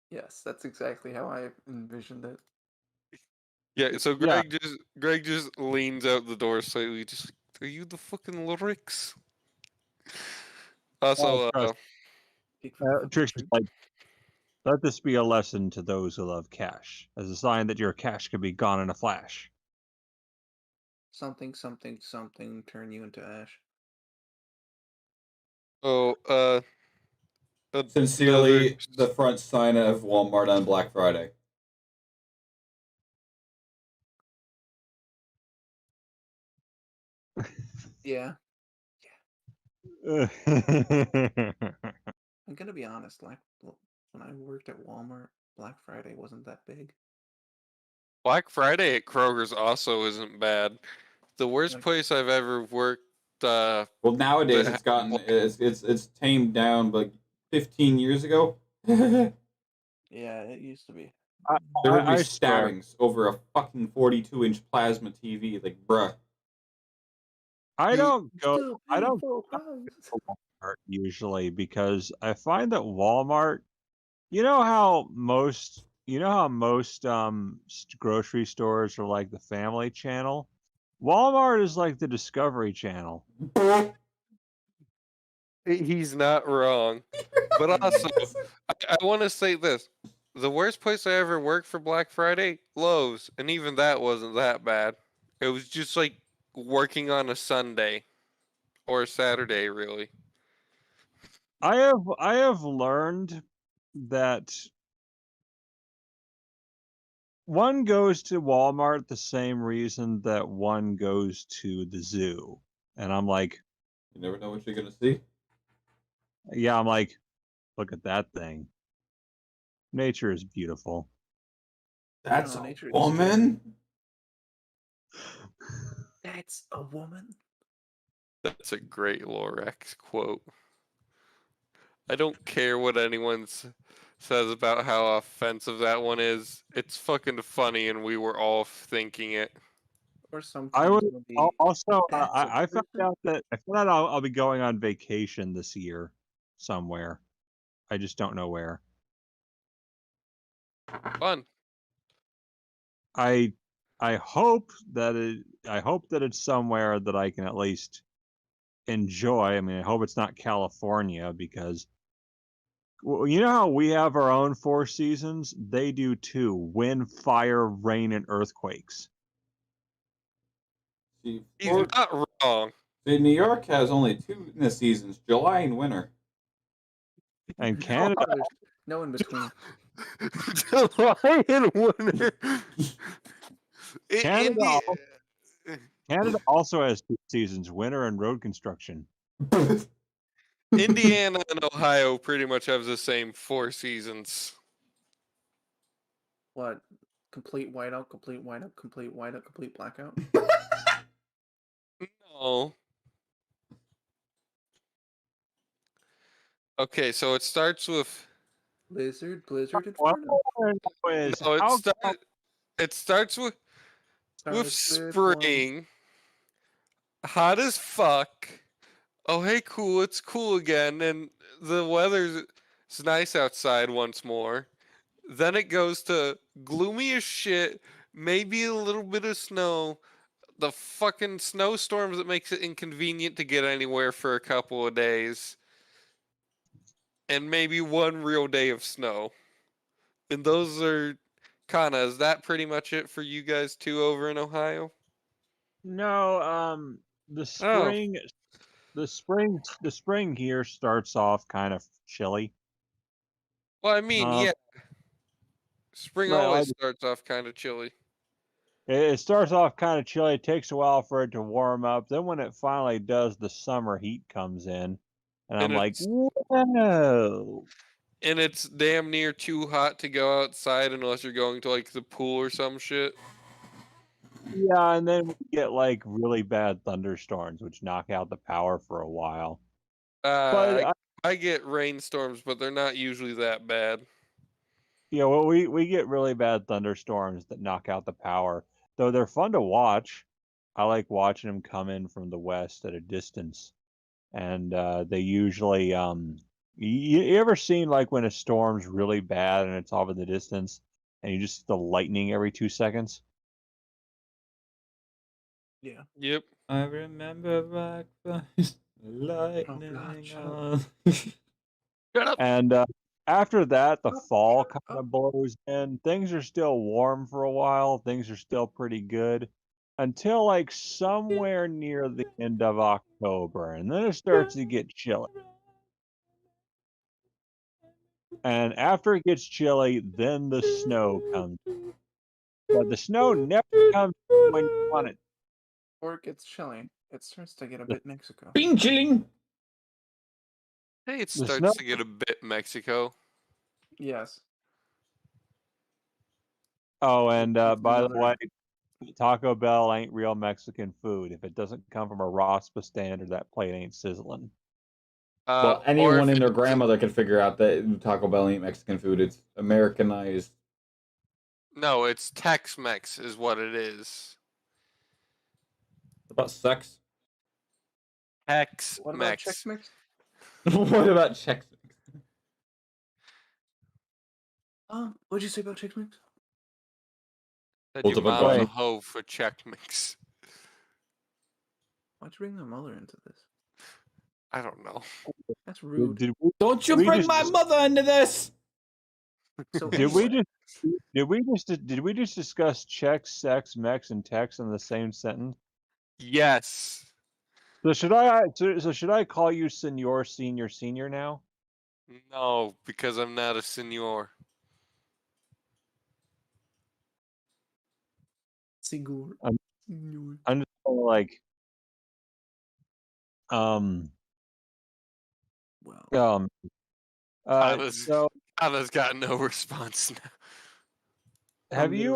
Yes, that's exactly how I envisioned it. Yeah, so Yeah. Greg just leans out the door slightly, just like, are you the fucking Lorax? Also, Trix is like, let this be a lesson to those who love cash, as a sign that your cash can be gone in a flash. Something, something, something turn you into ash. Sincerely, the front sign of Walmart on Black Friday. Yeah. I'm gonna be honest, like when I worked at Walmart, Black Friday wasn't that big. Black Friday at Kroger's also isn't bad. The worst place I've ever worked. Well, nowadays it's gotten it's tamed down, but 15 years ago, there Yeah, it used to be. would be I swear. stabbings over a fucking 42-inch plasma TV. Like, bruh. I don't go to Walmart usually, because I find that Walmart, you know how most grocery stores are like the Family Channel? Walmart is like the Discovery Channel. He's not wrong. But also, I want to say this. The worst place I ever worked for Black Friday, Lowe's, and even that wasn't that bad. It was just like working on a Sunday or a Saturday, really. I have learned that one goes to Walmart the same reason that one goes to the zoo. And I'm like, you never know what you're gonna see. Yeah, I'm like, look at that thing. Nature is beautiful. That's a woman? That's a woman? That's a great Lorax quote. I don't care what anyone says about how offensive that one is. It's fucking funny, and we were all thinking it. Or sometimes I would it'll be, also. "That's a I found person?" out that I'll be going on vacation this year, somewhere. I just don't know where. Fun. I hope that it's somewhere that I can at least enjoy. I mean, I hope it's not California, because you know how we have our own 4 seasons? They do too: wind, fire, rain, and earthquakes. He's not wrong. See, New York has only 2 in the seasons: July and winter. And Canada, no in between. July and winter. Canada also has 2 seasons: winter and road construction. Indiana and Ohio pretty much have the same 4 seasons. What? Complete whiteout, complete whiteout, complete whiteout, complete blackout? No. Okay, so it starts with Blizzard, Inferno. No, it starts with spring. Hot as fuck. Oh, hey, cool, it's cool again, and the weather's nice outside once more. Then it goes to gloomy as shit, maybe a little bit of snow, the fucking snowstorms that makes it inconvenient to get anywhere for a couple of days, and maybe one real day of snow. And those are is that pretty much it for you guys too over in Ohio? No, the spring here starts off kind of chilly. Well, I mean, yeah. Spring always starts off kind of chilly. It starts off kind of chilly. It takes a while for it to warm up. Then when it finally does, the summer heat comes in. And I'm like, whoa. And it's damn near too hot to go outside unless you're going to like the pool or some shit. Yeah, and then we get like really bad thunderstorms, which knock out the power for a while. But I get rainstorms, but they're not usually that bad. yeah, well, we get really bad thunderstorms that knock out the power, though they're fun to watch. I like watching them come in from the west at a distance, and they usually you ever seen like when a storm's really bad and it's off in the distance, and you just see the lightning every 2 seconds? Yeah. Yep. I remember breakfast, lightning on. Shut up. And after that, the fall kind of blows in. Things are still warm for a while. Things are still pretty good until like somewhere near the end of October, and then it starts to get chilly. And after it gets chilly, then the snow comes. But the snow never comes when you want it. Or it gets chilly. It starts to get a bit Mexico. Bing chilling. Hey, it The starts snow- to get a bit Mexico. Yes. Oh, and by the another- way, Taco Bell ain't real Mexican food. If it doesn't come from a Rospa standard, that plate ain't sizzling. Well, Or anyone if and their it- grandmother can figure out that Taco Bell ain't Mexican food. It's Americanized. No, it's Tex-Mex is what it is. About sex? Tex-Mex. What about Chex Mix? What about Chex Mix? What'd you say about Chex Mix? Said Hold your up a mom's a gun. hoe for Chex-Mix. Why'd you bring my mother into this? I don't know. That's rude. Don't you we bring just- my mother into this! So Did we anyway, just discuss Chex, Sex, Mex, and Tex in the same sentence? Yes. So should I call you Senor Senior Senior now? No, because I'm not a senor. Sigur. I'm Sigur. I'm just like Well, Anna's so got no response now. have you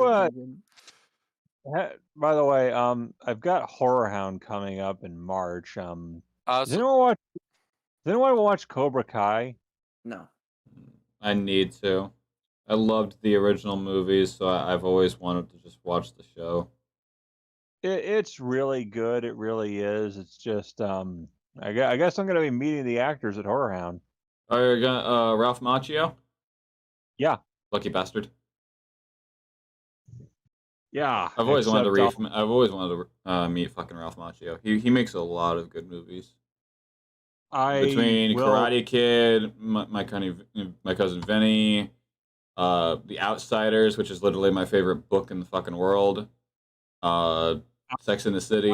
by the way, I've got Horror Hound coming up in March. Does Awesome. anyone watch Cobra Kai? No. I need to. I loved the original movies, so I've always wanted to just watch the show. It's really good. It really is. It's just I guess I'm gonna be meeting the actors at Horror Hound. Oh, you're gonna Ralph Macchio? Yeah. Lucky bastard. Yeah. I've always wanted except to meet fucking Ralph Macchio. He makes a lot of good movies. I Between will- Karate Kid, my cousin Vinny, The Outsiders, which is literally my favorite book in the fucking world. Sex in the City.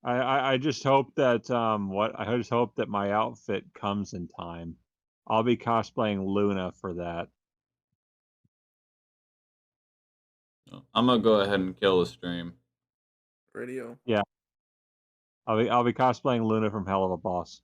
I just hope that I just hope that my outfit comes in time. I'll be cosplaying Luna for that. I'm gonna go ahead and kill the stream. Radio. Yeah. I'll be cosplaying Luna from Hell of a Boss.